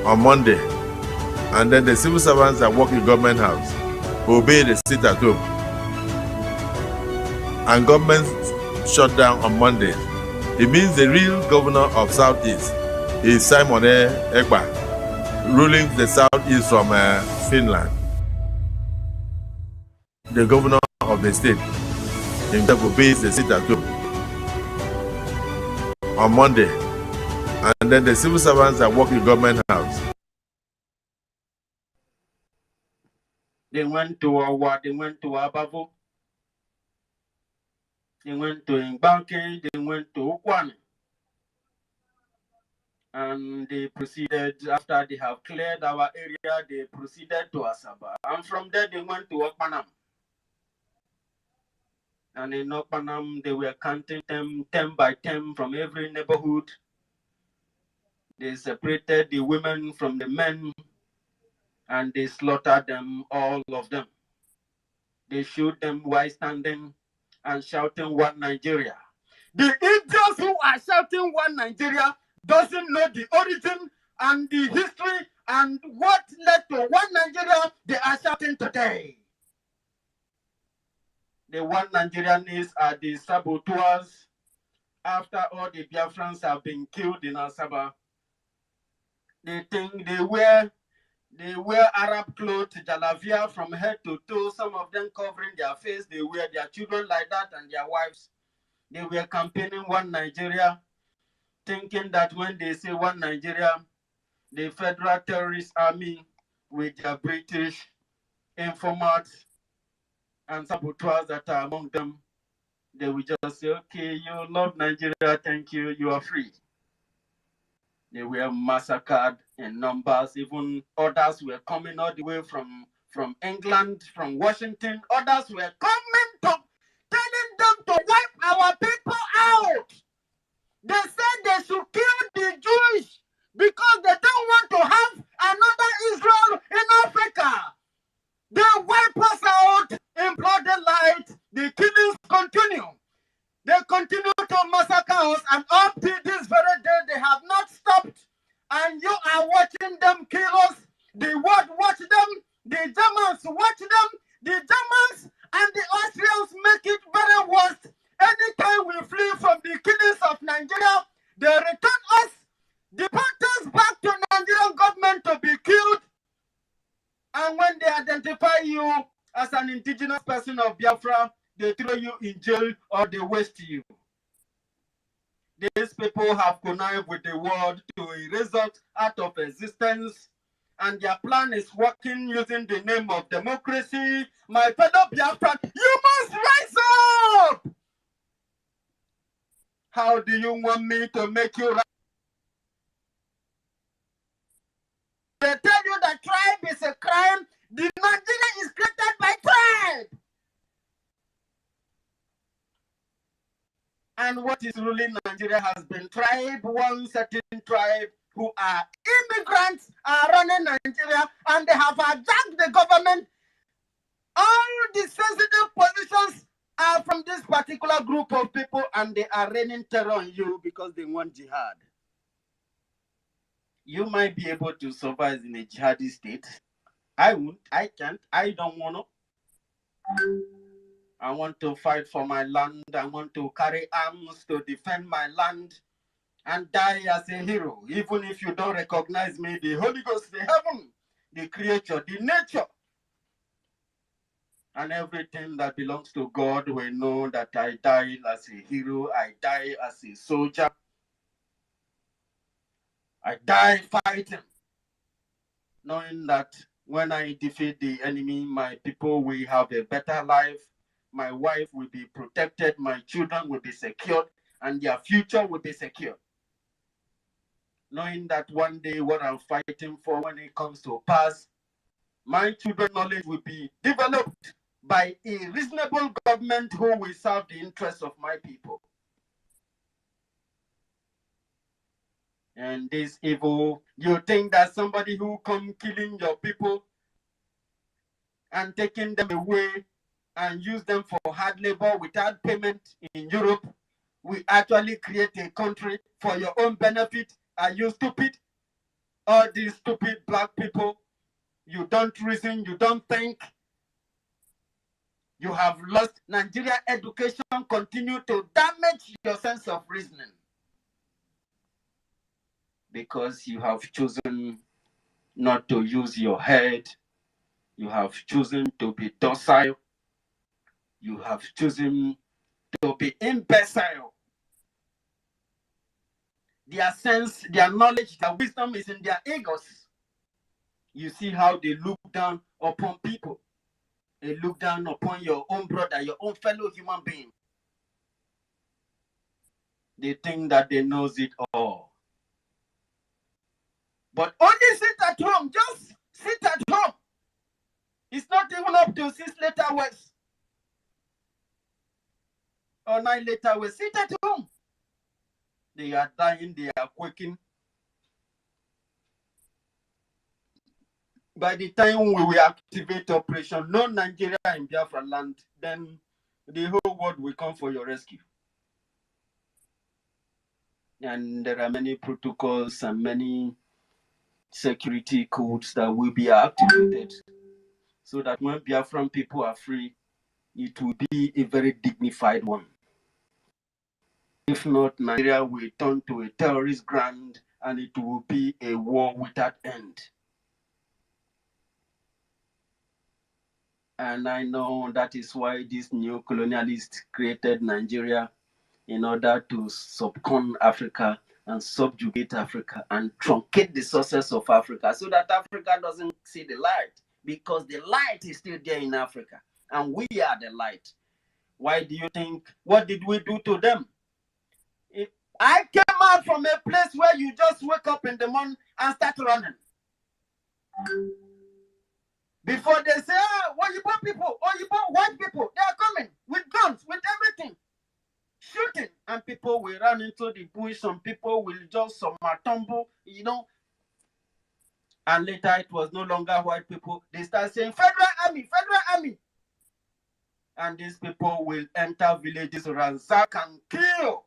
on Monday, and then the civil servants that work in government house obey the sit at home. And government shut down on Monday. It means the real governor of Southeast is Simon Ekpa, ruling the Southeast from Finland. The governor of the state himself obeys the sit at home on Monday, and then the civil servants that work in government house. They went to Awa, they went to Abavo, they went to Mbanke, they went to Ukwane. And they proceeded, after they have cleared our area, they proceeded to Asaba. And from there, they went to Okpanam. And in Okpanam, they were counting them 10 by 10 from every neighborhood. They separated the women from the men, and they slaughtered them, all of them. They showed them while standing and shouting "One Nigeria." The idiots who are shouting "One Nigeria" doesn't know the origin and the history and what led to One Nigeria they are shouting today. The One Nigerianists are the saboteurs. After all the Biafrans have been killed in Asaba, they think they wear Arab clothes, jalavia from head to toe, some of them covering their face. They wear their children like that and their wives. They were campaigning One Nigeria, thinking that when they say One Nigeria, the Federal Terrorist Army with their British informants and saboteurs that are among them, they will just say, okay, you love Nigeria, thank you, you are free. They were massacred in numbers. Even others were coming all the way from England, from Washington. Others were coming to telling them to wipe our people out. They said they should kill the Jewish because they don't want to have another Israel in Africa. They wipe us out in bloody light. The killings continue. They continue to massacre us, and up to this very day, they have not stopped. And you are watching them kill us. The world watch them. The Germans watch them. The Germans and the Austrians make it very worse. Anytime we flee from the killings of Nigeria, they return us, deport us back to Nigerian government to be killed. And when they identify you as an indigenous person of Biafra, they throw you in jail or they waste you. These people have connived with the world to erase us out of existence, and their plan is working using the name of democracy. My fellow Biafran, you must rise up! How do you want me to make you rise? They tell you that tribe is a crime. The Nigeria is created by tribe. And what is ruling Nigeria has been tribe. One certain tribe who are immigrants are running Nigeria, and they have attacked the government. All the sensitive positions are from this particular group of people, and they are raining terror on you because they want jihad. You might be able to survive in a jihadi state. I won't, I can't, I don't want to. I want to fight for my land. I want to carry arms to defend my land and die as a hero. Even if you don't recognize me, the Holy Ghost, the heaven, the creature, the nature, and everything that belongs to God will know that I die as a hero. I die as a soldier. I die fighting, knowing that when I defeat the enemy, my people will have a better life. My wife will be protected, my children will be secured, and their future will be secured. Knowing that one day what I'm fighting for, when it comes to pass, my children's knowledge will be developed by a reasonable government who will serve the interests of my people. And this evil, you think that somebody who come killing your people and taking them away and use them for hard labor without payment in Europe, we actually create a country for your own benefit. Are you stupid? All these stupid black people, you don't reason, you don't think. You have lost. Nigeria education continue to damage your sense of reasoning because you have chosen not to use your head. You have chosen to be docile. You have chosen to be imbecile. Their sense, their knowledge, their wisdom is in their egos. You see how they look down upon people. They look down upon your own brother, your own fellow human being. They think that they knows it all. But only sit at home. Just sit at home. It's not even up to 6 letter words or 9 letter words. Sit at home. They are dying. They are quaking. By the time we will activate Operation No Nigeria in Biafra land, then the whole world will come for your rescue. And there are many protocols and many security codes that will be activated so that when Biafran people are free, it will be a very dignified one. If not, Nigeria will turn to a terrorist ground and it will be a war without end. And I know that is why these new colonialists created Nigeria in order to subcon Africa and subjugate Africa and truncate the sources of Africa so that Africa doesn't see the light, because the light is still there in Africa and we are the light. Why do you think, what did we do to them? I came out from a place where you just wake up in the morning and start running. Before they say, you people, white people, they are coming with guns, with everything, shooting, and people will run into the bush. Some people will just tumble, and later it was no longer white people. They start saying, Federal Army. And these people will enter villages, ransack and kill.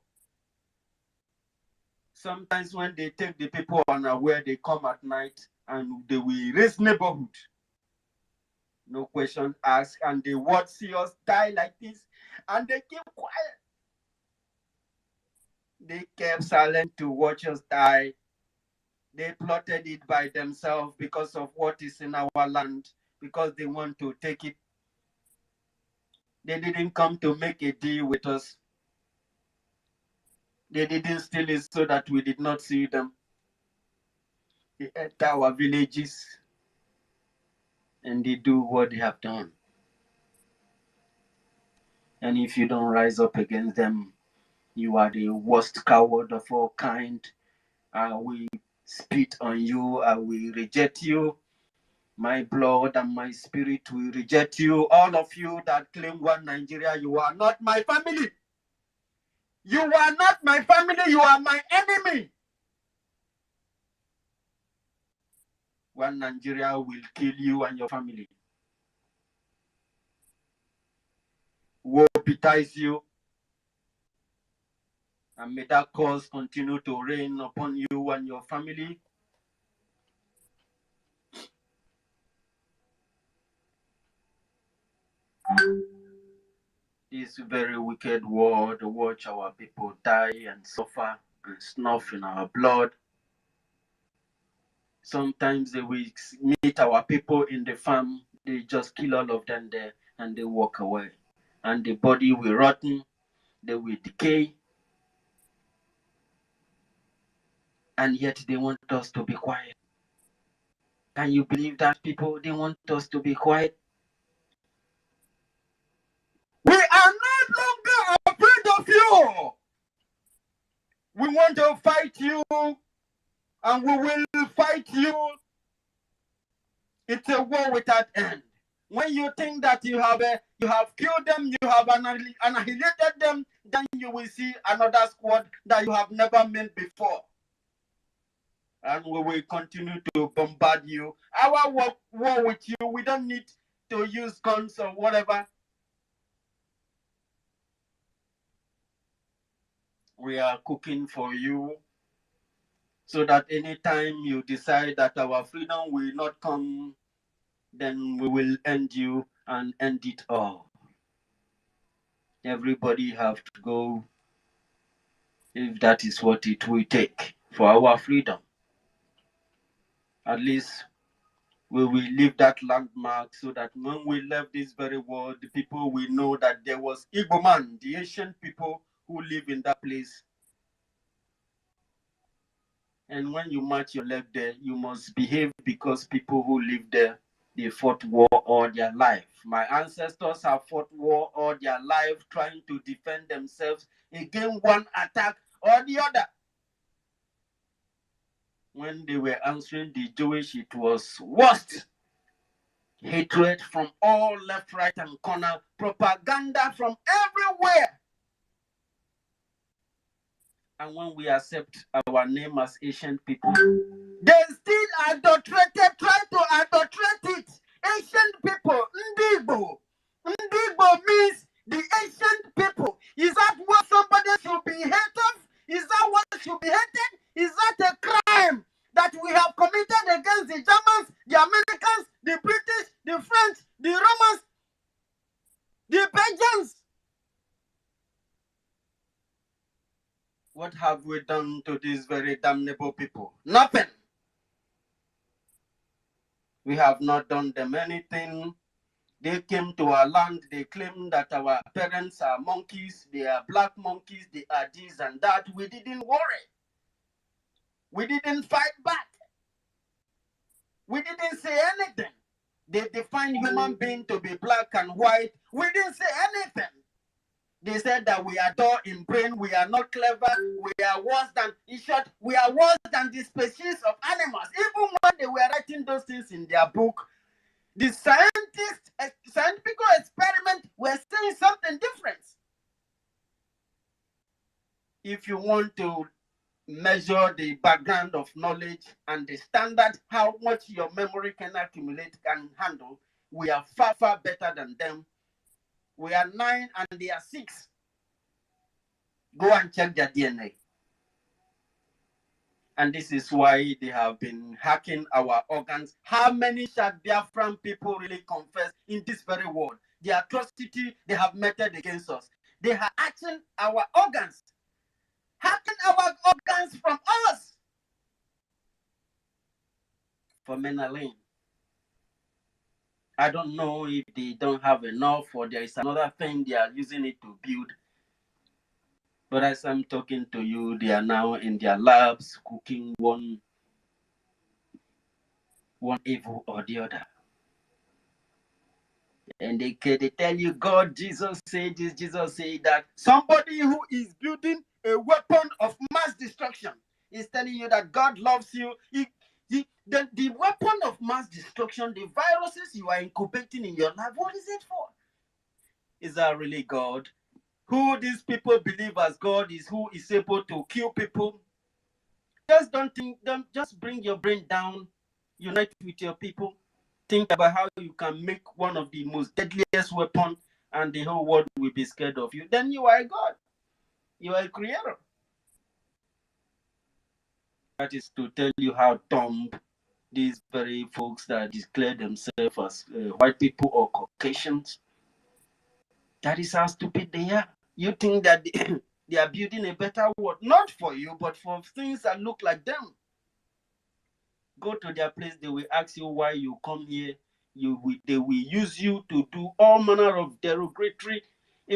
Sometimes when they take the people unaware, they come at night and they will raise neighborhood. No question asked, and they watch see us die like this, and they keep quiet. They kept silent to watch us die. They plotted it by themselves because of what is in our land, because they want to take it. They didn't come to make a deal with us. They didn't steal it so that we did not see them. They enter our villages and they do what they have done. And if you don't rise up against them, you are the worst coward of all kind. I will spit on you. I will reject you. My blood and my spirit will reject you. All of you that claim one Nigeria, you are not my family. You are not my family. You are my enemy. One Nigeria will kill you and your family. Woe betides you. And may that curse continue to reign upon you and your family. This very wicked world, watch our people die and suffer and snuff in our blood. Sometimes they will meet our people in the farm, they just kill all of them there and they walk away. And the body will rotten, they will decay. And yet they want us to be quiet. Can you believe that, people? They want us to be quiet. We are no longer afraid of you. We want to fight you, and we will fight you. It's a war without end. When you think that you have killed them, you have annihilated them, then you will see another squad that you have never met before. And we will continue to bombard you. Our war with you, we don't need to use guns or whatever. We are cooking for you. so that anytime you decide that our freedom will not come, then we will end you and end it all. Everybody have to go if that is what it will take for our freedom. At least we will leave that landmark so that when we left this very world, the people will know that there was Igbo man, the ancient people who live in that place. And when you march your leg there, you must behave, because people who live there, they fought war all their life. My ancestors have fought war all their life trying to defend themselves against one attack or the other. When they were answering the Jewish, it was worst. Hatred from all left, right, and corner. Propaganda from everywhere. And when we accept our name as Asian people, they still adulterated, try to adulterate it. Asian people, Ndigbo. Ndigbo means the ancient people. Is that what somebody should be hated? Is that what should be hated? Is that a crime that we have committed against the Germans, the Americans, the British, the French, the Romans, the Belgians? What have we done to these very damnable people? Nothing. We have not done them anything. They came to our land. They claimed that our parents are monkeys. They are black monkeys. They are this and that. We didn't worry. We didn't fight back. We didn't say anything. They defined human being to be black and white. We didn't say anything. They said that we are dull in brain, we are not clever, we are worse than, in short, we are worse than the species of animals. Even when they were writing those things in their book, the scientific experiment were saying something different. If you want to measure the background of knowledge and the standard, how much your memory can accumulate, can handle, we are far, far better than them. We are 9 and they are 6. Go and check their DNA. And this is why they have been hacking our organs. How many shall Biafran people really confess in this very world? The atrocity they have meted against us. They are hacking our organs. Hacking our organs from us. For Menaline. I don't know if they don't have enough or there is another thing they are using it to build. But as I'm talking to you, they are now in their labs cooking one evil or the other. And they tell you, God, Jesus said this, Jesus said that. Somebody who is building a weapon of mass destruction is telling you that God loves you. The weapon of mass destruction, the viruses you are incubating in your life, what is it for? Is that really God? Who these people believe as God is who is able to kill people? Just don't think, just bring your brain down, unite with your people, think about how you can make one of the most deadliest weapons and the whole world will be scared of you. Then you are a God. You are a creator. That is to tell you how dumb these very folks that declare themselves as white people or Caucasians, that is how stupid they are. You think that they are building a better world, not for you, but for things that look like them. Go to their place, they will ask you why you come here. They will use you to do all manner of derogatory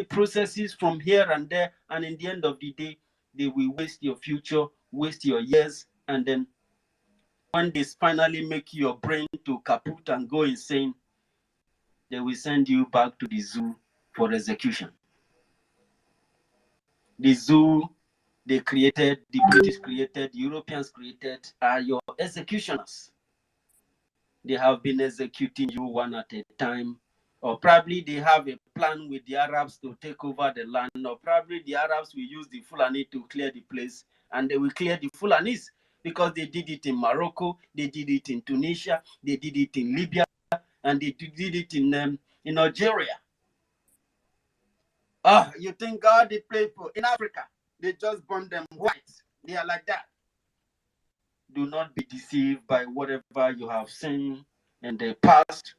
processes from here and there, and in the end of the day, they will waste your future, waste your years, and then when they finally make your brain to kaput and go insane, they will send you back to the zoo for execution. The zoo they created, the British created, the Europeans created, are your executioners. They have been executing you one at a time, or probably they have a plan with the Arabs to take over the land, or probably the Arabs will use the Fulani to clear the place, and they will clear the Fulanis because they did it in Morocco, they did it in Tunisia, they did it in Libya, and they did it in Algeria. Oh, you think God they play for in Africa? They just burn them white. They are like that. Do not be deceived by whatever you have seen in the past.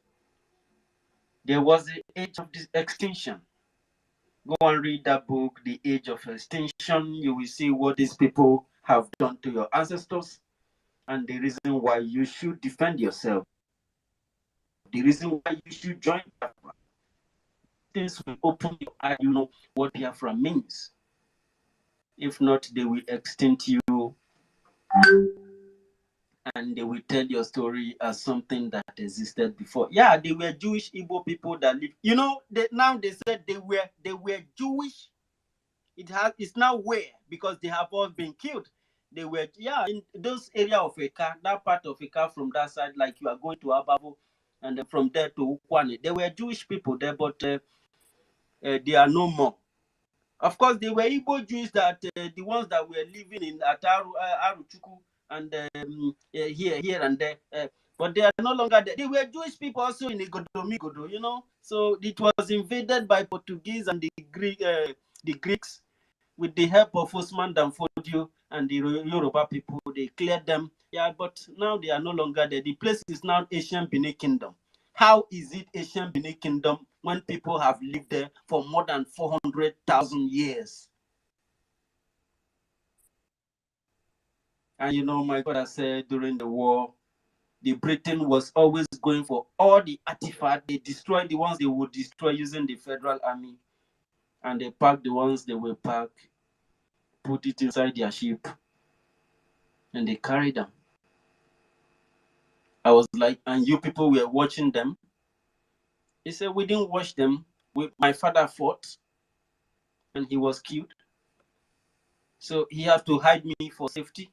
There was the age of this extinction. Go and read that book, The Age of Extinction. You will see what these people have done to your ancestors and the reason why you should defend yourself. The reason why you should join BIAFRA. Things will open your eye, you know what BIAFRA means. If not, they will extinct you and they will tell your story as something that existed before. Yeah, they were Jewish Igbo people that live. You know, now they said they were Jewish. It's now where, because they have all been killed. They were, yeah, in those area of Eka, that part of Eka from that side, like you are going to Ababo, and then from there to Ukwane. There were Jewish people there, but they are no more. Of course, they were Igbo Jews that the ones that were living in Ataru, Aruchuku, and here and there. But they are no longer there. They were Jewish people also in Igodomigodo, you know. So it was invaded by Portuguese and the Greeks with the help of Osman Danfodio and the Yoruba people. They cleared them. Yeah, but now they are no longer there. The place is now Asian Benin Kingdom. How is it Asian Benin Kingdom when people have lived there for more than 400,000 years? And you know, my father said during the war, the Britain was always going for all the artifacts. They destroyed the ones they would destroy using the Federal Army. And they packed the ones they will pack, put it inside their ship, and they carried them. I was like, and you people were watching them? He said, we didn't watch them. My father fought, and he was killed. So he had to hide me for safety.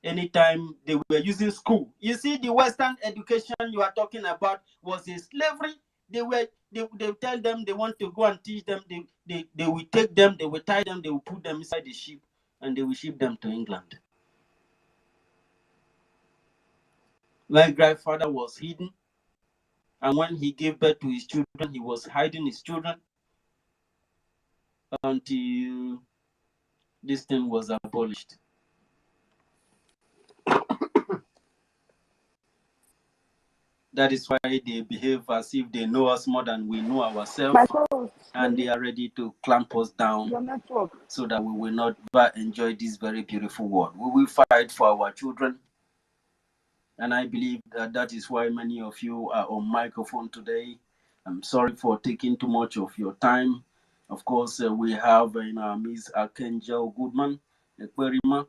Anytime they were using school. You see, the Western education you are talking about was a slavery. They tell them they want to go and teach them. They will take them, they will tie them, they will put them inside the ship, and they will ship them to England. My grandfather was hidden, and when he gave birth to his children, he was hiding his children until this thing was abolished. That is why they behave as if they know us more than we know ourselves, and they are ready to clamp us down so that we will not enjoy this very beautiful world. We will fight for our children, and I believe that is why many of you are on microphone today. I'm sorry for taking too much of your time. Of course, we have Ms. Akenjo Goodman, Ekperima,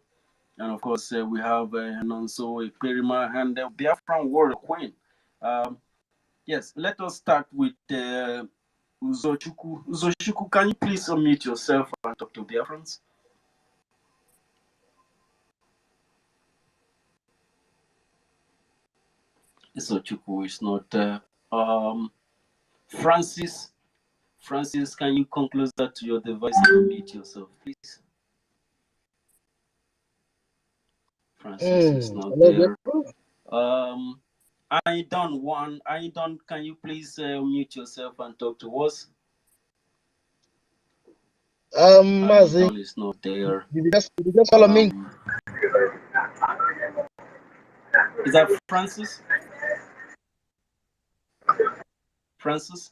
and of course, we have Nonso Ekperima and the Biafran Warrior Queen. Yes, let us start with Uzochukwu. Uzochukwu, can you please unmute yourself and talk to Biafrans? Uzochukwu is not. Francis, can you come closer to your device and unmute yourself, please? Francis is not there. I done. Can you please mute yourself and talk to us? Mazi is not there. You just follow me. Is that Francis? Francis?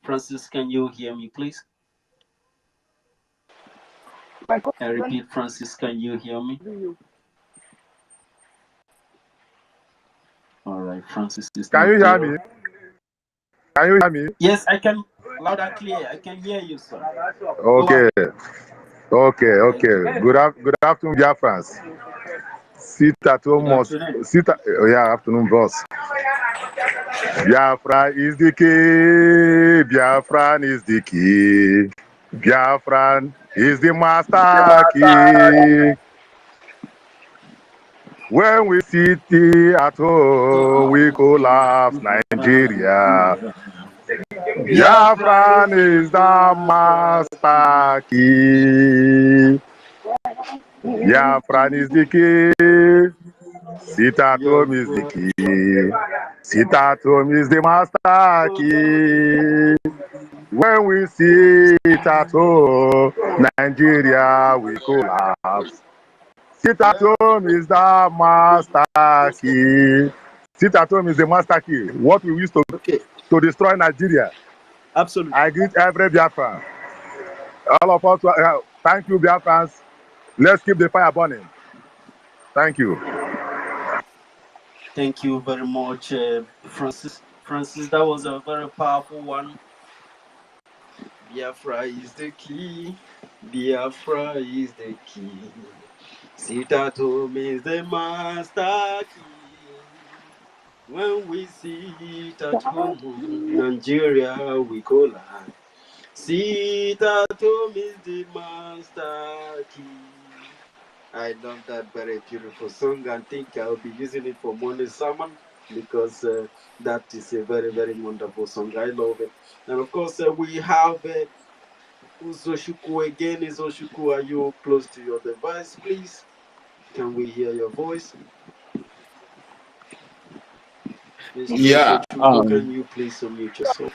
Francis, can you hear me, please? I repeat, Francis, can you hear me? All right, Francis is Can not you there. hear me? Can you hear me? Yes, I can. Loud and clear. I can hear you, sir. Okay. Good afternoon, Biafrans. Sit at home. Afternoon, boss. Biafra is the key. Biafran is the key. Biafran is the master key. When we sit at home, we collapse Nigeria. Biafran is the master key. Biafran is the key. Sit at home is the key. Sit at home is the master key. When we sit at home, Nigeria will collapse. Sit at home is the master key. Sit at home is the master key. What we use to destroy Nigeria. Absolutely. I greet every Biafran. All of us, thank you, Biafrans. Let's keep the fire burning. Thank you. Thank you very much, Francis. Francis, that was a very powerful one. Biafra is the key. Biafra is the key. Sit at home is the master key. When we sit at home, Nigeria we go live. Sit at home is the master key. I love that very beautiful song, and think I'll be using it for Monday sermon because that is a very, very wonderful song. I love it. And of course, we have Uzoshuku again. Uzoshuku, are you close to your device, please? Can we hear your voice? Mr. Yeah. Uzoshuku, can you please unmute yourself?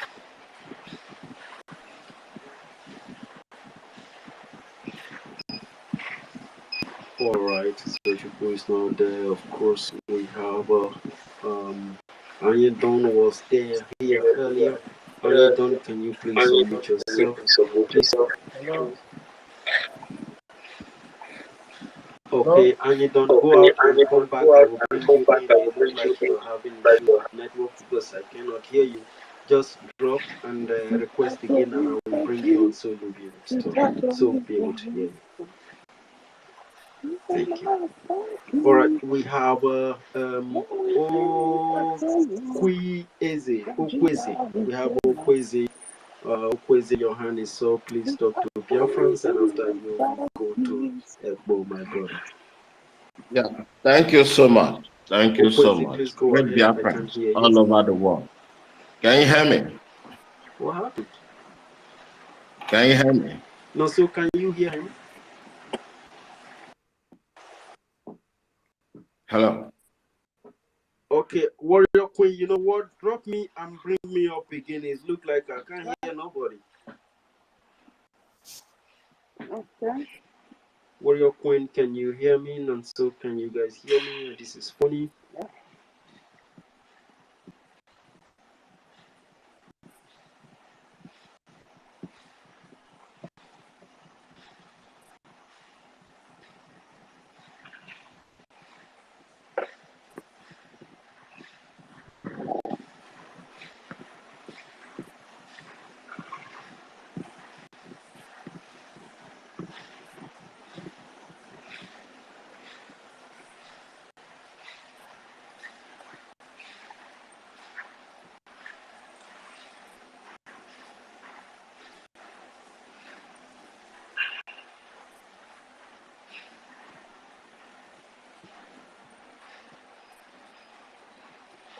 All right, Uzoshuku is not there. Of course, we have Anyadon was here earlier. Anyadon, can you please unmute yourself? Please. Hello. Okay, Anyadon, go out and come back. I will bring you in. It looks like you're having issue with network because I cannot hear you. Just drop and request again, and I will bring you on so you'll be able to talk. So be able to hear you. Thank you. All right, we have Okweze. We have Okweze. Okweze, your hand is so. Please talk to Biafrans, and after you go to Ekbo, my brother. Yeah. Thank you so much. Thank you so much. Please go Great ahead. I can Biafrans hear you. all over the world. Can you hear me? What happened? Can you hear me? No, so can you hear him? Hello. Okay, Warrior Queen, you know what? Drop me and bring me up again. It looks like I can't hear nobody. Okay. Warrior Queen, can you hear me? And so can you guys hear me? This is funny. Yeah.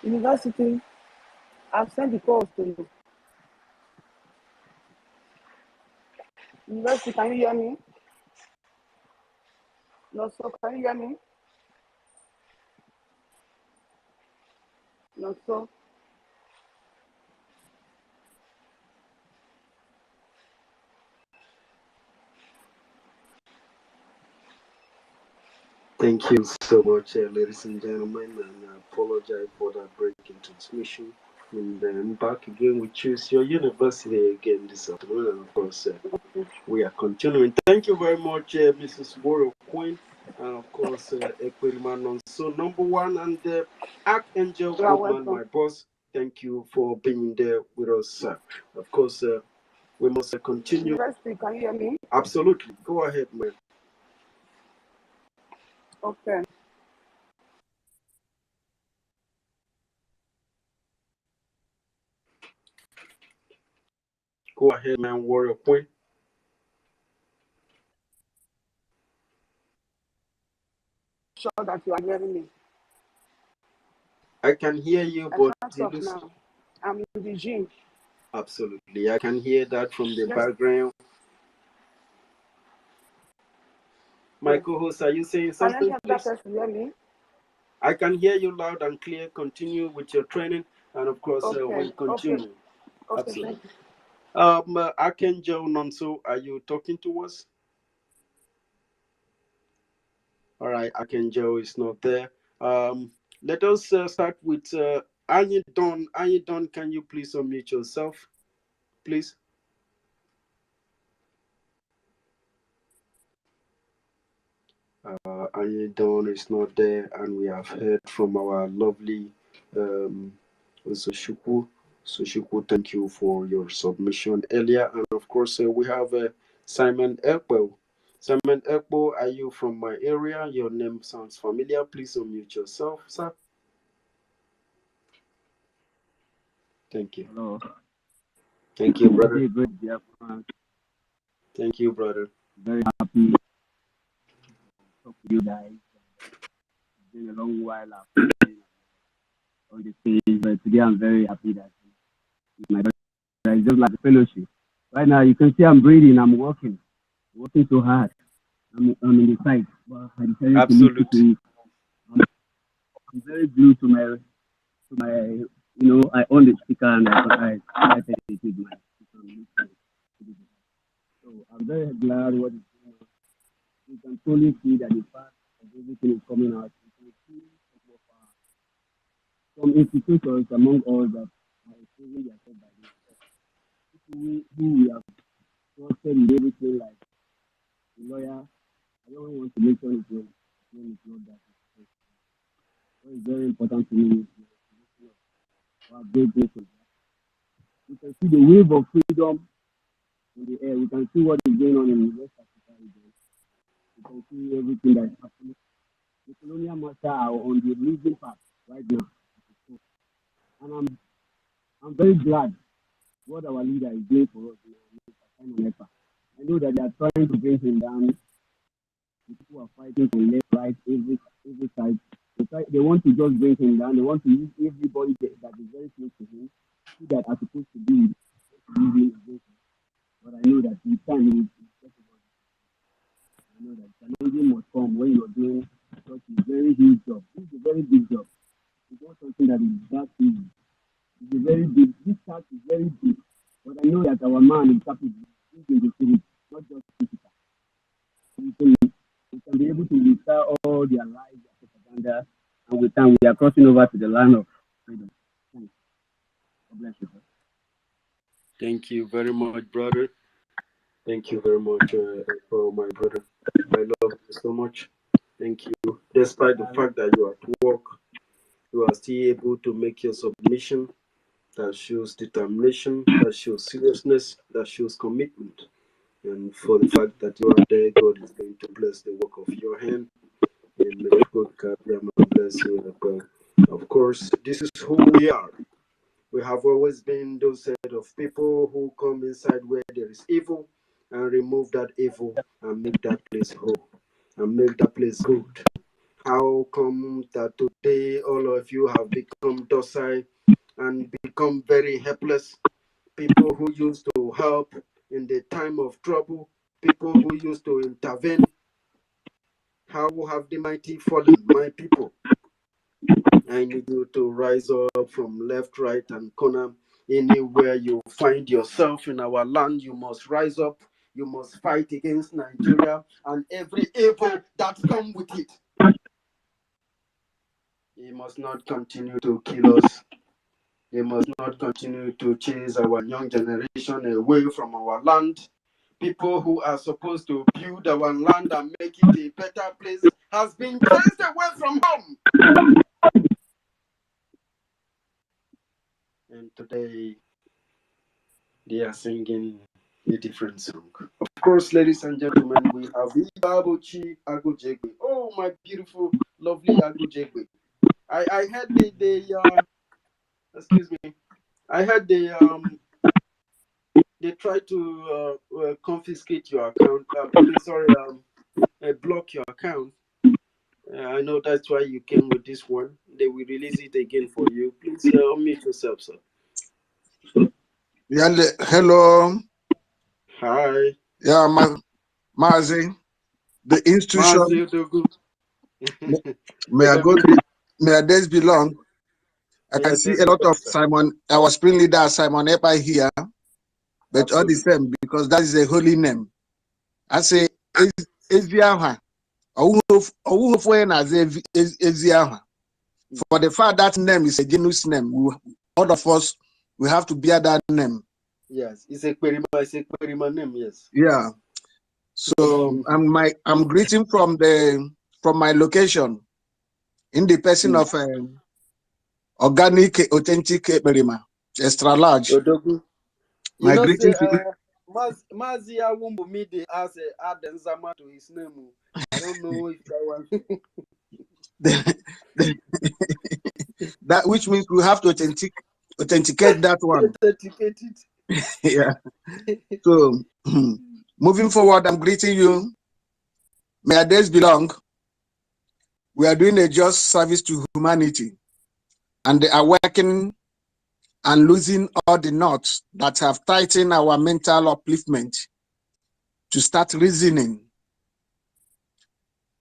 University, I've sent the calls to you. University, can you hear me? No, so can you hear me? No, so. Thank you so much, ladies and gentlemen, and I apologize for that break in transmission. And then back again with Choose Your University again this afternoon, and of course, we are continuing. Thank you very much, Mrs. Warrior Queen, and of course, Ekweriman. So, number one, and Archangel Goldman, my boss. Thank you for being there with us, sir. Of course, we must continue. University, can you hear me? Absolutely. Go ahead, man. Okay. Go ahead, man, Warrior Queen. Sure that you are hearing me. I can hear you, I but can't talk now. I'm in the gym. Absolutely. I can hear that from the background. My co-host, are you saying something, please? Can you hear me? I can hear you loud and clear. Continue with your training, and of course, we'll continue. Okay. Absolutely. Archangel Nonso, are you talking to us? All right, Akenjo is not there. Let us start with Anyi Don. Anyi Don, can you please unmute yourself, please? Anyi Don is not there, and we have heard from our lovely Soshuku. Soshuku, thank you for your submission earlier. And of course, we have Simon Ekpo. Simon Ekpo, are you from my area? Your name sounds familiar. Please unmute yourself, sir. Thank you. Hello. Thank you, brother. Very good, BIAFRA. Thank you, brother. Very happy to talk to you guys. It's been a long while I've been on the stage, but today I'm very happy that my brother is just like a fellowship. Right now, you can see I'm breathing, I'm working so hard. I'm in the fight, but I decided Absolutely. to listen to I'm very glued to my, I own the speaker and I started it with my speaker. So I'm very glad what is going on. You can totally see that the fact of everything is coming out. You can see some institutions among us that are exposing themselves by this. People who we have trusted in everything, like the lawyer. I don't want to mention his name. His name is not that. What is very important to me is our great nation. You can see the wave of freedom in the air. We can see what is going on in West Africa region. You can see everything that is happening. The colonial masters are on the losing path right now. And I'm very glad what our leader is doing for us now. I know that they are trying to bring him down. The people are fighting from left, right, every side. They want to just bring him down. They want to use everybody that is very close to him, who that are supposed to be using against him. But I know that he can. I know that challenging must come when you're doing such a very huge job. It's a very big job. It's not something that is that easy. It's a very big. This task is very big. But I know that our man is capable. He's in the spirit, not just physical. We can be able to restore all their lives, their propaganda, and with time we are crossing over to the land of freedom. Thanks. God bless you, sir. Thank you very much, brother. Thank you very much for my brother. I love you so much. Thank you. Despite the fact that you are at work, you are still able to make your submission. That shows determination, that shows seriousness, that shows commitment. And for the fact that you are there, God is going to bless the work of your hand. And may God bless you as well. Of course, this is who we are. We have always been those set of people who come inside where there is evil and remove that evil and make that place whole and make that place good. How come that today all of you have become docile and become very helpless? People who used to help in the time of trouble, people who used to intervene. How have the mighty fallen, my people? I need you to rise up from left, right, and corner. Anywhere you find yourself in our land, you must rise up. You must fight against Nigeria and every evil that comes with it. He must not continue to kill us. He must not continue to chase our young generation away from our land. People who are supposed to build our land and make it a better place has been chased away from home. And today, they are singing a different song. Of course, ladies and gentlemen, we have Ibabuchi Agujegbe. Oh, my beautiful, lovely Agujegbe. I heard excuse me. I heard they tried to confiscate your account. Block your account. I know that's why you came with this one. They will release it again for you. Please unmute yourself, sir. Yeah, hello. Hi. Yeah, Mazi, the institution. May I days belong. I can see a lot of Simon, our spring leader Simon Epa here, but all the same because that is a holy name. I say, is BIAFRA. For the fact that name is a genus name, all of us we have to bear that name. Yes, it's a Kwerima name, yes. Yeah. So I'm greeting from my location in the person of organic, authentic Berima, extra large. Odogu. My You know, say, greeting to Mazi Awumbu Mide as a Aden Zama to his name. I don't know if that one. that, which means we have to authenticate that one. Authenticate it. Yeah. So moving forward, I'm greeting you. May our days be long. We are doing a just service to humanity, and they are working and losing all the knots that have tightened our mental upliftment to start reasoning.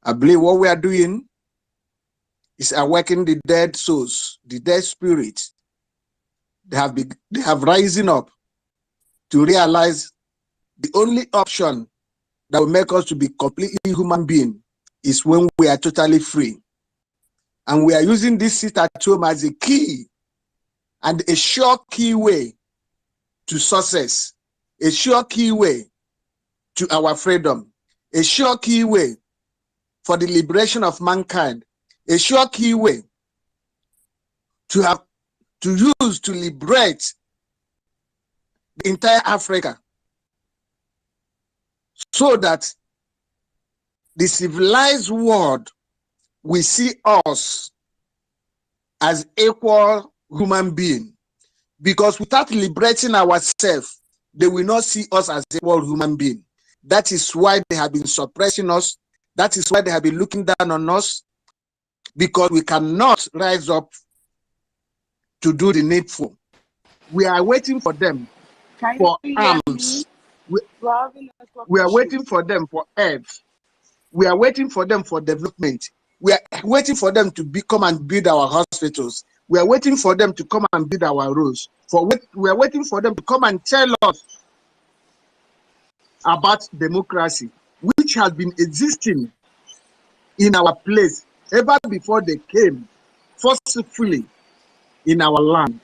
I believe what we are doing is awakening the dead souls, the dead spirits. They have risen up to realize the only option that will make us to be completely human being is when we are totally free. And we are using this sit at home as a key and a sure key way to success, a sure key way to our freedom, a sure key way for the liberation of mankind, a sure key way to use to liberate the entire Africa, so that the civilized world will see us as equal human beings. Because without liberating ourselves, they will not see us as equal human beings. That is why they have been suppressing us. That is why they have been looking down on us, because we cannot rise up to do the needful. We are waiting for them for arms. We are waiting for them for earth. We are waiting for them for development. We are waiting for them to come and build our hospitals. We are waiting for them to come and build our roads. We are waiting for them to come and tell us about democracy, which has been existing in our place ever before they came forcefully in our land.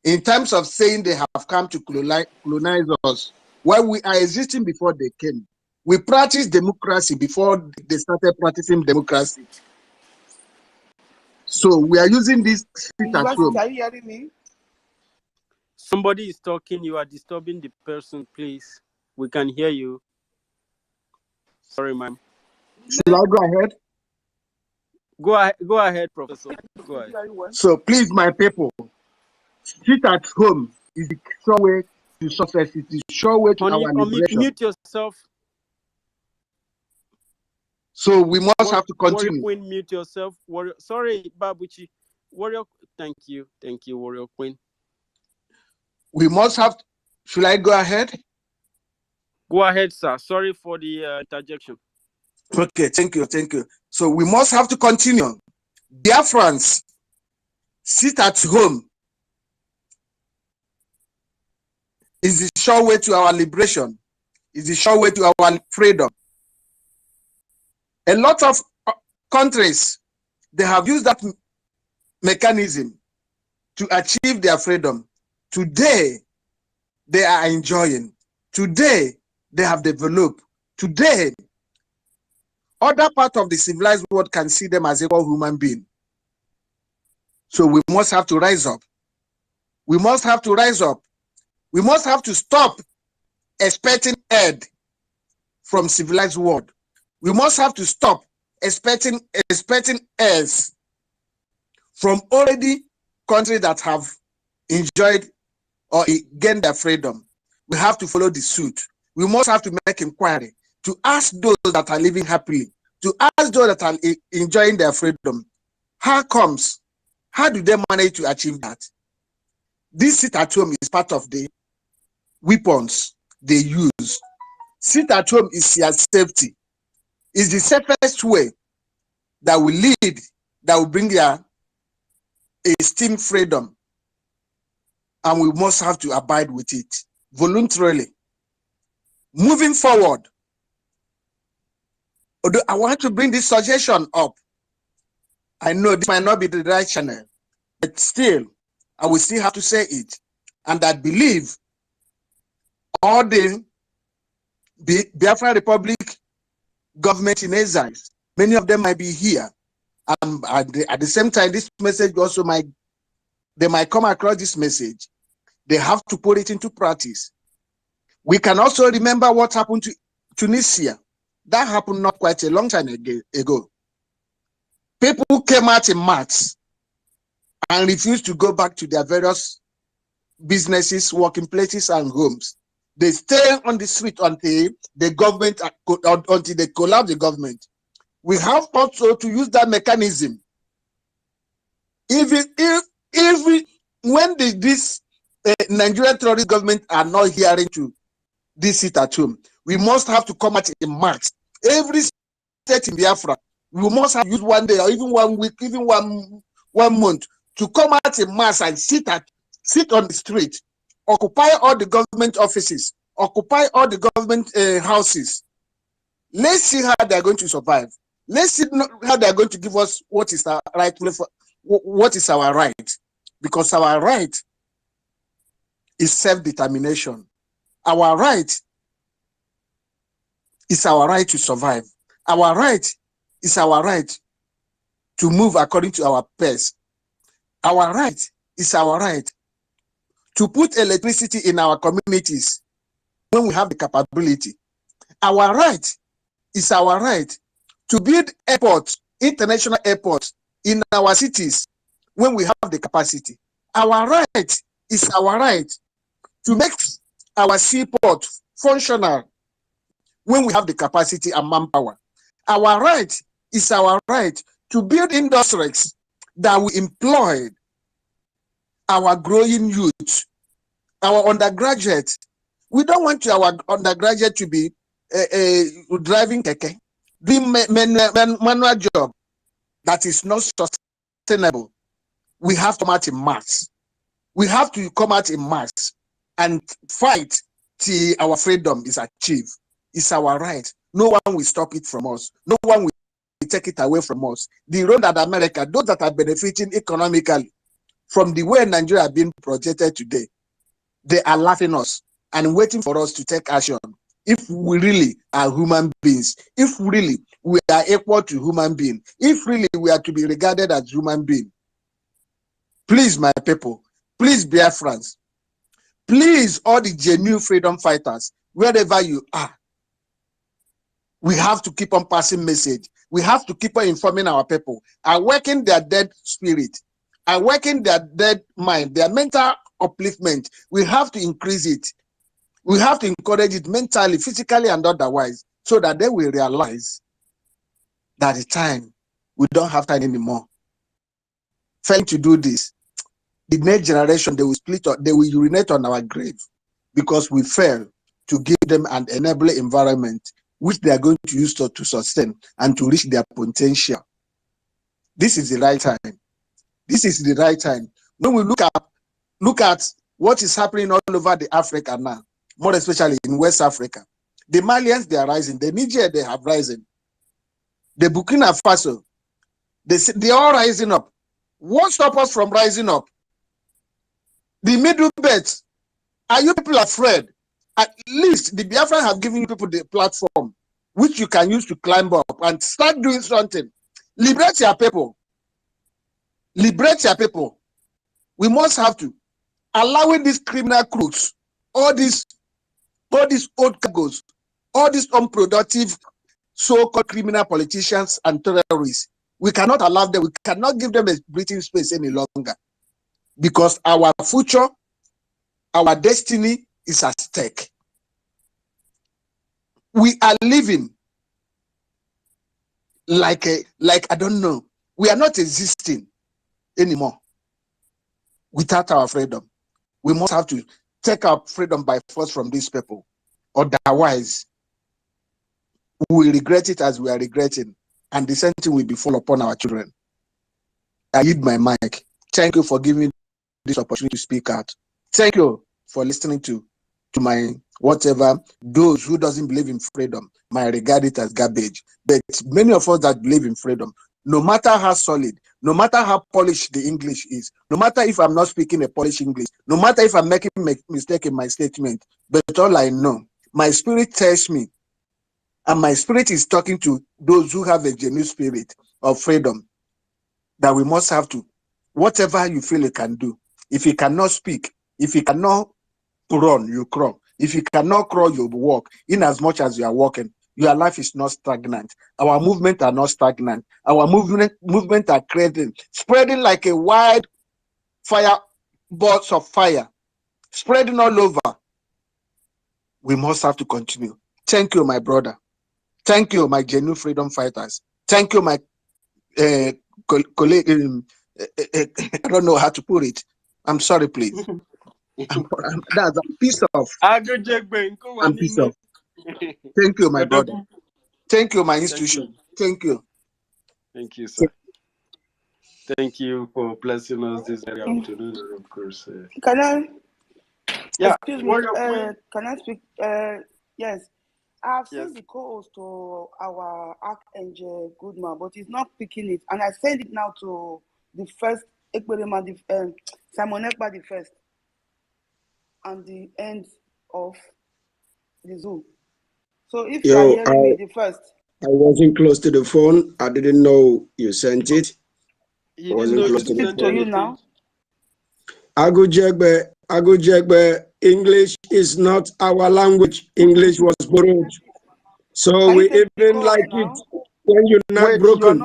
In terms of saying they have come to colonize us, while we are existing before they came. We practiced democracy before they started practicing democracy. So we are using this sit at home. Are you hearing me? Somebody is talking. You are disturbing the person, please. We can hear you. Sorry, ma'am. Should I go ahead? Go ahead, Professor. Go ahead. So please, my people, sit at home is the sure way to success. It is the sure way to our liberation. Mute yourself. So we must have to continue. Warrior Queen, mute yourself. Sorry, Babuchi. Warrior, thank you, Warrior Queen. We must have. Should I go ahead? Go ahead, sir. Sorry for the interjection. Okay, thank you. So we must have to continue. BIAFRANs, sit at home is the sure way to our liberation. Is the sure way to our freedom. A lot of countries, they have used that mechanism to achieve their freedom. Today, they are enjoying. Today, they have developed. Today, other part of the civilized world can see them as equal human beings. So we must have to rise up. We must have to rise up. We must have to stop expecting aid from civilized world. We must have to stop expecting heirs from already countries that have enjoyed or gained their freedom. We have to follow the suit. We must have to make inquiry to ask those that are living happily, to ask those that are enjoying their freedom. How do they manage to achieve that? This sit at home is part of the weapons they use. Sit at home is your safety. Is the safest way that will lead, that will bring their esteemed freedom. And we must have to abide with it voluntarily. Moving forward, Although I want to bring this suggestion up. I know this might not be the right channel, but still, I will still have to say it. And I believe all the Biafra Republic government in exile, many of them might be here. And at the same time, this message also they might come across this message. They have to put it into practice. We can also remember what happened to Tunisia. That happened not quite a long time ago. People came out in mass and refused to go back to their various businesses, working places, and homes. They stay on the street until the government, until they collapse the government. We have also to use that mechanism. When this Nigerian terrorist government are not hearing to this sit at home, we must have to come out in mass. Every state in Biafra, we must have used one day or even 1 week, even one month to come out in mass and sit on the street, occupy all the government offices, occupy all the government houses. Let's see how they're going to survive. Let's see how they're going to give us what is our right, what is our right, because our right is self-determination. Our right is our right to survive. Our right is our right to move according to our pace. Our right is our right to put electricity in our communities when we have the capability. Our right is our right to build airports, international airports in our cities when we have the capacity. Our right is our right to make our seaport functional when we have the capacity and manpower. Our right is our right to build industries that will employ our growing youth, our undergraduates. We don't want our undergraduate to be driving keke, doing manual job that is not sustainable. We have to come out in mass. We have to come out in mass and fight till our freedom is achieved. It's our right. No one will stop it from us. No one will take it away from us. The road that America, those that are benefiting economically from the way Nigeria has been projected today, they are laughing us and waiting for us to take action. If we really are human beings, if really we are equal to human beings, if really we are to be regarded as human beings, please, my people, please, Biafrans, please, all the genuine freedom fighters, wherever you are, we have to keep on passing message. We have to keep on informing our people, awaken their dead spirit, awaken their dead mind, their mental upliftment. We have to increase it. We have to encourage it mentally, physically, and otherwise, so that they will realize that the time, we don't have time anymore. Failing to do this, the next generation, they will split up, they will urinate on our grave because we fail to give them an enabling environment which they are going to use to sustain and to reach their potential. This is the right time. This is the right time. When we look at what is happening all over the Africa now, more especially in West Africa, the Malians, they are rising. The Niger, they have risen. The Burkina Faso, they are all rising up. What stops us from rising up? The Middle Belt. Are you people afraid? At least the Biafra have given you people the platform which you can use to climb up and start doing something. Liberate your people. Liberate your people. We must have to. Allowing these criminal crooks, all these old cargoes, all these unproductive so-called criminal politicians and terrorists, we cannot allow them, we cannot give them a breathing space any longer. Because our future, our destiny is at stake. We are living like I don't know. We are not existing anymore without our freedom. We must have to take our freedom by force from these people. Otherwise, we will regret it as we are regretting, and the same thing will befall upon our children. I yield my mic. Thank you for giving me this opportunity to speak out. Thank you for listening to my whatever. Those who doesn't believe in freedom might regard it as garbage. But many of us that believe in freedom, no matter how solid, no matter how polished the English is, no matter if I'm not speaking a polished English, no matter if I'm making a mistake in my statement, but all I know, my spirit tells me, and my spirit is talking to those who have a genuine spirit of freedom, that we must have to, whatever you feel you can do. If you cannot speak, if you cannot run, you crawl. If you cannot crawl, you walk. In as much as you are walking, your life is not stagnant. Our movement are not stagnant. Our movement are creating, spreading like a wide fire, bolts of fire, spreading all over. We must have to continue. Thank you, my brother. Thank you, my genuine freedom fighters. Thank you, my colleague. I don't know how to put it. I'm sorry, please. That's a piece of. I'm piece of. Thank you, my brother. Thank you, my institution. Thank you. Thank you, sir. Thank you for blessing us this very afternoon, of course. Can I? Yeah. Excuse me. Can I speak? Yes. I've sent the co-host to our Archangel Goodman, but he's not picking it. And I send it now to the first Simon Ekpa the first, and the end of the Zoom. So if you are hearing me, the first. I wasn't close to the phone. I didn't know you sent it. You wasn't close to the phone. You now. Agujegbe, English is not our language. English was borrowed. So we even like it when you're not broken.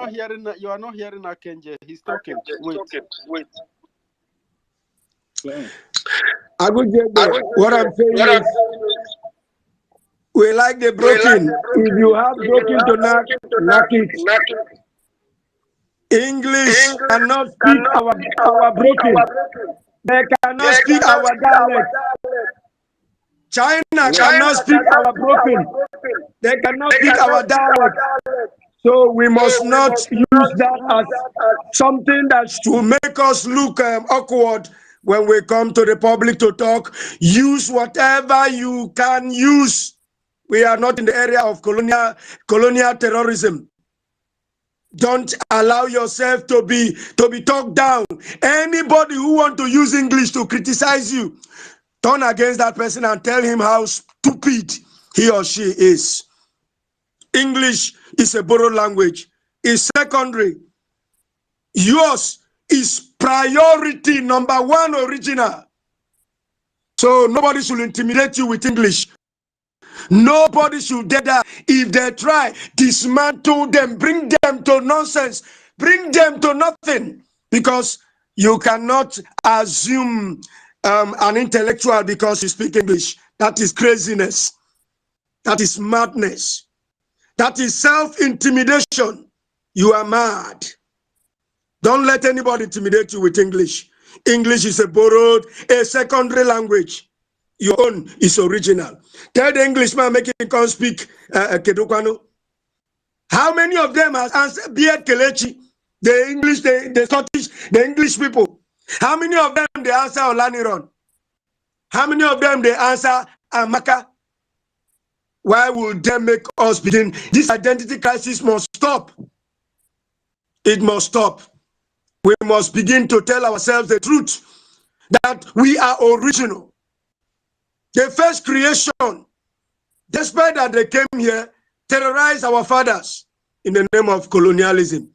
You are not hearing Akenje. He's talking. Wait. Agujegbe, what I'm saying is, we like the broken. If you have broken to knock it. English cannot speak our broken. They cannot speak our dialect. China cannot speak our broken. They cannot speak our dialect. So we must not use that as something that should make us look awkward when we come to the public to talk. Use whatever you can use. We are not in the area of colonial terrorism. Don't allow yourself to be talked down. Anybody who wants to use English to criticize you, turn against that person and tell him how stupid he or she is. English is a borrowed language. It's secondary. Yours is priority number one, original. So nobody should intimidate you with English. Nobody should dare that. If they try, dismantle them, bring them to nonsense, bring them to nothing, because you cannot assume an intellectual because you speak English. That is craziness. That is madness. That is self-intimidation. You are mad. Don't let anybody intimidate you with English. English is a secondary language. Your own is original. Tell the Englishman making come speak Kedukwano. How many of them has answered Biet Kelechi, the English, the Scottish, the English people? How many of them they answer Olaniron? How many of them they answer Amaka? Why would they make us begin? This identity crisis must stop. It must stop. We must begin to tell ourselves the truth that we are original. The first creation, despite that they came here, terrorized our fathers in the name of colonialism,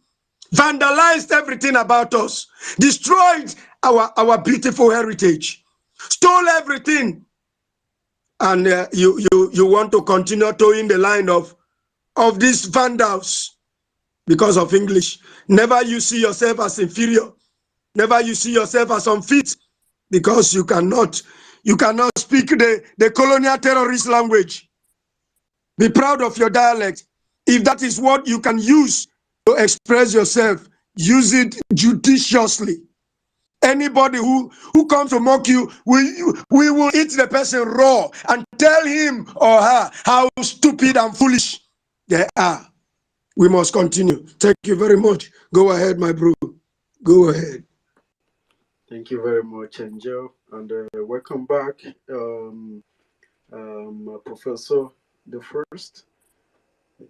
vandalized everything about us, destroyed our beautiful heritage, stole everything. And you want to continue towing the line of these vandals because of English. Never you see yourself as inferior. Never you see yourself as unfit, because you cannot speak the colonial terrorist language. Be proud of your dialect. If that is what you can use to express yourself, use it judiciously. Anybody who comes to mock you, we will eat the person raw and tell him or her how stupid and foolish they are. We must continue. Thank you very much. Go ahead, my bro. Go ahead. Thank you very much, Angel, and welcome back. Professor the First.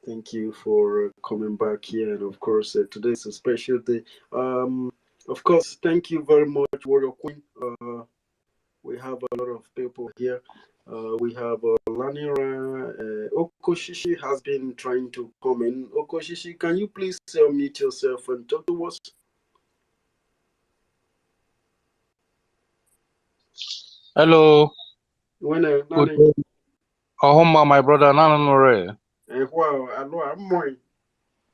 Thank you for coming back here, and of course, today is a special day. Of course, thank you very much, Warrior Queen. We have a lot of people here. We have Lanira. Okoshishi has been trying to come in. Okoshishi, can you please mute yourself and talk to us? Hello. Good day. Ahoma, my brother. Nananore.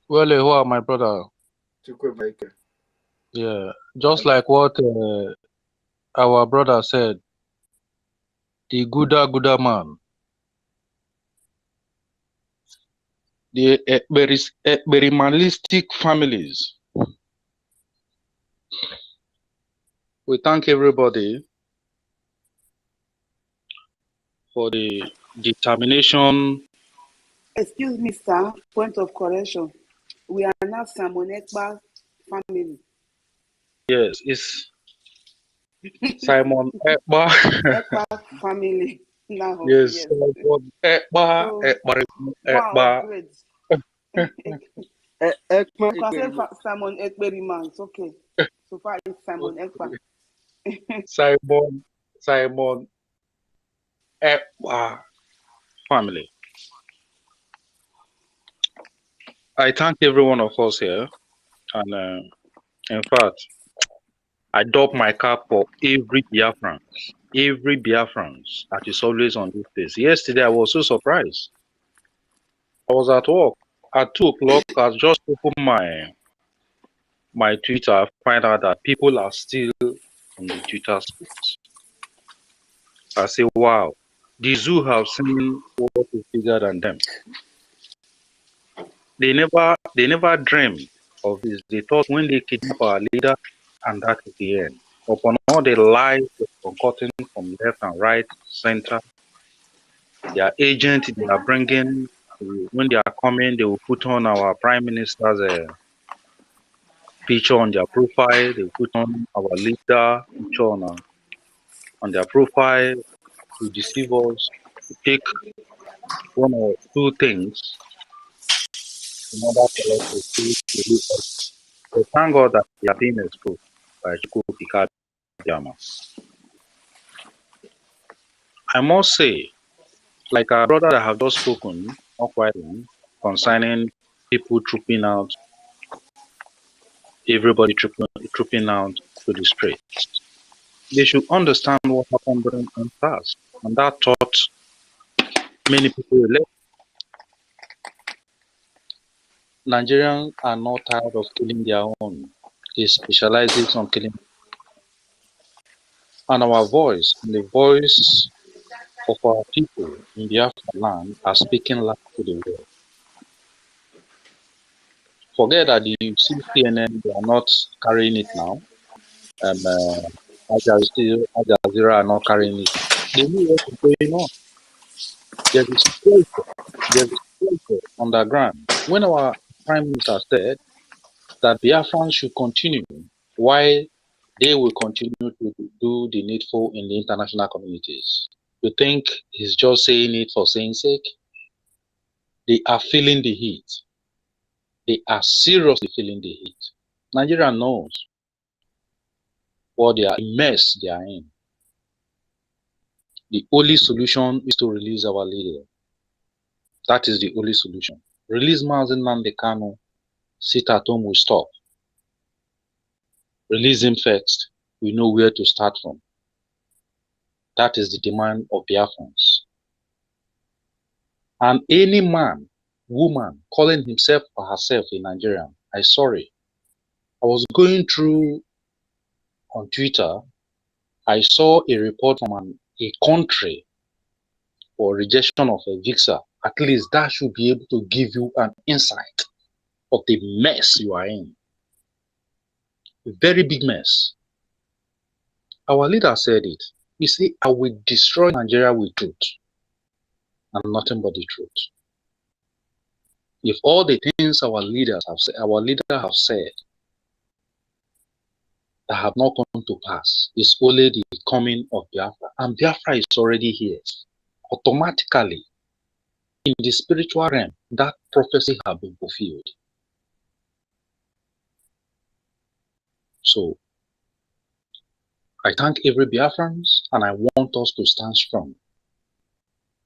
Well, who are my brother? Yeah, just like what our brother said, the Guda man, the Berimalistic families. We thank everybody for the determination. Excuse me, sir. Point of correction. We are not Simon Ekpa family. Yes, it's Simon Ekpa. Ekpa family. Now, yes, Simon Ekpa. So, Ekpa. wow, great. You can say Simon Ekperiman. It's okay. So far, it's Simon Ekpa. Simon Ekpa family. I thank every one of us here, and in fact, I doff my cap for every Biafran that is always on this place. Yesterday, I was so surprised. I was at work at 2 o'clock. I just opened my Twitter. I find out that people are still on the Twitter space. I say, wow, the zoo have seen what is bigger than them. They never dreamed of this. They thought when they kidnap our leader, and that is the end. Upon all the lies they're concocting from left and right, center, their agent they are bringing, when they are coming, they will put on our prime minister's picture on their profile. They will put on our leader picture on their profile to deceive us, to take one or two things in order for us to believe us. So thank God that they are being exposed by Chico Picard. I must say, like our brother that have just spoken, not quite long, concerning people trooping out, everybody trooping out to the streets. They should understand what happened during past, and that taught many people left. Nigerians are not tired of killing their own. They specialize on killing. And our voice, and the voice of our people in the Biafra land are speaking loud to the world. Forget that you see CNN, they are not carrying it now. Al Jazeera are not carrying it. They know what is going on. There is pressure on the ground. When our Prime Minister said that Biafrans should continue, why they will continue to do the needful in the international communities. You think he's just saying it for saying sake? They are feeling the heat. They are seriously feeling the heat. Nigeria knows what they are mess they are in. The only solution is to release our leader. That is the only solution. Release Mazen Nnamdi Kanu. Sit at home will stop. Release him first. We know where to start from. That is the demand of Biafrans. And any man, woman calling himself or herself a Nigerian, I'm sorry. I was going through on Twitter. I saw a report from a country for rejection of a visa. At least that should be able to give you an insight of the mess you are in. A very big mess. Our leader said it. He said, I will destroy Nigeria with truth and nothing but the truth. If all the things our leader have said that have not come to pass, it's only the coming of Biafra. And Biafra is already here. automatically in the spiritual realm, that prophecy has been fulfilled. So I thank every Biafrans, and I want us to stand strong.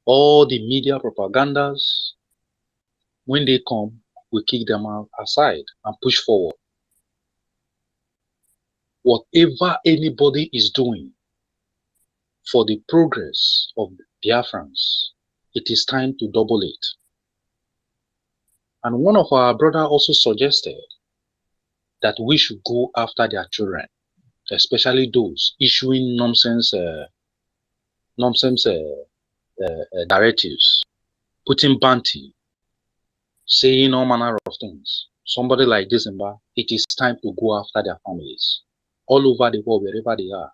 All the media propagandas, when they come, we kick them out aside and push forward. Whatever anybody is doing for the progress of Biafrans, it is time to double it. And one of our brothers also suggested that we should go after their children, especially those issuing nonsense directives, putting bounty, saying all manner of things. Somebody like this, it is time to go after their families all over the world, wherever they are.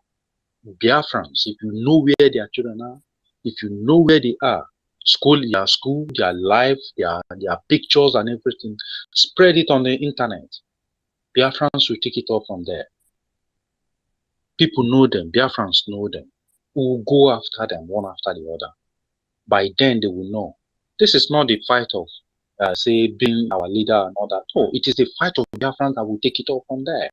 Biafrans, if you know where their children are, if you know where they are, their life, their pictures and everything, spread it on the internet. Biafrans will take it up from there. People know them, Biafrans know them. We will go after them one after the other. By then they will know. This is not the fight of say being our leader and all that. No, it is the fight of Biafrans that will take it up from there.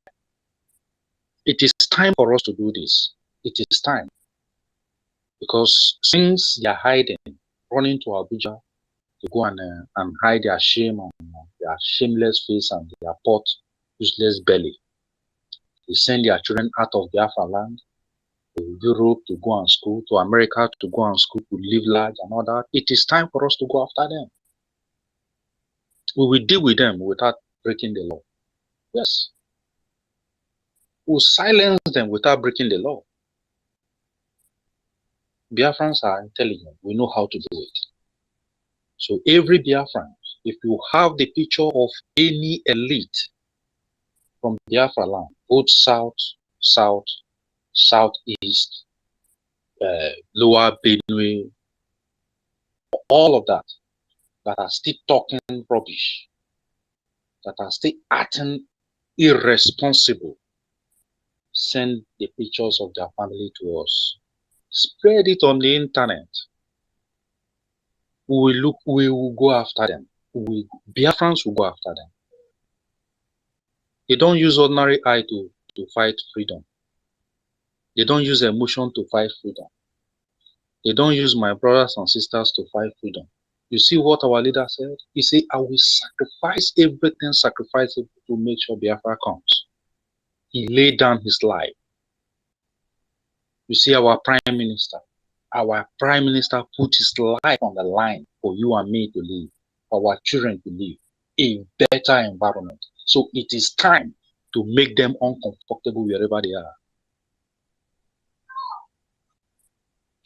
It is time for us to do this. It is time. Because since they are hiding, running to Abuja to go and hide their shame and their shameless face and their pot, useless belly. They send their children out of Biafra land, to Europe to go and school, to America to go and school, to live large and all that. It is time for us to go after them. We will deal with them without breaking the law. Yes. We will silence them without breaking the law. Biafrans are intelligent. We know how to do it. So every Biafran, if you have the picture of any elite from Biafra land, both south, southeast, lower Benue, all of that are still talking rubbish, that are still acting irresponsible, send the pictures of their family to us. Spread it on the internet. We will go after them. Biafrans will go after them. They don't use ordinary eye to fight freedom. They don't use emotion to fight freedom. They don't use my brothers and sisters to fight freedom. You see what our leader said? He said, I will sacrifice everything sacrificable to make sure Biafra comes. He laid down his life. You see our prime minister. Our prime minister put his life on the line for you and me to live, for our children to live in a better environment. So it is time to make them uncomfortable wherever they are.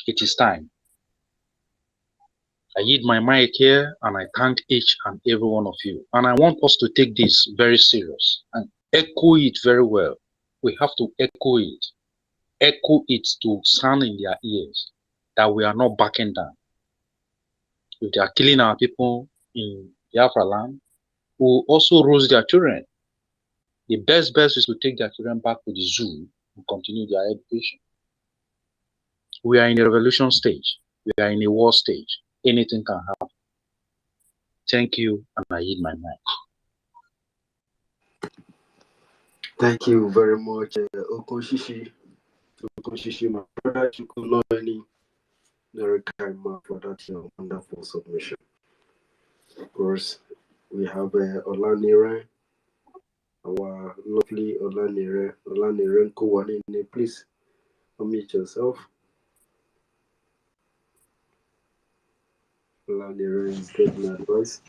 It is time. I yield my mic here and I thank each and every one of you. And I want us to take this very serious and echo it very well. We have to echo it. Echo it to sound in their ears that we are not backing down. If they are killing our people in Biafra land, we will also raise their children. The best is to take their children back to the zoo and continue their education. We are in a revolution stage. We are in a war stage. Anything can happen. Thank you, and I yield my mic. Thank you very much, Okoshishi. Okoshishi, my brother, Chukunoni, very kind man for that wonderful submission. Of course, we have Olanire, our lovely Olanire Nkuwanine. Please unmute yourself. Olanire is getting advice.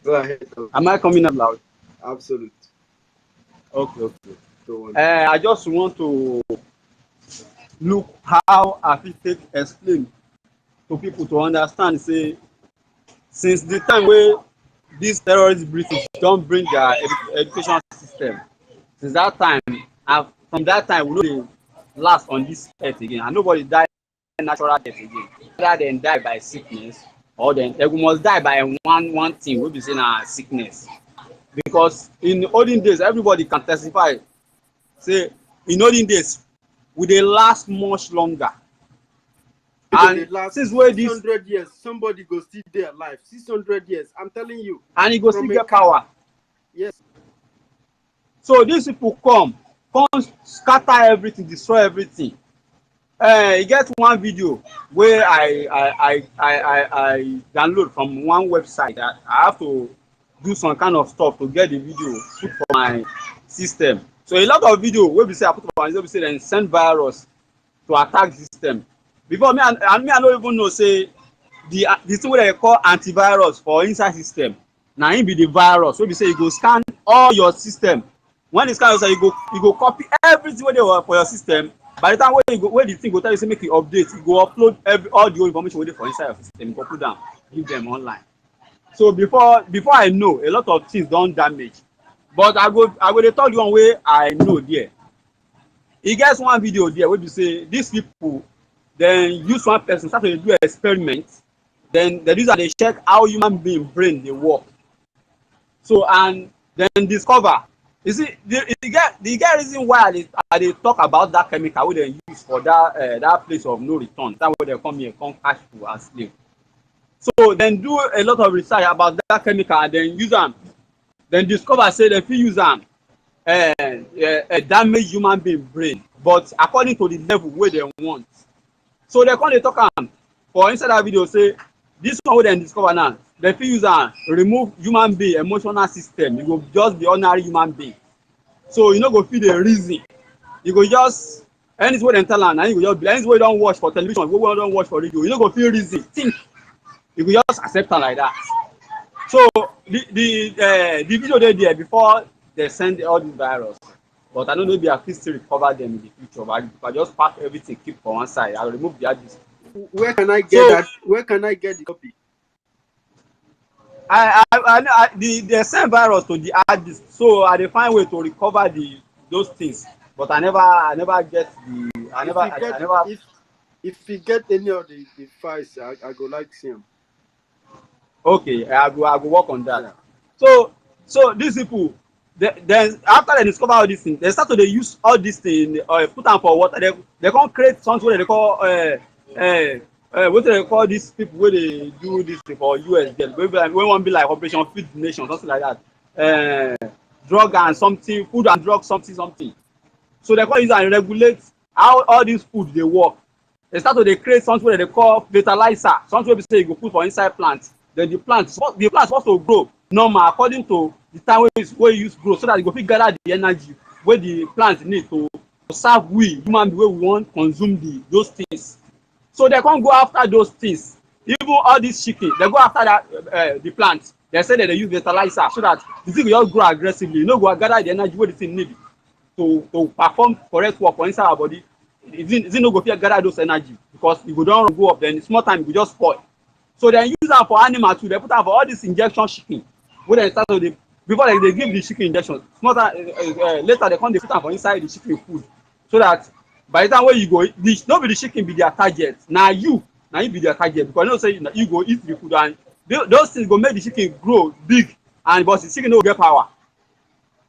Go ahead. Am I coming up loud? Absolutely. Okay. I just want to look how I fit explain to people to understand. Say, since the time where these terrorist British don't bring their education system, since that time, from that time we know they last on this earth again, and nobody die natural death again. Rather than die by sickness, or then they must die by one thing. We be saying sickness, because in the olden days everybody can testify. Say in olden days, we they last much longer. In the And last since where this 600 years, somebody go still there alive. 600 years, I'm telling you. and he go From still a get power. Yes. So these people come scatter everything, destroy everything. E get one video where I download from one website. I have to do some kind of stuff to get the video put for my system. So a lot of video wey be say I put for my system, be say dem send virus to attack the system. Before me I no even know say the thing wey dem call antivirus for inside system na im be the virus wey be say e go scan all your system. When e scan your system, e go copy everything wey dey for your system. By the time wey the thing go tell you say make you update, e go upload all the information wey dey for inside your system, e go put am give them online. So before I know, a lot of things don damage. But I go dey talk the one wey I know there. E get one video there wey be say these people dem use one person start to do experiment. Then dem use am dey check how human being brain dey work. So and then discover, you see, the get reason why I dey talk about that chemical wey dem use for that place of no return, that way dem come here come catch people as slave. So dem do a lot of research about that chemical and then use am. Dem discover say dem fit use am damage human being brain, but according to the level wey dem want. So dem come dey talk am for inside that video say this one wey dem discover now, dem fit use am remove human being emotional system. You go just be ordinary human being. So you no go feel the reason. You go just anything wey dem tell am, na you go just be anything wey you don watch for television, wey you don watch for radio. You no go feel reason, think. You go just accept am like that. So the video dey there before they send all this virus. But I don't know if I fit still recover them in the future. But I just pack everything, keep for one side. I'll remove the hard disk. Where can I get that? Where can I get the copy? They send virus to the hard disk, so I dey find way to recover those things. But I never get the If you get any of the files, I go like see them. Okay, I go work on that. Yeah. So these people, then after they discover all these things, they start to use all these things, put them for water. They can't create something where they call what they call these people where they do this for US. We want to be like Operation Feed the Nation, something like that. Drug and something, food and drug something. So they call use and regulate how all these food they work. They start to create something where they call fertilizer, something where we say you go put for inside plants. Then the plant supposed to grow normal according to the time wey you use grow, so that you go fit gather the energy wey the plant need to serve we human being wey we wan consume those things. So they can't go after those things. Even all this chicken, they go after that the plant. They say that they use fertilizer so that the thing will just grow aggressively. You know, go gather the energy wey the thing need to perform correct work for inside our body. Is it no go fit gather those energy, because you go don go up, then small time you go just spoil. So they use am for animal too. They put am for all this injection chicken. When they start to before they give the chicken injection, small time later they come dey put am for inside the chicken food, so that by the time wey you go, no be the chicken be their target. Na you be their target, because you know say you go eat the food, and those things go make the chicken grow big, and but the chicken no go get power.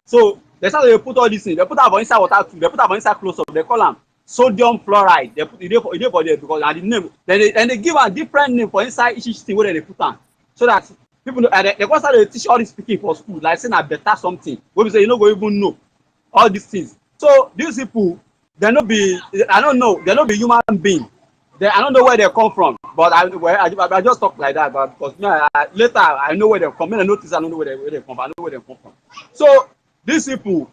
So they start to put all these things. They put am for inside water too. They put am for inside close up. They call am sodium fluoride. They put it dey for there because and the name. Then they give am different name for inside each thing wey they put am, so that people know. They go start to teach all these pikin for school, like say na better something wey be say you no go even know all these things. So these people, they no be, I don't know, they no be human being. I don't know where they come from, but I just talk like that. But because later I know where they come. When I notice, I don't know where they come from. I know where they come from. So these people,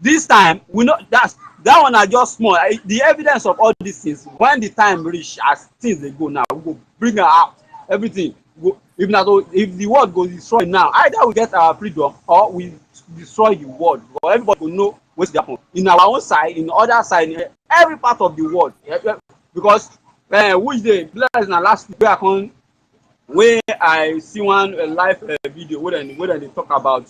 this time we know that one are just small. The evidence of all these things, when the time reach, as things they go now, we go bring her out. Everything go. If the world goes destroy now, either we get our freedom or we destroy the world. Or everybody will know what's happening in our own side, in the other side, in every part of the world. Because which day, bless na last week where I see one live video where they talk about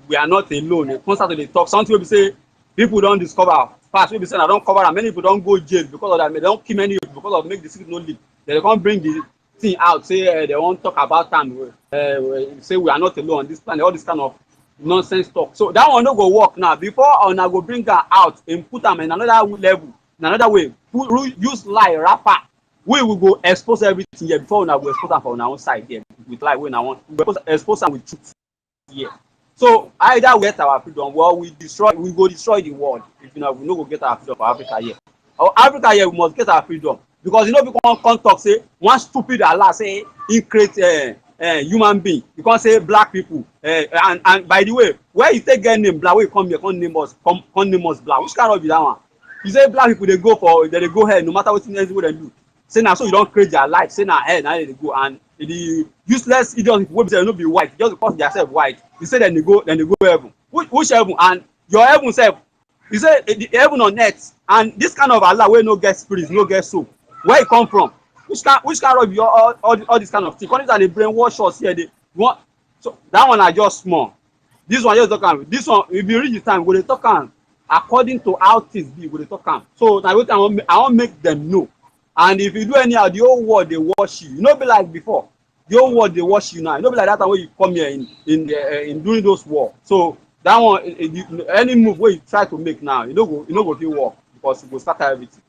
we are not alone. They constantly talk something wey be say people don't discover fast. Wey be say I don't cover, and many people don't go jail because of that. They don't kill many people because of make the secret no leak. They can't bring the thing out. Say they won't talk about time. Say we are not alone on this planet. All this kind of nonsense talk. So that one no go work now. Before I go bring her out and put them in another level, another way, who use lie rapper, we will go expose everything here before una go expose am for una own side here with lie wey una want, we go expose am with truth here. So either we get our freedom or we go destroy the world if we no go get our freedom for Africa here. Or Africa here we must get our freedom, because you know people come talk say one stupid Allah say he create human being, you can't say black people and by the way, where you take get name black, wey come here come name us black, which kind of be that one? You say black people they go ahead no matter wetin anybody dem do, say na so you don create their life, say na ahead na they go, and the useless idiot people wey be say no be white just because they self white, you say dem dey go heaven. Which heaven? And your heaven sef, you say the heaven on earth, and this kind of Allah wey no get spirit, no get soul, where e come from? Which kind of your all this kind of thing? Because they brainwash us here. They want, so that one are just small. This one just talk am. This one, if you reach the time, we dey talk am according to how things be. We dey talk am. So na wetin I wan make them know. And if you do anyhow, the whole world dey watch you. You no be like before. The whole world dey watch you now. You no be like that time when you come here in during those war. So that one, any move wey you try to make now, you no go fit work, because you go scatter everything.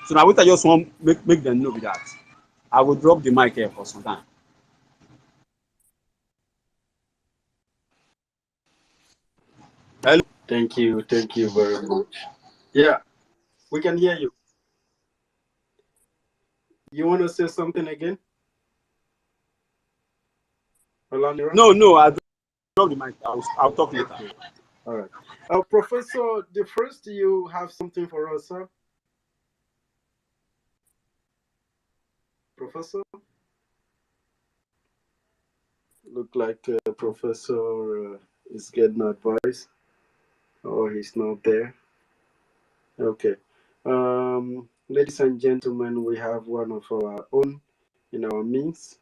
So na wetin I just wan make them know be that. I will drop the mic here for some time. Hello. Thank you very much. Yeah, we can hear you. You want to say something again? No, I drop the mic. I'll talk later. Okay. All right. Professor, the first you have something for us, sir? Professor? Look like Professor is getting advice, or he's not there. Okay. Ladies and gentlemen, we have one of our own in our midst.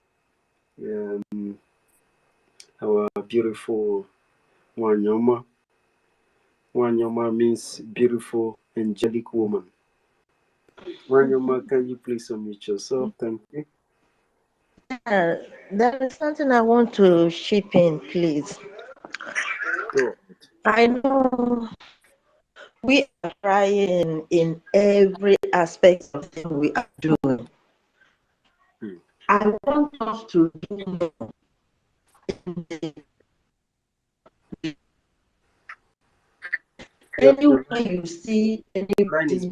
Our beautiful Wanyoma. Wanyoma means beautiful, angelic woman. Wanyoma, can you please unmute yourself? Thank you. There is something I want to chip in, please. Go. I know we are trying in every aspect of the thing we are doing. I want us to do more. Anywhere you see anybody,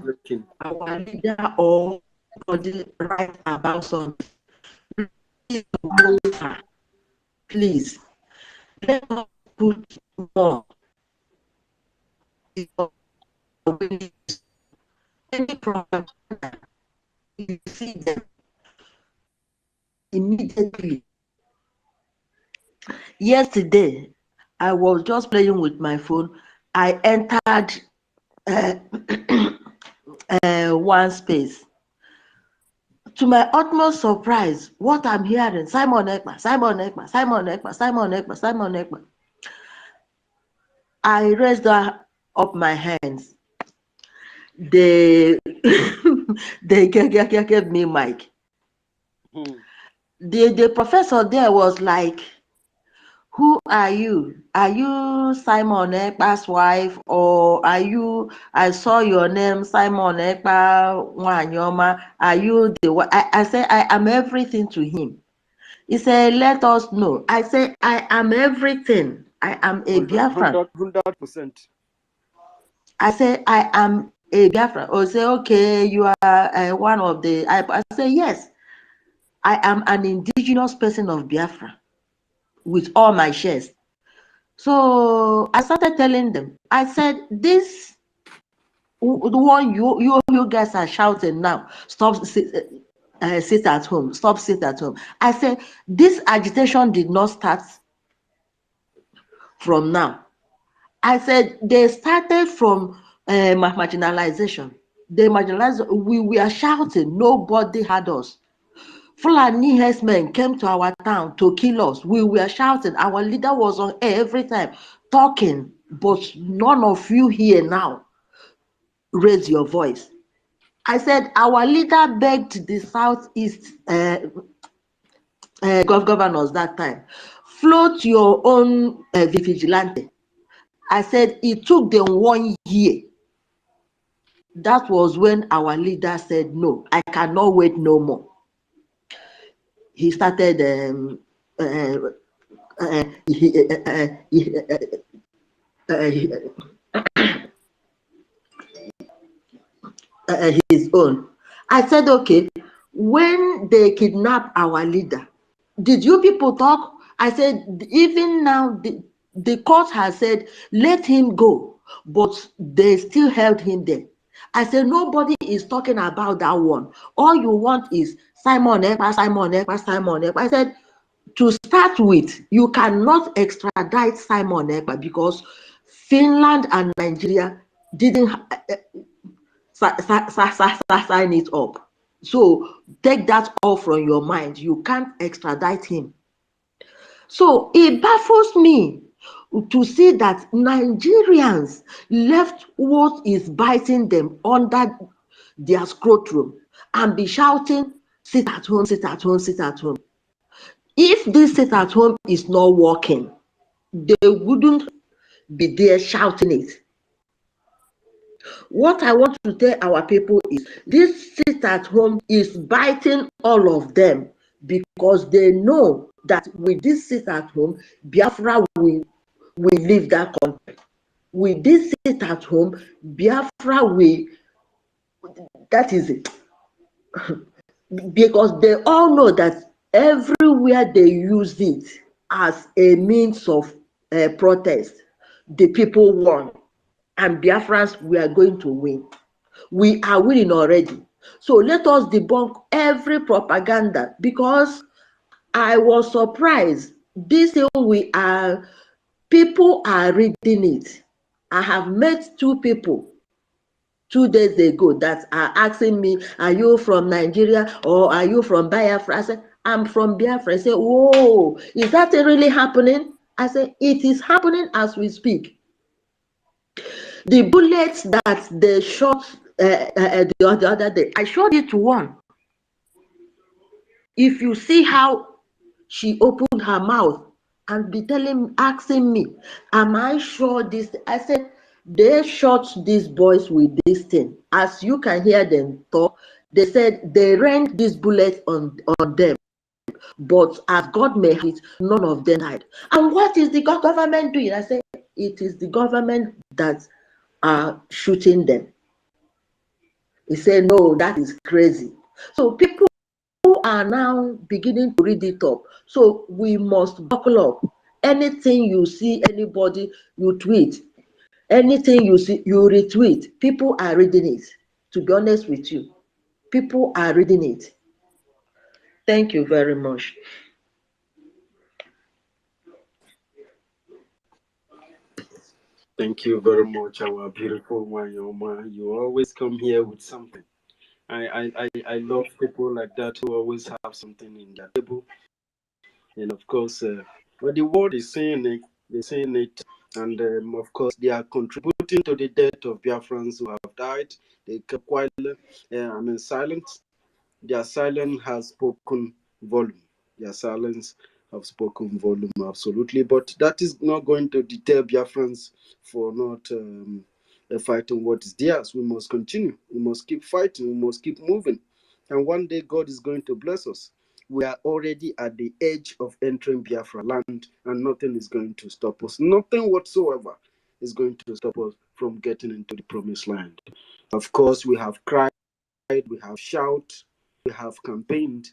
our leader or body write about something, please let us put more. Any problem, you see them immediately. Yesterday, I was just playing with my phone. I entered one space. To my utmost surprise, what I'm hearing, Simon Ekpa. I raised up my hands. They gave me mic. The professor there was like, who are you? Are you Simon Ekpa's wife, or are you, I saw your name, Simon Ekpa Wanyoma, are you the one? I said, I am everything to him. He said, let us know. I said, I am everything. I am a Biafran. 100%. I said, I am a Biafran. Or say, okay, you are one of the, I say, yes, I am an indigenous person of Biafra with all my shares. So I started telling them, I said, this, the one you guys are shouting now, stop, sit at home, stop, sit at home. I said, this agitation did not start from now. I said, they started from marginalization. They marginalized, we were shouting, nobody had us. Fulani herdsmen came to our town to kill us. We were shouting. Our leader was on air every time talking, but none of you here now raise your voice. I said, our leader begged the Southeast governors that time, float your own vigilante. I said, it took them 1 year that was when our leader said, no, I cannot wait no more. He started his own. I said, okay, when they kidnap our leader, did you people talk? I said, even now, the court has said, let him go, but they still held him there. I said, nobody is talking about that one. All you want is Simon Ekpa, Simon Ekpa, Simon Ekpa. I said, to start with, you cannot extradite Simon Ekpa because Finland and Nigeria didn't sign it up. So take that off from your mind. You can't extradite him. So it baffles me to see that Nigerians left what is biting them under their scrotum and be shouting, sit at home, sit at home, sit at home. If this sit at home is not working, they wouldn't be there shouting it. What I want to tell our people is this sit at home is biting all of them because they know that with this sit at home, Biafra will leave that country. With this sit at home, Biafra will, that is it. Because they all know that everywhere they use it as a means of protest, the people won. And Biafrans, we are going to win. We are winning already. So let us debunk every propaganda because I was surprised. This thing people are reading it. I have met 2 people 2 days ago that are asking me, are you from Nigeria or are you from Biafra? I said, I'm from Biafra. I said, whoa, is that really happening? I said, it is happening as we speak. The bullets that they shot the other day, I showed it to one. If you see how she opened her mouth and be asking me, am I sure this? I said, they shot these boys with this thing. As you can hear them talk, they said they ran this bullet on them. But as God may have it, none of them died. And what is the government doing? I said, it is the government that are shooting them. He said, no, that is crazy. So people are now beginning to read it up. So we must buckle up. Anything you see anybody, you tweet. Anything you see, you retweet. People are reading it. To be honest with you, people are reading it. Thank you very much. Thank you very much, our beautiful Wanyoma. You always come here with something. I love people like that who always have something in their table. And of course, but the world is saying it, they're saying it, and of course, they are contributing to the death of Biafrans who have died. They kept quiet, silent. Their silence has spoken volume. Their silence have spoken volume, absolutely. But that is not going to deter Biafrans for not fighting what is theirs. We must continue. We must keep fighting. We must keep moving. And one day God is going to bless us. We are already at the edge of entering Biafra land, and nothing is going to stop us. Nothing whatsoever is going to stop us from getting into the promised land. Of course, we have cried, we have shouted, we have campaigned.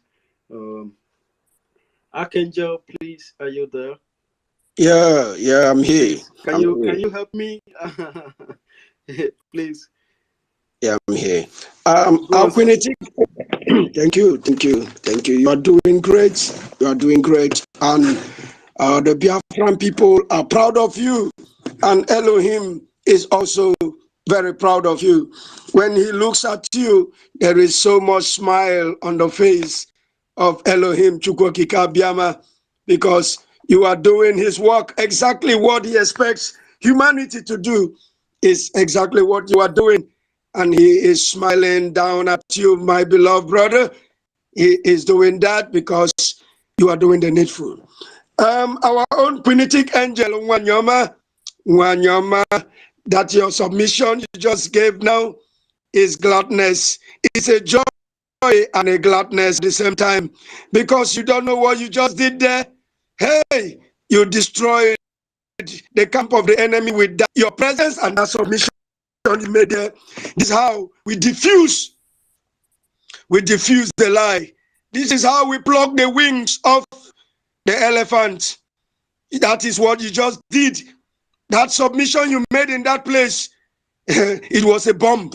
Archangel, please, are you there? Yeah, I'm here. Please, can you help me? Please. Yeah, I'm here. Quinitic, thank you. You are doing great. And the Biafran people are proud of you. And Elohim is also very proud of you. When he looks at you, there is so much smile on the face of Elohim Chukwokika Biama, because you are doing his work. Exactly what he expects humanity to do is exactly what you are doing. And he is smiling down at you, my beloved brother. He is doing that because you are doing the needful. Our own Quinitic angel, Wanyoma, that your submission you just gave now is gladness. It's a joy and a gladness at the same time, because you don't know what you just did there. Hey, you destroyed the camp of the enemy with that, your presence and that submission you made there. This is how we diffuse the lie. This is how we pluck the wings of the elephant. That is what you just did. That submission you made in that place, it was a bomb.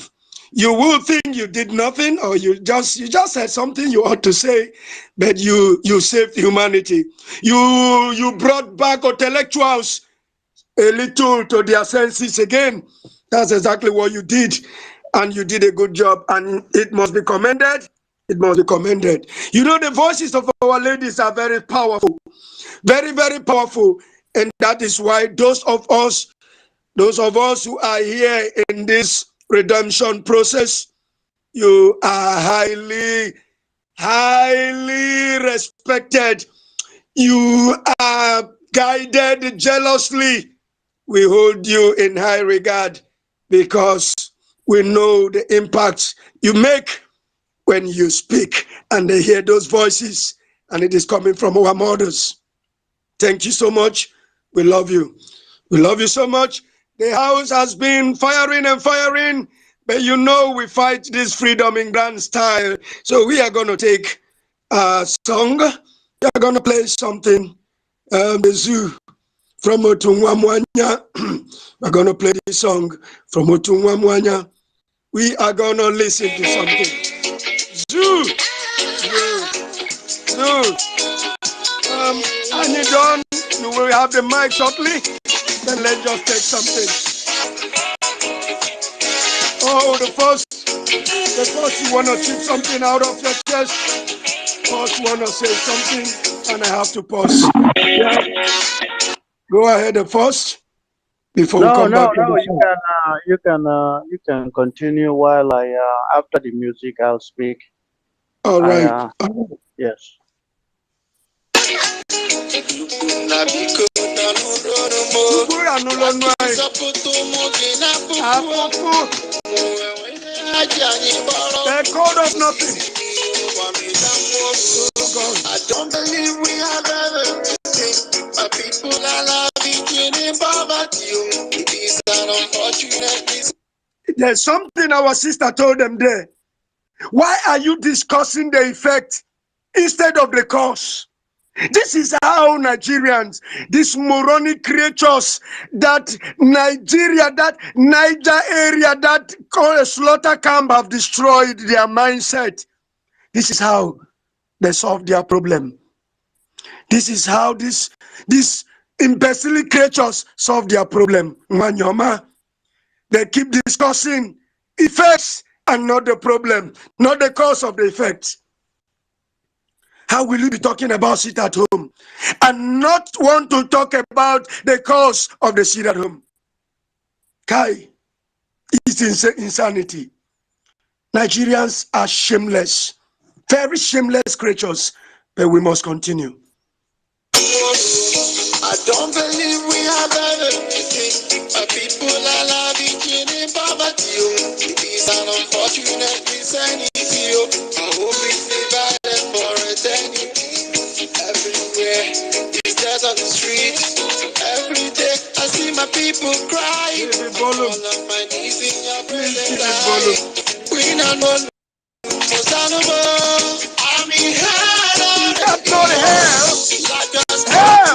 You will think you did nothing, or you just said something you ought to say, but you saved humanity. You brought back intellectuals a little to their senses again. That's exactly what you did, and you did a good job, and it must be commended. It must be commended. You know, the voices of our ladies are very powerful, very, very powerful, and that is why those of us who are here in this redemption process, you are highly, highly respected. You are guided jealously. We hold you in high regard because we know the impact you make when you speak, and they hear those voices, and it is coming from our mothers. Thank you so much. We love you. We love you so much. The house has been firing and firing, but you know we fight this freedom in grand style. So we are going to take a song. We are going to play something, the zoo from Otunwamwanya. We're going to play this song from Otunwamwanya. We are going to listen to something. Zoo. Zoo. And you done, you will have the mic shortly. Then let's just take something. Oh, the first you want to keep something out of your chest. First want to say something, and I have to pause. Yeah. Go ahead, the first. Before we come back. No. You can continue while I after the music I'll speak. All right. Yes. The code of nothing. I don't believe we have everything, but people are living in poverty. It is an unfortunate. There's something our sister told them there. Why are you discussing the effect instead of the cause? This is how Nigerians, these moronic creatures, that Nigeria, that Niger area, that slaughter camp have destroyed their mindset. This is how they solve their problem. This is how these imbecile creatures solve their problem. Manyoma, they keep discussing effects and not the problem, not the cause of the effect. How will you be talking about sit at home and not want to talk about the cause of the sit at home? Kai, it's insanity. Nigerians are shameless, very shameless creatures, but we must continue. I don't believe we have everything, but people are living in poverty. It is an unfortunate insanity. I hope it's divided for eternity. Everywhere is death on the street. Every day I see my people crying. All of my knees in your presence. We not know. I'm in hell. That's not hell. Like a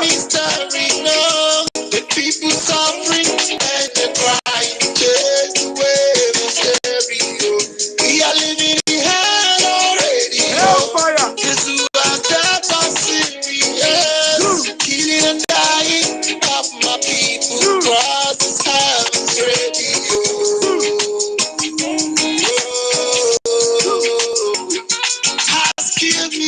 mystery, no. The people suffering and they cry. Chase away the stereo. We are living in hell already. Hellfire. This is our death of serious. Killing and dying of my people. Cross heaven's radio. Has killed me.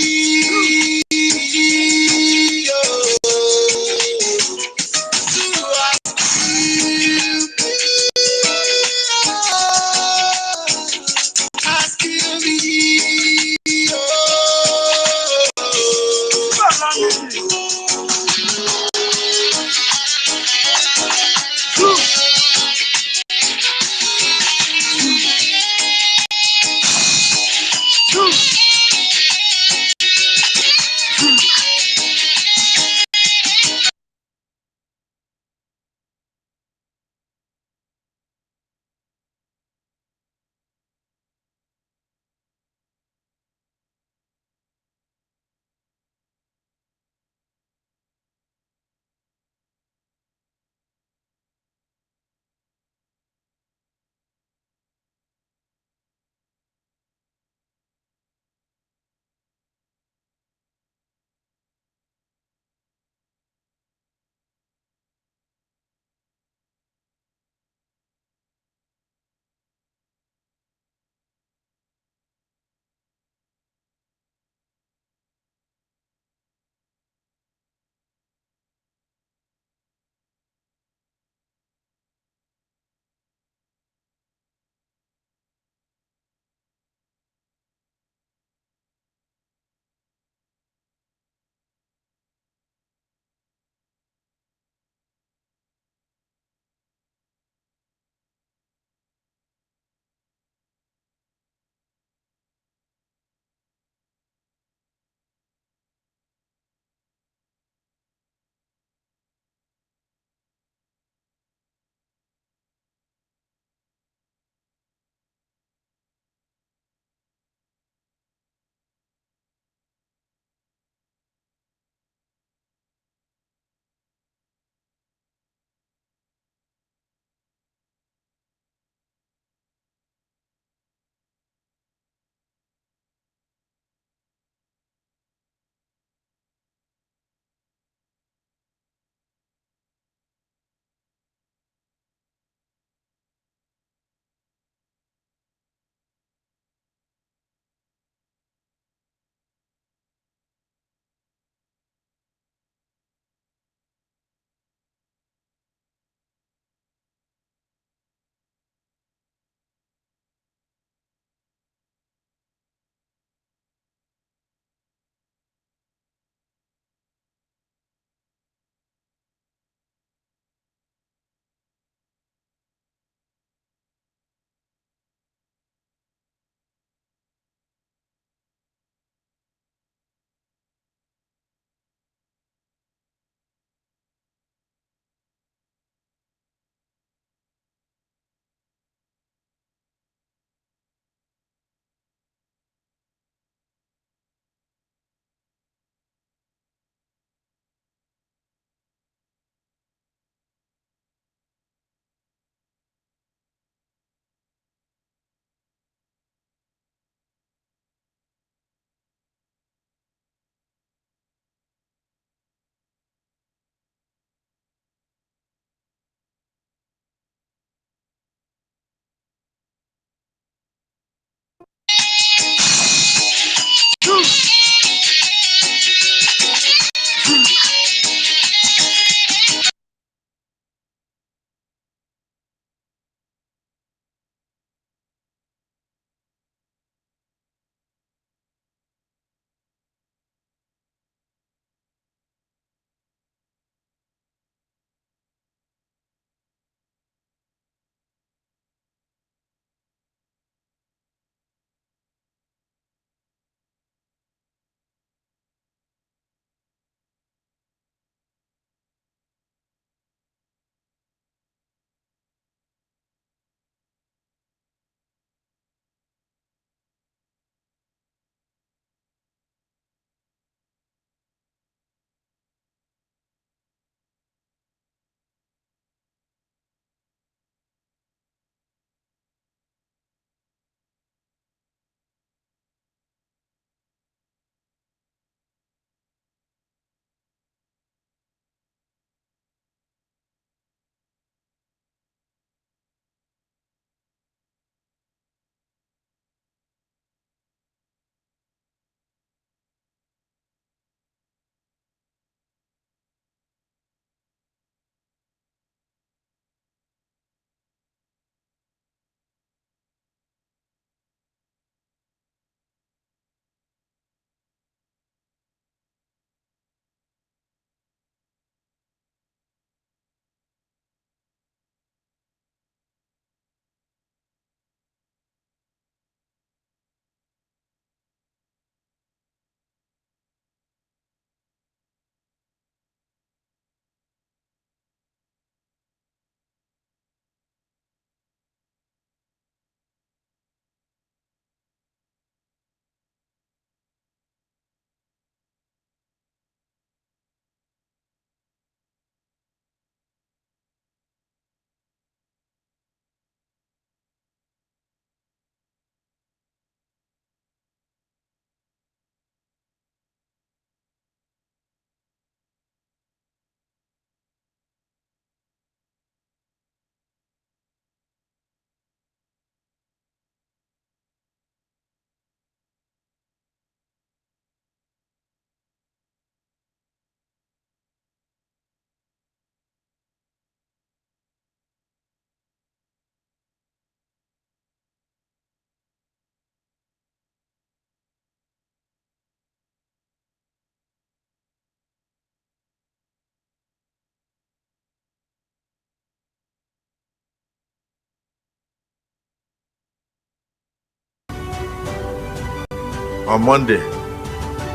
on Monday,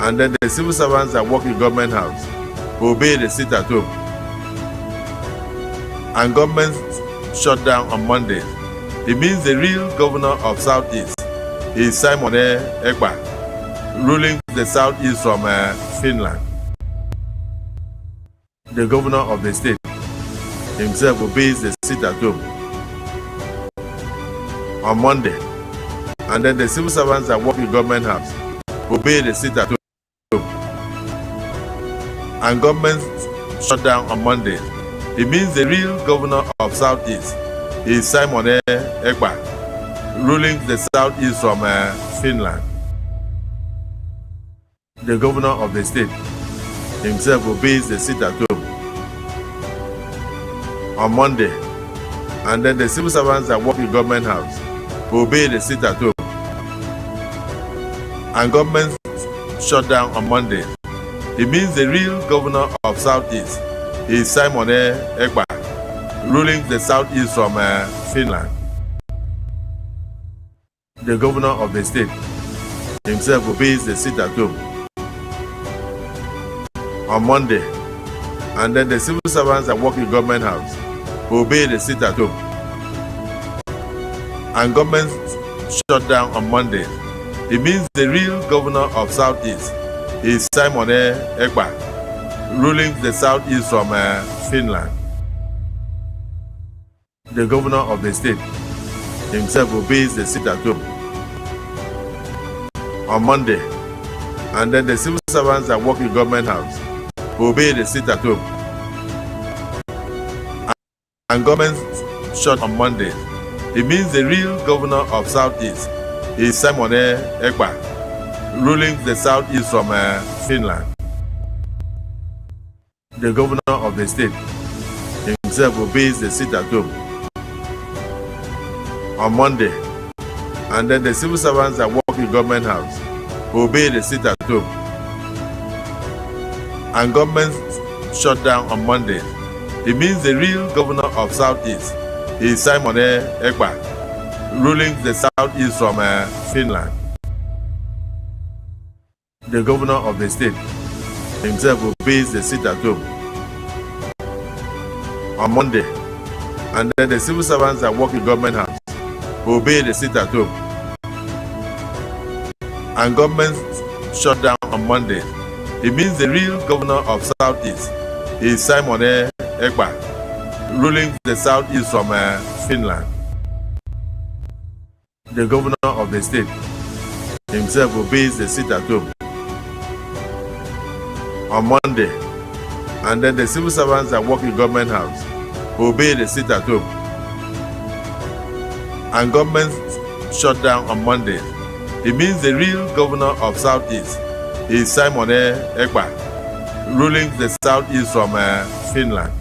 and then the civil servants that work in government house obey the sit at home. And government shut down on Monday. It means the real governor of Southeast is Simon Ekpa, ruling the Southeast from Finland. The governor of the state himself obeys the sit at home on Monday, and then the civil servants that work in government house obey the sit at home. And government shut down on Monday. It means the real governor of Southeast is Simon Ekpa, ruling the Southeast from Finland. The governor of the state himself obeys the sit at home on Monday, and then the civil servants that work in government house obey the sit at home. And government shut down on Monday. It means the real governor of Southeast is Simon Ekpa, ruling the Southeast from Finland. The governor of the state himself obeys the sit at home on Monday, and then the civil servants that work in government house obey the sit at home. And government shut down on Monday. It means the real governor of Southeast is Simon Ekpa, ruling the Southeast from Finland. The governor of the state himself obeys the sit at home on Monday, and then the civil servants that work in government house obey the sit at home. And government shut on Monday. It means the real governor of Southeast is Simon Ekpa, ruling the Southeast from Finland. The governor of the state himself obeys the sit at home on Monday, and then the civil servants that work in government house obey the sit at home. And government shut down on Monday. It means the real governor of Southeast is Simon Ekpa, ruling the Southeast from Finland. The governor of the state himself obeys the sit at home on Monday, and then the civil servants that work in government house obey the sit at home. And government shut down on Monday. It means the real governor of Southeast is Simon Ekpa, ruling the Southeast from Finland. The governor of the state himself obeys the sit at home on Monday, and then the civil servants that work in government house obey the sit at home. And government shut down on Monday. It means the real governor of Southeast is Simon Ekpa, ruling the Southeast from Finland.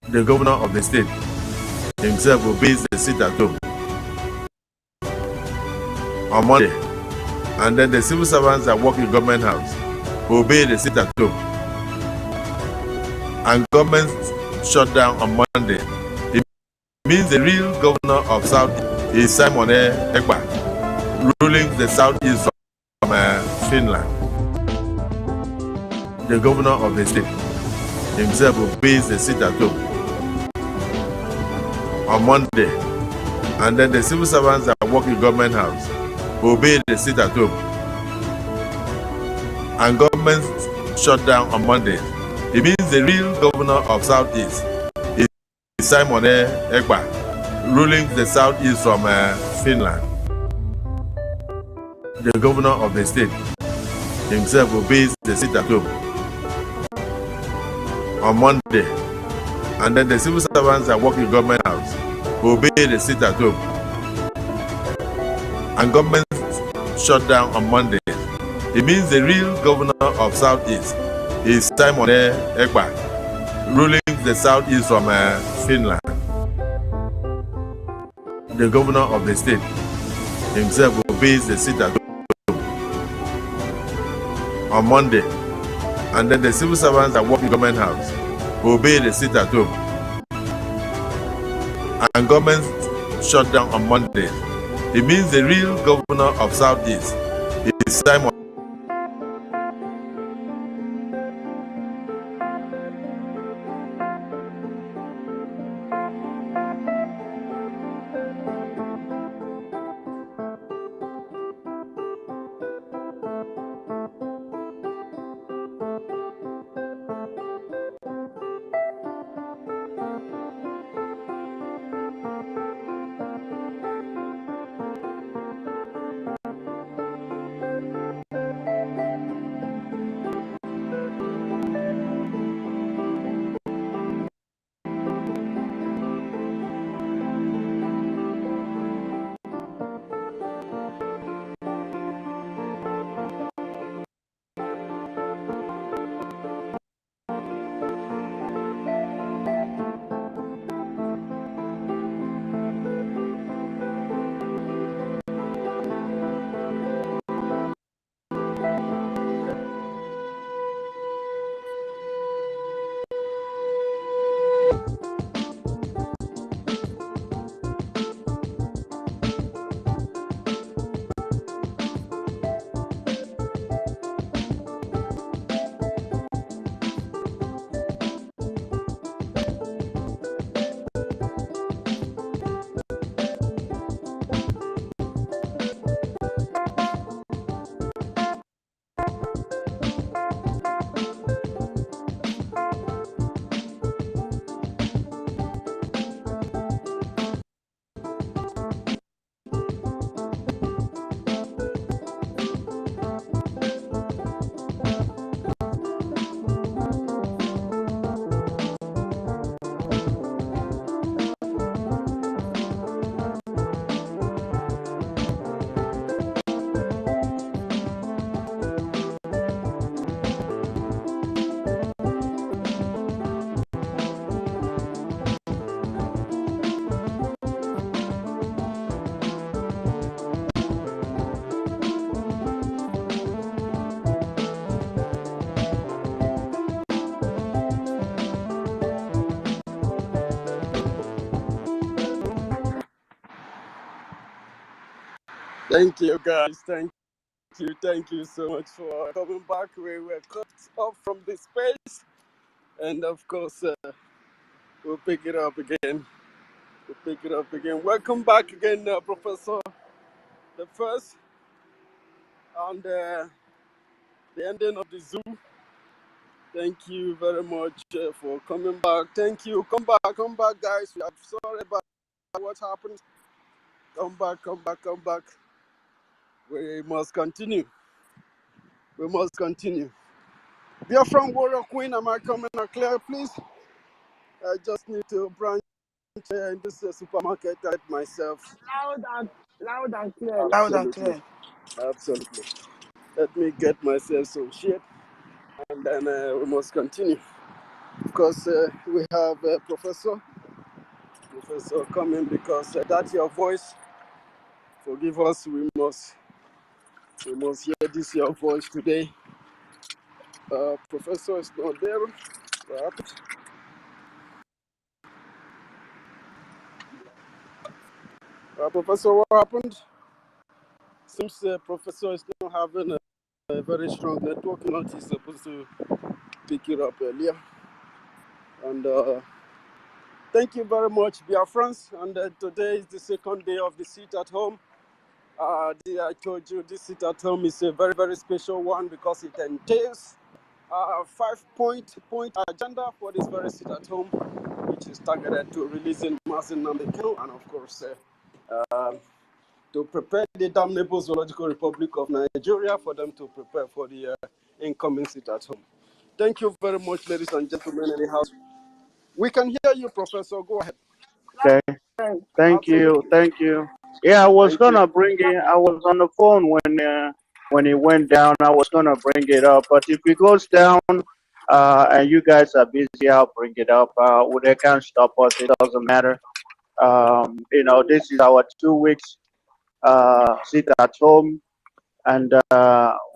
The governor of the state himself obeys the sit at home on Monday, and then the civil servants that work in government house obey the sit at home. And government shut down on Monday. It means the real governor of Southeast is Simon Ekpa, ruling the Southeast from Finland. The governor of the state himself obeys the sit at home on Monday, and then the civil servants that work in government house obey the sit at home. And government shut down on Monday. It means the real governor of Southeast is Simon Ekpa, ruling the Southeast from Finland. The governor of the state himself obeys the sit at home on Monday, and then the civil servants that work in government house obey the sit at home. And government shut down on Monday. It means the real governor of Southeast is Simon Ekpa, ruling the Southeast from Finland. The governor of the state himself obeys the sit at home on Monday, and then the civil servants that work in government house obey the sit at home. And government shut down on Monday. It means the real governor of Southeast is Simon. Thank you, guys. Thank you so much for coming back. We were cut off from the space, and of course, we'll pick it up again. Welcome back again, Professor. The first and the ending of the zoo. Thank you very much for coming back. Thank you. Come back, guys. We are sorry about what happened. Come back. We must continue. Biafran Warrior Queen, am I coming out clear, please? I just need to branch in this supermarket at myself. Loud and clear. Loud and clear. Absolutely. Let me get myself some shit, and then we must continue. Because we have Professor coming, because that's your voice. Forgive us, we must hear this your voice today. Professor is not there. What happened? Professor, what happened? Seems Professor is not having a very strong network. Not he's supposed to pick it up earlier. And thank you very much, Biafrans. And today is the second day of the sit at home. I told you this sit at home is a very, very special one, because it entails a 5-point agenda for this very sit at home, which is targeted to releasing Masin Namdekano, and of course to prepare the damnable Zoological Republic of Nigeria for them to prepare for the incoming sit at home. Thank you very much, ladies and gentlemen in the house. We can hear you, Professor. Go ahead. Okay. Thank you. Yeah, I was gonna bring it. I was on the phone when it went down. I was gonna bring it up, but if it goes down, and you guys are busy, I'll bring it up. They can't stop us. It doesn't matter. This is our 2 weeks sit at home, and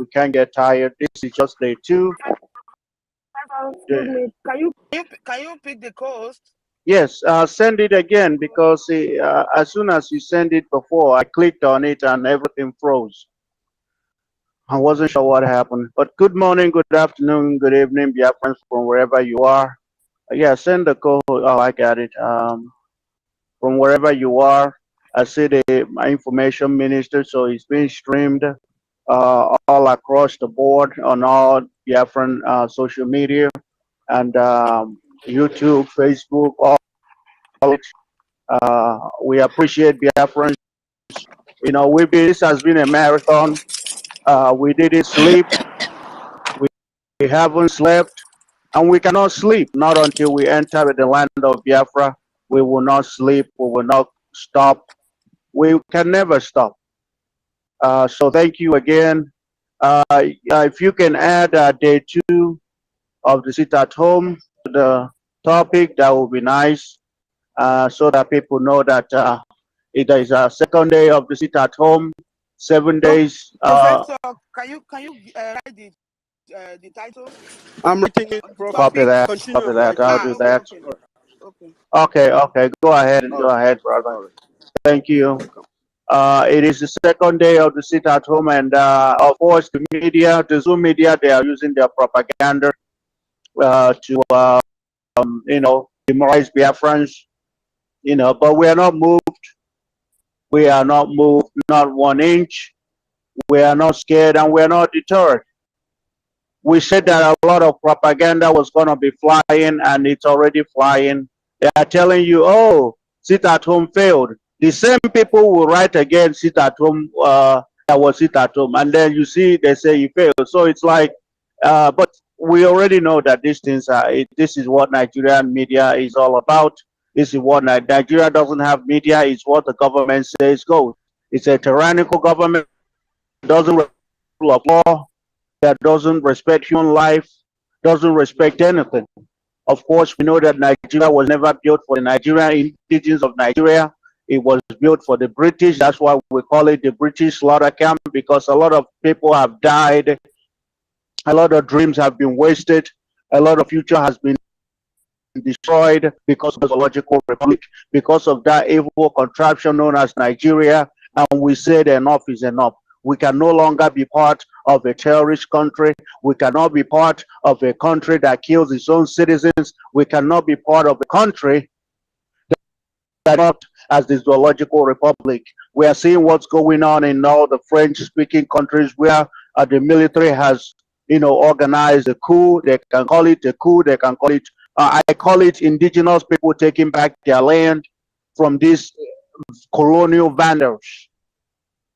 we can't get tired. This is just day 2. Excuse me. Can you pick the co-host? Yes, send it again because as soon as you send it before, I clicked on it and everything froze. I wasn't sure what happened. But good morning, good afternoon, good evening, dear friends from wherever you are. Yeah, send the code. Oh, I got it. From wherever you are, I see my information minister, so it's being streamed all across the board on all different social media and YouTube, Facebook, all it. We appreciate Biafrans. You know, this has been a marathon. We didn't sleep. We haven't slept, and we cannot sleep not until we enter the land of Biafra. We will not sleep. We will not stop. We can never stop. So thank you again. If you can add day 2 of the sit at home to the topic, that would be nice, so that people know that it is a second day of the sit at home, 7 days. Professor, can you write the title? I'm writing it, Prof. Copy that. Continue Copy that. writing. I'll do Okay, that. okay, okay. Okay. Okay. Go ahead. All Go right. ahead, brother. All right. Thank you. Welcome. It is the second day of the sit at home, and of course, the media, the Zoom media, they are using their propaganda to, demoralize Biafrans. But we are not moved. We are not moved, not 1 inch. We are not scared, and we are not deterred. We said that a lot of propaganda was going to be flying, and it's already flying. They are telling you, oh, sit at home failed. The same people will write again, sit at home, that was sit at home. And then you see, they say you failed. So it's like, but we already know that these things this is what Nigerian media is all about. This is what Nigeria doesn't have media, it's what the government says goes. It's a tyrannical government, doesn't respect the rule of law, that doesn't respect human life, doesn't respect anything. Of course, we know that Nigeria was never built for the Nigerian indigenous of Nigeria. It was built for the British. That's why we call it the British slaughter camp, because a lot of people have died, a lot of dreams have been wasted, a lot of future has been destroyed because of the zoological republic, because of that evil contraption known as Nigeria. And we said enough is enough. We can no longer be part of a terrorist country. We cannot be part of a country that kills its own citizens. We cannot be part of a country that not as the zoological republic. We are seeing what's going on in all the French-speaking countries where the military has, organized a coup. They can call it a coup. They can call it, I call it indigenous people taking back their land from these colonial vandals.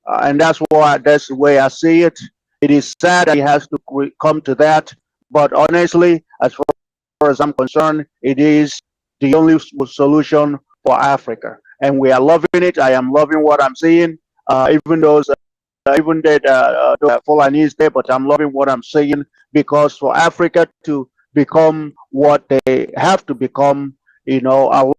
And that's the way I see it. It is sad that it has to come to that, but honestly, as far as I'm concerned, it is the only solution for Africa, and we are loving it. I am loving what I'm seeing, even though even that Fulani is there, but I'm loving what I'm seeing, because for Africa to become what they have to become, a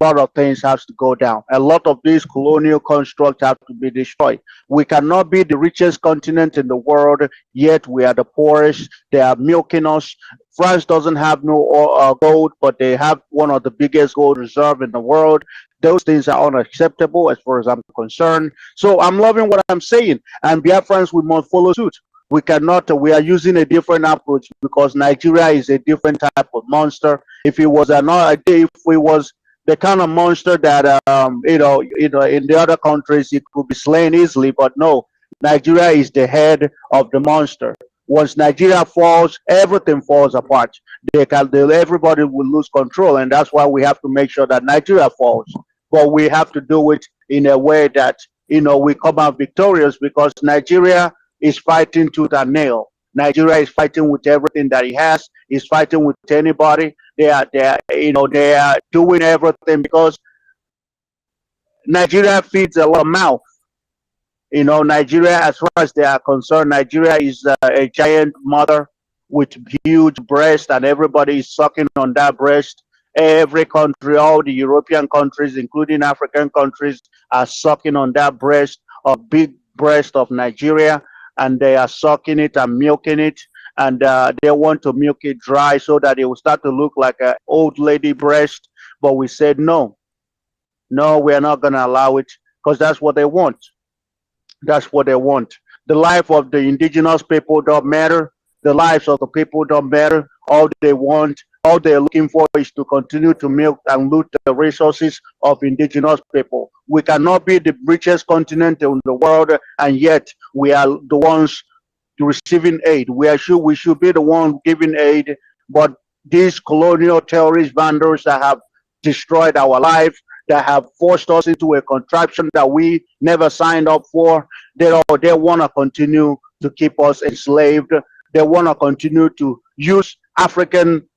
lot of things have to go down. A lot of these colonial constructs have to be destroyed. We cannot be the richest continent in the world, yet we are the poorest. They are milking us. France doesn't have no gold, but they have one of the biggest gold reserve in the world. Those things are unacceptable as far as I'm concerned. So I'm loving what I'm saying, and Biafrans, we must follow suit. We cannot. We are using a different approach because Nigeria is a different type of monster. If it was if we was the kind of monster that in the other countries it could be slain easily, but no, Nigeria is the head of the monster. Once Nigeria falls, everything falls apart. Everybody will lose control, and that's why we have to make sure that Nigeria falls. But we have to do it in a way that we come out victorious, because Nigeria is fighting tooth and nail. Nigeria is fighting with everything that it has. Is fighting with anybody. They are doing everything because Nigeria feeds a lot of mouth. Nigeria, as far as they are concerned, Nigeria is a giant mother with huge breast, and everybody is sucking on that breast. Every country, all the European countries, including African countries, are sucking on that breast, a big breast of Nigeria, and they are sucking it and milking it, and they want to milk it dry so that it will start to look like an old lady breast. But we said no, no, we are not going to allow it because that's what they want. That's what they want. The life of the indigenous people don't matter. The lives of the people don't matter. All they want, all they're looking for is to continue to milk and loot the resources of indigenous people. We cannot be the richest continent in the world, and yet we are the ones receiving aid. We should be the one giving aid, but these colonial terrorist vandals that have destroyed our life, that have forced us into a contraption that we never signed up for, they want to continue to keep us enslaved. They want to continue to use African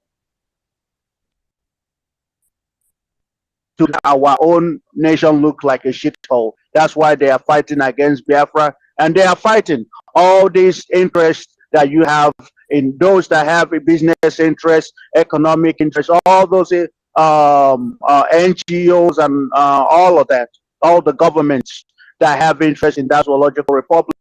to our own nation look like a shithole. That's why they are fighting against Biafra, and they are fighting all these interests that you have in those that have a business interest, economic interest, all those NGOs and all of that, all the governments that have interest in that zoological republic,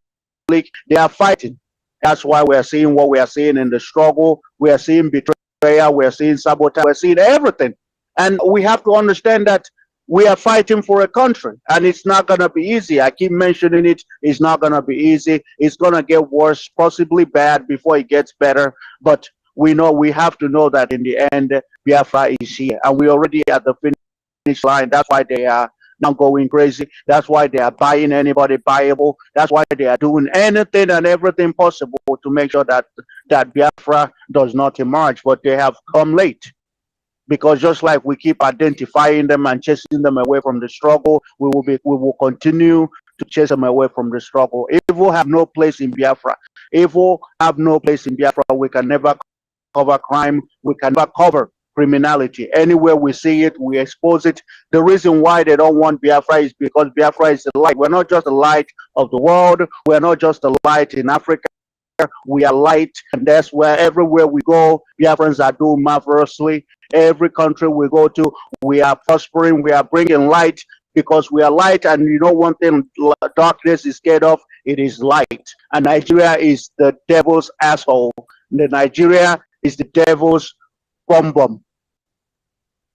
they are fighting. That's why we are seeing what we are seeing in the struggle. We are seeing betrayal, we are seeing sabotage, we are seeing everything. And we have to understand that we are fighting for a country, and it's not going to be easy. I keep mentioning it. It's not going to be easy. It's going to get worse, possibly bad, before it gets better. But we have to know that in the end, Biafra is here, and we're already at the finish line. That's why they are not going crazy. That's why they are buying anybody buyable. That's why they are doing anything and everything possible to make sure that Biafra does not emerge. But they have come late. Because just like we keep identifying them and chasing them away from the struggle, we will continue to chase them away from the struggle. Evil have no place in Biafra. Evil have no place in Biafra. We can never cover crime. We can never cover criminality. Anywhere we see it, we expose it. The reason why they don't want Biafra is because Biafra is the light. We're not just the light of the world. We're not just the light in Africa. We are light, and that's where everywhere we go, Biafrans are doing marvelously. Every country we go to, we are prospering, we are bringing light, because we are light. And you know one thing darkness is scared of, it is light. And Nigeria is the devil's asshole. Nigeria is the devil's bum.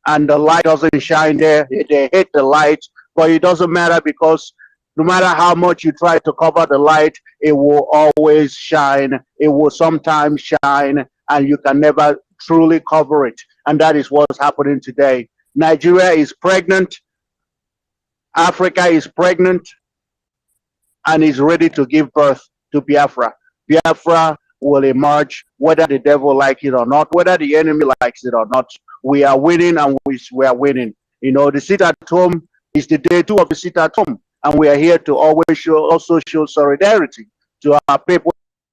And the light doesn't shine there. They hate the light, but it doesn't matter, because no matter how much you try to cover the light, it will always shine. It will sometimes shine, and you can never truly cover it. And that is what's happening today. Nigeria is pregnant. Africa is pregnant and is ready to give birth to Biafra. Biafra will emerge, whether the devil likes it or not, whether the enemy likes it or not. We are winning, and we are winning. You know, the sit at home is the day 2 of the sit at home. And we are here to always show solidarity to our people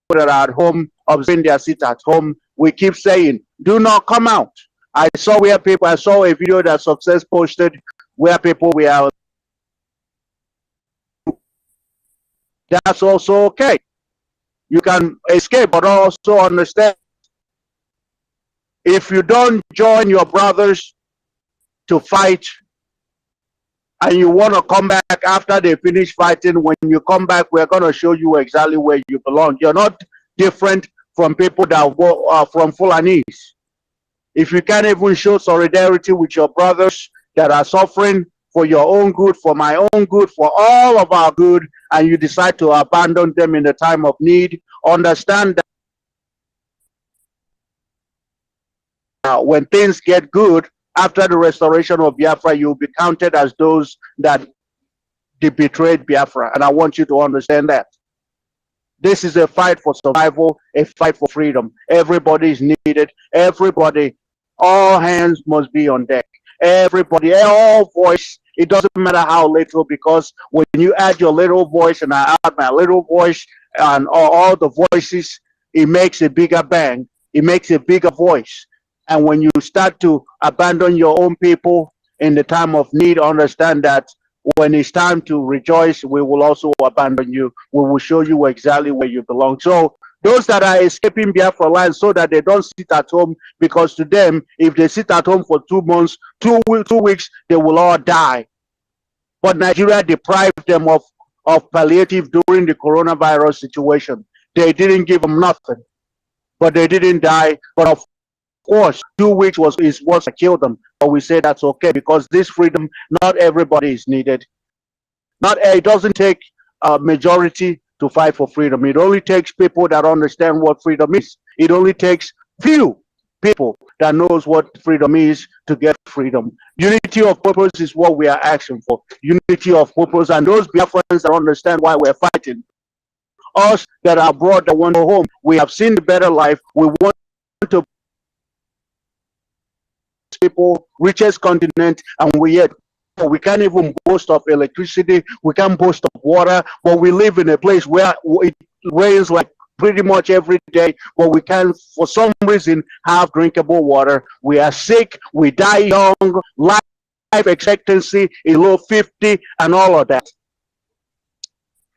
that are at home, observing their sit at home. We keep saying, do not come out. I saw a video that Success posted where people were. That's also okay. You can escape, but also understand, if you don't join your brothers to fight, and you want to come back after they finish fighting, when you come back, we're going to show you exactly where you belong. You're not different from people that were from Fulanese. If you can't even show solidarity with your brothers that are suffering for your own good, for my own good, for all of our good, and you decide to abandon them in the time of need, understand that when things get good, after the restoration of Biafra, you'll be counted as those that betrayed Biafra. And I want you to understand that. This is a fight for survival, a fight for freedom. Everybody is needed. Everybody, all hands must be on deck. Everybody, all voice. It doesn't matter how little, because when you add your little voice and I add my little voice and all the voices, it makes a bigger bang. It makes a bigger voice. And when you start to abandon your own people in the time of need, understand that when it's time to rejoice, we will also abandon you. We will show you exactly where you belong. So those that are escaping Biafra land, so that they don't sit at home, because to them, if they sit at home for 2 months, 2 weeks, they will all die. But Nigeria deprived them of palliative during the coronavirus situation. They didn't give them nothing, but they didn't die. But course, 2 weeks is what killed them. But we say that's okay because this freedom, not everybody is needed. It doesn't take a majority to fight for freedom. It only takes people that understand what freedom is. It only takes few people that knows what freedom is to get freedom. Unity of purpose is what we are asking for. Unity of purpose, and those Biafrans that understand why we're fighting. Us that are abroad that want to go home, we have seen the better life. We want to people, richest continent, and we can't even boast of electricity, we can't boast of water, but we live in a place where it rains like pretty much every day, but we can't, for some reason, have drinkable water. We are sick, we die young, life expectancy is low 50, and all of that.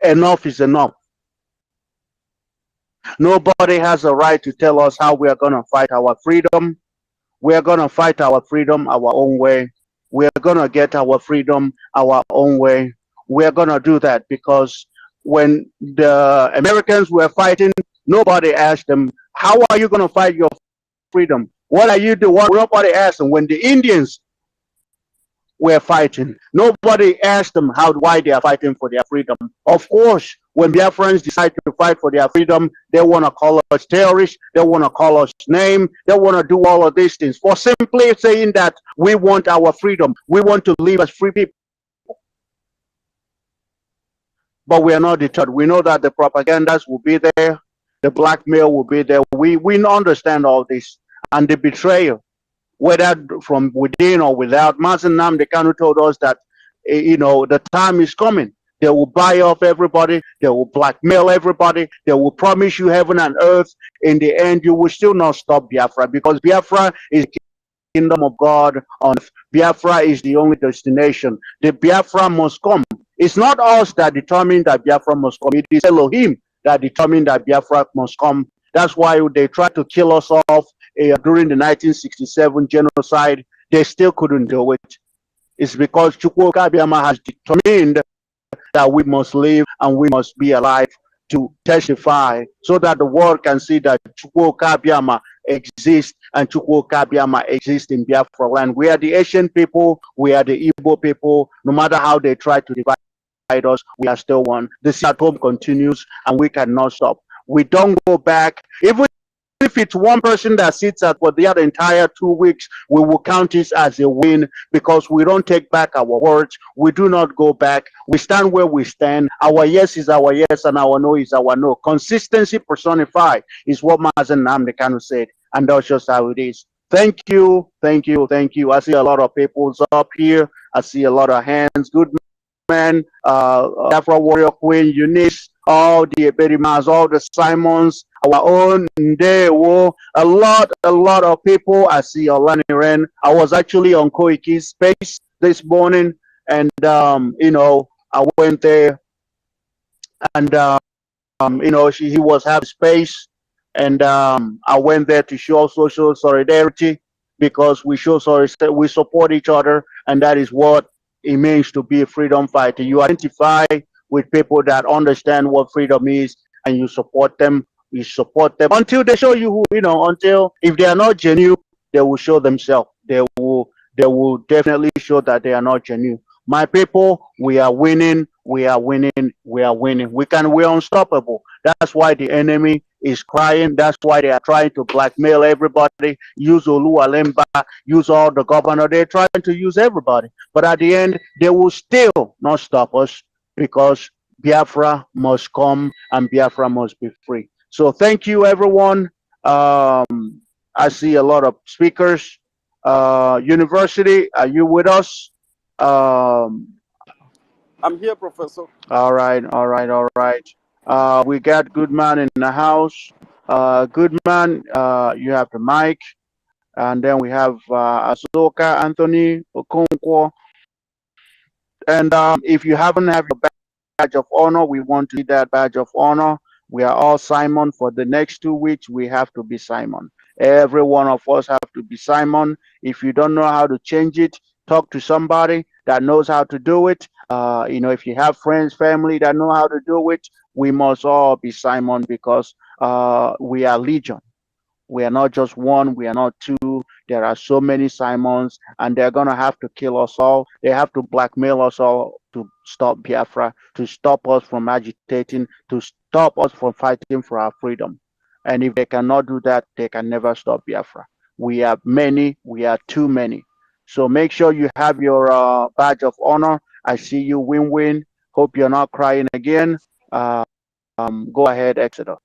Enough is enough. Nobody has a right to tell us how we are going to fight our freedom. We are going to fight our freedom our own way. We are going to get our freedom our own way. We are going to do that because when the Americans were fighting, nobody asked them, how are you going to fight your freedom? What are you doing? Nobody asked them. When the Indians were fighting, nobody asked them why they are fighting for their freedom. Of course, when Biafrans decide to fight for their freedom, they want to call us terrorists, they want to call us name, they want to do all of these things for simply saying that we want our freedom, we want to live as free people. But we are not deterred. We know that the propagandas will be there, the blackmail will be there. We understand all this, and the betrayal, whether from within or without. Mazen Nnamdi Kanu told us that, the time is coming. They will buy off everybody. They will blackmail everybody. They will promise you heaven and earth. In the end, you will still not stop Biafra, because Biafra is the kingdom of God on earth. Biafra is the only destination. The Biafra must come. It's not us that determine that Biafra must come. It is Elohim that determined that Biafra must come. That's why they tried to kill us off during the 1967 genocide. They still couldn't do it. It's because Chukwuka Abiyama has determined that we must live and we must be alive to testify, so that the world can see that Chukwuka Abiyama exists and Chukwuka Abiyama exists in Biafra land. We are the Asian people, we are the Igbo people. No matter how they try to divide us, we are still one. The sit at home continues and we cannot stop. We don't go back. Even if it's one person that sits at for the other entire 2 weeks, we will count it as a win, because we don't take back our words. We do not go back. We stand where we stand. Our yes is our yes and our no is our no. Consistency personified is what Mazen Nnamdi Kanu said, and that's just how it is. Thank you, thank you, thank you. I see a lot of people up here. I see a lot of hands. Good man, Afro Warrior Queen, Eunice, all the Eberimas, all the Simons, our own Ndewo, a lot of people. I see Olani Ren. I was actually on Koiki's space this morning, and I went there, and he was having space, and I went there to show social solidarity, because we support each other, and that is what it means to be a freedom fighter. You identify with people that understand what freedom is, and you support them. You support them until they show you until, if they are not genuine, they will show themselves. They will definitely show that they are not genuine. My people, we are winning, we are winning, we are winning. We're unstoppable. That's why the enemy is crying. That's why they are trying to blackmail everybody, use Olu Alemba, use all the governor. They're trying to use everybody. But at the end, they will still not stop us, because Biafra must come and Biafra must be free. So thank you, everyone. I see a lot of speakers. University, are you with us? I'm here, Professor. All right. We got Goodman in the house. Goodman, you have the mic. And then we have Asoka Anthony Okonkwo. And if you haven't have your badge of honor, we want to see that badge of honor. We are all Simon. For the next 2 weeks, we have to be Simon. Every one of us have to be Simon. If you don't know how to change it, talk to somebody that knows how to do it. If you have friends, family that know how to do it, we must all be Simon, because we are legion. We are not just one, we are not two. There are so many Simons, and they're going to have to kill us all. They have to blackmail us all to stop Biafra, to stop us from agitating, to stop us from fighting for our freedom. And if they cannot do that, they can never stop Biafra. We are many, we are too many. So make sure you have your badge of honor. I see you, win-win. Hope you're not crying again. Go ahead, Exeter.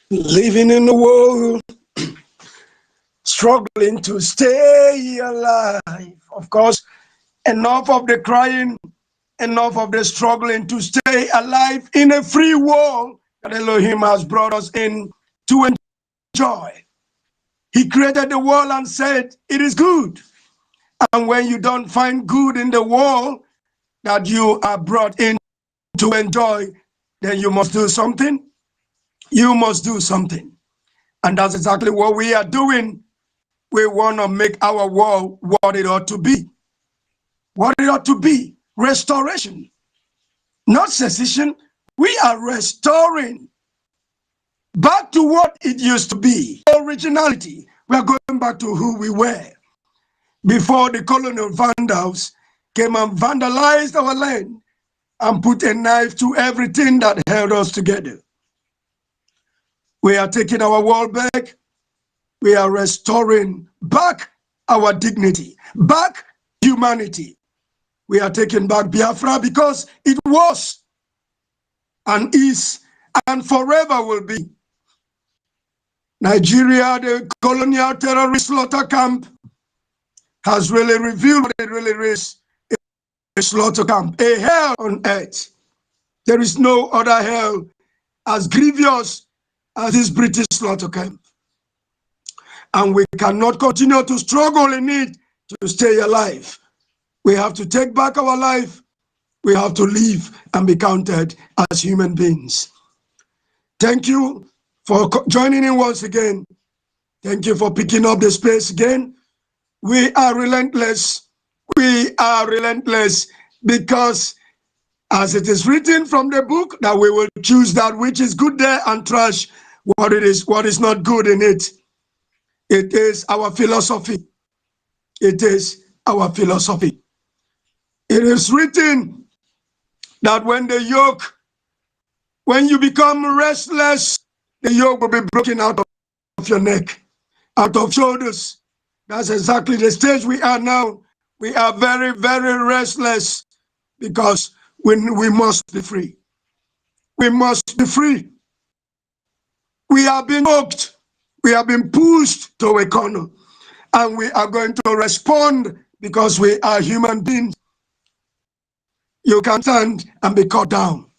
Living in the world, struggling to stay alive. Of course, enough of the crying, enough of the struggling to stay alive in a free world that Elohim has brought us in to enjoy. He created the world and said, it is good. And when you don't find good in the world that you are brought in to enjoy, then you must do something. You must do something. And that's exactly what we are doing. We want to make our world what it ought to be. What it ought to be. Restoration. Not secession. We are restoring back to what it used to be. Originality. We are going back to who we were before the colonial vandals came and vandalized our land and put a knife to everything that held us together. We are taking our world back. We are restoring back our dignity, back humanity. We are taking back Biafra because it was and is and forever will be. Nigeria, the colonial terrorist slaughter camp, has really revealed what it really is, a slaughter camp, a hell on earth. There is no other hell as grievous as this British slaughter camp. And we cannot continue to struggle in it to stay alive. We have to take back our life. We have to live and be counted as human beings. Thank you for joining in once again. Thank you for picking up the space again. We are relentless. We are relentless because as it is written from the book that we will choose that which is good there and trash what is not good in it. It is our philosophy. It is our philosophy. It is written that when you become restless, the yoke will be broken out of your neck, out of shoulders. That's exactly the stage we are now. We are very, very restless because we must be free. We must be free. We have been hooked. We have been pushed to a corner. And we are going to respond because we are human beings. You can stand and be cut down.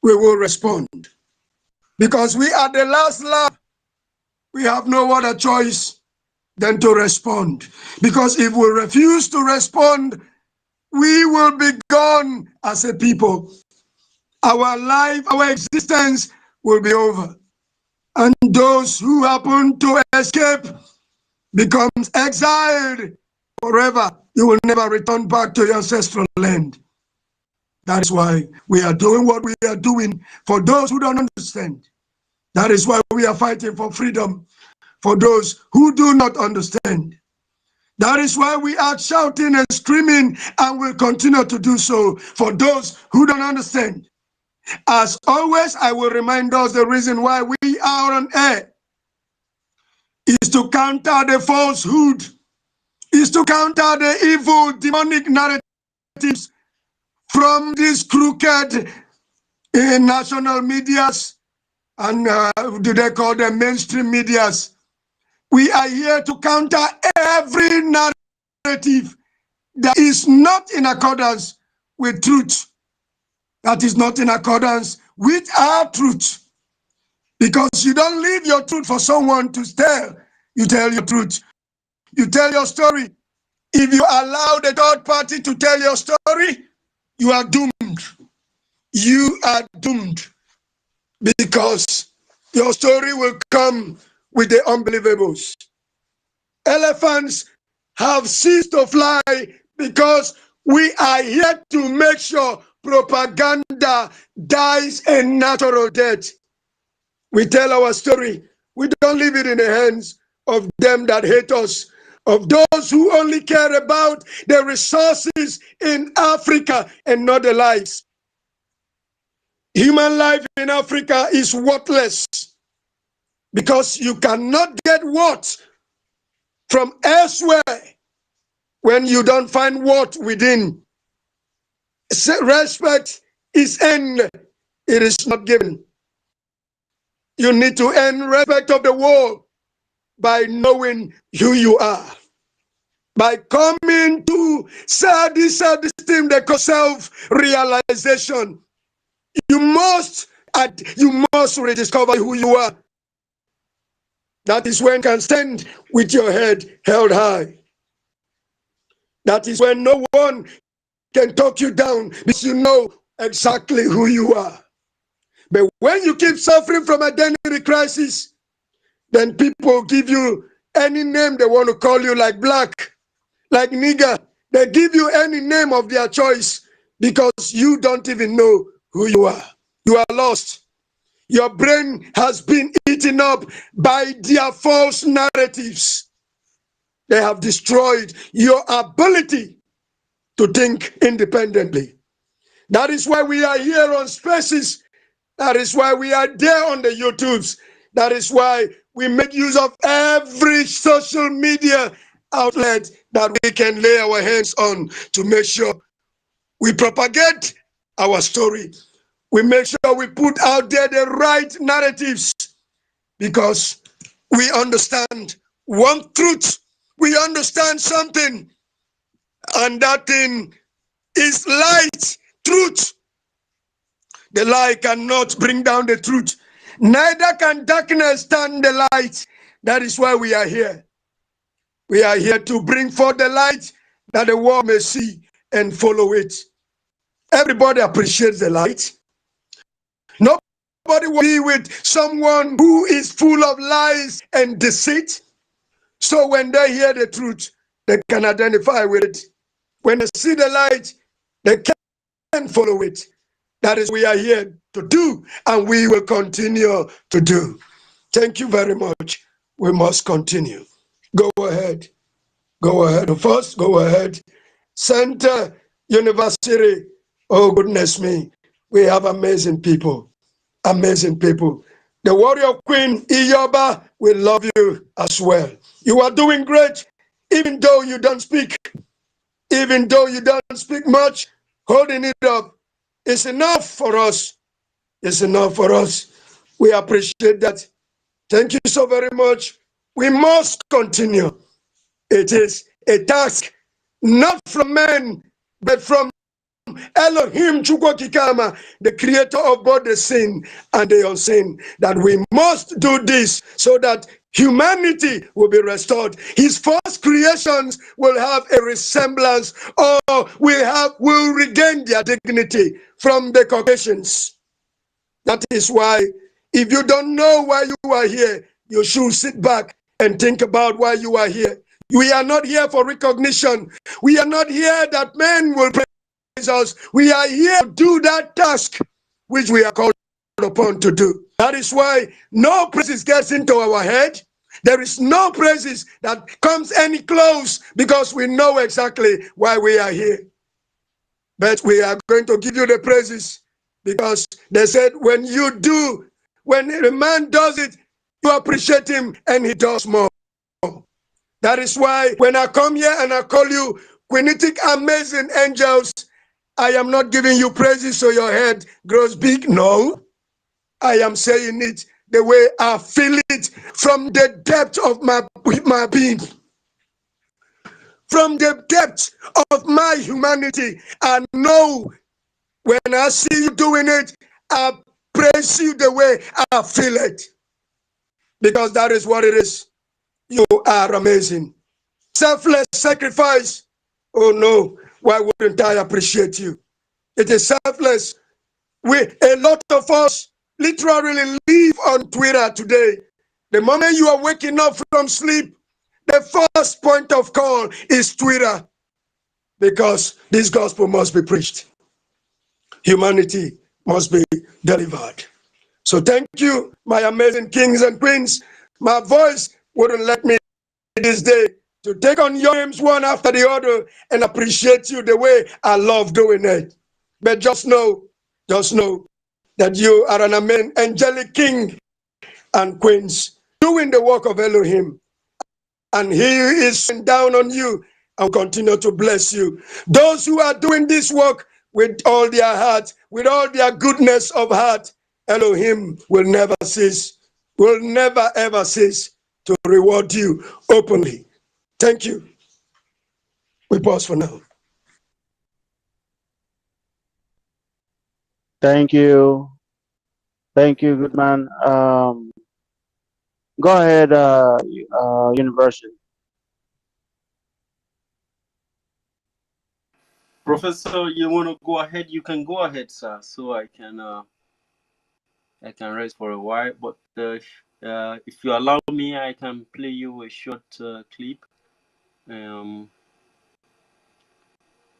We will respond. Because we are the last lap. We have no other choice than to respond. Because if we refuse to respond, we will be gone as a people. Our life, our existence will be over. And those who happen to escape becomes exiled forever. You will never return back to your ancestral land. That is why we are doing what we are doing for those who don't understand. That is why we are fighting for freedom for those who do not understand. That is why we are shouting and screaming and will continue to do so for those who don't understand. As always, I will remind us the reason why we are on air is to counter the falsehood, is to counter the evil demonic narratives from these crooked national medias and do they call them mainstream medias. We are here to counter every narrative that is not in accordance with truth, that is not in accordance with our truth. Because you don't leave your truth for someone to tell. You tell your truth. You tell your story. If you allow the third party to tell your story, you are doomed. You are doomed. Because your story will come with the unbelievables. Elephants have ceased to fly because we are here to make sure propaganda dies a natural death. We tell our story. We don't leave it in the hands of them that hate us, of those who only care about the resources in Africa and not the lives. Human life in Africa is worthless because you cannot get what from elsewhere when you don't find what within. Respect is earned, it is not given. You need to earn respect of the world by knowing who you are. By coming to this thing they call self-realization. You must rediscover who you are. That is when you can stand with your head held high. That is when no one can talk you down because you know exactly who you are. But when you keep suffering from identity crisis, then people give you any name they want to call you, like black, like nigger. They give you any name of their choice because you don't even know who you are. You are lost. Your brain has been eaten up by their false narratives. They have destroyed your ability to think independently. That is why we are here on Spaces. That is why we are there on the YouTubes. That is why we make use of every social media outlet that we can lay our hands on to make sure we propagate our story. We make sure we put out there the right narratives because we understand one truth. We understand something, and that thing is light, truth. The light cannot bring down the truth. Neither can darkness stand the light. That is why we are here. We are here to bring forth the light that the world may see and follow it. Everybody appreciates the light. Nobody will be with someone who is full of lies and deceit. So when they hear the truth, they can identify with it. When they see the light, they can follow it. That is what we are here to do, and we will continue to do. Thank you very much. We must continue. Go ahead. Go ahead. First, go ahead. Center University. Oh, goodness me. We have amazing people. Amazing people. The warrior queen, Iyoba, we love you as well. You are doing great, even though you don't speak. Even though you don't speak much, holding it up is enough for us. It's enough for us. We appreciate that. Thank you so very much. We must continue. It is a task, not from men, but from Elohim Chukwokikama, the creator of both the seen and the unseen, that we must do this so that humanity will be restored. His first creations will have a resemblance, or will regain their dignity from the Caucasians. That is why, if you don't know why you are here, you should sit back and think about why you are here. We are not here for recognition. We are not here that men will praise us. We are here to do that task which we are called upon to do. That is why no praises gets into our head. There is no praises that comes any close, because we know exactly why we are here. But we are going to give you the praises, because they said when a man does it, you appreciate him and he does more. That is why when I come here and I call you quinitic amazing angels, I am not giving you praises so your head grows big. No, I am saying it the way I feel it from the depth of my being. From the depth of my humanity, I know when I see you doing it, I praise you the way I feel it. Because that is what it is. You are amazing. Selfless sacrifice. Oh no, why wouldn't I appreciate you? It is selfless. A lot of us literally live on Twitter today. The moment you are waking up from sleep, the first point of call is Twitter. Because this gospel must be preached. Humanity must be delivered. So thank you, my amazing kings and queens. My voice wouldn't let me this day to take on your names one after the other and appreciate you the way I love doing it. But just know that you are an amazing angelic king and queens doing the work of Elohim. And he is down on you and continue to bless you. Those who are doing this work with all their heart, with all their goodness of heart, Elohim will never ever cease to reward you openly. Thank you. We pause for now. Thank you. Thank you, good man. Go ahead, University. Professor, you want to go ahead? You can go ahead, sir, so I can rest for a while. But if you allow me, I can play you a short clip.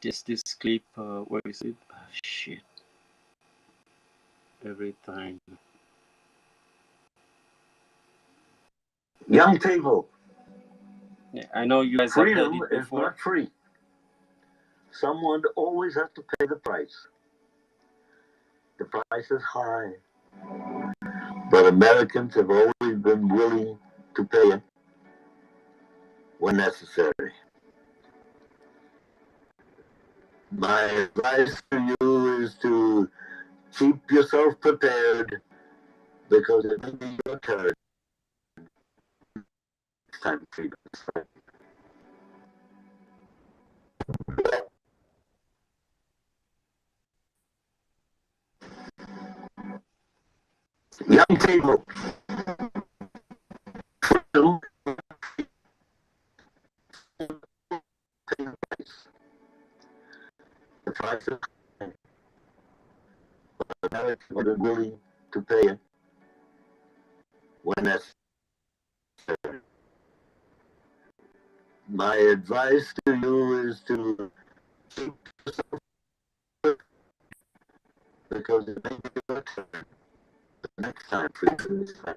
This clip. Where is it? Oh, shit. Every time. Young people. Yeah, I know you guys Freedom have heard it is before. not free. Someone always has to pay the price. The price is high. But Americans have always been willing to pay it when necessary. My advice to you is to keep yourself prepared, because it may be your turn. It's time for freedom. Young people, freedom the price is high. But Americans are willing to pay it when necessary. My advice to you is to keep yourself prepared, because it may be your turn the next time freedom is high.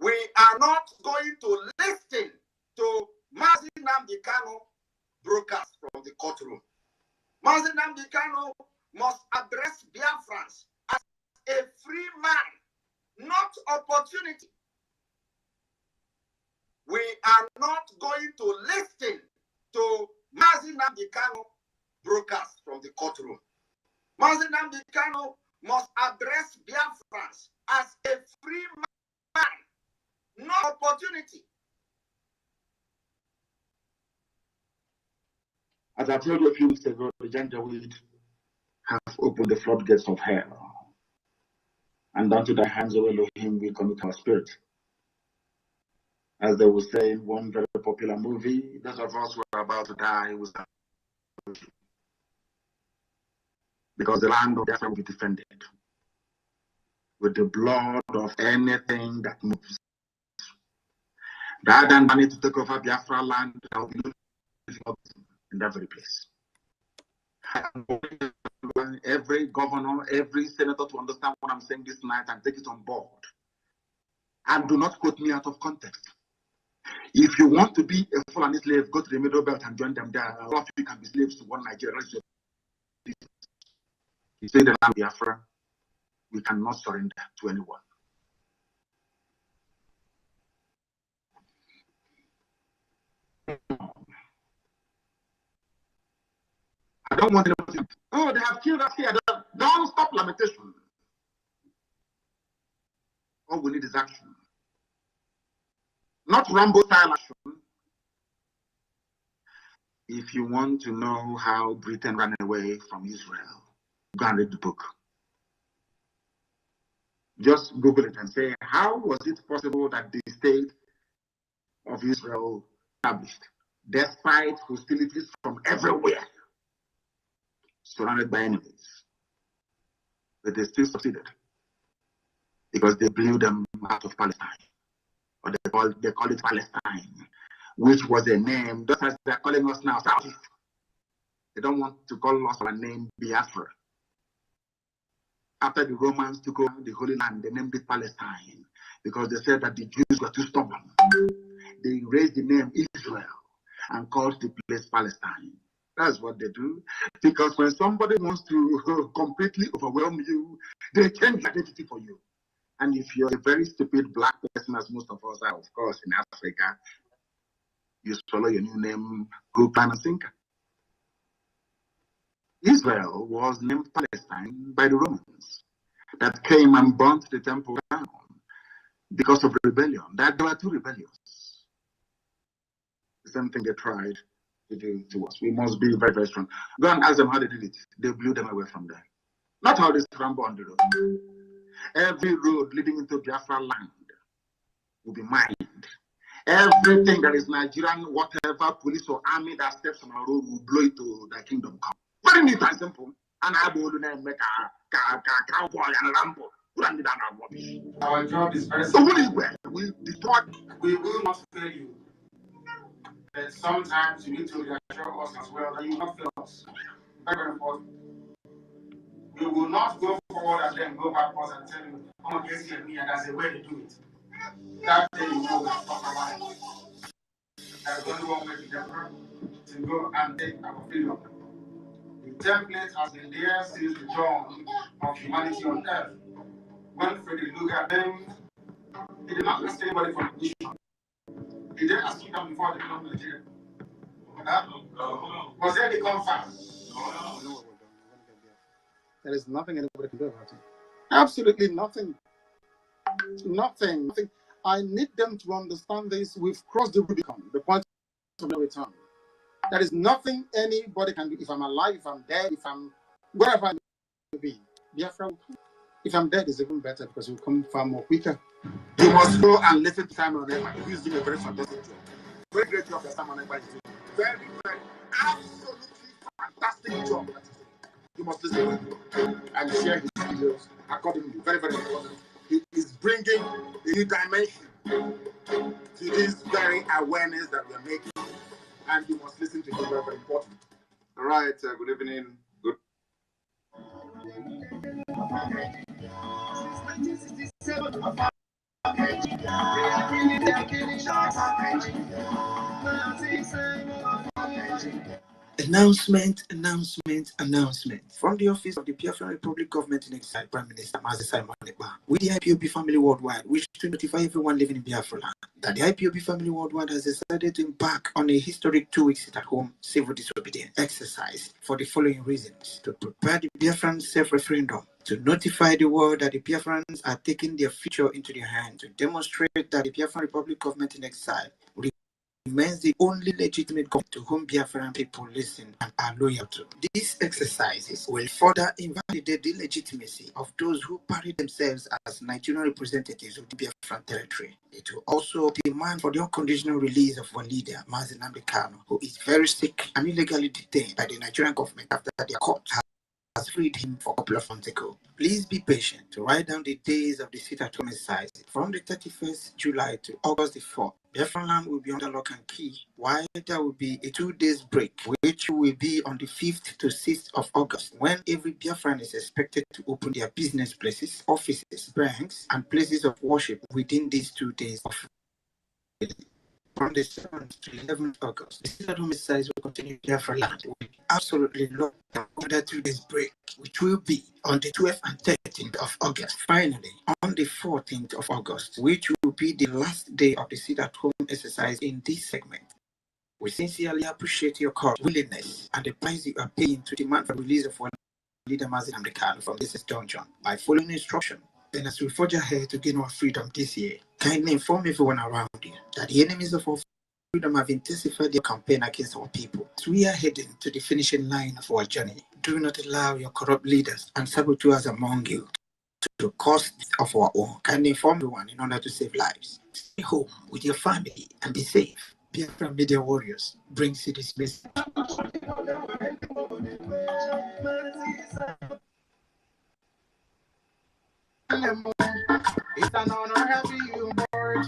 We are not going to listen to Mazi Nnamdi Kanu broadcast from the courtroom. Mazi Nnamdi Kanu must address Biafrans as a free man, not opportunity. We are not going to listen to Mazi Nnamdi Kanu broadcast from the courtroom. Mazi Nnamdi Kanu must address Biafrans as a free man, not opportunity. As I told you a few weeks ago, the Janjaweed have opened the floodgates of hell. And unto thy hands, O Elohim, we commit our spirit. As they will say in one very popular movie, those of us who are about to die will stand, because the land of Biafra will be defended with the blood of anything that moves. Rather than planning to take over Biafra land, there will be no in that very place. Every governor, every senator to understand what I'm saying this night and take it on board. And do not quote me out of context. If you want to be a Fulani slave, go to the Middle Belt and join them there. All of you can be slaves to one Nigeria. You say the land Biafra, we cannot surrender to anyone. I don't want anyone to. Oh, they have killed us here. Don't stop lamentation. All we need is action. Not Rambo style action. If you want to know how Britain ran away from Israel, go and read the book. Just Google it and say, how was it possible that the state of Israel established, despite hostilities from everywhere, surrounded by enemies, but they still succeeded? Because they blew them out of Palestine, or they call it Palestine, which was a name, just as they're calling us now, Southeast. They don't want to call us our name Biafra. After the Romans took over the Holy Land, they named it Palestine because they said that the Jews were too stubborn. They raised the name Israel and called the place Palestine. That's what they do. Because when somebody wants to completely overwhelm you, they change the identity for you. And if you're a very stupid black person, as most of us are, of course, in Africa, you swallow your new name, hook, line, and sinker. Israel was named Palestine by the Romans that came and burnt the temple down because of rebellion. That there were two rebellions. The same thing they tried to do to us. We must be very, very strong. Go and ask them how they did it. They blew them away from there. Not how they scrambled on the road. Every road leading into Biafra land will be mined. Everything that is Nigerian, whatever police or army that steps on our road will blow it to the kingdom come. Very neat and simple. And I will make a cowboy and Rambo. Our job is very So simple. we destroy. We will not fail you. But sometimes you need to reassure us as well that you will not fail us. Very, very important. We will not go forward and then go backwards and tell you, oh, yes, hear me, and that's the way to do it. That day you know we're not alive. There's only one way to get to go and take our freedom. The template has been there since the dawn of humanity on earth. When Freddie looked at them, he did not ask anybody for permission. He didn't ask them before they come to Nigeria. Was there they come fast? No. There is nothing anybody can do about it. Absolutely nothing. Nothing. I need them to understand this. We've crossed the Rubicon, the point of no return. There is nothing anybody can do. If I'm alive, if I'm dead, if I'm wherever I may be, Biafra will come. If I'm dead, it's even better because it will come far more quicker. You must go and listen to Simon Ekpa. He's doing a very fantastic job. Very great job that Simon Ekpa is doing. Very, very, absolutely fantastic job. You must listen to him and share his videos accordingly. Very, very important. He is bringing a new dimension to this very awareness that we are making. And you must listen to him. Very, very important. All right. Good evening. Good. Announcement from the office of the Biafran Republic Government in Exile, Prime Minister Mazi Simon Ekpa, with the IPOB family worldwide, wish to notify everyone living in Biafra land that the IPOB family worldwide has decided to embark on a historic 2-week sit-at-home civil disobedience exercise for the following reasons: to prepare the Biafran self-referendum, to notify the world that the Biafrans are taking their future into their hands, to demonstrate that the Biafran Republic Government in Exile remains the only legitimate government to whom Biafran people listen and are loyal to. These exercises will further invalidate the legitimacy of those who parade themselves as Nigerian representatives of the Biafran territory. It will also demand for the unconditional release of our leader, Mazi Nnamdi Kanu, who is very sick and illegally detained by the Nigerian government after their court has freed him for a couple of months ago. Please be patient to write down the days of the sit-at-home exercise from the 31st July to August the 4th. Biafran land will be under lock and key, while there will be a 2-day break, which will be on the 5th to 6th of August, when every Biafran is expected to open their business places, offices, banks, and places of worship within these 2 days of from the 7th to 11th August. The sit-at-home exercise will continue Biafra land with absolutely locked down under 2 days break, which will be on the 12th and 13th of August. Finally, on the 14th of August, which will be the last day of the sit-at-home exercise in this segment. We sincerely appreciate your courage, willingness, and the price you are paying to demand the release of our leader Mazi Nnamdi Kanu from this dungeon by following instruction. Then, as we forge ahead to gain our freedom this year, kindly inform everyone around you that the enemies of our freedom have intensified their campaign against our people. As we are heading to the finishing line of our journey, do not allow your corrupt leaders and saboteurs among you to cause of our own. Kindly inform everyone in order to save lives. Stay home with your family and be safe. Biafra Media Warriors brings you this message. It's an honor having you aboard.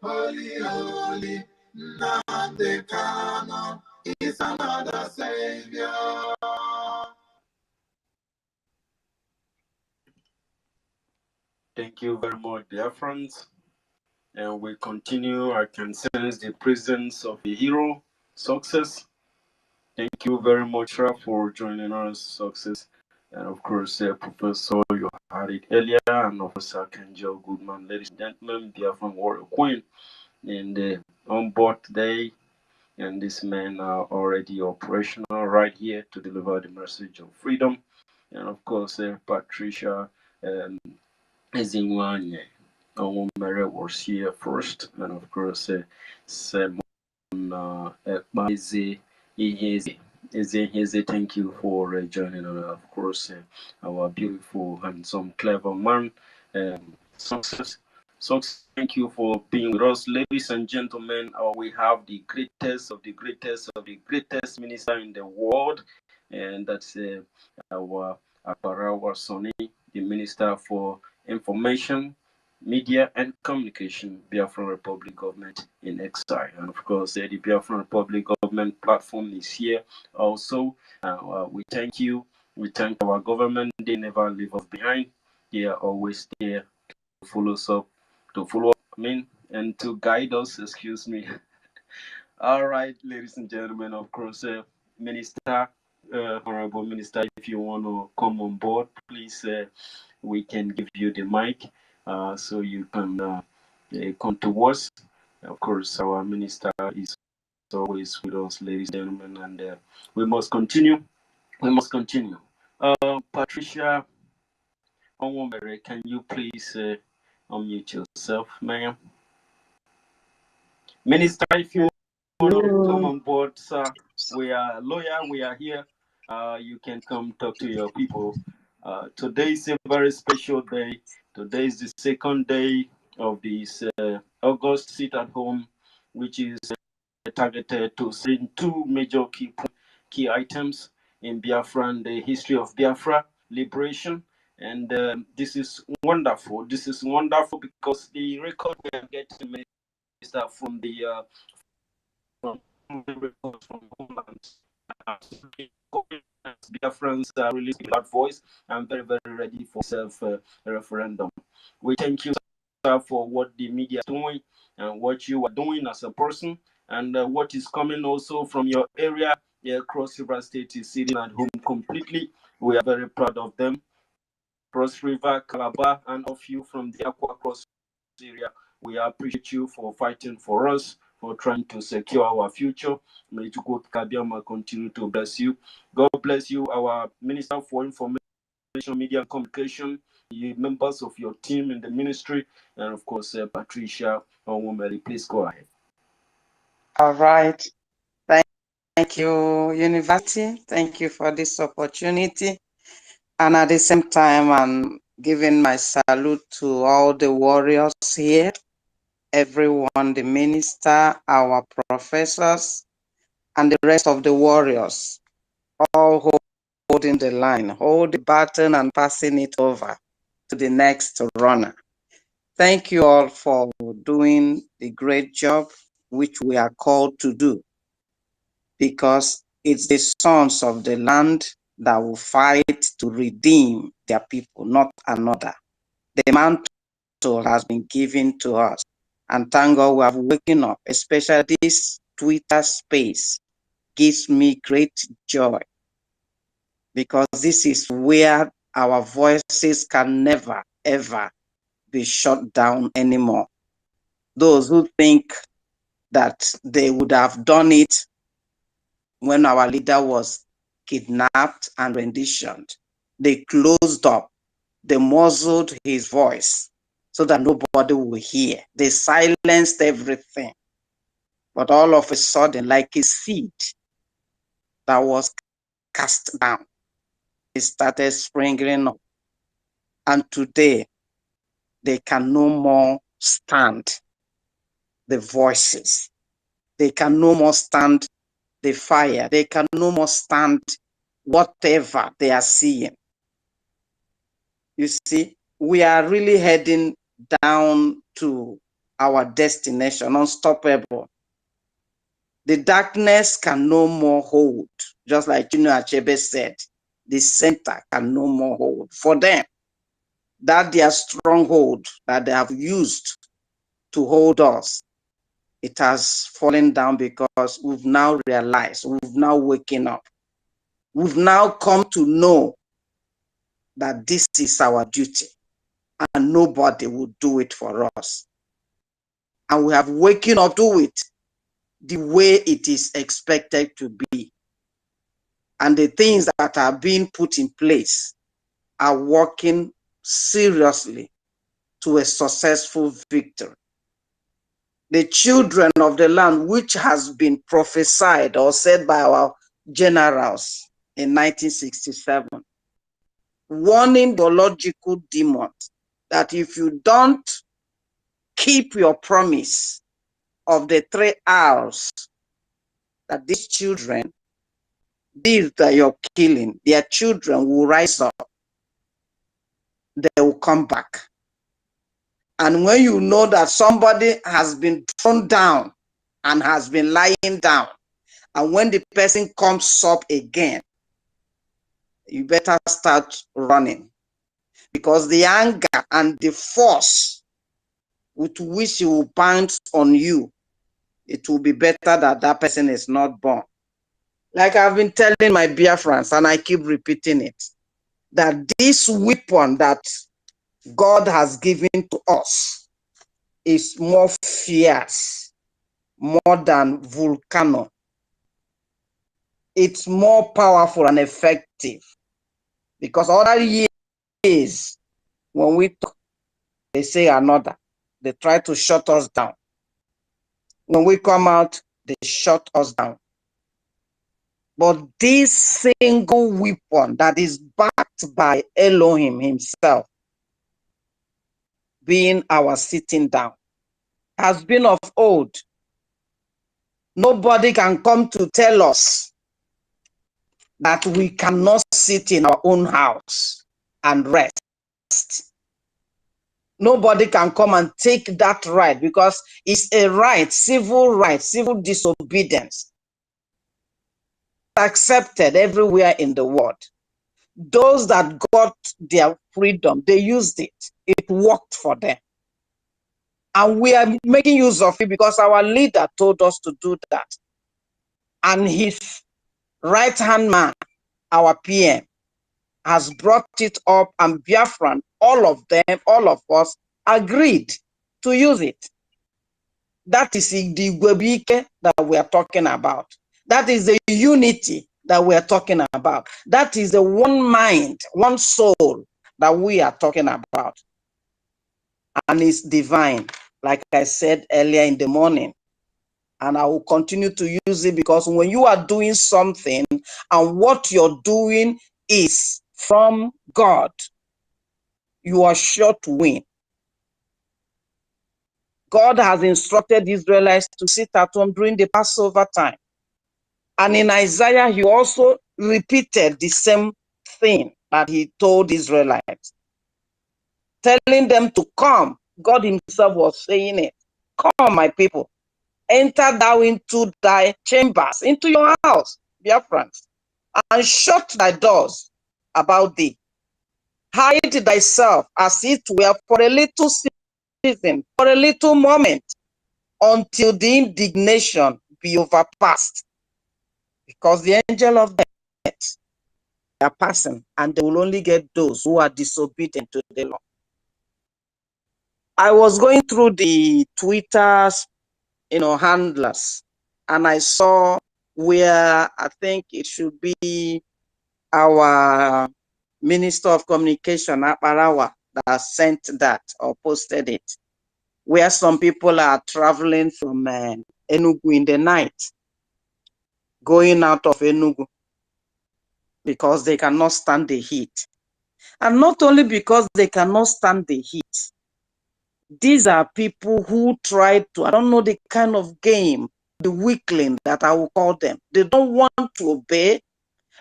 Holy, holy, Nnamdi Kanu is another savior. Thank you very much, dear friends. And we continue. I can sense the presence of the hero, Success. Thank you very much, Raf, for joining us, Success. And of course, Professor, you had it earlier, and Officer Kenjo Goodman, ladies and gentlemen, dear from Warrior Queen, and on board today. And these men are already operational right here to deliver the message of freedom. And of course, Patricia Ezinwanye Onwumere was here first. And of course, Simon Ekbaze Iheze, thank you for joining us. Of course, our beautiful, handsome, clever man, Success. Success, thank you for being with us. Ladies and gentlemen, we have the greatest of the greatest of the greatest minister in the world, and that's our Akbarawa Soni, the Minister for Information, Media and Communication, Biafran Republic Government in Exile. And of course, the Biafran Republic Government platform is here also. We thank you. We thank our government. They never leave us behind. They are always there to follow us up, and to guide us, excuse me. All right, ladies and gentlemen, of course, Minister, Honorable Minister, if you want to come on board, please, we can give you the mic so you can come to us. Of course, our minister is always with us, ladies and gentlemen, and we must continue. We must continue. Patricia Onwomere, can you please unmute yourself, ma'am? Minister, if you want to come on board, sir, we are loyal, we are here. You can come talk to your people. Today is a very special day. Today is the second day of this August sit at home, which is targeted to see two major key items in Biafra and the history of Biafra liberation. And this is wonderful. This is wonderful because the record we are getting, Minister, from the records from homeland. Biafrans are releasing that voice. I'm very, very ready for self-referendum. We thank you, sir, for what the media is doing and what you are doing as a person, and what is coming also from your area. The Cross River State is sitting at home completely. We are very proud of them. Cross River, Calabar, and of you from the Aqua Cross area. We appreciate you for fighting for us, for trying to secure our future. May God Kabiama continue to bless you. God bless you, our Minister for Information, Media and Communication, the members of your team in the ministry, and of course, Patricia Onwumere. Please go ahead. All right. Thank you, University. Thank you for this opportunity. And at the same time, I'm giving my salute to all the warriors here, everyone, the minister, our professors, and the rest of the warriors, all holding the line, hold the baton and passing it over to the next runner. Thank you all for doing the great job which we are called to do, because it's the sons of the land that will fight to redeem their people, not another. The mantle has been given to us. And thank God we have waken up, especially this Twitter space gives me great joy, because this is where our voices can never, ever be shut down anymore. Those who think that they would have done it when our leader was kidnapped and renditioned, they closed up, they muzzled his voice so that nobody will hear. They silenced everything. But all of a sudden, like a seed that was cast down, it started springing up. And today, they can no more stand the voices. They can no more stand the fire. They can no more stand whatever they are seeing. You see, we are really heading down to our destination, unstoppable. The darkness can no more hold, just like Achebe said, the center can no more hold. For them, that their stronghold that they have used to hold us, it has fallen down because we've now realized, we've now waken up. We've now come to know that this is our duty and nobody will do it for us. And we have waken up to it the way it is expected to be. And the things that are being put in place are working seriously to a successful victory. The children of the land, which has been prophesied or said by our generals in 1967, warning biological demons that if you don't keep your promise of the 3 hours, that these children, these that you're killing, their children will rise up. They will come back. And when you know that somebody has been thrown down and has been lying down, and when the person comes up again, you better start running. Because the anger and the force with which he will bounce on you, it will be better that that person is not born. Like I've been telling my Biafrans, and I keep repeating it, that this weapon that God has given to us is more fierce, more than volcano. It's more powerful and effective. Because other years, when we talk, they say another. They try to shut us down. When we come out, they shut us down. But this single weapon that is backed by Elohim himself, being our sitting down, has been of old. Nobody can come to tell us that we cannot sit in our own house and rest. Nobody can come and take that right, because it's a right, civil disobedience, accepted everywhere in the world. Those that got their freedom, they used it. It worked for them. And we are making use of it because our leader told us to do that. And his right-hand man, our PM, has brought it up, and Biafran, all of them, all of us, agreed to use it. That is the Gwebike that we are talking about. That is the unity that we are talking about. That is the one mind, one soul that we are talking about. And it's divine, like I said earlier in the morning. And I will continue to use it, because when you are doing something and what you're doing is from God, you are sure to win. God has instructed the Israelites to sit at home during the Passover time. And in Isaiah, he also repeated the same thing that he told the Israelites, telling them to come. God himself was saying it. Come, my people, enter thou into thy chambers, into your house, Biafrans, and shut thy doors about thee. Hide thyself as it were for a little season, for a little moment, until the indignation be overpassed. Because the angel of death are passing, and they will only get those who are disobedient to the law. I was going through the Twitter's, handlers, and I saw where I think it should be our Minister of Communication, Aparawa, that sent that or posted it, where some people are traveling from Enugu in the night, going out of Enugu because they cannot stand the heat. And not only because they cannot stand the heat. These are people who try to, I don't know the kind of game, the weakling that I will call them. They don't want to obey.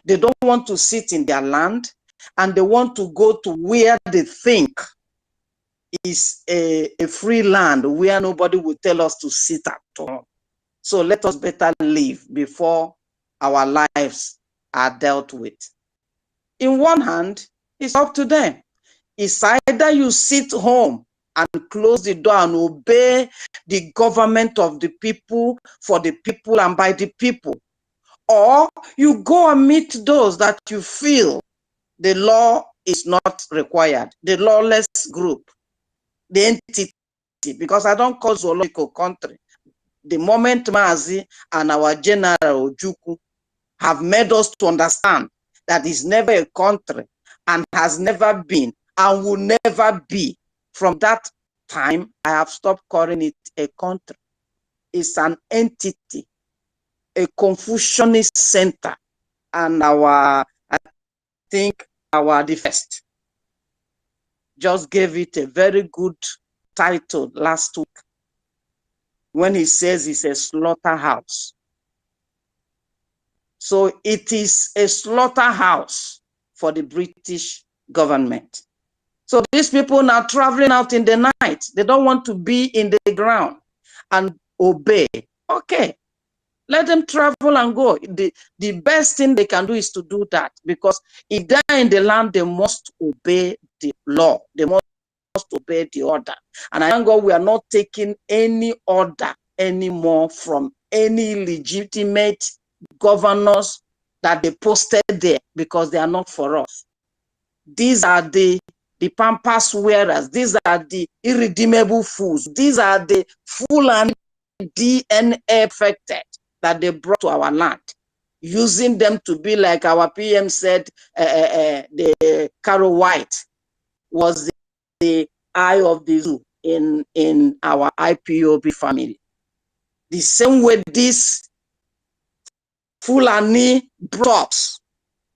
They don't want to sit in their land. And they want to go to where they think is a free land where nobody will tell us to sit at all. So let us better live before our lives are dealt with. In one hand, it's up to them. It's either you sit home and close the door and obey the government of the people, for the people and by the people, or you go and meet those that you feel the law is not required, the lawless group, the entity, because I don't call zoological country. The moment Mazi and our General Ojukwu have made us to understand that it's never a country and has never been and will never be. From that time, I have stopped calling it a country. It's an entity, a Confucianist center. And I think our the first just gave it a very good title last week when he says it's a slaughterhouse. So it is a slaughterhouse for the British government. So these people now traveling out in the night, they don't want to be in the ground and obey. Okay, let them travel and go. The best thing they can do is to do that, because if they're in the land, they must obey the law. They must obey the order. And I thank God we are not taking any order anymore from any legitimate governors that they posted there, because they are not for us. These are the pampas wearers. These are the irredeemable fools. These are the full and DNA affected that they brought to our land, using them to be like our PM said, the Carol White was the eye of the zoo in our IPOB family. The same way these Fulani drops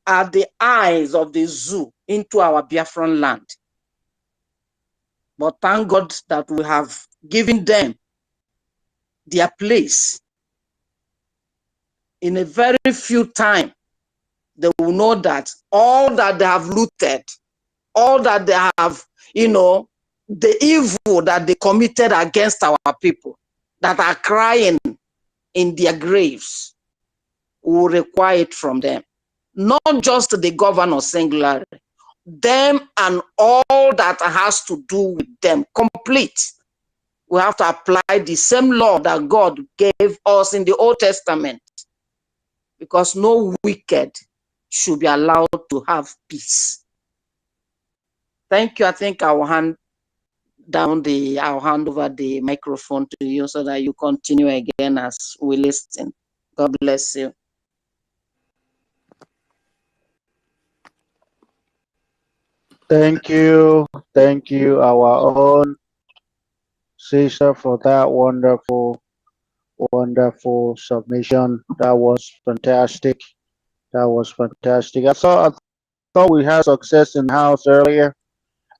are the eyes of the zoo into our Biafran land. But thank God that we have given them their place. In a very few time, they will know that all that they have looted, all that they have, the evil that they committed against our people, that are crying in their graves, will require it from them. Not just the governor singularly, them and all that has to do with them, complete. We have to apply the same law that God gave us in the Old Testament, because no wicked should be allowed to have peace. Thank you. I think I will hand over the microphone to you so that you continue again as we listen. God bless you. Thank you, our own sister, for that wonderful submission. That was fantastic. I thought we had success in the house earlier.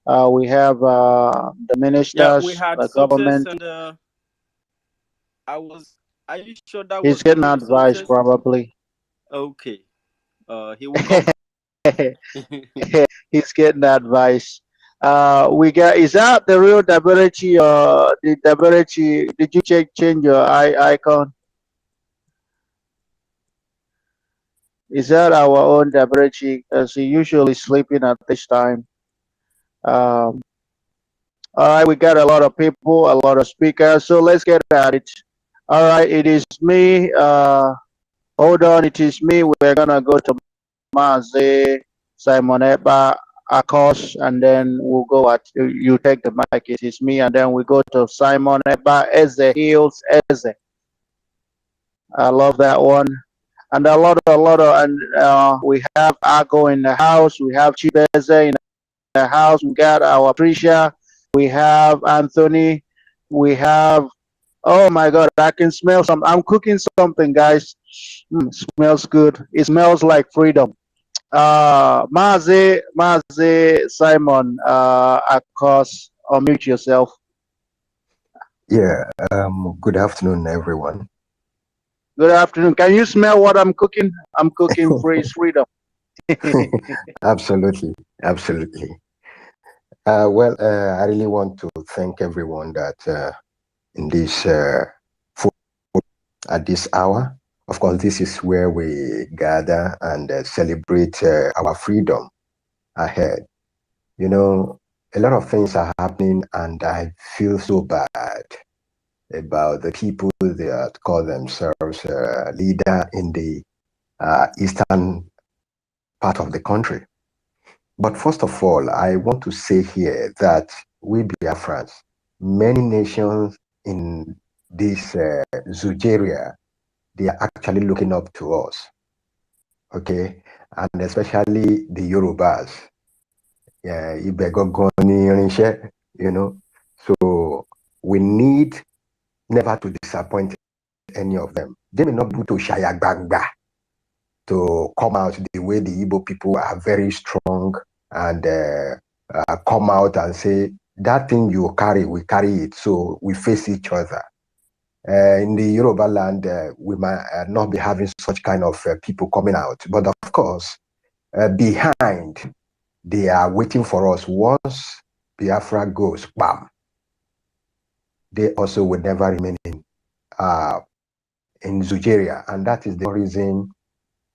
We have the Yeah, we ministers, had the success, government. and are you sure that He's was getting genuine advice success? probably. Okay. He will come. He's getting advice. We got, is that the real Daberici or the Daberici? Did you change your icon? Is that our own Daberici? Because he usually sleeping at this time. All right, we got a lot of people, a lot of speakers, so let's get at it. All right, it is me. Hold on, it is me. We're gonna go to Maze, Simon Eba, Akos, and then we'll go at you take the mic. It is me, and then we go to Simon Eba, Eze Hills, Eze. I love that one. And a lot of, and we have Ako in the house. We have Chief Eze in the house. We got our Tricia. We have Anthony. We have, oh my God, I can smell some. I'm cooking something, guys. Smells good. It smells like freedom. Maze Simon, of course, unmute yourself. Yeah, good afternoon, everyone. Good afternoon. Can you smell what I'm cooking? I'm cooking praise freedom. Absolutely, absolutely. I really want to thank everyone that in this at this hour. Of course, this is where we gather and celebrate our freedom ahead. You know, a lot of things are happening, and I feel so bad about the people that call themselves leader in the eastern part of the country. But first of all, I want to say here that we Biafrans, many nations in this Zugeria, they are actually looking up to us, okay? And especially the Yorubas, you know. So we need never to disappoint any of them. They may not be to Shayagbangba to come out the way the Igbo people are very strong and come out and say, that thing you carry, we carry it, so we face each other. In the Yoruba land, we might not be having such kind of people coming out. But of course, behind, they are waiting for us. Once Biafra goes, bam, they also would never remain in Zugeria. And that is the reason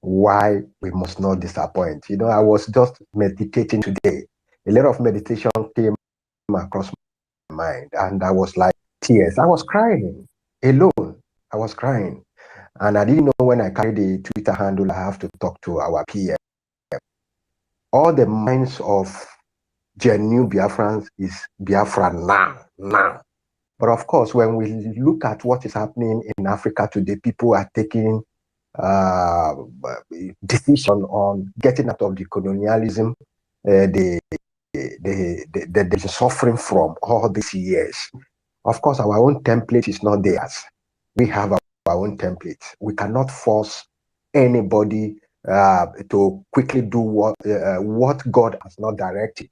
why we must not disappoint. You know, I was just meditating today. A lot of meditation came across my mind, and I was like, tears. I was crying alone. I was crying. And I didn't know when I carried the Twitter handle, I have to talk to our PM. All the minds of genuine Biafrans is Biafra now. But of course, when we look at what is happening in Africa today, people are taking decision on getting out of the colonialism, they're suffering from all these years. Of course, our own template is not theirs. We have our own template. We cannot force anybody to quickly do what God has not directed.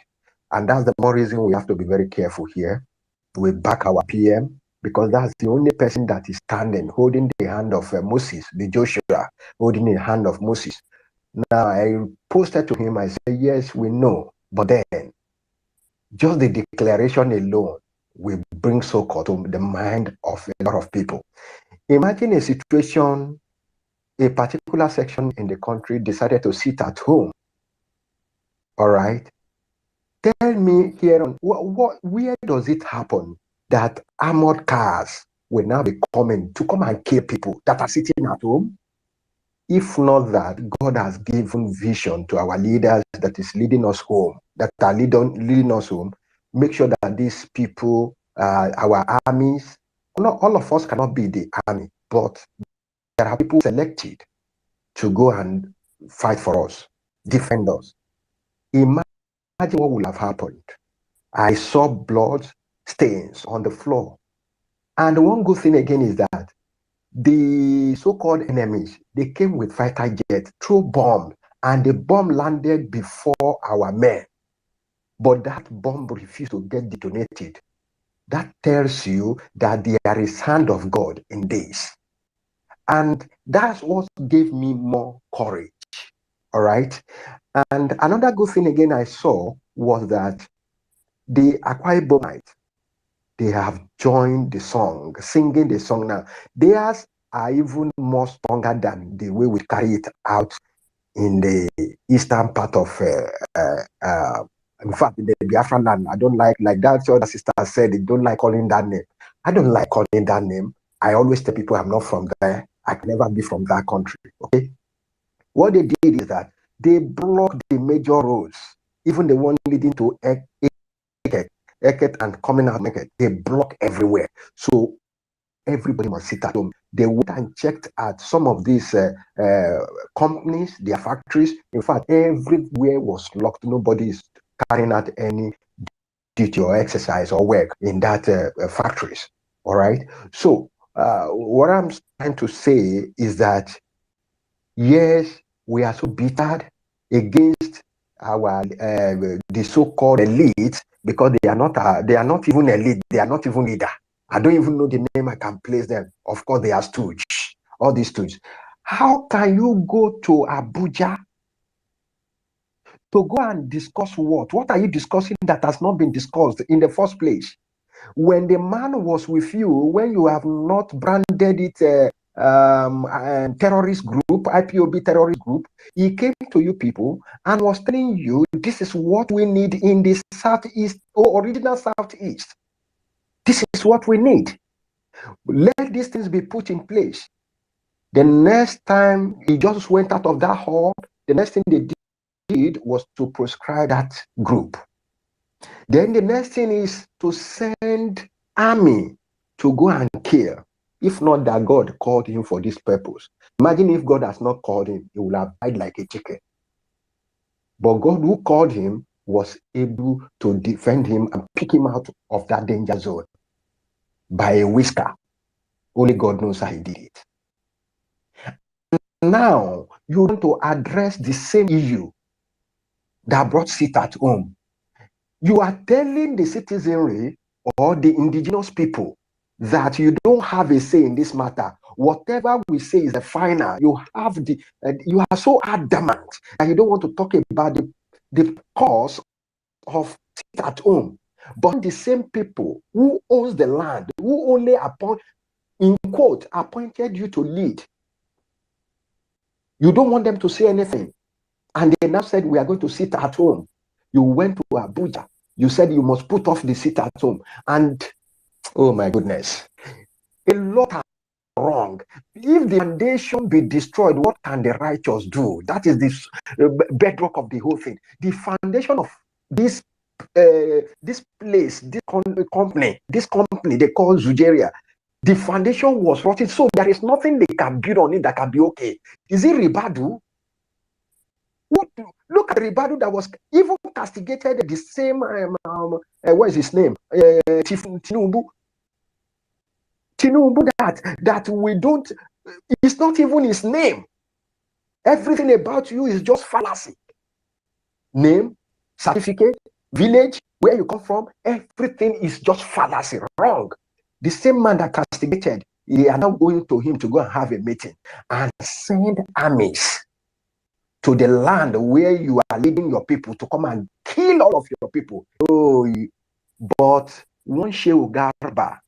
And that's the more reason we have to be very careful here. We back our PM, because that's the only person that is standing, holding the hand of Moses, the Joshua, holding the hand of Moses. Now, I posted to him, I said, yes, we know, but then just the declaration alone will bring so-called to the mind of a lot of people. Imagine a situation, a particular section in the country decided to sit at home, all right? Tell me here on where does it happen that armored cars will now be coming to come and kill people that are sitting at home? If not that, God has given vision to our leaders that is leading us home, that are leading us home. Make sure that these people, our armies, not all of us cannot be the army, but there are people selected to go and fight for us, defend us. Imagine what would have happened. I saw blood stains on the floor. And one good thing again is that the so-called enemies, they came with fighter jets, threw bombs, and the bomb landed before our men. But that bomb refused to get detonated. That tells you that there is hand of God in this. And that's what gave me more courage. All right. And another good thing again I saw was that the Akwa Ibomite, they have joined the song, singing the song now. Theirs are even more stronger than the way we carry it out in the eastern part of, in fact, in the Biafran land. I don't like that other sister said, they don't like calling that name. I don't like calling that name. I always tell people I'm not from there. I can never be from that country, okay? What they did is that they blocked the major roads, even the one leading to Eket and coming out market, they block everywhere. So everybody must sit at home. They went and checked at some of these companies, their factories. In fact, everywhere was locked. Nobody is carrying out any duty or exercise or work in that factories. All right. So what I'm trying to say is that yes, we are so bitter. against our the so-called elite, because they are not even elite, they are not even leader. I don't even know the name I can place them. Of course, they are stooge, all these stooges. How can you go to Abuja to go and discuss what? What are you discussing that has not been discussed in the first place? When the man was with you, when you have not branded it terrorist group, IPOB terrorist group, he came to you people and was telling you, this is what we need in the southeast, or original southeast. This is what we need. Let these things be put in place. The next time he just went out of that hall, the next thing they did was to proscribe that group. Then the next thing is to send army to go and kill. If not that God called him for this purpose. Imagine if God has not called him, he would have died like a chicken. But God who called him was able to defend him and pick him out of that danger zone by a whisker. Only God knows how he did it. Now, you want to address the same issue that brought sit at home. You are telling the citizenry or the indigenous people that you don't have a say in this matter. Whatever we say is the final. You have you are so adamant that you don't want to talk about the cause of sit at home. But the same people who owns the land, who only appointed you to lead, you don't want them to say anything. And they now said, we are going to sit at home. You went to Abuja. You said you must put off the sit at home. And, oh my goodness, a lot are wrong. If the foundation be destroyed, what can the righteous do? That is the bedrock of the whole thing. The foundation of this place, this company they call Zugeria, the foundation was rotten, so there is nothing they can build on it that can be okay. Is it Ribadu? Look at Ribadu that was even castigated the same, what is his name? Tinubu, that we don't, it's not even his name. Everything about you is just fallacy. Name, certificate, village, where you come from, everything is just fallacy, wrong. The same man that castigated, they are now going to him to go and have a meeting and send armies to the land where you are leading your people to come and kill all of your people. Oh, but one Shehu Garba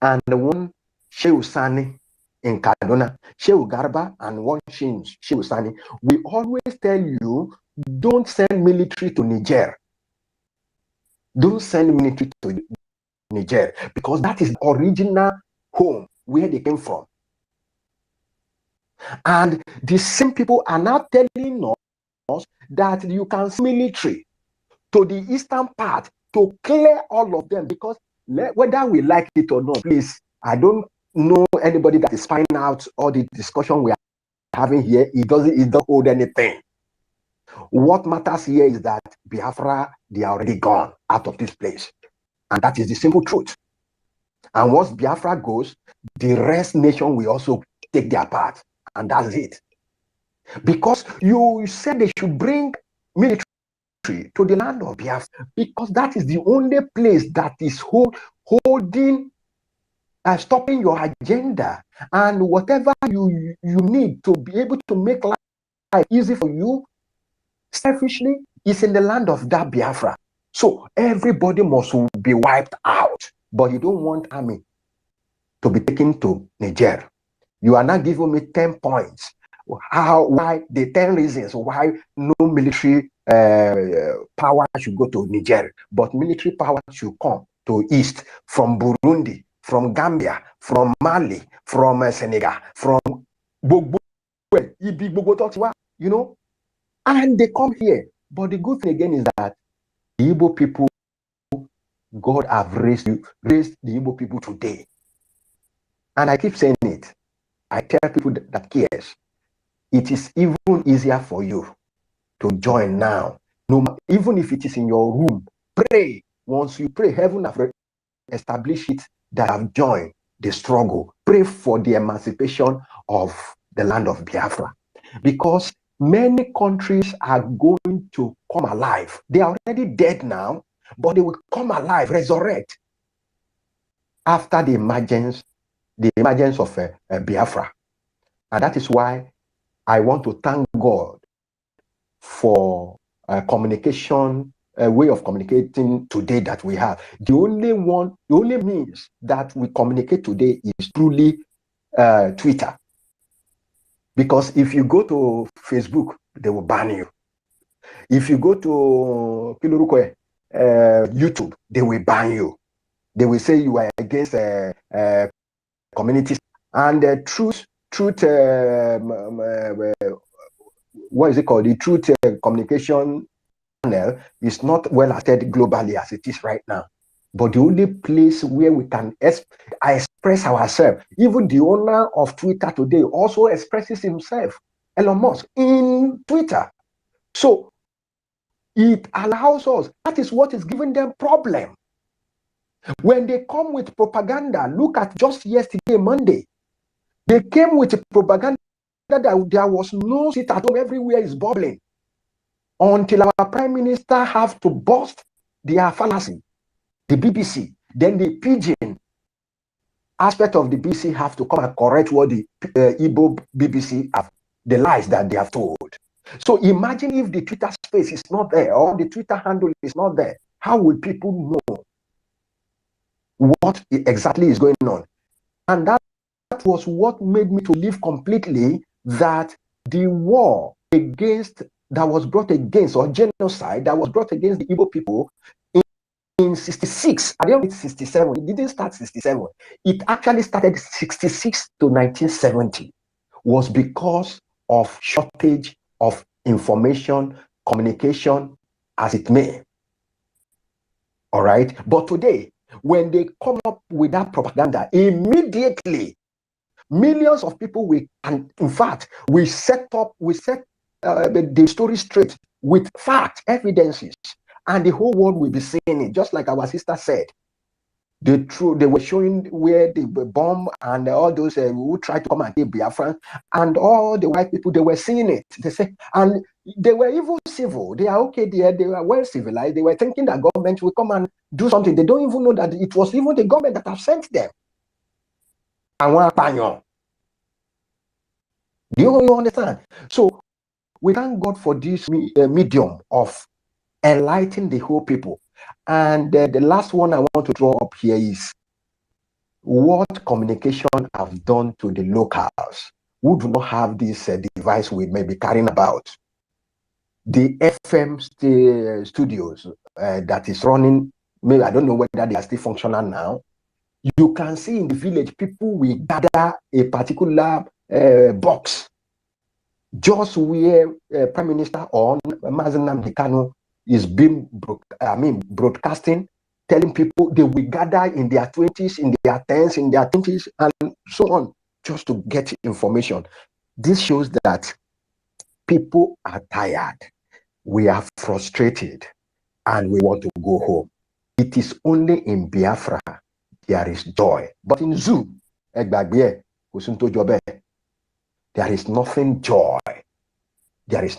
and one Shehu Sani in Kaduna, Shehu Garba and one Shehu Sani, we always tell you, don't send military to Niger. Don't send military to Niger, because that is the original home where they came from. And the same people are now telling us that you can send military to the eastern part to clear all of them, because whether we like it or not, please, I don't know anybody that is finding out all the discussion we are having here. It doesn't hold anything. What matters here is that Biafra, they are already gone out of this place. And that is the simple truth. And once Biafra goes, the rest nation will also take their part. And that's it. Because you said they should bring military to the land of Biafra, because that is the only place that is holding, stopping your agenda. And whatever you need to be able to make life easy for you, selfishly, is in the land of that Biafra. So everybody must be wiped out. But you don't want army to be taken to Niger. You are not giving me 10 points. Why the 10 reasons why no military power should go to Niger, but military power should come to East, from Burundi, from Gambia, from Mali, from Senegal, from you know, and they come here. But the good thing again is that the Igbo people, God have raised the Igbo people today. And I keep saying it. I tell people that cares, it is even easier for you to join now. Even if it is in your room, pray. Once you pray, heaven have established it that have joined the struggle. Pray for the emancipation of the land of Biafra. Because Many countries are going to come alive. They are already dead now, but they will come alive, resurrect after the emergence of Biafra. And that is why I want to thank God for communication, a way of communicating today that we have. The only means that we communicate today is truly Twitter. Because if you go to Facebook, they will ban you. If you go to YouTube, they will ban you. They will say you are against communities. And truth, what is it called? The truth communication channel is not well attended globally as it is right now. But the only place where we can express ourselves, even the owner of Twitter today also expresses himself, Elon Musk, in Twitter. So it allows us, that is what is giving them problem. When they come with propaganda, look at just yesterday, Monday, they came with propaganda that there was no sit at home, everywhere is bubbling. Until our prime minister have to bust their fallacy, the BBC, then the pidgin aspect of the BBC have to come and correct what the Igbo BBC have, the lies that they have told. So imagine if the Twitter space is not there, or the Twitter handle is not there. How will people know what exactly is going on? And that was what made me to believe completely that the war that was brought against, or genocide that was brought against the Igbo people in 66, I don't know, 67, it didn't start 67. It actually started 66 to 1970, was because of shortage of information, communication, as it may. All right. But today, when they come up with that propaganda, immediately millions of people and in fact, we set the story straight with fact, evidences, and the whole world will be seeing it, just like our sister said. They were showing where the bomb and all those who tried to come and take Biafra, and all the white people, they were seeing it. They say, and they were even civil. They are okay there. They were well civilized. They were thinking that government will come and do something. They don't even know that it was even the government that have sent them. Do you understand? So we thank God for this medium of enlightening the whole people. And the last one I want to draw up here is what communication have done to the locals who do not have this device we may be carrying about. The FM studios that is running, maybe I don't know whether they are still functional now. You can see in the village, people will gather a particular box just where Prime Minister or Mazen Nnamdi Kanu is being broadcasting, telling people they will gather in their 20s, in their 10s, in their 20s, and so on, just to get information. This shows that people are tired, we are frustrated, and we want to go home. It is only in Biafra there is joy. But in Zoom, there is nothing joy. There is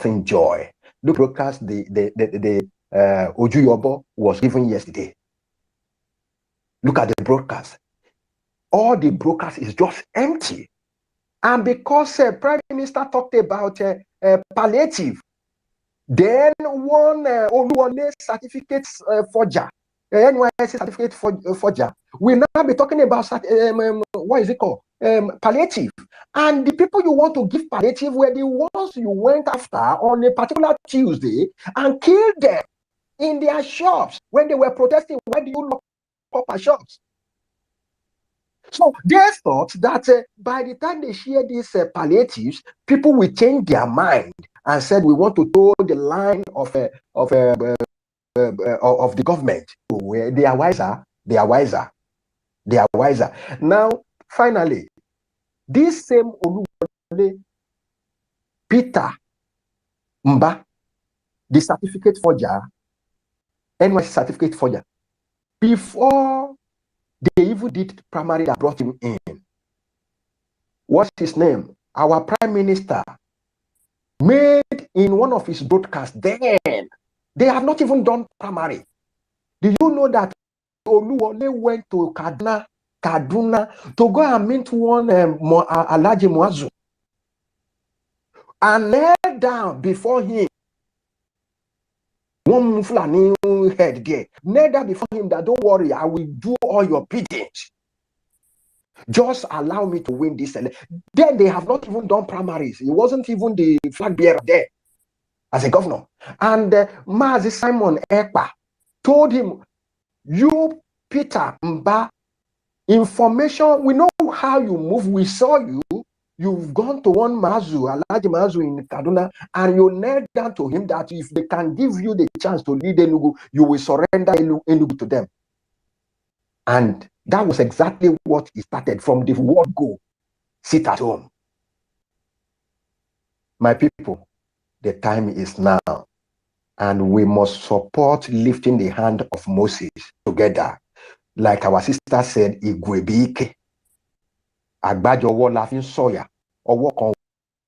nothing joy. The broadcast the Ojuyobo was given yesterday. Look at the broadcast. All the broadcast is just empty. And because Prime Minister talked about palliative, then one certificate forger, NYSC certificate forger, will now be talking about what is it called? Palliative. And the people you want to give palliative were the ones you went after on a particular Tuesday and killed them in their shops when they were protesting. Why do you lock up our shops? So they thought that by the time they share these palliatives, people will change their mind and said, we want to toe the line of the government. They are wiser. They are wiser. They are wiser. Now, finally, this same Peter Mba, the certificate forger, NYC certificate forger, before they even did primary that brought him in, what's his name? Our Prime Minister made in one of his broadcasts then. They have not even done primary. Do you know that Oluwole went to Kaduna to go and meet one Alhaji Muazu and knelt down before him? One Fulani head there, knelt down before him that don't worry, I will do all your biddings. Just allow me to win this. Then they have not even done primaries. He wasn't even the flag bearer there as a governor. And Mazi Simon Ekpa told him, you, Peter Mba, information, we know how you move. We saw you. You've gone to one Mazu, Alhaji Mazu in Kaduna, and you knelt down to him that if they can give you the chance to lead Enugu, you will surrender Enugu to them. And that was exactly what he started from the word go. Sit at home. My people, the time is now, and we must support lifting the hand of Moses together. Like our sister said, Igwebike, Agbajowo Lafin Soya, Owo Kan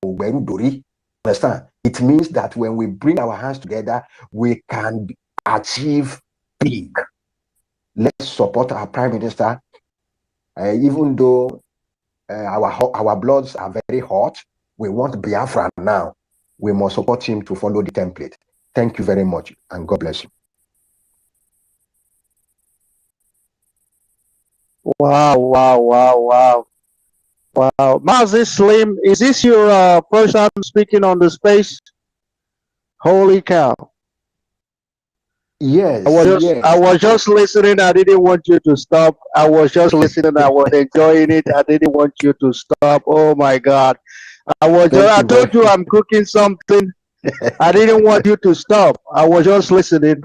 Ogberu Dori. Understand? It means that when we bring our hands together, we can achieve big. Let's support our Prime Minister, even though our bloods are very hot. We want Biafra now. We must support him to follow the template. Thank you very much, and God bless you. Wow. Mazi Slim, is this your first time speaking on the space? Holy cow. Yes, I was just listening. I didn't want you to stop. I was just listening. I was enjoying it. I didn't want you to stop. Oh my God. I told you I'm cooking something. I didn't want you to stop. I was just listening.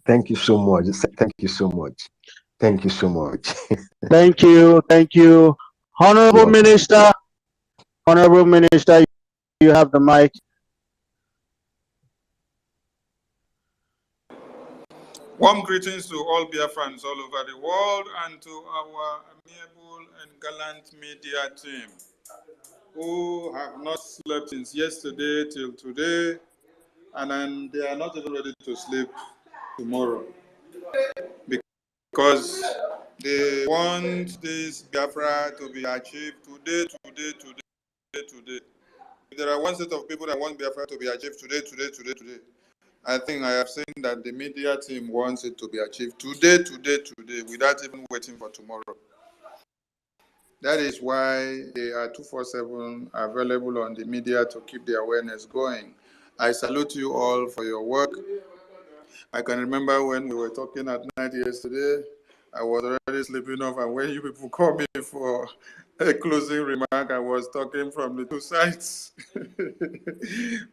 Thank you so much. Thank you so much. Thank you so much. Thank you. Honorable Minister, you have the mic. Warm greetings to all Biafrans all over the world and to our amiable and gallant media team who have not slept since yesterday till today, and they are not even ready to sleep tomorrow because they want this Biafra to be achieved today. If there are one set of people that want Biafra to be achieved today, I think I have seen that the media team wants it to be achieved today, without even waiting for tomorrow. That is why they are 24/7 available on the media to keep the awareness going. I salute you all for your work. I can remember when we were talking at night yesterday, I was already sleeping off, and when you people called me for a closing remark, I was talking from the two sides.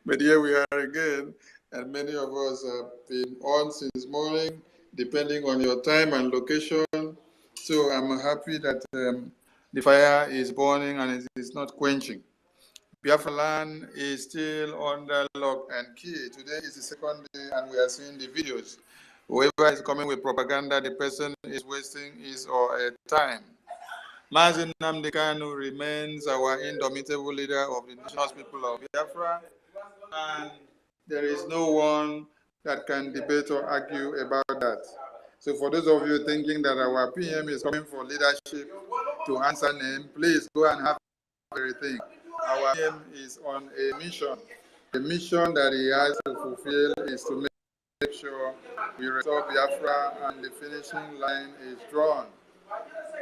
But here we are again, and many of us have been on since morning, depending on your time and location. So I'm happy that the fire is burning and it is not quenching. Biafra land is still under lock and key. Today is the second day and we are seeing the videos. Whoever is coming with propaganda, the person is wasting his or her time. Mazi Nnamdi Kanu remains our indomitable leader of the indigenous people of Biafra, and there is no one that can debate or argue about that. So for those of you thinking that our PM is coming for leadership to answer name, please go and have everything. Our PM is on a mission. The mission that he has to fulfill is to make sure we restore Biafra and the finishing line is drawn.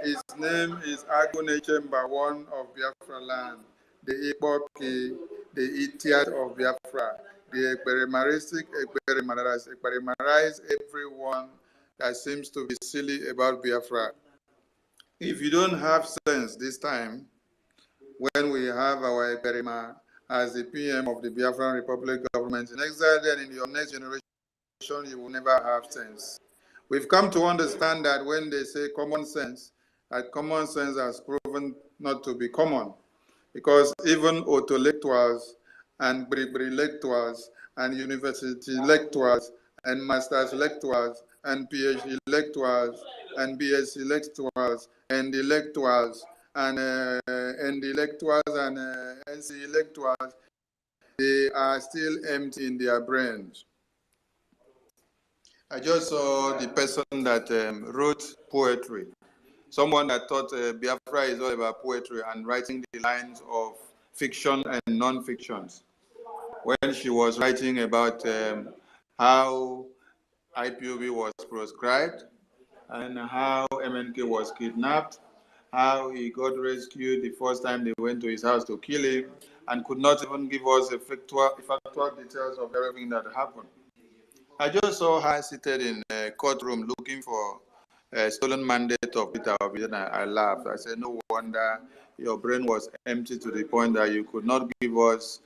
His name is Agune Chamber 1 of Biafra land, the Ikpoki, the Itiat of Biafra, the experimarize everyone that seems to be silly about Biafra. If you don't have sense this time, when we have our Eperima as the PM of the Biafran Republic government in exile, then in your next generation, you will never have sense. We've come to understand that when they say common sense, that common sense has proven not to be common, because even intellectuals and lecturers and university lecturers and master's lecturers and PhD lecturers and BSc lecturers and the lecturers and the lecturers and NC lecturers, they are still empty in their brains. I just saw the person that wrote poetry. Someone that thought Biafra is all about poetry and writing the lines of fiction and non-fictions. When she was writing about how IPOB was proscribed and how MNK was kidnapped, how he got rescued the first time they went to his house to kill him, and could not even give us factual details of everything that happened. I just saw her seated in a courtroom looking for a stolen mandate of Peter Obi, and I laughed. I said, no wonder your brain was empty to the point that you could not give us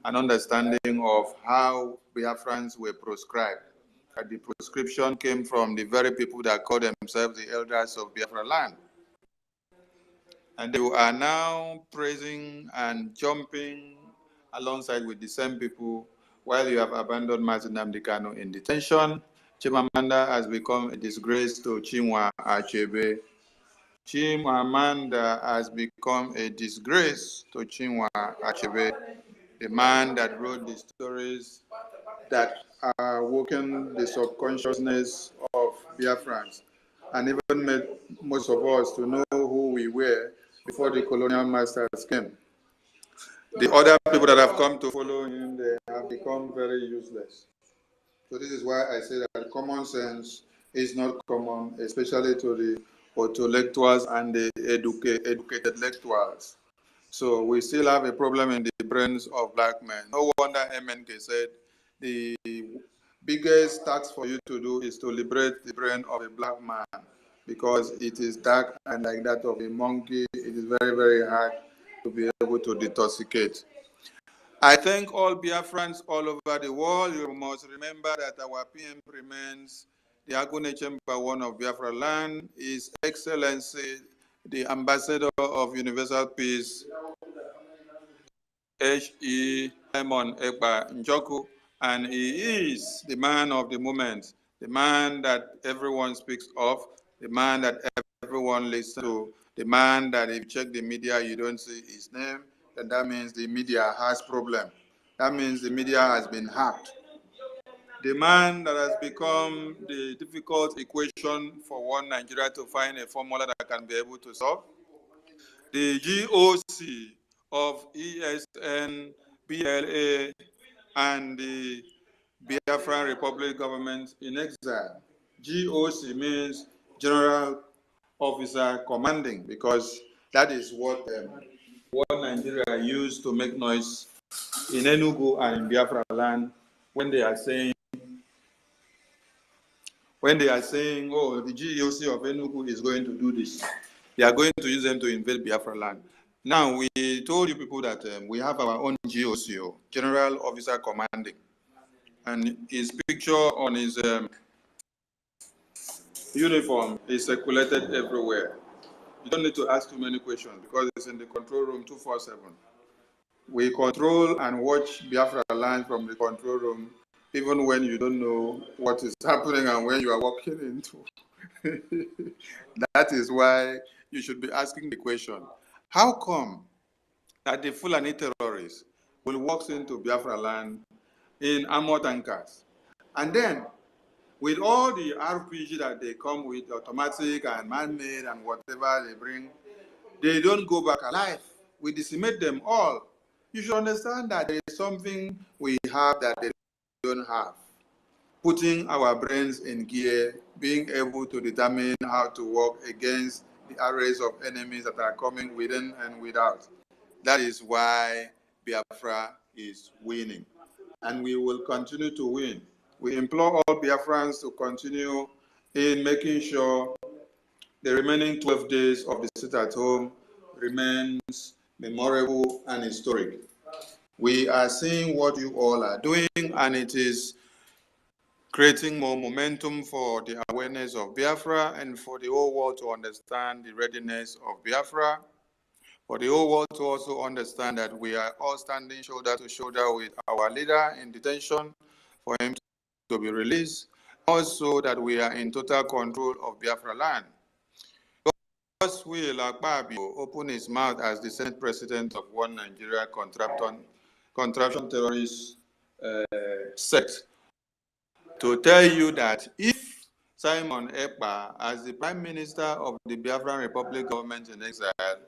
an understanding of how Biafrans were proscribed. That the proscription came from the very people that call themselves the elders of Biafra land. And they are now praising and jumping alongside with the same people while you have abandoned Mazi Nnamdi Kanu in detention. Chimamanda has become a disgrace to Chinua Achebe. Chimamanda has become a disgrace to Chinua Achebe, the man that wrote the stories that are awoken the subconsciousness of Biafrans and even made most of us to know who we were before the colonial masters came. The other people that have come to follow him, they have become very useless. So this is why I say that common sense is not common, especially to the intellectuals and the educated intellectuals. So we still have a problem in the brains of black men. No wonder MNK said the biggest task for you to do is to liberate the brain of a black man, because it is dark and like that of a monkey. It is very, very hard to be able to detoxicate. I thank all Biafrans all over the world. You must remember that our PM remains the Agune Chamber 1 of Biafra land, His Excellency, the Ambassador of Universal Peace, H.E. Simon Ekpa Njoku, and he is the man of the moment, the man that everyone speaks of, the man that everyone listens to, the man that if you check the media, you don't see his name, then that means the media has problem. That means the media has been hacked. The man that has become the difficult equation for one Nigeria to find a formula that can be able to solve. The GOC of ESN, BLA, and the Biafran Republic government in exile. GOC means General Officer Commanding, because that is what Nigeria used to make noise in Enugu and in Biafra land when they are saying, oh, the GOC of Enugu is going to do this. They are going to use them to invade Biafra land. Now, we told you people that we have our own GOC, General Officer Commanding, and his picture on his uniform is circulated everywhere. You don't need to ask too many questions because it's in the control room 24/7. We control and watch Biafra land from the control room, even when you don't know what is happening and when you are walking into. That is why you should be asking the question, how come that the Fulani terrorists will walk into Biafra land in armored tankers? And then, with all the RPG that they come with, automatic and man-made and whatever they bring, they don't go back alive. We decimate them all. You should understand that there is something we have that they don't have. Putting our brains in gear, being able to determine how to work against the arrays of enemies that are coming within and without. That is why Biafra is winning. And we will continue to win. We implore all Biafrans to continue in making sure the remaining 12 days of the sit at home remains memorable and historic. We are seeing what you all are doing, and it is creating more momentum for the awareness of Biafra and for the whole world to understand the readiness of Biafra, for the whole world to also understand that we are all standing shoulder to shoulder with our leader in detention for him to be released, also that we are in total control of Biafra land. God's will, Akpabio opened his mouth as the Senate President of One Nigeria contraption terrorist sect to tell you that if Simon Ekpa, as the Prime Minister of the Biafran Republic government in exile,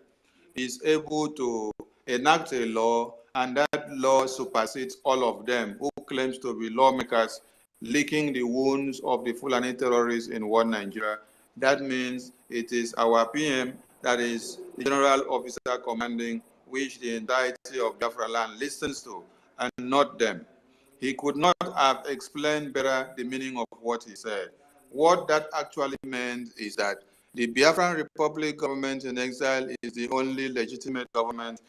is able to enact a law and that law supersedes all of them who claims to be lawmakers licking the wounds of the Fulani terrorists in one Nigeria, that means it is our PM that is the general officer commanding which the entirety of Biafra land listens to and not them. He could not have explained better the meaning of what he said. What that actually meant is that the Biafran Republic government in exile is the only legitimate government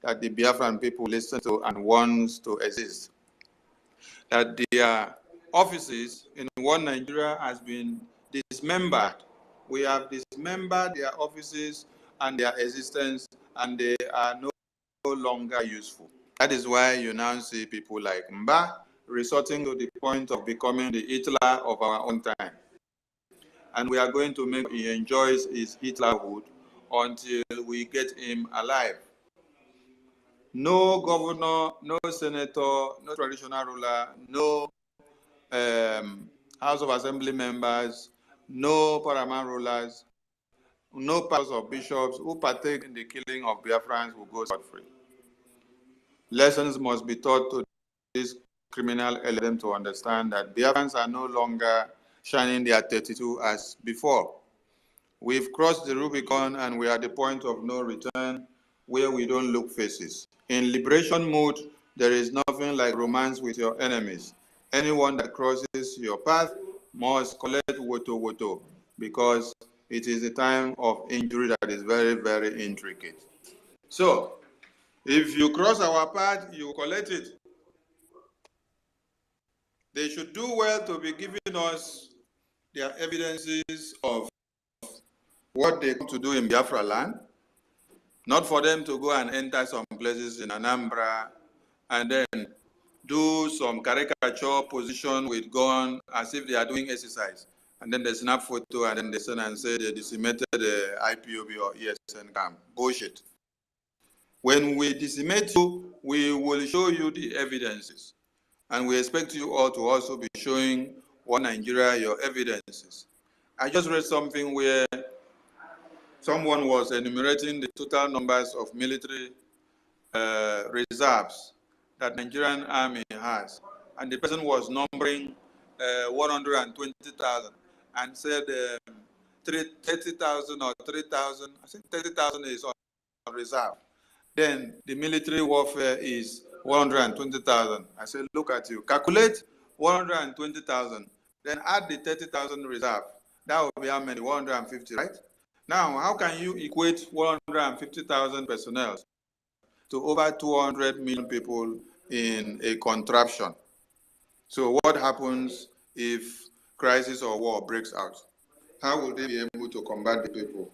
that the Biafran people listen to and wants to exist. That their offices in one Nigeria has been dismembered. We have dismembered their offices and their existence, and they are no longer useful. That is why you now see people like Mba resorting to the point of becoming the Hitler of our own time. And we are going to make sure he enjoys his Hitlerhood until we get him alive. No governor, no senator, no traditional ruler, no House of Assembly members, no paramount rulers, no pastors or bishops who partake in the killing of Biafrans will go scot-free. Lessons must be taught to this criminal element to understand that Biafrans are no longer shining their 32 as before. We've crossed the Rubicon and we are at the point of no return where we don't look faces. In liberation mode, there is nothing like romance with your enemies. Anyone that crosses your path must collect woto because it is a time of injury that is very, very intricate. So, if you cross our path, you collect it. They should do well to be giving us their evidences of what they come to do in Biafra land, not for them to go and enter some places in Anambra and then do some caricature position with gun as if they are doing exercise. And then they snap photo and then they send and say they decimated the IPOB or ESN camp. Bullshit. When we decimate you, we will show you the evidences. And we expect you all to also be showing one Nigeria your evidences. I just read something where someone was enumerating the total numbers of military reserves that Nigerian army has. And the person was numbering 120,000 and said 30,000 or 3,000. I think 30,000 is on reserve. Then the military warfare is 120,000. I said, look at you. Calculate 120,000. Then add the 30,000 reserve. That would be how many? 150, right? Now, how can you equate 150,000 personnel to over 200 million people in a contraption? So what happens if crisis or war breaks out? How will they be able to combat the people?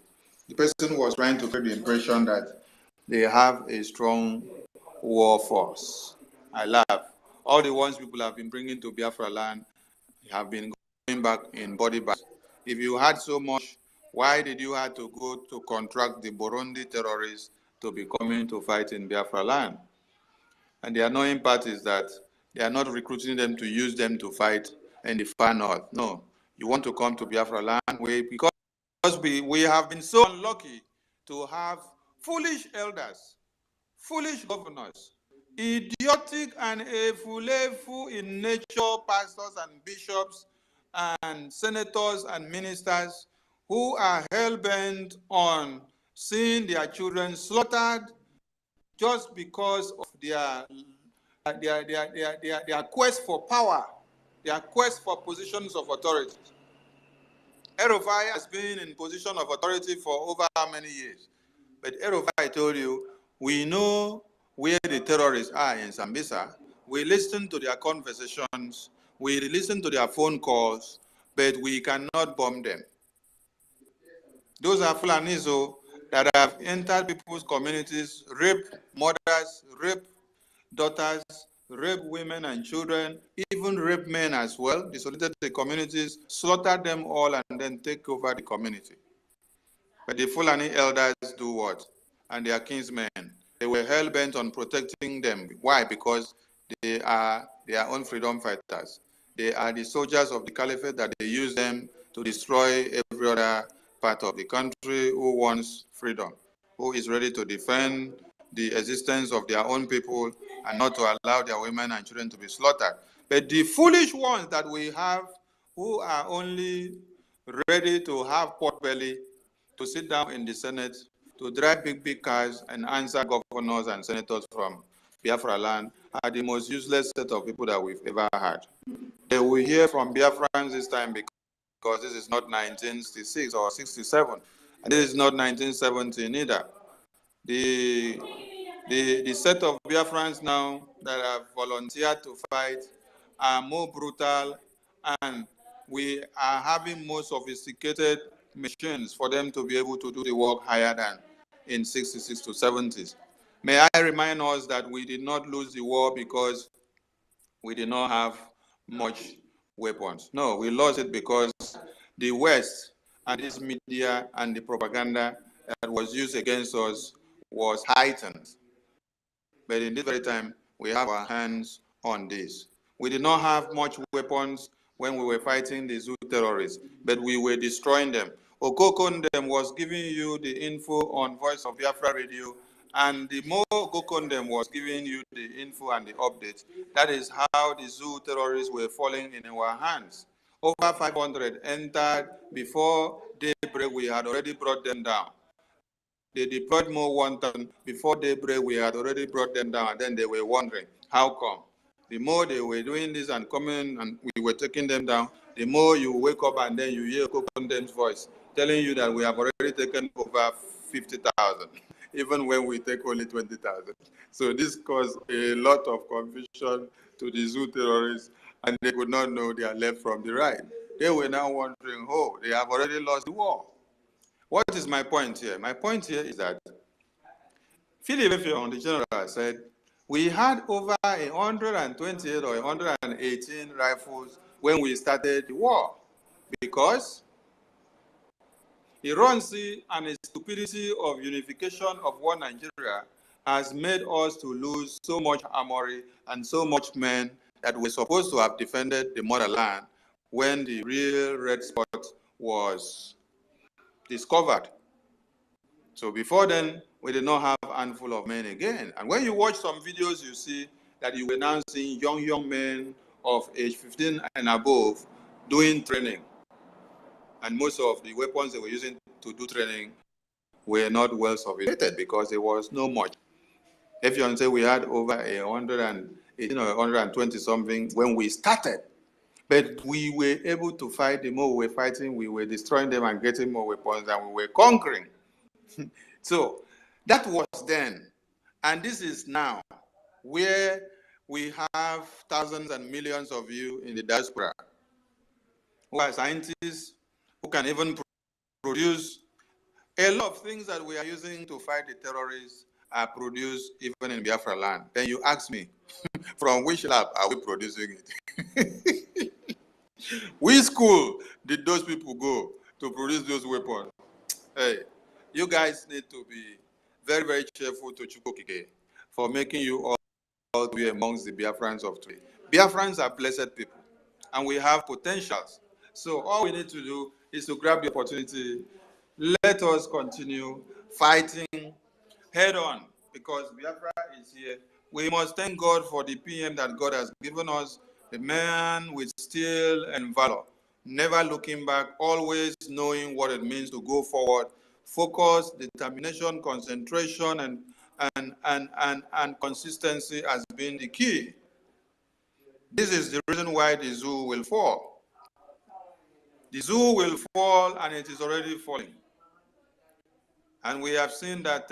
The person was trying to create the impression that they have a strong war force. I laugh. All the ones people have been bringing to Biafra land have been going back in body bags. If you had so much, why did you have to go to contract the Burundi terrorists to be coming to fight in Biafra land? And the annoying part is that they are not recruiting them to use them to fight in the far north. No, you want to come to Biafra land because we have been so unlucky to have foolish elders, foolish governors, idiotic and efulefu in nature pastors and bishops and senators and ministers who are hell-bent on seeing their children slaughtered just because of their quest for power, their quest for positions of authority. Erufai has been in position of authority for over how many years? But Erufai told you, we know where the terrorists are in Sambisa. We listen to their conversations. We listen to their phone calls, but we cannot bomb them. Those are Fulanizo that have entered people's communities, rape mothers, rape daughters, rape women and children, even rape men as well, desolated the communities, slaughter them all, and then take over the community. But the Fulani elders do what? And their kinsmen, they were hell-bent on protecting them. Why? Because they are their own freedom fighters. They are the soldiers of the caliphate that they use them to destroy every other part of the country who wants freedom, who is ready to defend the existence of their own people and not to allow their women and children to be slaughtered. But the foolish ones that we have who are only ready to have pot belly, to sit down in the Senate, to drive big cars and answer governors and senators from Biafra land are the most useless set of people that we've ever had. They will hear from Biafrans this time because this is not 1966 or 67, and this is not 1970 either. The set of Biafrans now that have volunteered to fight are more brutal, and we are having more sophisticated machines for them to be able to do the work higher than in 66 to 70s. May I remind us that we did not lose the war because we did not have much weapons. No, we lost it because the West and this media and the propaganda that was used against us was heightened. But in this very time, we have our hands on this. We did not have much weapons when we were fighting the Zoo terrorists, but we were destroying them. Okokondem was giving you the info on Voice of Biafra Radio, and the more Okokondem was giving you the info and the updates, that is how the Zoo terrorists were falling in our hands. Over 500 entered before daybreak. We had already brought them down. They deployed more wanton. Before daybreak, we had already brought them down, and then they were wondering, how come? The more they were doing this and coming and we were taking them down, the more you wake up and then you hear Kokondem's voice telling you that we have already taken over 50,000, even when we take only 20,000. So this caused a lot of confusion to the Zoo terrorists, and they could not know their left from the right. They were now wondering, oh, they have already lost the war. What is my point here? My point here is that Philip Effiong, the general, said we had over 128 or 118 rifles when we started the war because Irancy and the stupidity of unification of one Nigeria has made us to lose so much armory and so much men that were supposed to have defended the motherland when the real red spot was discovered. So before then, we did not have a handful of men again. And when you watch some videos, you see that you were now seeing young men of age 15 and above doing training. And most of the weapons they were using to do training were not well sophisticated because there was no much. If you say we had over 118 or 120 something when we started, but we were able to fight. The more we were fighting, we were destroying them and getting more weapons, and we were conquering. So that was then. And this is now, where we have thousands and millions of you in the diaspora who are scientists, who can even produce a lot of things that we are using to fight the terrorists are produced even in Biafra land. Then you ask me, from which lab are we producing it? Which school did those people go to produce those weapons? Hey, you guys need to be very, very cheerful to Chukwokike for making you all to be amongst the Biafrans of today. Biafrans are blessed people, and we have potentials. So all we need to do is to grab the opportunity. Let us continue fighting head on, because Biafra is here. We must thank God for the PM that God has given us, the man with steel and valor, never looking back, always knowing what it means to go forward. Focus, determination, concentration, and consistency has been the key. This is the reason why the zoo will fall. The zoo will fall, and it is already falling. And we have seen that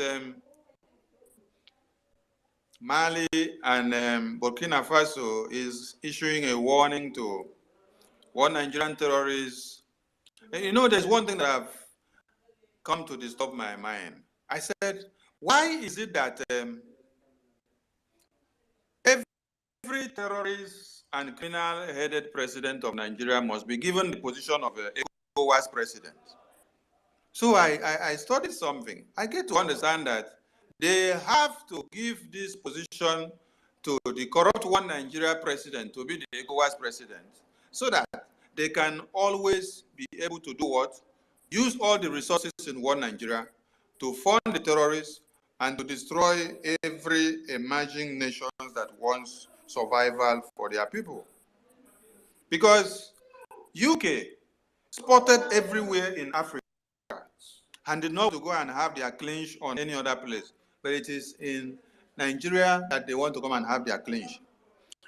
Mali and Burkina Faso is issuing a warning to one Nigerian terrorist. And you know, there's one thing that have come to disturb my mind. I said, why is it that every terrorist and criminal-headed president of Nigeria must be given the position of ECOWAS president? So I studied something. I get to understand that they have to give this position to the corrupt One Nigeria president to be the ECOWAS president, so that they can always be able to do what? Use all the resources in One Nigeria to fund the terrorists and to destroy every emerging nation that wants survival for their people. Because UK spotted everywhere in Africa and did not to go and have their clinch on any other place, but it is in Nigeria that they want to come and have their clinch.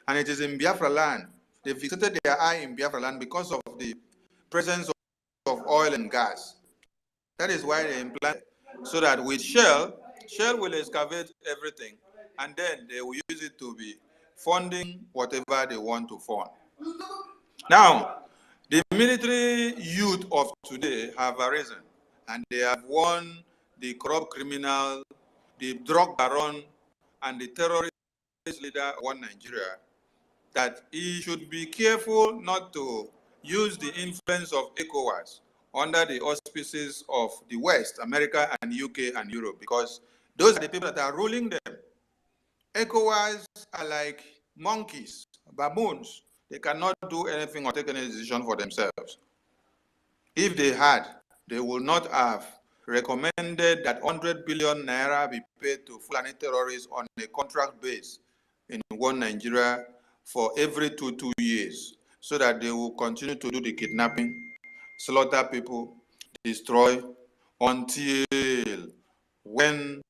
And it is in Biafra land. They fixated their eye in Biafra land because of the presence of oil and gas. That is why they implant, so that with Shell will excavate everything, and then they will use it to be funding whatever they want to fund. Now, the military youth of today have arisen, and they have won the corrupt criminal, the drug baron, and the terrorist leader of One Nigeria, that he should be careful not to use the influence of ECOWAS under the auspices of the West, America and UK and Europe, because those are the people that are ruling them. ECOWAS are like monkeys, baboons. They cannot do anything or take any decision for themselves. If they had, they would not have recommended that 100 billion naira be paid to Fulani terrorists on a contract base in One Nigeria for every two years, so that they will continue to do the kidnapping, slaughter people, destroy, until when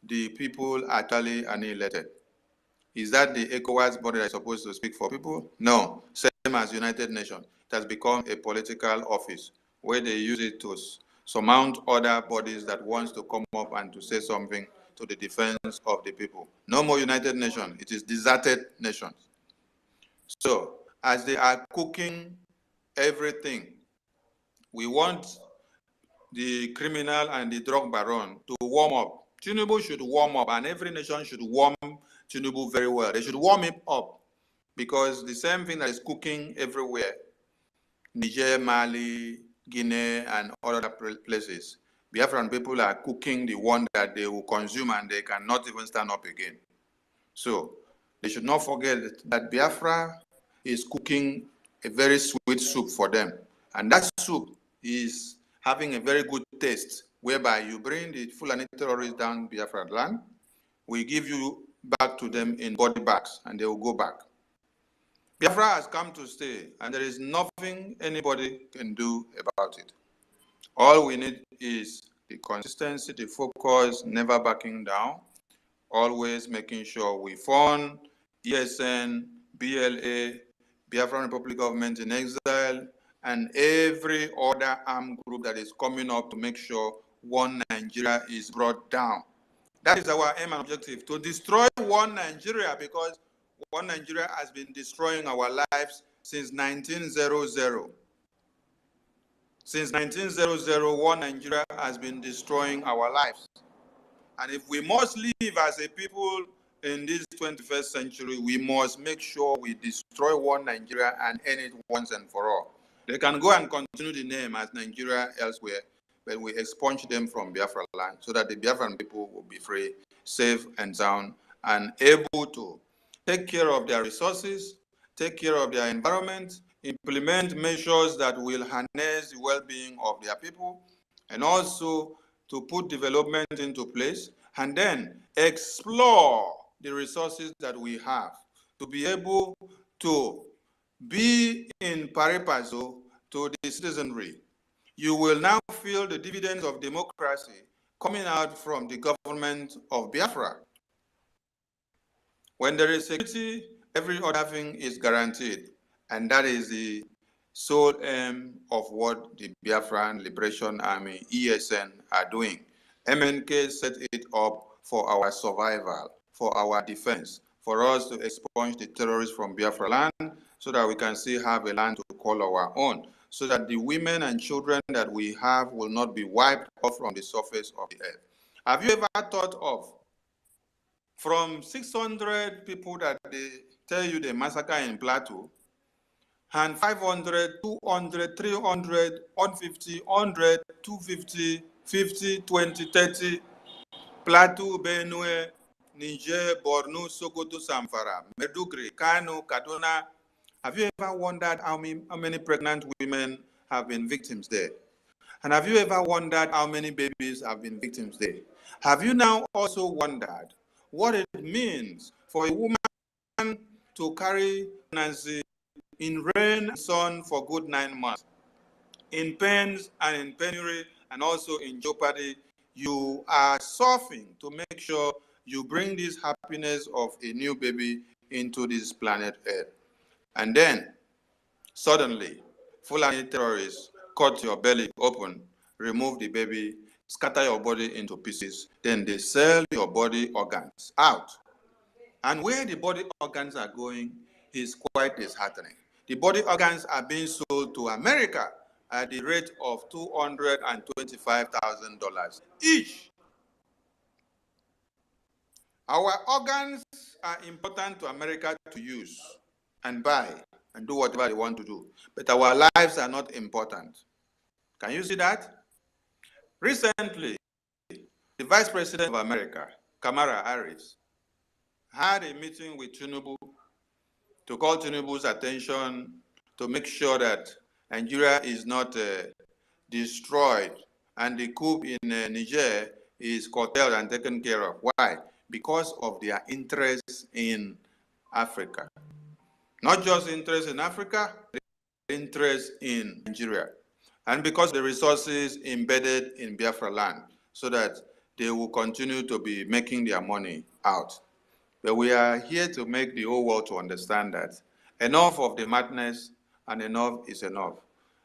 the people are actually annihilated. Is that the ECOWAS body that is supposed to speak for people? No. Same as United Nations. It has become a political office where they use it to surmount other bodies that wants to come up and to say something to the defense of the people. No more United Nations. It is deserted nations. So, as they are cooking everything, we want the criminal and the drug baron to warm up. Tinubu should warm up, and every nation should warm Tinubu very well. They should warm him up, because the same thing that is cooking everywhere, Niger, Mali, Guinea, and other places, Biafran people are cooking the one that they will consume and they cannot even stand up again. So they should not forget that Biafra is cooking a very sweet soup for them. And that soup is having a very good taste, whereby you bring the Fulani terrorists down Biafra land, we give you back to them in body bags, and they will go back. Biafra has come to stay, and there is nothing anybody can do about it. All we need is the consistency, the focus, never backing down, always making sure we fund ESN, BLA, Biafran Republic Government in Exile, and every other armed group that is coming up to make sure One Nigeria is brought down. That is our aim and objective, to destroy One Nigeria, because One Nigeria has been destroying our lives since 1900. Since 1900, One Nigeria has been destroying our lives. And if we must live as a people in this 21st century, we must make sure we destroy One Nigeria and end it once and for all. They can go and continue the name as Nigeria elsewhere, but we expunge them from Biafra land, so that the Biafran people will be free, safe and sound, and able to take care of their resources, take care of their environment, implement measures that will harness the well-being of their people, and also to put development into place, and then explore the resources that we have to be able to be in pari passu to the citizenry. You will now feel the dividends of democracy coming out from the government of Biafra. When there is security, every other thing is guaranteed, and that is the sole aim of what the Biafran Liberation Army, ESN, are doing. MNK set it up for our survival, for our defense, for us to expunge the terrorists from Biafra land, so that we can still have a land to call our own, so that the women and children that we have will not be wiped off from the surface of the earth. Have you ever thought of, from 600 people that they tell you they massacre in Plateau, and 500, 200, 300, 150, 100, 250, 50, 20, 30, Plateau, Benue, Niger, Borno, Sokoto, Zamfara, Medugri, Kano, Kaduna. Have you ever wondered how many pregnant women have been victims there? And have you ever wondered how many babies have been victims there? Have you now also wondered what it means for a woman to carry pregnancy in rain and sun for good 9 months, in pains and in penury and also in jeopardy? You are suffering to make sure you bring this happiness of a new baby into this planet Earth. And then, suddenly, Fulani terrorists cut your belly open, remove the baby, scatter your body into pieces, then they sell your body organs out. And where the body organs are going is quite disheartening. The body organs are being sold to America at the rate of $225,000 each. Our organs are important to America to use and buy and do whatever they want to do, but our lives are not important. Can you see that? Recently, the Vice President of America, Kamala Harris, had a meeting with Tinubu to call Tinubu's attention to make sure that Nigeria is not destroyed and the coup in Niger is curtailed and taken care of. Why? Because of their interest in Africa. Not just interest in Africa, interest in Nigeria. And because the resources embedded in Biafra land, so that they will continue to be making their money out. But we are here to make the whole world to understand that enough of the madness and enough is enough.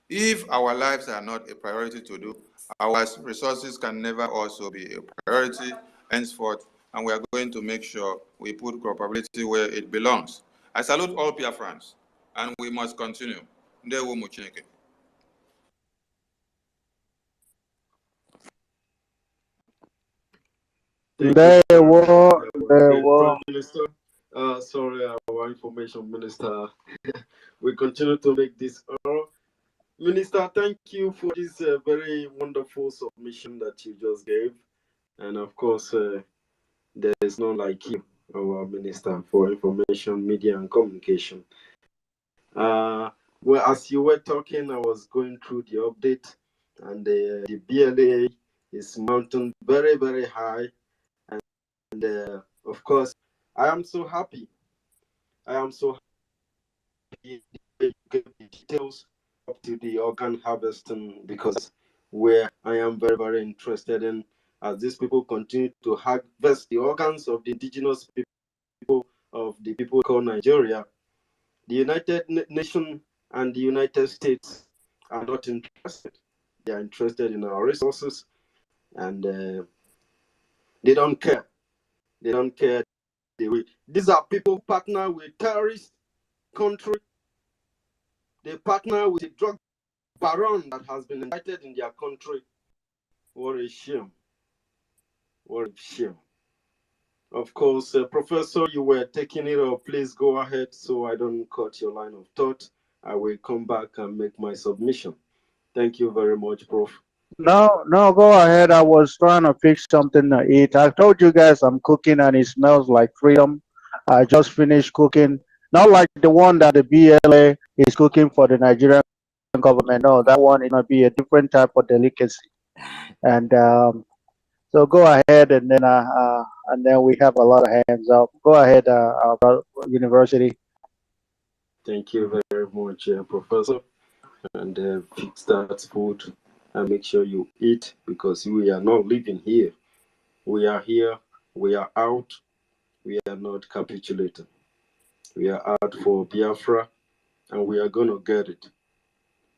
If our lives are not a priority to do, our resources can never also be a priority henceforth, and we are going to make sure we put probability where it belongs. I salute all Biafrans, and we must continue. Ndewo Muchineke. There were. Prime Minister. Sorry, our information minister. We continue to make this. Minister, thank you for this very wonderful submission that you just gave. And of course, there is none like you, our Minister for Information, Media and Communication. Well, as you were talking, I was going through the update, and the BLA is mounting very, very high. And of course, I am so happy. I am so happy to get the details up to the organ harvesting, because where I am very, very interested in, as these people continue to harvest the organs of the indigenous people of the people called Nigeria, the United Nations and the United States are not interested. They are interested in our resources, and they don't care. They don't care. These are people who partner with terrorist country. They partner with a drug baron that has been indicted in their country. What a shame. What a shame. Of course, Professor, you were taking it up. Please go ahead so I don't cut your line of thought. I will come back and make my submission. Thank you very much, Prof. No, go ahead. I was trying to fix something to eat. I told you guys I'm cooking and it smells like freedom. I just finished cooking. Not like the one that the BLA is cooking for the Nigerian government. No, that one is going to be a different type of delicacy. And so go ahead, and then we have a lot of hands up. Go ahead, our university. Thank you very much, Professor. And fix that food and make sure you eat, because we are not living here. We are here, we are out, we are not capitulating. We are out for Biafra, and we are going to get it.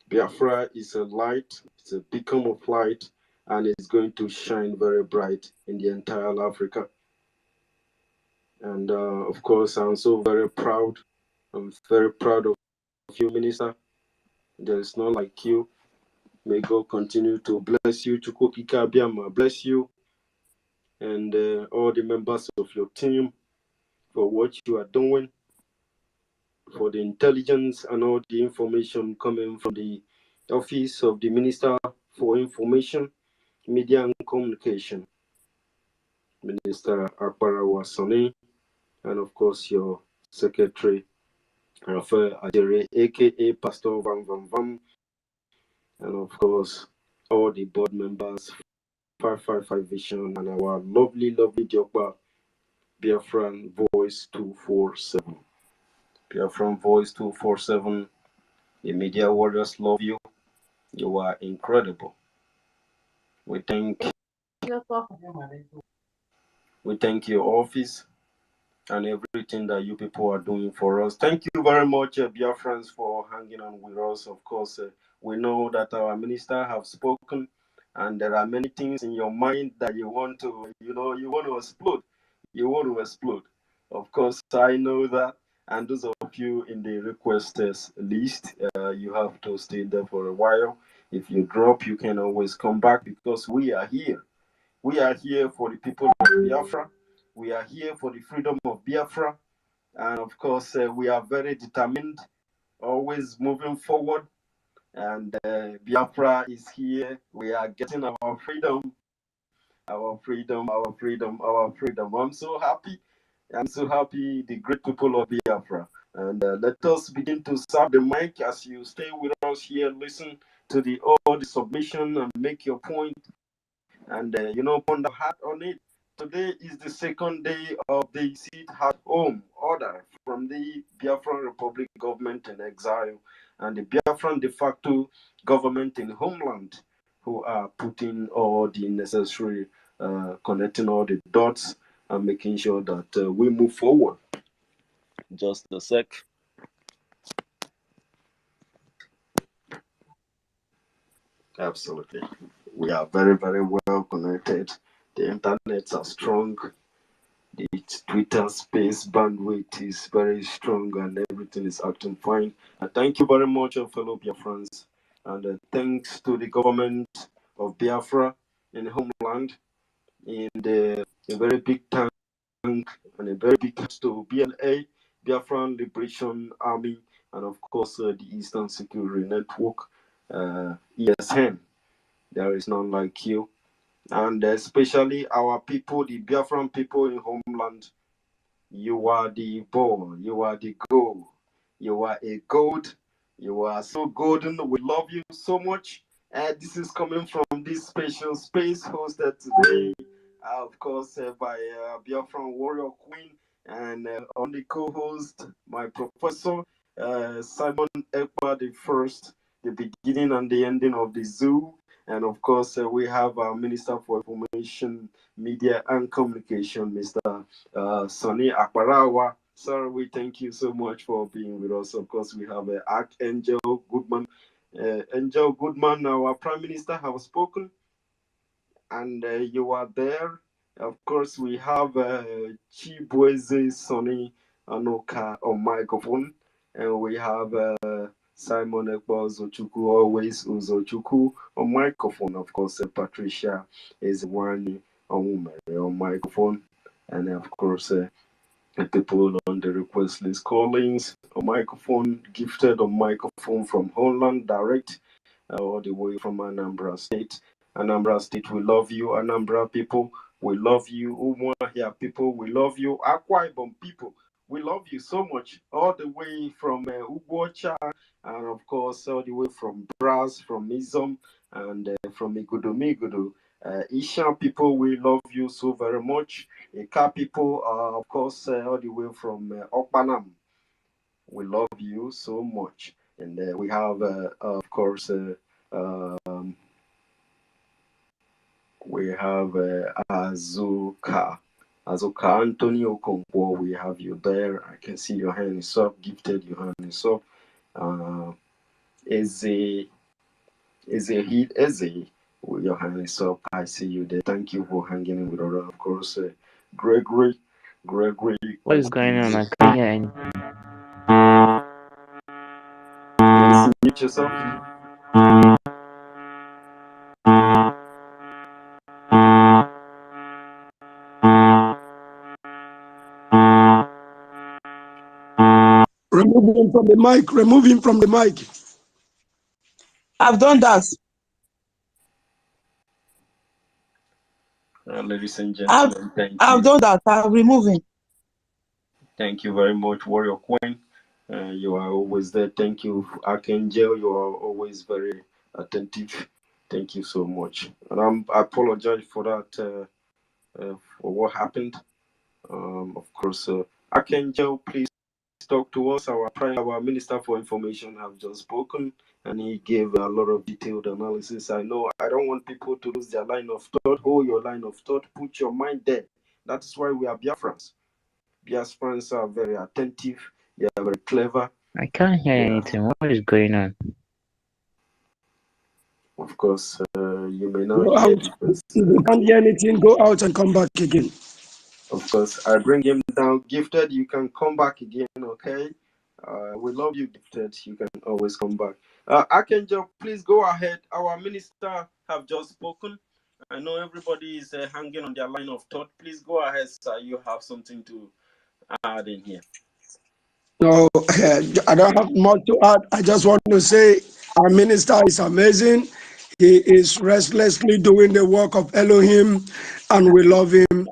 Biafra is a light, it's a beacon of light, and it's going to shine very bright in the entire Africa. And of course, I'm so very proud. I'm very proud of you, Minister. There is none like you. May God continue to bless you. Chukwuka Abiyama bless you, and all the members of your team for what you are doing, for the intelligence and all the information coming from the Office of the Minister for Information, Media and Communication. Minister Akbara Wasoni, and of course your secretary, Raphael Ajere, aka Pastor Vam Vam Vam, and of course all the board members, 555 Vision, and our lovely Jokba, Biafran Voice 247. Biafran Voice 247, the media warriors love you. You are incredible. We thank your office and everything that you people are doing for us. Thank you very much, Biafrans, for hanging on with us. Of course, we know that our minister have spoken, and there are many things in your mind that you want to, you want to explode. You want to explode. Of course, I know that. And those of you in the requesters list, you have to stay there for a while. If you drop, you can always come back because we are here. We are here for the people of Biafra. We are here for the freedom of Biafra. And of course, we are very determined, always moving forward. And Biafra is here. We are getting our freedom, our freedom, our freedom, our freedom. I'm so happy. I'm so happy, the great people of Biafra. And let us begin to serve the mic as you stay with us here, listen to all the submission and make your point. And ponder hard on it. Today is the second day of the sit at home order from the Biafran Republic government in exile and the Biafran de facto government in homeland, who are putting all the necessary, connecting all the dots and making sure that we move forward. Just a sec. Absolutely. We are very, very well connected. The internets are strong. The Twitter space bandwidth is very strong and everything is acting fine. Thank you very much, fellow Biafrans. And thanks to the government of Biafra in homeland, and a very big thank and a very big thanks to BLA, Biafran Liberation Army, and of course the Eastern Security Network, ESN. There is none like you. And especially our people, the Biafran people in homeland. You are the ball, you are the goal, you are a gold, you are so golden. We love you so much. And this is coming from this special space hosted today, of course, by Biafran Warrior Queen, and on the co-host, my professor, Simon Ekpa the first, the beginning and the ending of the zoo. And of course, we have our Minister for Information, Media and Communication, Mr. Sonny Akbarawa. Sir, we thank you so much for being with us. Of course, we have Archangel Goodman. Angel Goodman, our Prime Minister, have spoken, and you are there. Of course, we have Chibueze Sonny Anoka on microphone, and we have Simon Ekpa Uzochukwu, always Uzochukwu on microphone. Of course, Patricia is one on microphone, and of course, people on the request list, Collins on microphone, Gifted on microphone from Holland Direct, all the way from Anambra State. Anambra State, we love you. Anambra people, we love you. Umuahia people, we love you. Akwa Ibom people, we love you so much. All the way from Ugbocha, and of course, all the way from Braz, from Izom, and from Igudu. Ishan people, we love you so very much. Ika people, of course, all the way from Okpanam. We love you so much. And we have, of course, we have Azuka Antonio Okonkwo. We have you there. I can see your hand is up. Gifted, your hand is up. Eze, your hand is up. I see you there. Thank you for hanging in with us. Of course, Gregory. What is going on? I can't hear anything. Please mute yourself. Remove him from the mic. Remove him from the mic. I've done that. Ladies and I've gentlemen, thank I've you. done that. I'm removing. Thank you very much, Warrior Queen. You are always there. Thank you, Archangel. You are always very attentive. Thank you so much. And I apologize for that, for what happened. Of course, Archangel, please talk to us. Our Minister for Information have just spoken, and he gave a lot of detailed analysis. I know I don't want people to lose their line of thought. Hold your line of thought. Put your mind there. That is why we are Biafrans. Biafrans are very attentive. They are very clever. I can't hear anything. What is going on? Of course, you may not Go hear out. because, If you can't hear anything, go out and come back again. of course, I bring him down. Gifted, you can come back again, okay? We love you, Gifted. You can always come back. Archangel, please go ahead. Our minister have just spoken. I know everybody is hanging on their line of thought. Please go ahead, sir. You have something to add in here. No, I don't have much to add. I just want to say our minister is amazing. He is restlessly doing the work of Elohim, and we love him.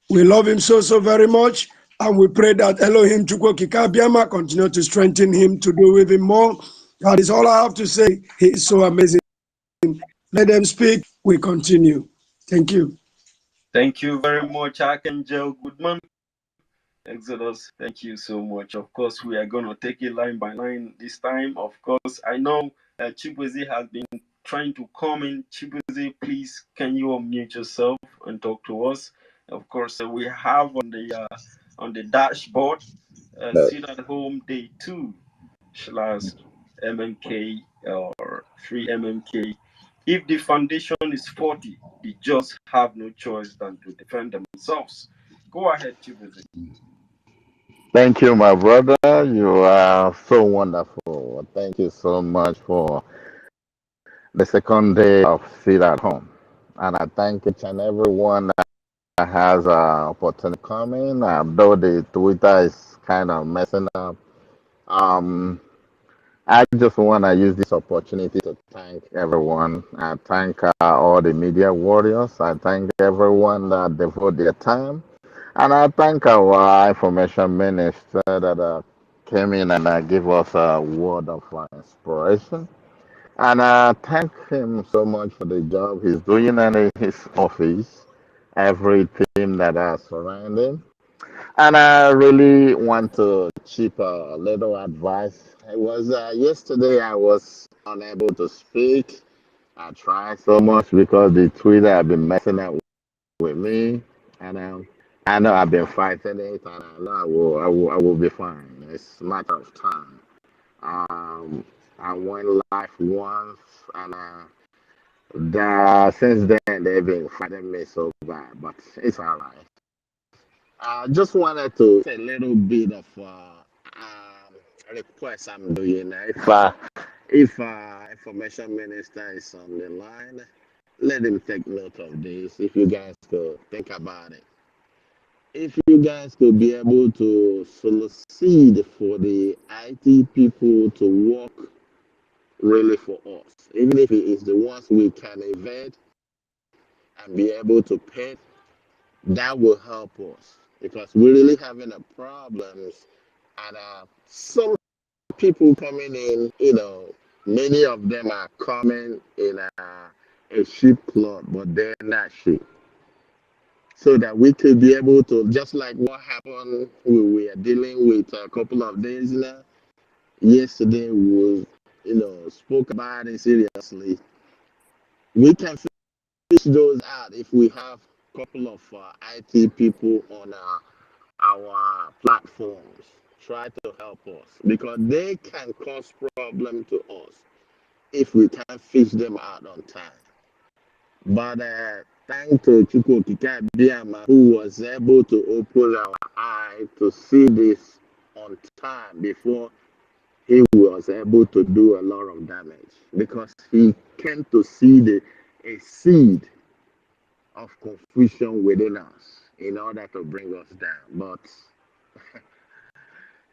We love him so very much, and we pray that Elohim Chukwu Kikabiama continue to strengthen him to do even more. That is all I have to say. He is so amazing. Let them speak. We continue. Thank you. Thank you very much, Archangel Goodman. Exodus, thank you so much. Of course, we are going to take it line by line this time. Of course, I know Chibuzi has been trying to come in. Chibuzi, please, can you unmute yourself and talk to us? Of course, we have on the dashboard, sit at home day 2/MMK or 3 MMK. If the foundation is 40, they just have no choice than to defend themselves. Go ahead, Chibuzi. Thank you, my brother. You are so wonderful. Thank you so much for the second day of Sit at Home. And I thank each and everyone that has an opportunity coming, though the Twitter is kind of messing up. I just want to use this opportunity to thank everyone. I thank all the media warriors. I thank everyone that devote their time. And I thank our information minister that came in and gave us a word of inspiration. And I thank him so much for the job he's doing in his office, every team that are surrounding. And I really want to chip a little advice. It was yesterday I was unable to speak. I tried so much because the Twitter have been messing up with me, and I know I've been fighting it, and I know I will be fine. It's a matter of time. I went live once, and since then they've been fighting me so bad, but it's all right. I just wanted to say a little bit of request I'm doing. If information minister is on the line, let him take note of this. If you guys could think about it, if you guys could be able to solicit for the IT people to work really for us, even if it is the ones we can evade and be able to pay, that will help us because we're really having a problems and some people coming in, many of them are coming in a sheep cloth, but they're not sheep. So that we could be able to, just like what happened, we are dealing with a couple of days now. Yesterday we, spoke about it seriously. We can fish those out if we have a couple of IT people on our platforms try to help us because they can cause problem to us if we can't fish them out on time. But thanks to Chukwu Biama who was able to open our eye to see this on time before he was able to do a lot of damage because he came to see a seed of confusion within us in order to bring us down. But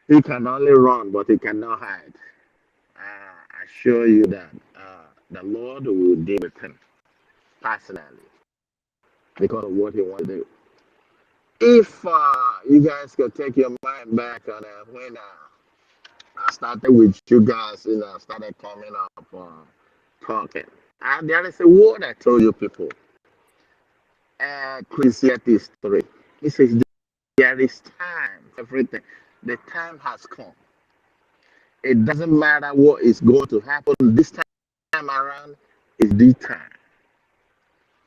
he can only run, but he cannot hide. I assure you that the Lord will deal with him personally. because of what he wants to do. If you guys could take your mind back on when I started with you guys, started coming up talking. And there is a word I told you people, Christianity 3. It says, there is time, everything. The time has come. It doesn't matter what is going to happen this time around, it's the time.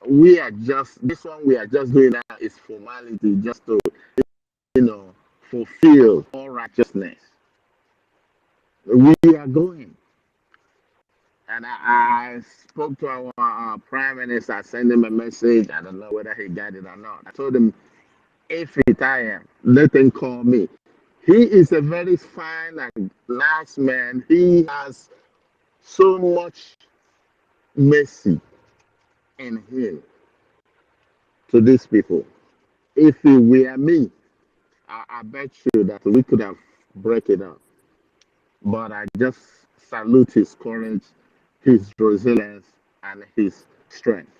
We are just, this one we are just doing now is formality, just to, fulfill all righteousness. We are going. And I spoke to our prime minister, I sent him a message. I don't know whether he got it or not. I told him, if it I am, let him call me. He is a very fine and nice man. He has so much mercy in him to these people. If he were me, I bet you that we could have break it up. But I just salute his courage, his resilience, and his strength.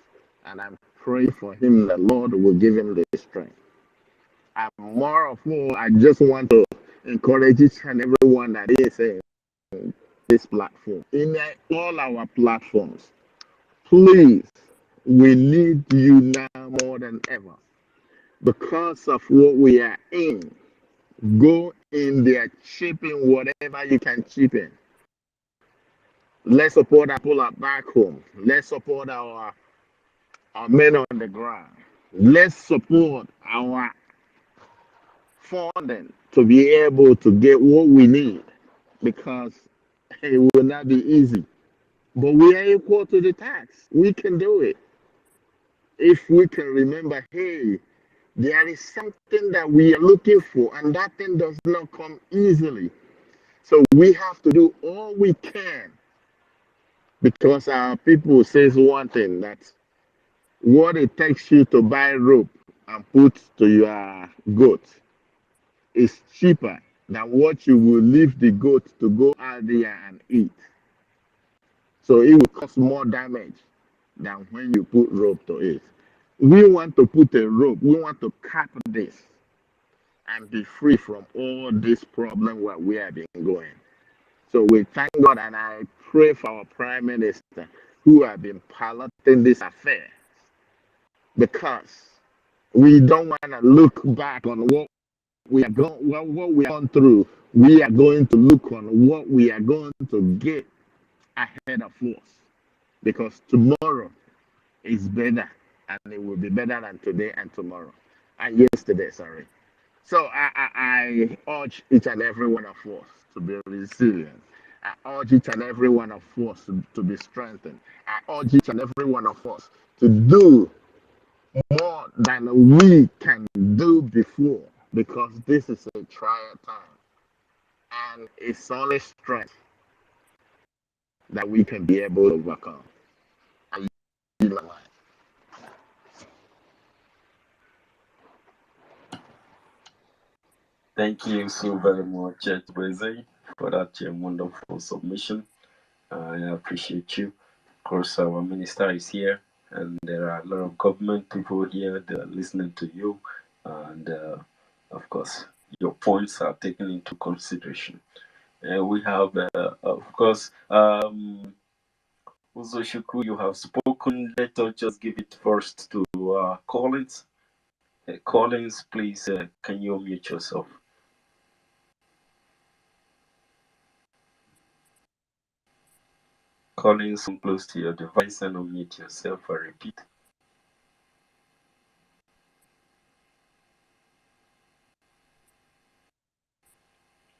And I'm praying for him that Lord will give him the strength. And more of all, I just want to encourage each and everyone that is in this platform, in all our platforms. Please, we need you now more than ever because of what we are in. Go in there, chip in whatever you can chip in. Let's support our people back home. Let's support our men on the ground. Let's support our funding to be able to get what we need because it will not be easy. But we are equal to the tax. We can do it. If we can remember, hey, there is something that we are looking for, and that thing does not come easily. So we have to do all we can because our people says one thing that what it takes you to buy rope and put to your goat is cheaper than what you will leave the goat to go out there and eat. So it will cause more damage than when you put rope to it. We want to put a rope, we want to cap this and be free from all this problem where we have been going. So we thank God and I pray for our Prime Minister who have been piloting this affair because we don't want to look back on what we are going what we are going through. We are going to look on what we are going to get ahead of us because tomorrow is better and it will be better than today and tomorrow and yesterday, sorry. So I urge each and every one of us to be resilient. I urge each and every one of us to be strengthened. I urge each and every one of us to do more than we can do before because this is a trial time and it's only strength that we can be able to overcome. I yield my life. Thank you so very much, Church Beze, for that wonderful submission. I appreciate you. Of course, our minister is here, and there are a lot of government people here that are listening to you. And of course, your points are taken into consideration. We have, of course, Uzoshuku, you have spoken. Let us just give it first to Collins. Collins, please, can you unmute yourself? Collins, come close to your device and unmute yourself. I repeat.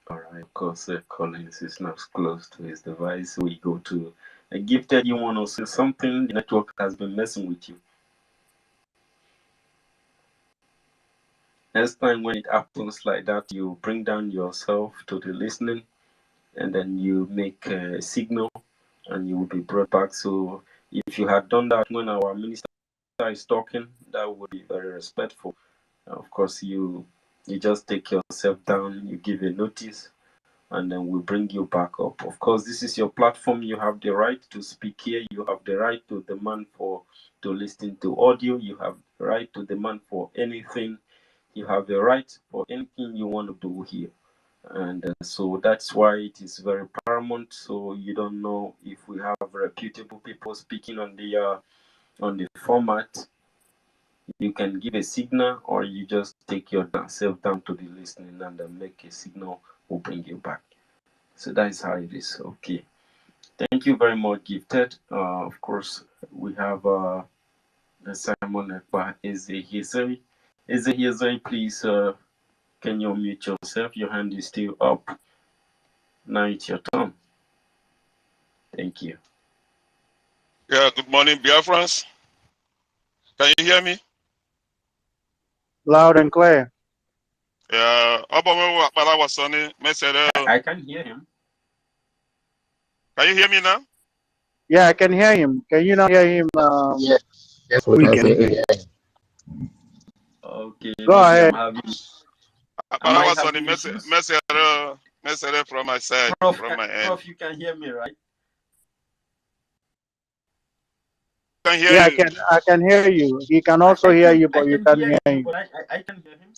All right, of course, Collins is not close to his device. We go to Gifted. You want to say something? The network has been messing with you. Next time when it happens like that, you bring down yourself to the listening and then you make a signal and you will be brought back. So if you had done that when our minister is talking, that would be very respectful. Of course, you just take yourself down, you give a notice, and then we bring you back up. Of course, this is your platform. You have the right to speak here. You have the right to demand to listen to audio. You have the right to demand for anything. You have the right for anything you want to do here. And so that's why it is very paramount. So you don't know if we have reputable people speaking on the format. You can give a signal, or you just take yourself down to the listening and make a signal. Will bring you back. So that is how it is. Okay. Thank you very much, Gifted. Of course, we have Simon Ekpa. Is Hizoi, please, can you unmute yourself? Your hand is still up. Now it's your turn. Thank you. Yeah, good morning, Biafrans. Can you hear me? Loud and clear. Yeah, I can hear him. Can you hear me now? Yeah, I can hear him. Can you not hear him? Yes, yes, we can hear you. Okay, Go ahead. Am I having issues? From my side, Prof, from my end. Prof, you can hear me, right? Can hear Yeah, you. I can hear you. He can also hear you, but you can't hear him. But I can hear him.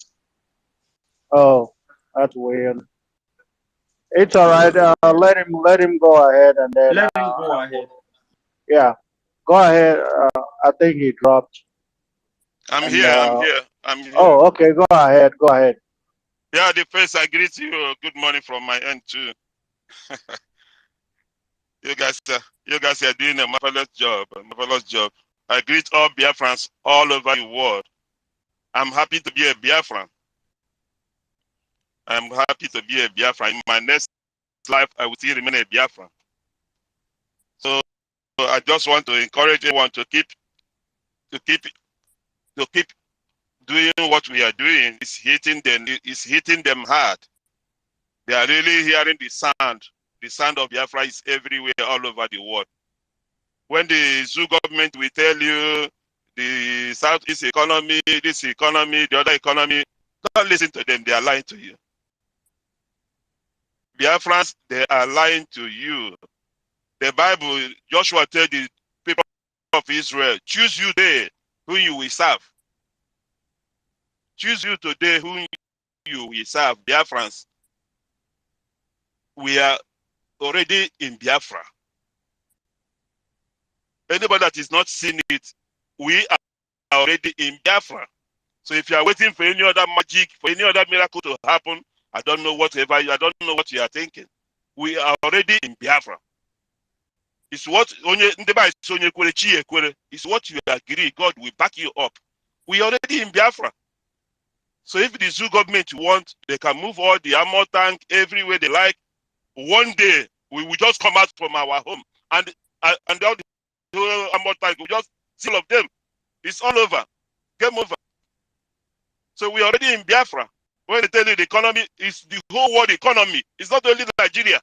Oh, that's weird. It's all right. Let him go ahead, and then let him go ahead. Yeah, go ahead. I think he dropped. I'm here. I'm here. Oh, okay. Go ahead. Go ahead. Yeah, the first I greet you. Good morning from my end too. You guys are doing a marvelous job. I greet all Biafrans all over the world. I'm happy to be a Biafran. I'm happy to be a Biafran. In my next life, I will still remain a Biafran. So I just want to encourage everyone to keep doing what we are doing. It's hitting them hard. They are really hearing the sound. The sound of Biafra is everywhere, all over the world. When the zoo government will tell you the Southeast economy, this economy, the other economy, don't listen to them. They are lying to you. Biafrans, they are lying to you. The Bible, Joshua told the people of Israel, choose you today who you will serve. Choose you today who you will serve. Biafrans, we are already in Biafra. Anybody that is not seeing it, we are already in Biafra. So if you are waiting for any other magic, for any other miracle to happen, I don't know what you are thinking. We are already in Biafra. It's what it's what you agree. God will back you up. We are already in Biafra. So if the zoo government want, they can move all the armor tank everywhere they like. One day we will just come out from our home and all the armor tank will just see all of them. It's all over. Game over. So we are already in Biafra. When they tell you the economy is the whole world economy, it's not only Nigeria.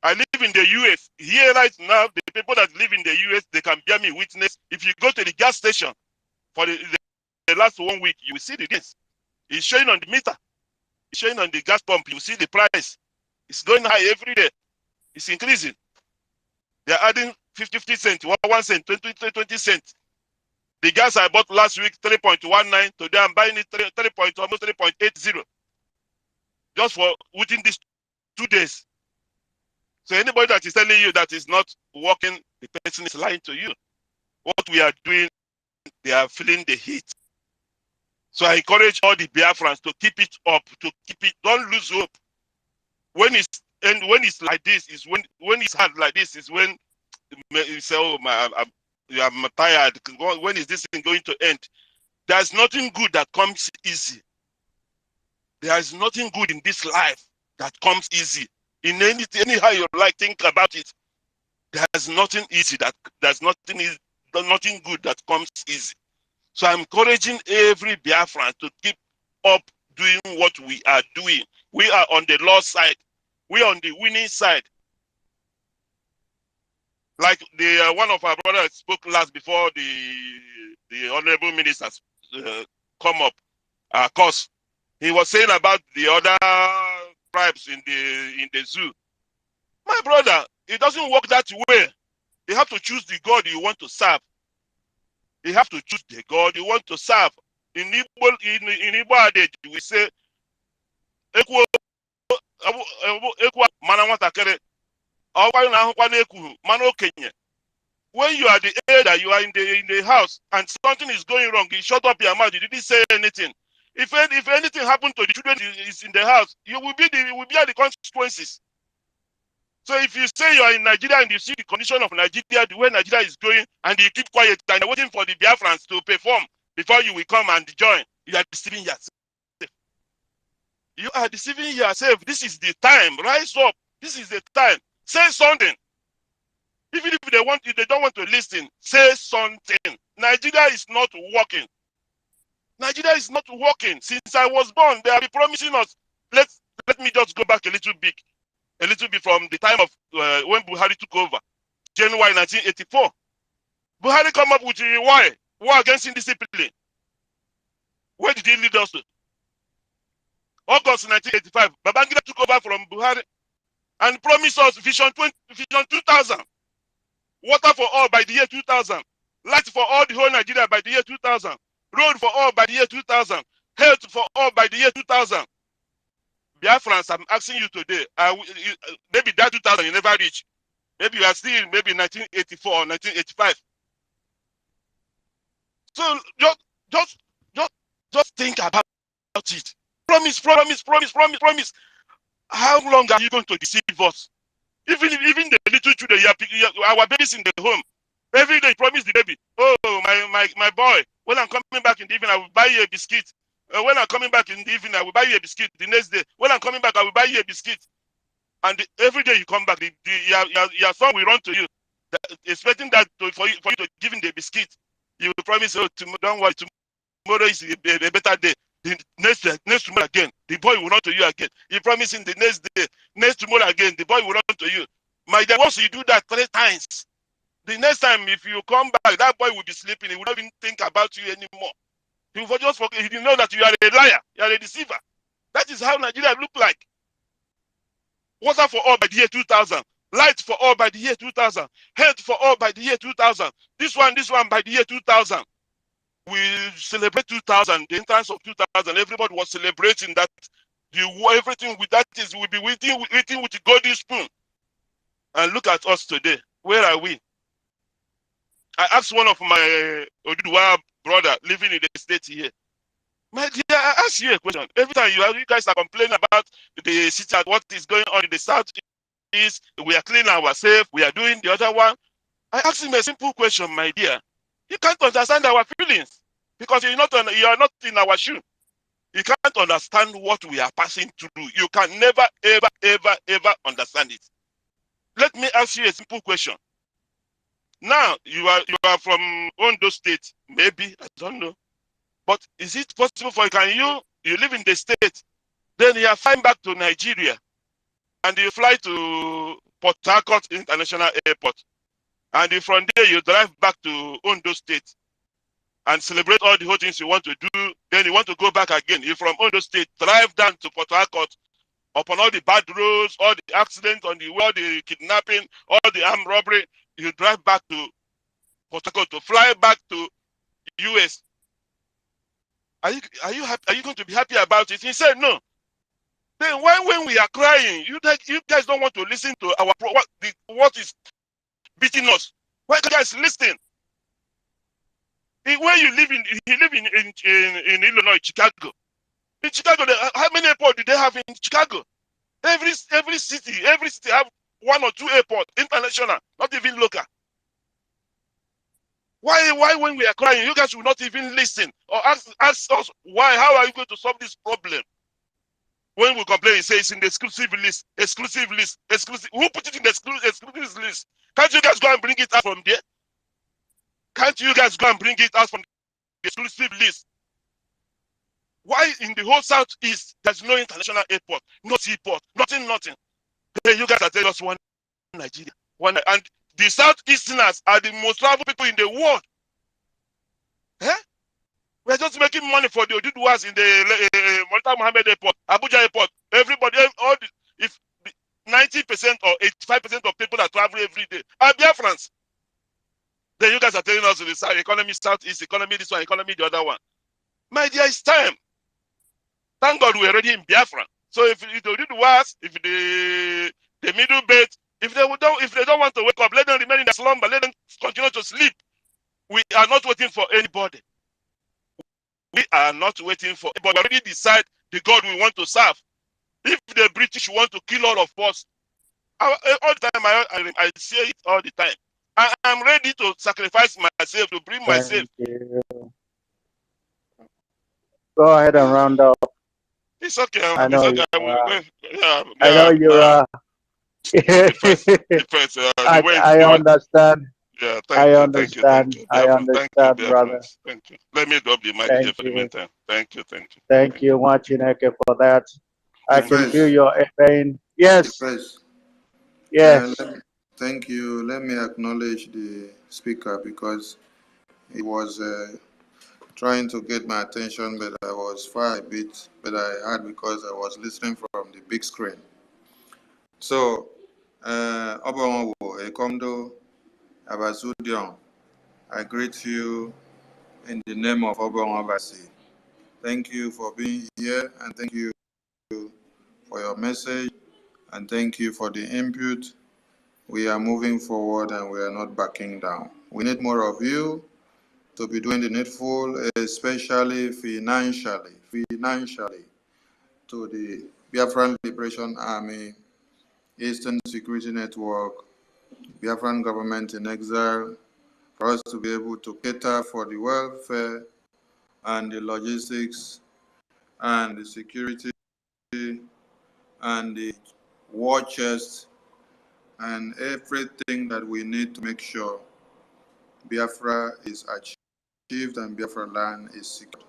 I live in the US. Here right now, the people that live in the US, they can bear me witness. If you go to the gas station for the last 1 week, you will see the gas. It's showing on the meter. It's showing on the gas pump. You see the price. It's going high every day. It's increasing. They're adding 50 cents, 1 cent, 20 cents. The gas I bought last week, 3.19. Today I'm buying it almost 3.80. Just for within these 2 days. So anybody that is telling you that is not working, the person is lying to you. What we are doing, they are feeling the heat. So I encourage all the Biafrans to keep it up, don't lose hope. When it's like this, is when it's hard like this, is when you say, oh I'm tired. When is this thing going to end? There's nothing good that comes easy. There is nothing good in this life that comes easy. In anyhow you like, think about it. There's nothing easy there's nothing good that comes easy. So I'm encouraging every Biafran to keep up doing what we are doing. We are on the Lord's side. We are on the winning side. Like the one of our brothers spoke last before the honorable ministers come up. Of course, he was saying about the other tribes in the zoo. My brother, it doesn't work that way. You have to choose the God you want to serve. You have to choose the God you want to serve. In Igbo adage, we say, "Ekwo mana nwatakịrị, ọkwa na ahụkwa na-ekwu mana okenye." When you are the elder, you are in the house, and something is going wrong, you shut up your mouth. You didn't say anything. If anything happened to the children is in the house, you will be the consequences. So if you say you are in Nigeria and you see the condition of Nigeria, the way Nigeria is going, and you keep quiet and you're waiting for the Biafrans to perform before you will come and join, you are deceiving yourself. You are deceiving yourself. This is the time. Rise up. This is the time. Say something. Even if they don't want to listen, say something. Nigeria is not working. Nigeria is not working. Since I was born, they have been promising us. Let me just go back a little bit from the time of when Buhari took over, January 1984. Buhari come up with the war against indiscipline. Where did he lead us to? August 1985, Babangida took over from Buhari and promised us Vision 2000. Water for all by the year 2000. Light for all the whole Nigeria by the year 2000. Road for all by the year 2000. Health for all by the year 2000. Biafrans, I'm asking you today, maybe that 2000 you never reach. Maybe you are still maybe 1984 or 1985. So just think about it. Promise. How long are you going to deceive us? Even the little children, our babies in the home. Every day, promise the baby, "Oh, my boy, when I'm coming back in the evening, I will buy you a biscuit. When I'm coming back in the evening, I will buy you a biscuit. The next day, when I'm coming back, I will buy you a biscuit." And every day you come back, your son will run to you, expecting that for you to give him the biscuit. You will promise, "Oh, don't worry, tomorrow is a better day." The next tomorrow again, the boy will run to you again. You promise him the next day, next tomorrow again, the boy will run to you. My dear, once you do that 3 times, the next time if you come back, that boy will be sleeping. He will not even think about you anymore. He will just forget. He will know that you are a liar, you are a deceiver. That is how Nigeria look like. Water for all by the year 2000. Light for all by the year 2000. Health for all by the year 2000. This one by the year 2000. We celebrate 2000, the entrance of 2000. Everybody was celebrating that. Everything with that is will be waiting with the golden spoon. And look at us today. Where are we? I asked one of my Oduduwa brother living in the state here. My dear, I ask you a question. Every time you guys are complaining about the city, what is going on in the south east, we are cleaning ourselves, we are doing the other one. I asked him a simple question, my dear. You can't understand our feelings because you are not in our shoe. You can't understand what we are passing through. You can never, ever understand it. Let me ask you a simple question. Now you are from Ondo State, maybe, I don't know. But is it possible for you live in the state, then you are flying back to Nigeria, and you fly to Port Harcourt International Airport, and from there you drive back to Ondo State and celebrate all the whole things you want to do. Then you want to go back again. You from Ondo State, drive down to Port Harcourt, upon all the bad roads, all the accidents on the way, all the kidnapping, all the armed robbery. You drive back to Port Harcourt to fly back to US. Are you happy? Are you going to be happy about it? He said no. Then why, when we are crying, you guys don't want to listen to our what is beating us? Why you guys listen? Where you live in Illinois, Chicago. In Chicago, how many airports do they have in Chicago? Every city have 1 or 2 airports, international, not even local. Why when we are crying, you guys will not even listen or ask us why? How are you going to solve this problem? When we complain, you say it's in the exclusive list. Who put it in the exclusive list? Can't you guys go and bring it out from there? Can't you guys go and bring it out from the exclusive list? Why in the whole southeast there's no international airport, no seaport, nothing? Then you guys are telling us one Nigeria, and the southeasterners are the most traveled people in the world. We're just making money for the Oduduwas in the Murtala Mohammed Airport, Abuja Airport. Everybody, if 90% or 85% of people that travel every day are Biafrans. Then you guys are telling us the south economy, southeast economy, this one economy, the other one. My dear, it's time. Thank God we're already in Biafra. So if they do the worst, if the middle bit, if they don't want to wake up, let them remain in the slumber. Let them continue to sleep. We are not waiting for anybody. We are not waiting for anybody. We already decide the God we want to serve. If the British want to kill all of us, all the time I say it all the time. I'm ready to sacrifice myself to bring myself. Thank you. Go ahead and round up. It's okay. I know It's okay. I know you're. Defense. The way it's I going. understand. Yeah, I thank you. I Biafra, thank you, understand, brother. Biafrans. Thank you. Let me drop the mic here Thank for the you. meantime. Thank you. Thank you, Machineke, for that. I can feel Defense. your pain. Yes. Defense. Yes. Thank you. Let me acknowledge the speaker because he was trying to get my attention, but I was far a bit, but I had because I was listening from the big screen. So, Obaonwo, Ekomdo, Abasudion, I greet you in the name of Obaonwo Abasi. Thank you for being here, and thank you for your message, and thank you for the input. We are moving forward and we are not backing down. We need more of you to be doing the needful, especially financially, to the Biafran Liberation Army, Eastern Security Network, Biafran Government in Exile, for us to be able to cater for the welfare and the logistics and the security and the war chest and everything that we need to make sure Biafra is achieved and Biafra land is secured.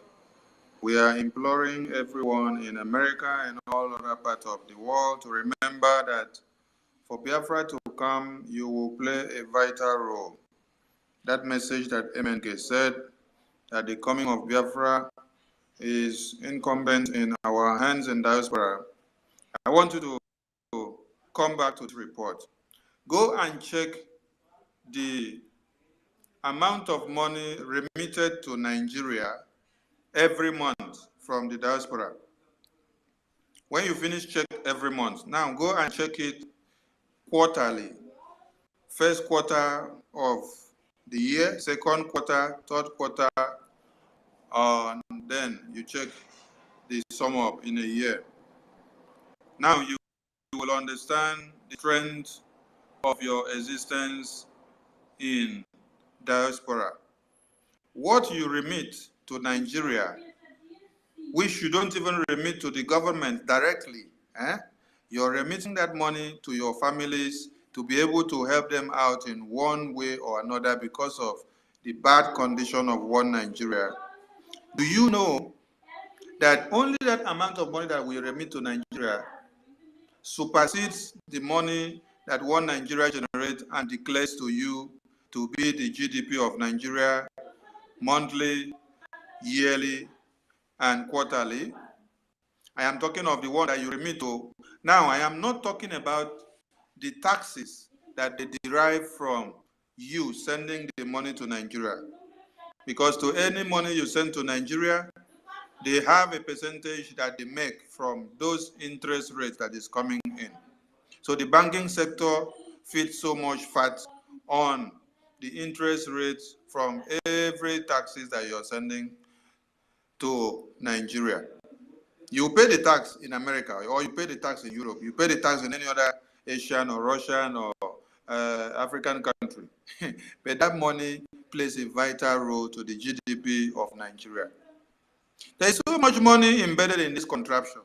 We are imploring everyone in America and all other parts of the world to remember that for Biafra to come, you will play a vital role. That message that MNK said, that the coming of Biafra is incumbent in our hands in diaspora. I want you to come back to the report. Go and check the amount of money remitted to Nigeria every month from the diaspora. When you finish, check every month. Now go and check it quarterly. First quarter of the year, second quarter, third quarter, and then you check the sum up in a year. Now you will understand the trend of your existence in diaspora. What you remit to Nigeria, which you don't even remit to the government directly, you're remitting that money to your families to be able to help them out in one way or another because of the bad condition of one Nigeria. Do you know that only that amount of money that we remit to Nigeria supersedes the money that one Nigeria generates and declares to you to be the GDP of Nigeria monthly, yearly, and quarterly? I am talking of the one that you remit to. Now, I am not talking about the taxes that they derive from you sending the money to Nigeria. Because to any money you send to Nigeria, they have a percentage that they make from those interest rates that is coming in. So the banking sector feeds so much fat on the interest rates from every taxes that you're sending to Nigeria. You pay the tax in America, or you pay the tax in Europe, you pay the tax in any other Asian or Russian or African country. But that money plays a vital role to the GDP of Nigeria. There is so much money embedded in this contraption.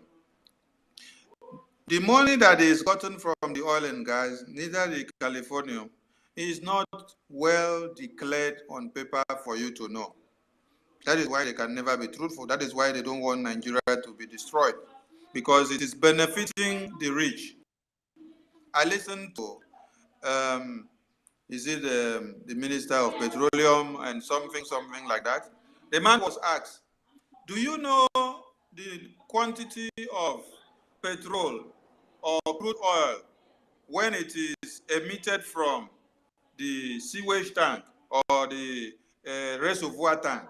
The money that is gotten from the oil and gas, neither the Californium, is not well declared on paper for you to know. That is why they can never be truthful. That is why they don't want Nigeria to be destroyed, because it is benefiting the rich. I listened to, the Minister of Petroleum and something like that. The man was asked, do you know the quantity of petrol or crude oil when it is emitted from the sewage tank or or the reservoir tank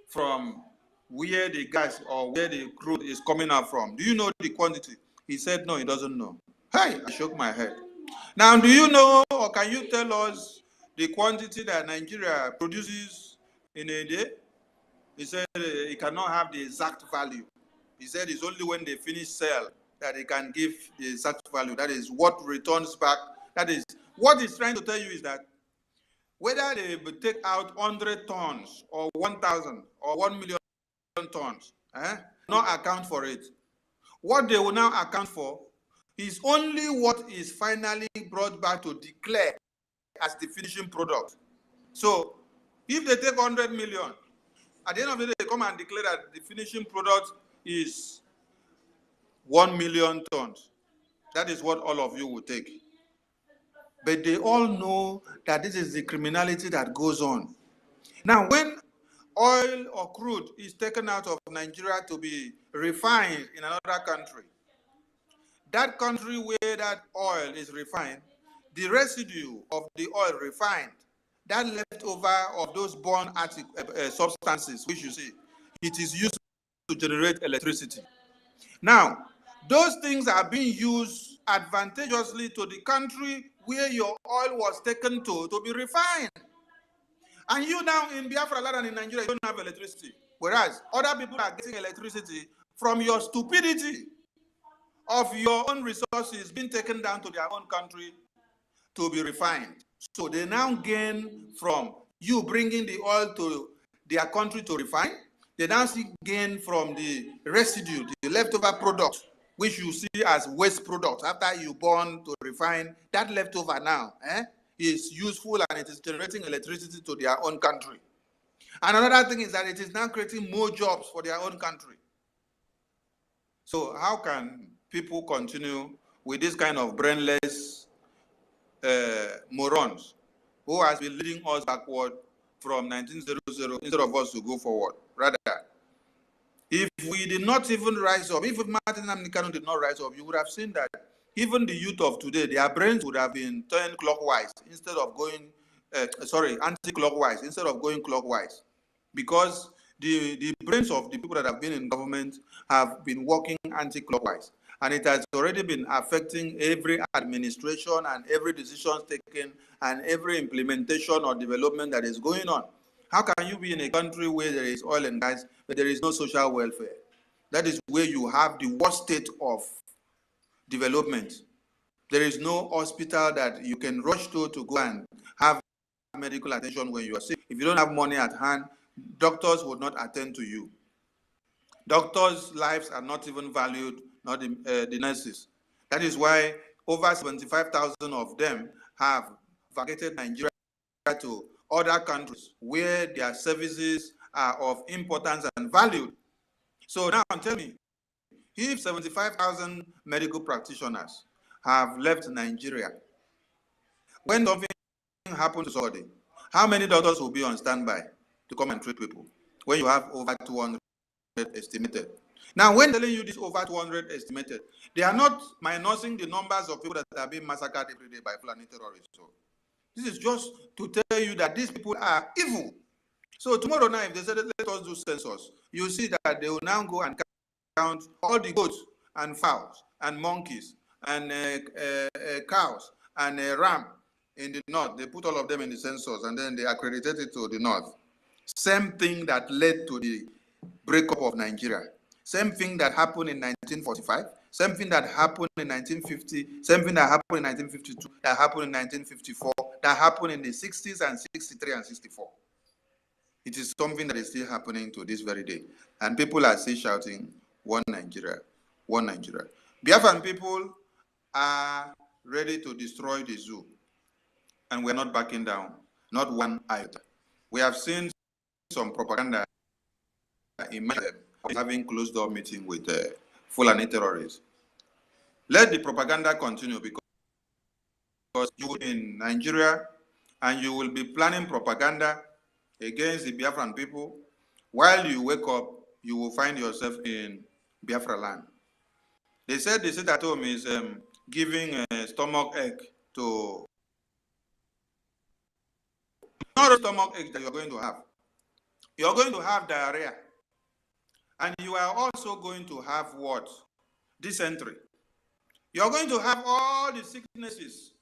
from where the gas or where the crude is coming out from? Do you know the quantity? He said, no, he doesn't know. Hey, I shook my head. Now, do you know, or can you tell us the quantity that Nigeria produces in a day? He said he cannot have the exact value. He said it's only when they finish sell that they can give the exact value. That is what returns back. That is what he's trying to tell you is that whether they take out 100 tons or 1,000 or 1 million tons, not account for it. What they will now account for is only what is finally brought back to declare as the finishing product. So if they take 100 million, at the end of the day, they come and declare that the finishing product is 1 million tons. That is what all of you will take. But they all know that this is the criminality that goes on. Now, when oil or crude is taken out of Nigeria to be refined in another country, that country where that oil is refined, the residue of the oil refined, that leftover of those born substances, which you see, it is used to generate electricity. Now, those things are being used advantageously to the country where your oil was taken to be refined. And you now in Biafra land and in Nigeria, you don't have electricity. Whereas other people are getting electricity from your stupidity of your own resources being taken down to their own country to be refined. So they now gain from you bringing the oil to their country to refine. They now see gain from the residue, the leftover product, which you see as waste product after you burn to refine. That leftover now is useful and it is generating electricity to their own country. And another thing is that it is now creating more jobs for their own country. So how can people continue with this kind of brainless morons who has been leading us backward from 1900 instead of us to go forward? Rather, if we did not even rise up, if Martin Nnamdi Kanu did not rise up, you would have seen that even the youth of today, their brains would have been turned clockwise instead of going, anti-clockwise instead of going clockwise. Because the brains of the people that have been in government have been working anti-clockwise. And it has already been affecting every administration and every decision taken and every implementation or development that is going on. How can you be in a country where there is oil and gas, but there is no social welfare? That is where you have the worst state of development. There is no hospital that you can rush to go and have medical attention when you are sick. If you don't have money at hand, doctors would not attend to you. Doctors' lives are not even valued, not the nurses. That is why over 75,000 of them have vacated Nigeria to other countries where their services are of importance and valued. So now tell me, if 75,000 medical practitioners have left Nigeria, when something happens to somebody, how many doctors will be on standby to come and treat people when you have over 200 estimated? Now, when telling you this over 200 estimated, they are not minusing the numbers of people that are being massacred every day by Fulani terrorists. So this is just to tell you that these people are evil. So tomorrow night, if they say, let us do census, you see that they will now go and count all the goats and fowls and monkeys and cows and ram in the north. They put all of them in the census and then they accredited it to the north. Same thing that led to the breakup of Nigeria. Same thing that happened in 1945, same thing that happened in 1950, same thing that happened in 1952, that happened in 1954, that happened in the 60s and 63 and 64. It is something that is still happening to this very day. And people are still shouting, one Nigeria, one Nigeria. Biafran people are ready to destroy the zoo. And we're not backing down, not one iota. We have seen some propaganda in having closed door meeting with Fulani terrorists. Let the propaganda continue because you in Nigeria and you will be planning propaganda against the Biafran people. While you wake up, you will find yourself in Biafra land. They said the sit at home is giving a stomach ache to not stomach ache that you're going to have. You're going to have diarrhea. And you are also going to have what? Dysentery. You're going to have all the sicknesses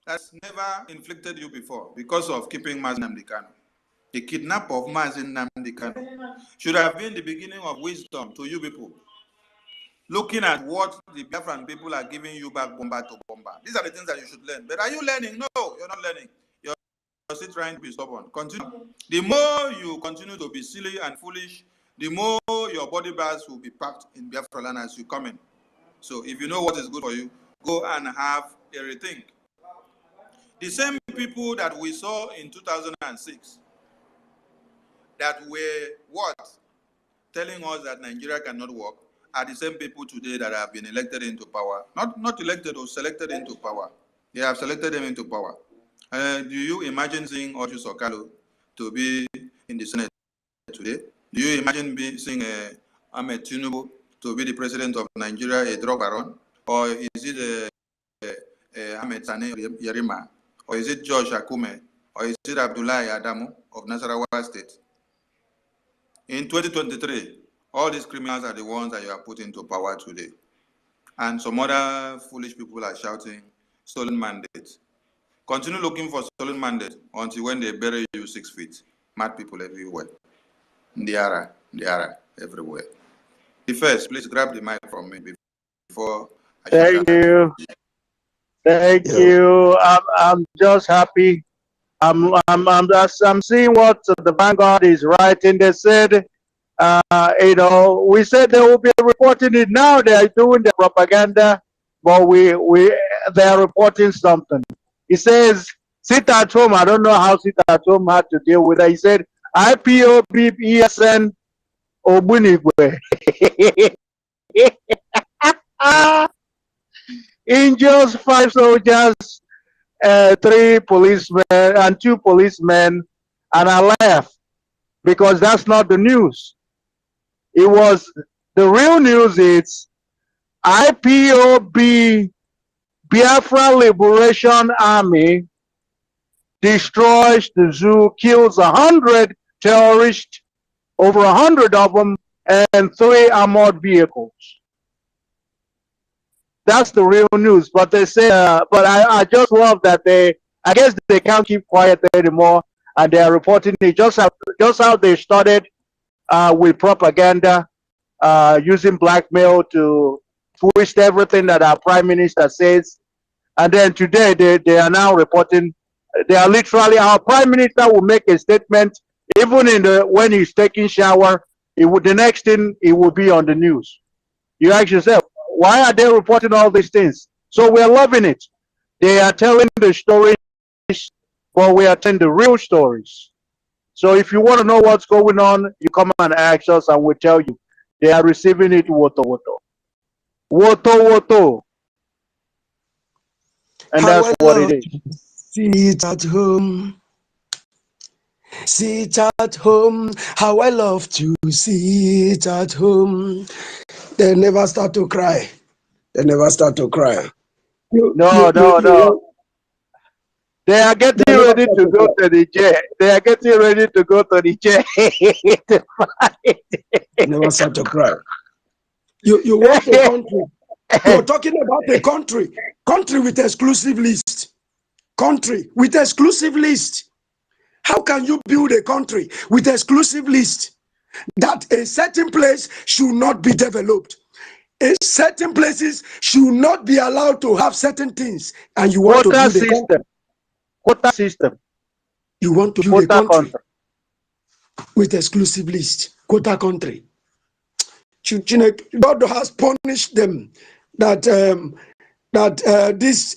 that's never inflicted you before because of keeping Mazi Nnamdi Kanu. The kidnap of Mazi Nnamdi Kanu should have been the beginning of wisdom to you people. Looking at what the Biafran people are giving you back bomba to bomba. These are the things that you should learn. But are you learning? No, you're not learning. You're still trying to be stubborn. Continue. The more you continue to be silly and foolish, the more your body bags will be packed in Biafra land as you come in. So if you know what is good for you, go and have a rethink. The same people that we saw in 2006 that were what? Telling us that Nigeria cannot work are the same people today that have been elected into power. Not elected or selected into power. They have selected them into power. Do you imagine seeing Oju Sokalo to be in the Senate today? Do you imagine seeing Ahmed Tinubu to be the president of Nigeria, a drug baron? Or is it Ahmed Sane Yerima? Or is it George Akume? Or is it Abdullahi Adamu of Nasarawa State? In 2023, all these criminals are the ones that you are put into power today. And some other foolish people are shouting, stolen mandate. Continue looking for stolen mandate until when they bury you 6 feet. Mad people everywhere. Ndiara, everywhere. The first, please grab the mic from me before I shut down. Thank you. Thank you. I'm just happy. I'm seeing what the Vanguard is writing. They said, we said they will be reporting it now. They are doing the propaganda, but they are reporting something. He says, sit at home. I don't know how sit at home had to deal with it. He said, IPOB ESN Obunigwe. Injures 5 soldiers, 3 policemen and 2 policemen, and I laugh because that's not the news. It was the real news. It's IPOB Biafra Liberation Army destroys the zoo, kills 100 terrorists, over 100 of them, and 3 armored vehicles. That's the real news. But they say, but I just love that I guess they can't keep quiet anymore, and they are reporting it just how they started with propaganda, using blackmail to twist everything that our prime minister says. And then today they are now reporting, they are literally, our prime minister will make a statement, even when he's taking shower, the next thing it will be on the news. You ask yourself, why are they reporting all these things? So we are loving it. They are telling the stories, but we are telling the real stories. So if you want to know what's going on, you come and ask us and we'll tell you. They are receiving it woto woto. Woto woto. And that's what it is. Sit at home. Sit at home. How I love to sit at home. They never start to cry. They never start to cry. No. They are getting ready to go to the jail. They are getting ready to go to the jail. Never start to cry. You want a country. You're talking about a country. Country with exclusive list. Country with exclusive list. How can you build a country with exclusive list that a certain place should not be developed? Certain places should not be allowed to have certain things, and you want quota to build a country. Quota system. You want to build a country with exclusive list. Quota country. God has punished them that this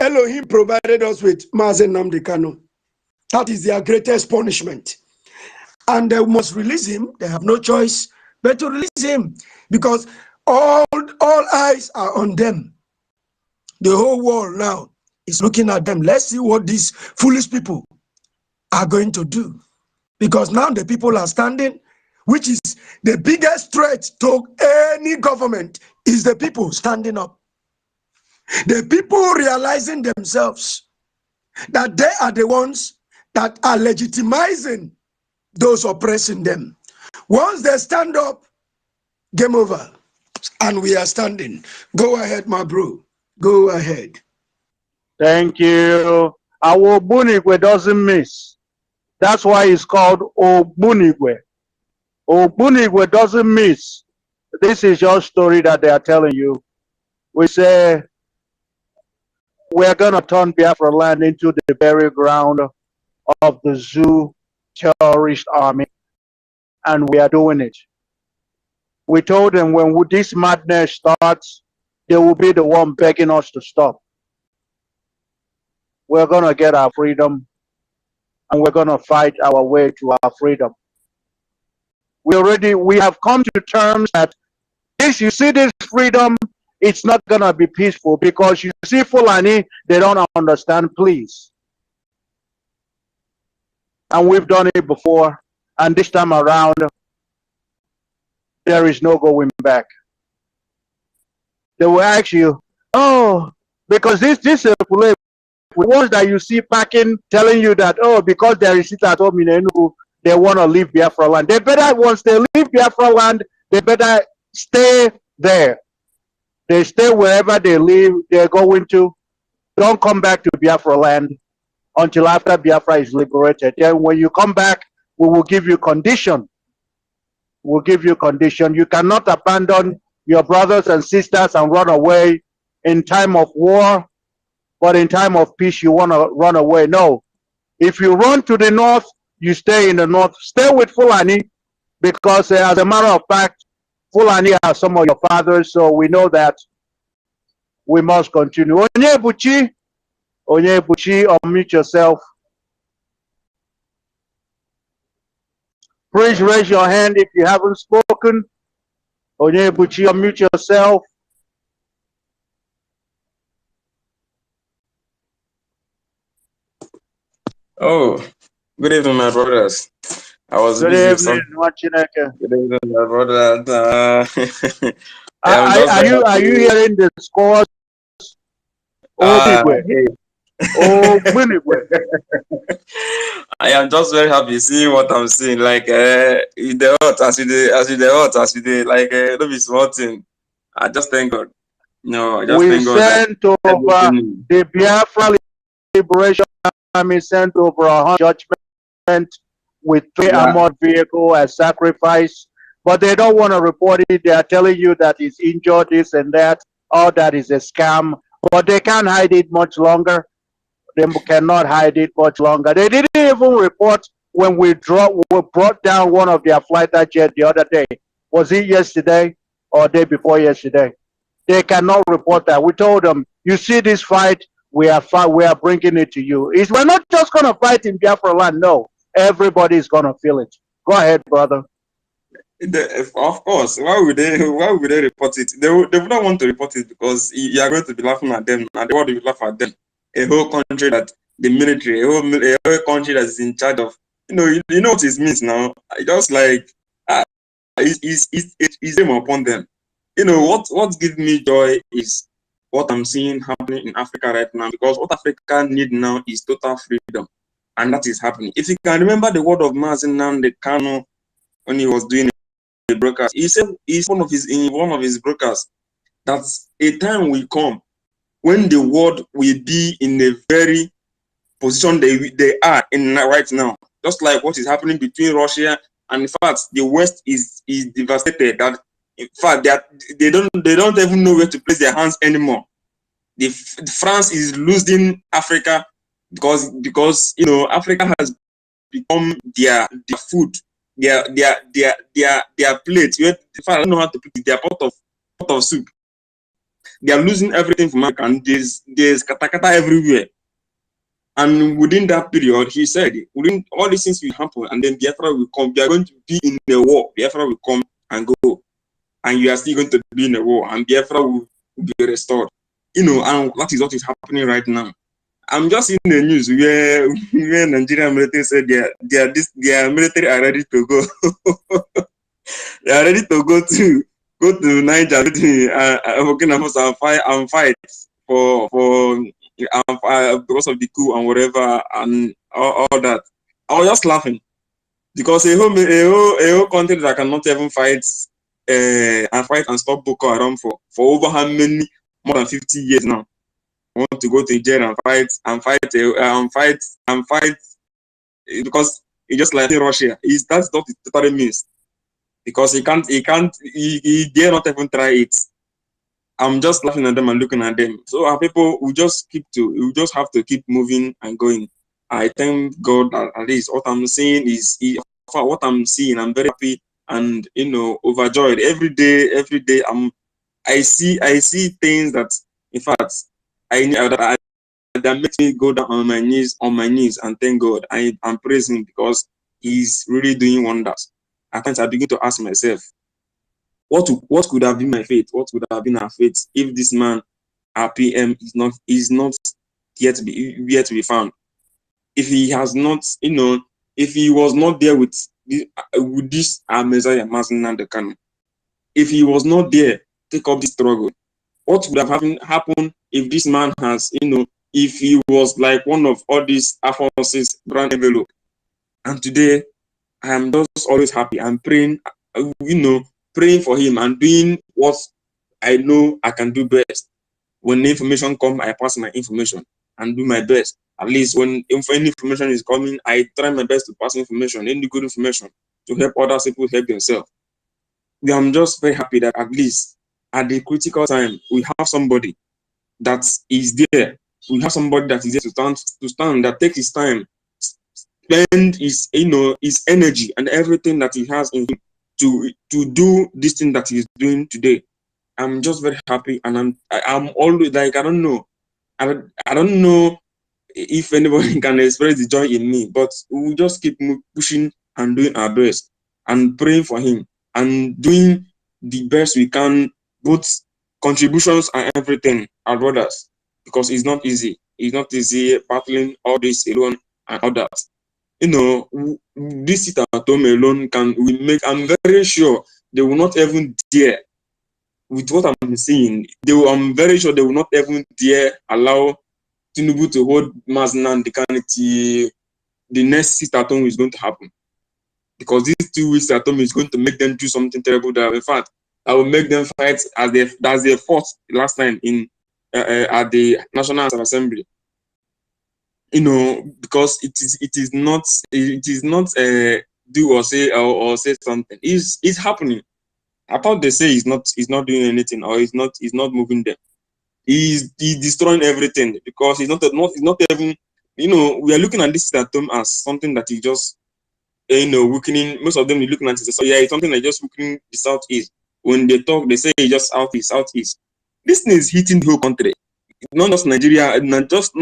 Elohim provided us with Mazi Nnamdi Kanu. That is their greatest punishment. And they must release him. They have no choice but to release him because all eyes are on them. The whole world now is looking at them. Let's see what these foolish people are going to do. Because now the people are standing, which is the biggest threat to any government, is the people standing up. The people realizing themselves that they are the ones that are legitimizing those oppressing them. Once they stand up, game over. And we are standing. Go ahead, my bro. Go ahead. Thank you. Our Ogbunigwe doesn't miss. That's why it's called Ogbunigwe. Ogbunigwe doesn't miss. This is your story that they are telling you. We say we're going to turn Biafra land into the burial ground of the zoo terrorist army, and we are doing it. We told them when this madness starts, they will be the one begging us to stop. We're going to get our freedom, and we're going to fight our way to our freedom. We have come to terms that you see this freedom, it's not going to be peaceful, because you see Fulani, they don't understand, please. And we've done it before, and this time around, there is no going back. They will ask you, oh, because this the ones that you see packing, telling you that, oh, because there is it at home in Enugu, they want to leave Biafra land. They better, once they leave Biafra land, they better stay there. They stay wherever they live, they're going to. Don't come back to Biafra land until after Biafra is liberated. Then when you come back, we will give you condition. We'll give you condition. You cannot abandon your brothers and sisters and run away in time of war, but in time of peace, you want to run away. No. If you run to the north, you stay in the north. Stay with Fulani, because as a matter of fact, Fulani are some of your fathers, so we know that we must continue. Onyebuchi, unmute yourself. Please raise your hand if you haven't spoken. Onyebuchi, unmute yourself. Oh, good evening, my brothers. I was Good busy. evening, Machineke. Good evening, my brothers. Are you hearing the scores? I am just very happy seeing what I'm seeing. Like the hot as you did, like don't be small thing. I just thank God. No, I just We thank God that sent over the Biafra Liberation Army sent over 100 judgment with 3 armored vehicle as sacrifice, but they don't want to report it. They are telling you that it's injured, this and that, all that is a scam, but they can't hide it much longer. They cannot hide it much longer. They didn't even report when we brought down one of their fighter jet the other day. Was it yesterday or day before yesterday? They cannot report that. We told them, you see this fight, we are bringing it to you. We're not just going to fight in Biafra land. No, everybody is going to feel it. Go ahead, brother. Of course. Why would they report it? They would not want to report it, because you are going to be laughing at them, and the world will laugh at them. A whole country that the military, a whole country that is in charge of, you know what it means now. Just like it's them upon them. You know what gives me joy is what I'm seeing happening in Africa right now, because what Africa need now is total freedom, and that is happening. If you can remember the word of Mazen Nnamdi Kanu when he was doing a broadcast, he said in one of his broadcasts that a time will come when the world will be in a very position they are in right now, just like what is happening between Russia and, in fact, the West is devastated. That in fact they don't even know where to place their hands anymore. France is losing Africa because Africa has become their food, their plate. In fact, I don't know how to put it. Their pot of soup. They are losing everything from America, and there's katakata everywhere. And within that period, he said, within all these things will happen, and then Biafra will come. We are going to be in a war. Biafra will come and go, and you are still going to be in a war, and Biafra will be restored. And that is what is happening right now. I'm just seeing the news where Nigerian military said their military are ready to go. They are ready to go to Niger, and fight for because of the coup and whatever. And all that. I was just laughing because a whole country that cannot even fight and stop Boko Haram for over how many, more than 50 years now, want to go to jail and fight because it's just like in Russia. That's what it totally means, because he dare not even try it. I'm just laughing at them and looking at them. So our people, we just have to keep moving and going. I thank God that at least what I'm seeing what I'm seeing. I'm very happy and overjoyed every day. I see things that, in fact, that makes me go down on my knees and thank God. I'm praising Him because He's really doing wonders. At times I begin to ask myself, what could have been my fate? What would have been our fate if this man, our PM, is not yet to be found? If he has not, if he was not there with this Messiah Mazinanda Kanu, if he was not there, take up this struggle, what would have happened if this man has, if he was like one of all these Afonso's brand envelope? And today, I am just always happy. I'm praying, praying for him and doing what I know I can do best. When the information comes, I pass my information and do my best. At least when any information is coming, I try my best to pass information, any good information, to help other people help themselves. I'm just very happy that at least at the critical time, we have somebody that is there. We have somebody that is there to stand, that takes his time, spend his energy and everything that he has in him to do this thing that he's doing today. I'm just very happy, and I'm always like, I don't know if anybody can express the joy in me, but we'll just keep pushing and doing our best and praying for him and doing the best we can, both contributions and everything, our brothers, because it's not easy. It's not easy battling all this alone and all that. This sit at home alone I'm very sure they will not even dare, with what I'm seeing, I'm very sure they will not even dare allow Tinubu to hold Maznan Dekaniti. The next sit at home is going to happen, because these 2 weeks at home is going to make them do something terrible. That, in fact, I will make them fight as they fought last time in at the National Assembly. Because it is not do or say something. It's happening. I thought they say he's not doing anything, or he's not moving them. He's destroying everything, because he's not even, we are looking at this system as something that is just weakening. Most of them are looking at it, so yeah, it's something like just weakening the southeast. When they talk, they say it's just southeast. This thing is hitting the whole country, not just Nigeria, not just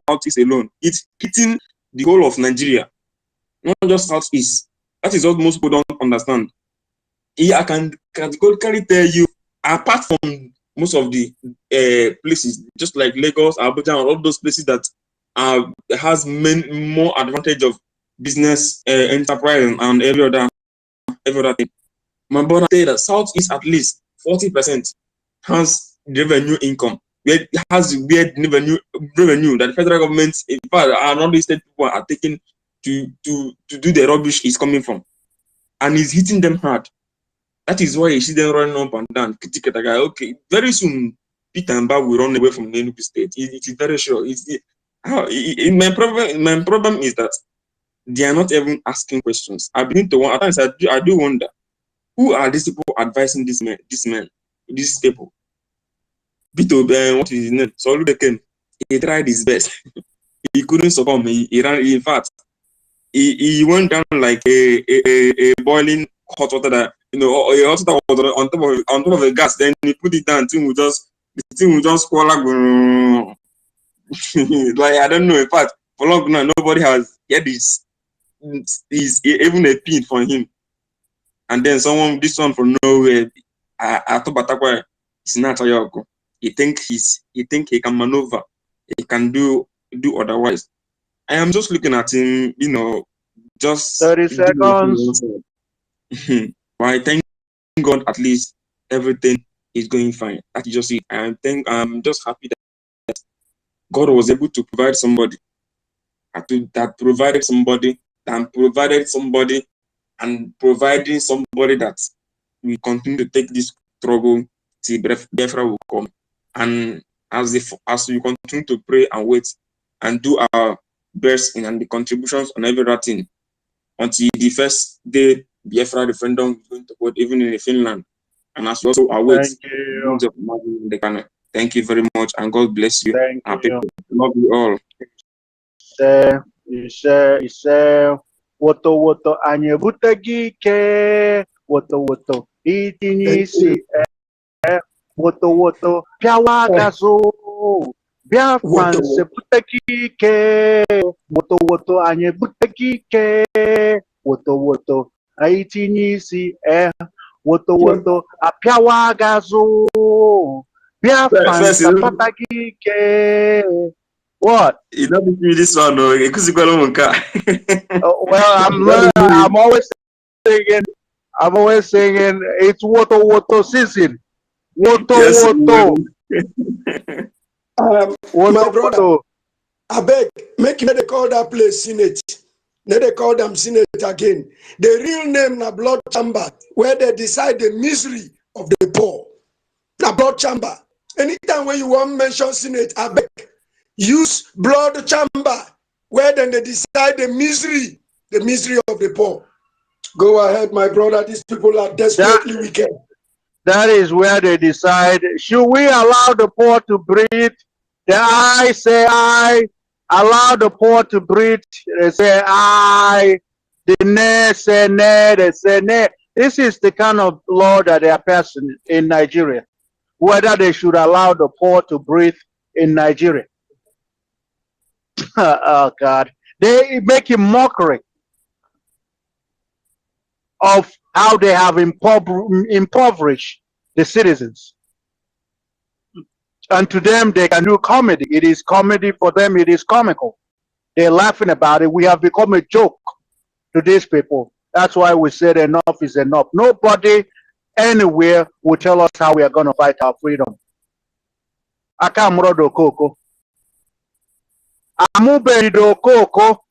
southeast alone. It's hitting the whole of Nigeria, not just southeast. That is what most people don't understand. I can categorically tell you, apart from most of the places, just like Lagos, Abuja, and all those places that has more advantage of business, enterprise, and every other thing. My brother say that Southeast at least 40% has revenue income. It has weird revenue that the federal government, in fact, and all these state people are taking to do the rubbish is coming from, and is hitting them hard. That is why you see them running up and down. Okay, very soon Peter and Bob will run away from the Enugu state. It is very sure. My problem is that they are not even asking questions. I begin to wonder. At times I do wonder, who are these people advising these people? Peter, what is his name? Solu Bekem. He tried his best. He couldn't succumb. He ran. In fact, he went down like a boiling hot water that, hot water was on top of a gas. Then he put it down. The thing will just squall like, like, I don't know. In fact, for long now, nobody has heard this. Is even a pin for him. And then this one from nowhere, Atobatakwa is not a yoko. He think he can maneuver. He can do otherwise. I am just looking at him, just 30 seconds. I thank God, at least everything is going fine. That is just it. I'm just happy that God was able to provide somebody that provided somebody, and providing somebody that we continue to take this struggle till Biafra will come. And as we continue to pray and wait and do our best in and the contributions on everything until the first day Biafra referendum is going to vote, even in Finland. And as we also await the Ghana. Thank you very much, and God bless you. Thank Our you. people. Love you all. Ise woto anyị ebuteghị ike woto itinye isi woto pịawa gazụ Biafrans ebuteghị ike woto anyị ebuteghị ike woto anyị tinye isi woto apịawa gazụ Biafrans apataghị ike. What? You don't do this one, no. Well, I'm always singing. It's woto season. Woto. My brother, I beg, make they call that place Senate. They call them Senate again. The real name na blood chamber, where they decide the misery of the poor. Na blood chamber. Anytime when you want mention Senate, I beg, use blood chamber, where then they decide the misery of the poor. Go ahead, my brother. These people are desperately wicked. That is where they decide, should we allow the poor to breathe? The I say I. Allow the poor to breathe. They say I. The nay say nay. They say nay. This is the kind of law that they are passing in Nigeria. Whether they should allow the poor to breathe in Nigeria. Oh God, they make a mockery of how they have impoverished the citizens. And to them, they can do comedy. It is comedy for them. It is comical. They're laughing about it. We have become a joke to these people. That's why we said enough is enough. Nobody anywhere will tell us how we are going to fight our freedom. Akamrodo Koko. Koko.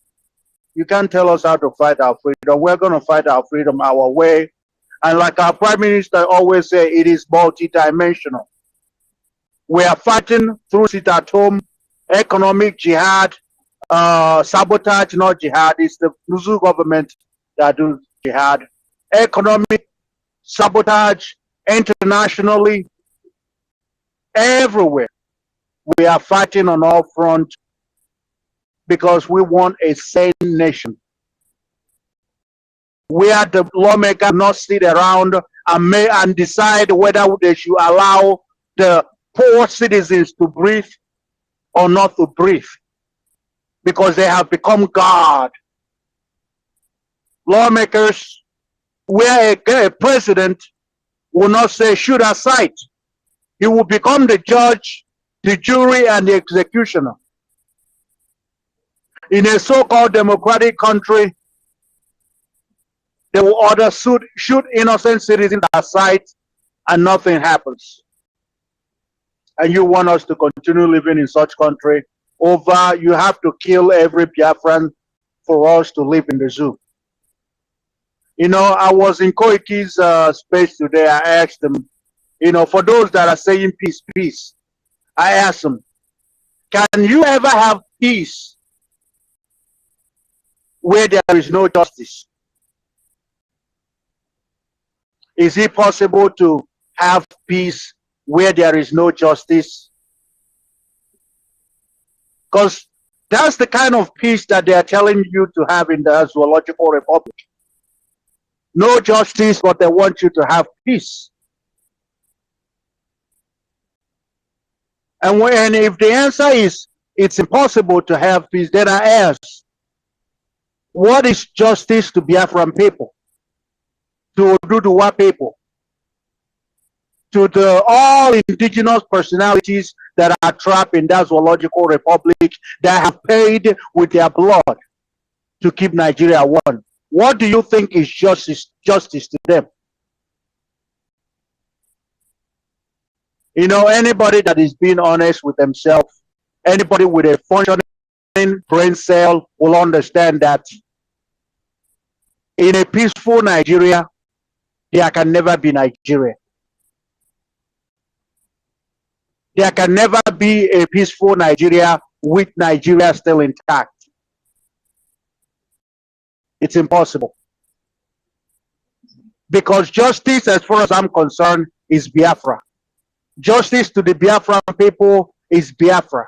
You can't tell us how to fight our freedom. We're going to fight our freedom our way. And like our Prime Minister always say, it is multidimensional. We are fighting through sit at home, economic jihad, sabotage, not jihad. It's the Nuzu government that do jihad. Economic sabotage, internationally, everywhere. We are fighting on all fronts because we want a sane nation where the lawmakers not sit around and decide whether they should allow the poor citizens to breathe or not to breathe, because they have become God. Lawmakers, where a president will not say shoot aside, he will become the judge, the jury, and the executioner. In a so-called democratic country, they will order shoot innocent citizens aside, and nothing happens. And you want us to continue living in such country? You have to kill every Biafran for us to live in the zoo. You know, I was in Koiki's space today. I asked them, you know, for those that are saying peace, peace, I asked them, can you ever have peace where there is no justice? Is it possible to have peace where there is no justice? Because that's the kind of peace that they are telling you to have in the Zoological Republic. No justice, but they want you to have peace. And if the answer is it's impossible to have peace, then I ask, what is justice to Biafran people? To Oduduwa people? To the all indigenous personalities that are trapped in that Zoological Republic, that have paid with their blood to keep Nigeria one? What do you think is justice to them? You know, anybody that is being honest with themselves, anybody with a functioning brain cell will understand that in a peaceful Nigeria, there can never be Nigeria. There can never be a peaceful Nigeria with Nigeria still intact. It's impossible. Because justice, as far as I'm concerned, is Biafra. Justice to the Biafran people is Biafra.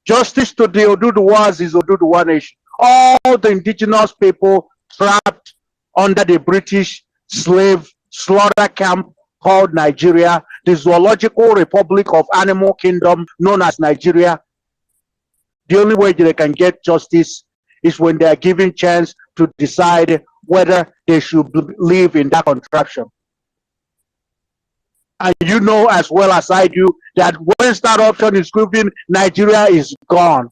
Justice to the Oduduwas is Oduduwa nation. All the indigenous people trapped under the British slave slaughter camp called Nigeria, the zoological republic of animal kingdom known as Nigeria. The only way they can get justice is when they are given chance to decide whether they should live in that contraption. And you know as well as I do that once that option is given, Nigeria is gone.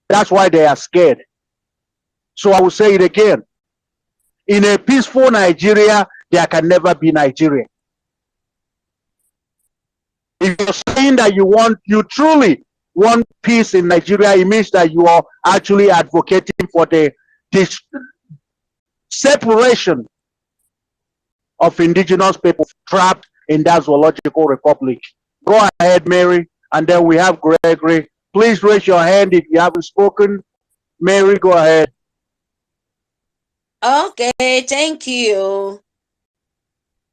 That's why they are scared. So I will say it again. In a peaceful Nigeria, there can never be Nigeria. If you're saying that you truly want peace in Nigeria, it means that you are actually advocating for the separation of indigenous people trapped in that zoological republic. Go ahead, Mary, and then we have Gregory. Please raise your hand if you haven't spoken. Mary, go ahead. Okay, thank you.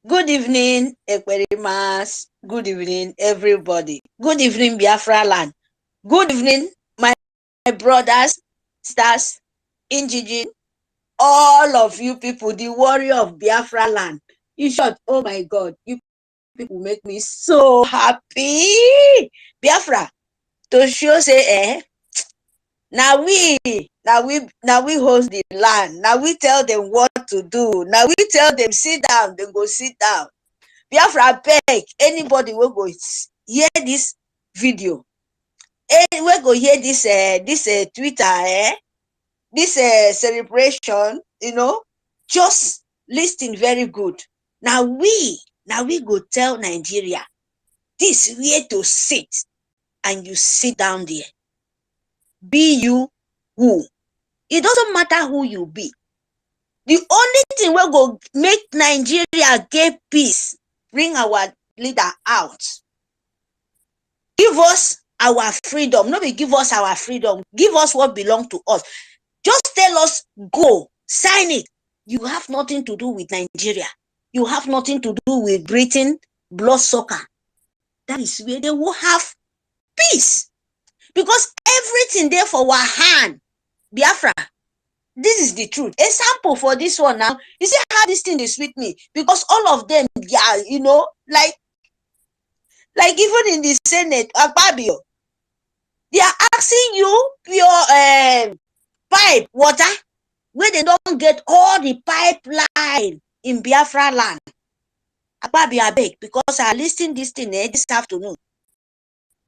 Good evening, Ekwerimas. Good evening, everybody. Good evening, Biafra land. Good evening, my brothers, sisters, Injijin, all of you people, the warrior of Biafra land. In short, oh my God, you people make me so happy. Biafra, to show say, now we host the land. Now we tell them what to do. Now we tell them sit down, they go sit down. Biafra beg anybody will go hear this video. We go hear this Twitter, this celebration, just listen very good. Now we go tell Nigeria this where to sit, and you sit down there. Be you who. It doesn't matter who you be. The only thing we go make Nigeria get peace, bring our leader out. Give us our freedom. Nobody give us our freedom. Give us what belongs to us. Just tell us, go, sign it. You have nothing to do with Nigeria. You have nothing to do with Britain, blood sucker. That is where they will have peace. Because everything there for our hand, Biafra, this is the truth. Example for this one now, you see how this thing is with me? Because all of them, yeah, like even in the Senate, Akpabio, they are asking you pure pipe water, where they don't get all the pipeline in Biafra land. Akpabio, I beg, because I listened this thing this afternoon.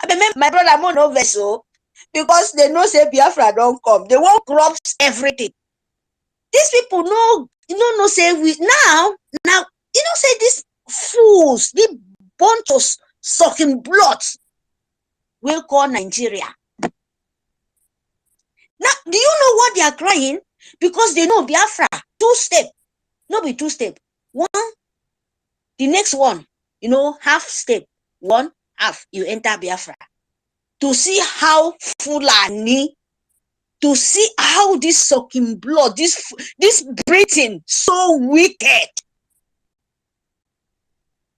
I remember my brother Mono vessel, because they know say Biafra don't come. They want crops everything. These people know say we now say these fools, the bunch of sucking blood will call Nigeria. Now, do you know what they are crying? Because they know Biafra, 2 step, not be 2 step. One, the next one, half step, 1 half, you enter Biafra. To see how Fulani, to see how this sucking blood, this breathing so wicked.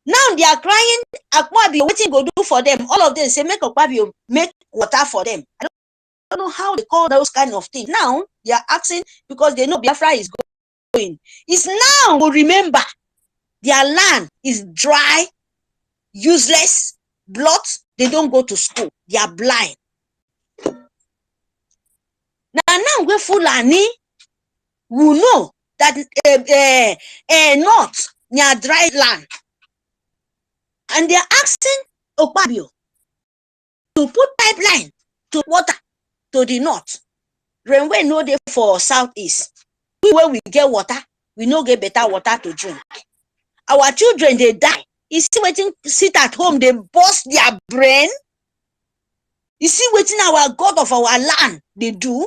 Now they are crying, Akpabio, what you go do for them? All of them say, make Akpabio make water for them. I don't know how they call those kind of things. Now they are asking because they know Biafra is going. It's now to remember their land is dry, useless, blood. They don't go to school. They are blind. Now we Fulani will know that north near dry land, and they are asking Akpabio to put pipeline to water to the north. Rainway no dey for southeast. Where we get water, we no get better water to drink. Our children they die. You see waiting sit at home, they burst their brain. You see waiting our God of our land they do.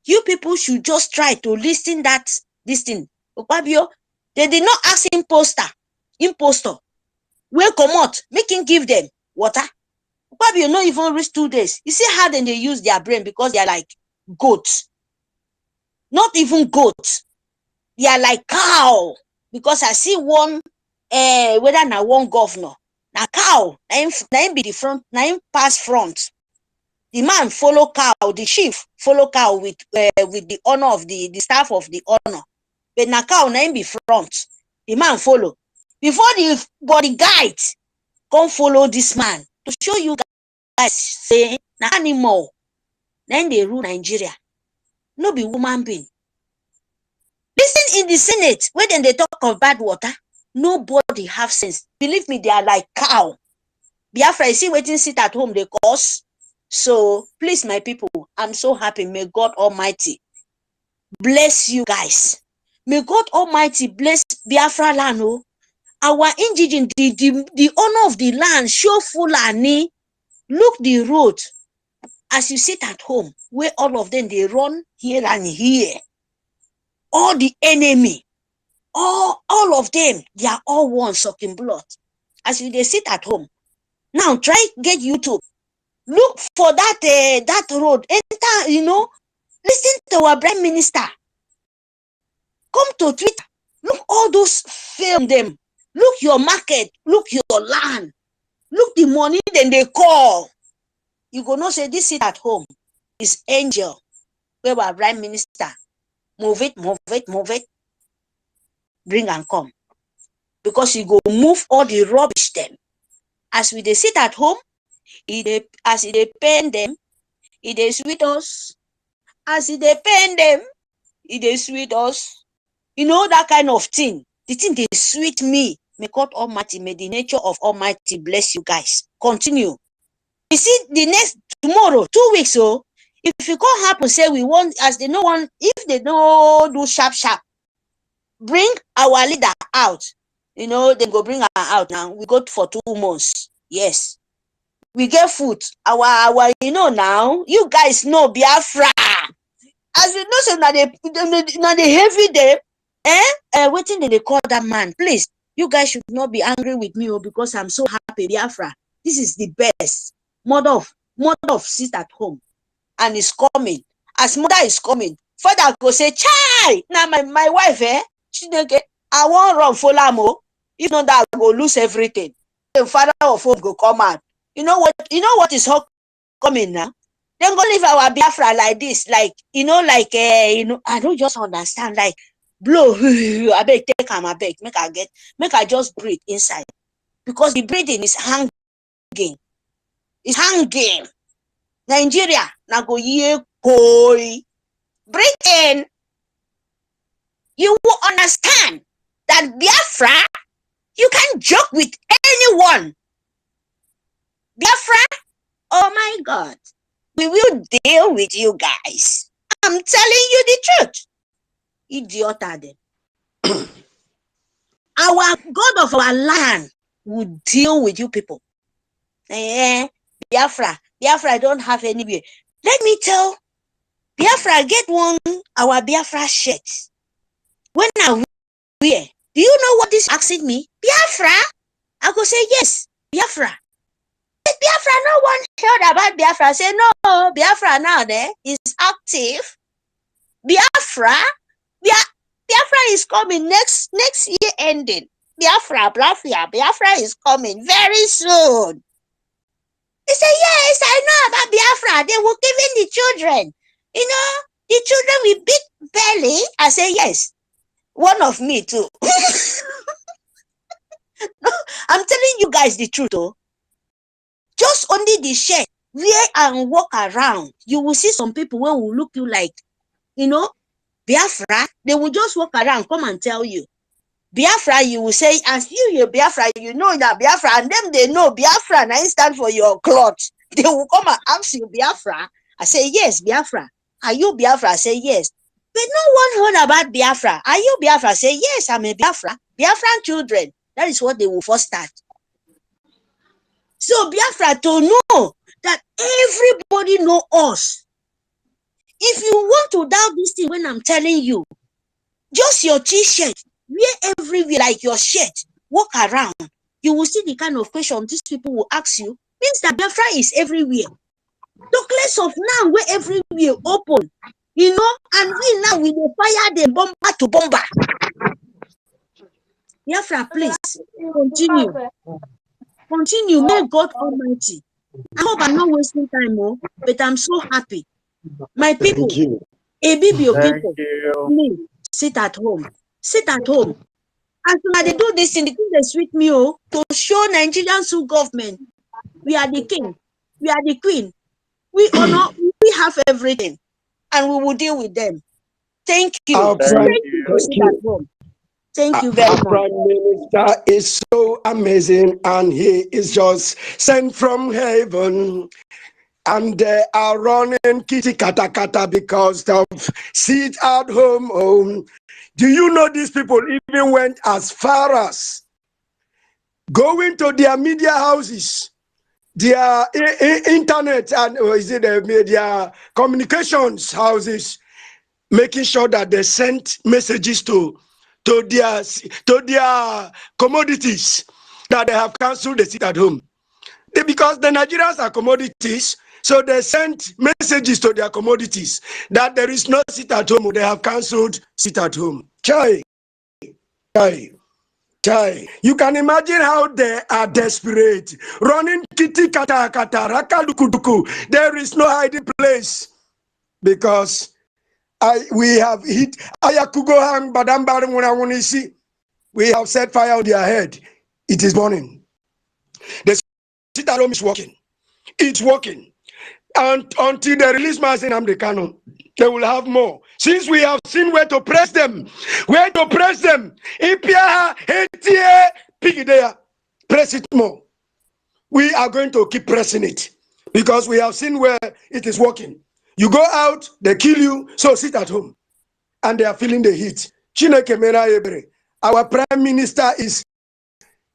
You people should just try to listen this thing. Okpabio, they did not ask imposter. Where come out, make him give them water. Okpabio not even reach 2 days. You see how then they use their brain because they are like goats. Not even goats. They are like cow. Because I see one, whether na one governor, na cow, na him be the front, na him pass front. The man follow cow, the chief follow cow with the honor of the staff of the honor. But na cow na him be front. The man follow. Before the bodyguard come follow this man to show you guys say na animal. Then they rule Nigeria. No be woman being. Listen in the Senate when they talk of bad water. Nobody have sense. Believe me, they are like cow. Biafra, you see waiting sit at home, they cause. So please, my people, I'm so happy. May God Almighty bless you guys. May God Almighty bless Biafra land. Oh. Our indigenous, the owner of the land, show Fulani, look the road as you sit at home, where all of them they run here and here. All the enemy, all of them, they are all one sucking blood. As you they sit at home. Now try get YouTube. Look for that road. Enter, listen to our prime minister. Come to Twitter. Look all those film them. Look your market. Look your land. Look the money then they call. You go not say this sit at home is angel. Where our prime minister. Move it. Bring and come. Because you go move all the rubbish them. As we they sit at home, as they pain them, they sweet us. As they pain them, they sweet us. You know that kind of thing. The thing they sweet me. May God Almighty, may the nature of Almighty bless you guys. Continue. You see, the next tomorrow, 2 weeks, so if it can't happen, say we want, as they know one, if they don't do sharp, bring our leader out. They go bring her out now. We go for 2 months. Yes. We get food. Our now, you guys know Biafra. As you know, so now they heavy day. Waiting they call that man. Please, you guys should not be angry with me because I'm so happy. Biafra. This is the best. Mother of sit at home. And is coming. As mother is coming, father go say, chai! Now my wife, she don't get, I won't run for Lamo. If not that, I go lose everything. The father of home go come out. You know what is coming now? Then go leave our Biafra like this, like, I don't just understand, like, blow, I beg, take him, I beg, make I just breathe inside. Because the breathing is hanging. It's hanging. Nigeria, now go ye boy. Breathe in. You will understand that Biafra, you can joke with anyone. Biafra, oh my God, we will deal with you guys. I'm telling you the truth. Idiot are them. Our God of our land will deal with you people. Biafra, I don't have anywhere. Let me tell, Biafra get our Biafra shirt. When I wear, do you know what this asking me? Biafra? I go say yes, Biafra. Biafra, no one heard about Biafra. I say no, Biafra now there is active. Biafra is coming next year ending. Biafra is coming very soon. They say, yes, I know about Biafra. They will give in the children. The children with big belly. I say, yes. One of me too. No, I'm telling you guys the truth, though. Just only the shirt, wear and walk around. You will see some people who will look you like, Biafra. They will just walk around, come and tell you. Biafra, you will say, as you're Biafra, you know that Biafra, and them they know Biafra, and I stand for your clothes. They will come and ask you, Biafra. I say, yes, Biafra. Are you Biafra? I say, yes. But no one heard about Biafra. Are you Biafra? I say, yes, I'm a Biafra. Biafran children. That is what they will first start. So Biafra to know that everybody know us. If you want to doubt this thing when I'm telling you, just your t-shirt, wear everywhere like your shirt, walk around. You will see the kind of question these people will ask you. Means that Biafra is everywhere. Talk less of now where everywhere open, you know, and we now we will fire the bomber to bomber. Biafra, please continue. Continue. May God Almighty. I hope I'm not wasting time, but I'm so happy. My people, Ebibio people, please sit at home. Sit at home. As soon as they do this thing, the thing they sweet me to show Nigerian government we are the king, we are the queen, we honor, we have everything, and we will deal with them. Thank you. Thank you to sit at home. Thank you very much. Our Prime Minister is so amazing, and he is just sent from heaven. And they are running kitty kata kata because of sit at home. Do you know these people even went as far as going to their media houses, their internet and their communications houses, making sure that they sent messages to their commodities that they have cancelled the sit at home. Because the Nigerians are commodities, so they sent messages to their commodities that there is no sit at home. They have cancelled sit at home. Chai. You can imagine how they are desperate, running kitty kata kata raka duku duku. There is no hiding place because we have hit Ayakugo hang badambar munisi. We have set fire on their head. It is burning. The sit at home is working. It's working. And until they release Mazin Amdekano, they will have more. Since we have seen where to press them, Ipia, Hetie, Pigidea, press it more. We are going to keep pressing it because we have seen where it is working. You go out, they kill you, so sit at home. And they are feeling the heat. Chineke Mera Ebre, our Prime Minister is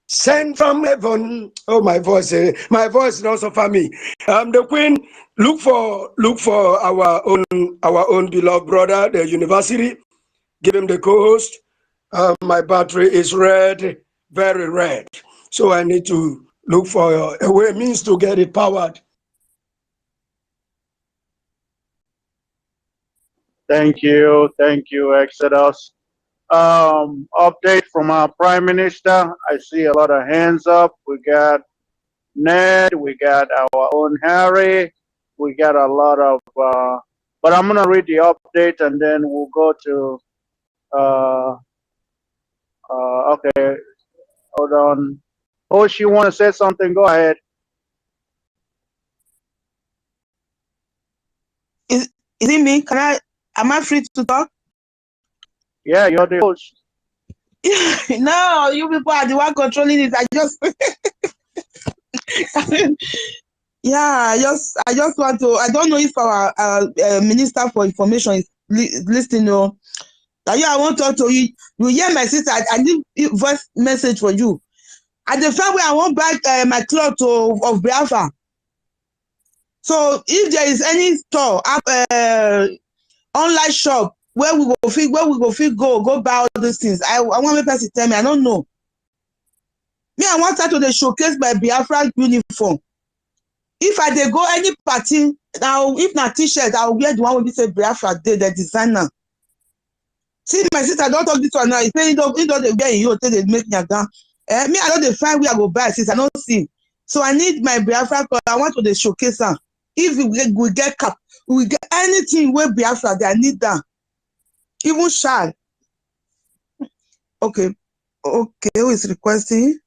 sent from heaven. Oh, my voice is also for me. The Queen, look for our own beloved brother, the university. Give him the co-host. My battery is red, very red. So I need to look for a way, means to get it powered. Thank you, Exodus. Update from our Prime Minister. I see a lot of hands up. We got Ned, we got our own Harry, we got a lot of, but I'm gonna read the update and then we'll go to, okay, hold on. Oh, she want to say something? Go ahead. Is it me? Am I free to talk? Yeah, you're the host. No, you people are the one controlling it. I just want to. I don't know if our Minister for Information is listening. No, I want to talk to you. You hear my sister? I need voice message for you. At the time where I want back my cloth of Biafra. So if there is any store, online shop where we go buy all these things, I want my person tell me. I don't know. Me, I want her to showcase my Biafra uniform. If I dey go any party now, if na t-shirt, I will wear the one wey be say Biafra dey, the designer. See, my sister don't talk this one now. He say he don't dey wear you till they make nyaga. Me, I don't dey find where I go buy since I don't see. So I need my Biafra color. I want to showcase her. If we get cap, we get anything where Biafra, I need that. Even shawl. Okay, who is requesting?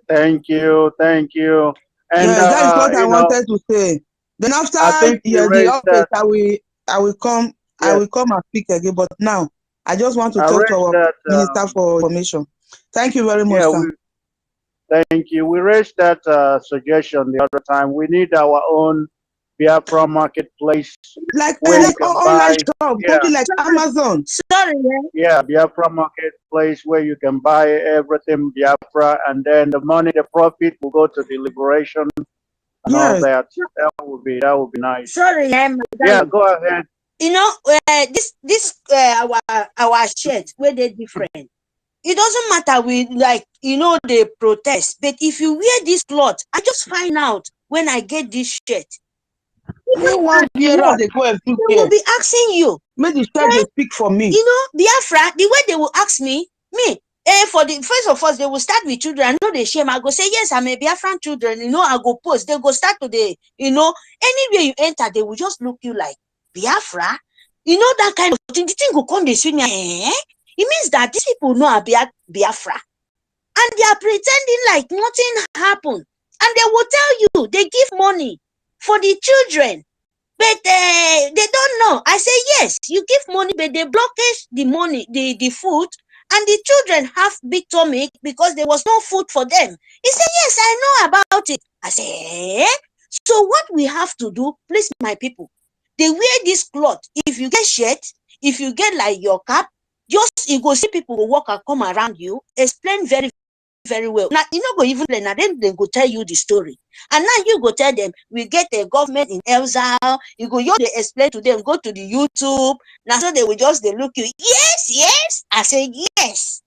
Thank you. And yes, that is what I wanted to say. Then after the update, I will come. Yes. I will come and speak again. But now I just want to talk to our Minister for Information. Thank you very much, sir. Thank you. We raised that suggestion the other time. We need our own Biafra marketplace, like online shop, something like Amazon. Sorry, yeah, Biafra marketplace where you can buy everything Biafra, and then the money, the profit will go to the liberation and all Yes. that. That would be nice. Sorry, my Yeah, darling. go ahead. You know, this our shirt where they different. It doesn't matter we like, you know, they protest, but if you wear this cloth, I just find out when I get this shirt. You Even want at the Pierre, work, they go and speak they will here. be asking you. Make the shirt they speak for me. You know, Biafra, the way they will ask me, for the first of all, they will start with children. I know they shame. I go say, yes, I'm a Biafran children. You know, I go post. They go start to the, you know, anywhere you enter, they will just look you like Biafra. You know, that kind of thing. The thing will come, they see me, It means that these people know about Biafra. And they are pretending like nothing happened. And they will tell you, they give money for the children. But they don't know. I say, yes, you give money, but they blockage the money, the food, and the children have big stomach because there was no food for them. He said, yes, I know about it. I say, So what we have to do, please, my people, they wear this cloth. If you get shirt, if you get like your cap, just you go see people who walk and come around you, explain very, very well. Now, you know, go even learn, and then they go tell you the story. And now you go tell them, we get a government in exile. You go, they explain to them, go to the YouTube. Now, so they will just, they look you, yes, yes. I say, yes.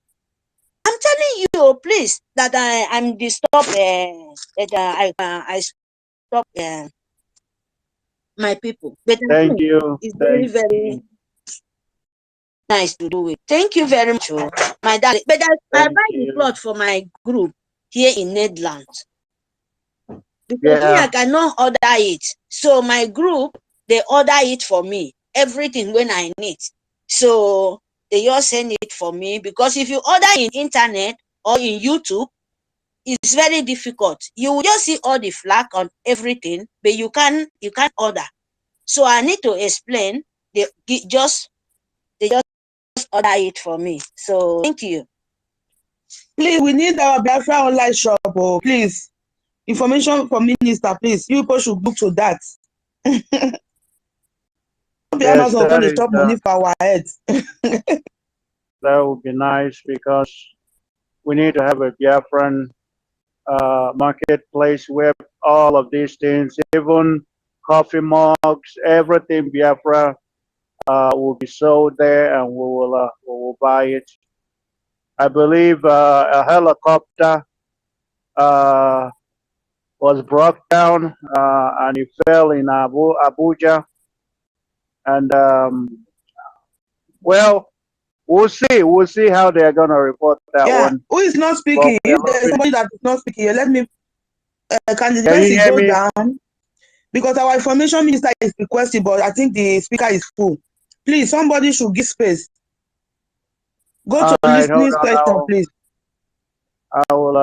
I'm telling you, please, that I'm disturbed, I stop my people. But I Thank think you. it's very, Thank very you. nice to do it. Thank you very much, my darling. But I Thank buy the you. cloth for my group here in Netherlands. Because me, I Yeah. cannot order it. So my group, they order it for me. Everything when I need. So they just send it for me. Because if you order in internet or in YouTube, it's very difficult. You will just see all the flag on everything, but you can't order. So I need to explain. They just order it for me. So thank you. Please, we need our Biafra online shop. Oh, please. Information for minister, please. You people should look to that. Yes, Amazon that going to is chop money for our heads. that would be nice because we need to have a Biafran marketplace where all of these things, even coffee mugs, everything Biafra will be sold there, and we will buy it. I believe a helicopter was brought down and it fell in Abuja, and well, we'll see. We'll see how they're gonna report that Yeah. one. Who is not But speaking? we're If there's somebody that is not speaking, let me can the Can you person hear go me? down? Because our information minister is requesting, but I think the speaker is full. Please, somebody should give space. Go All to right, hold listening on. section, please. I will.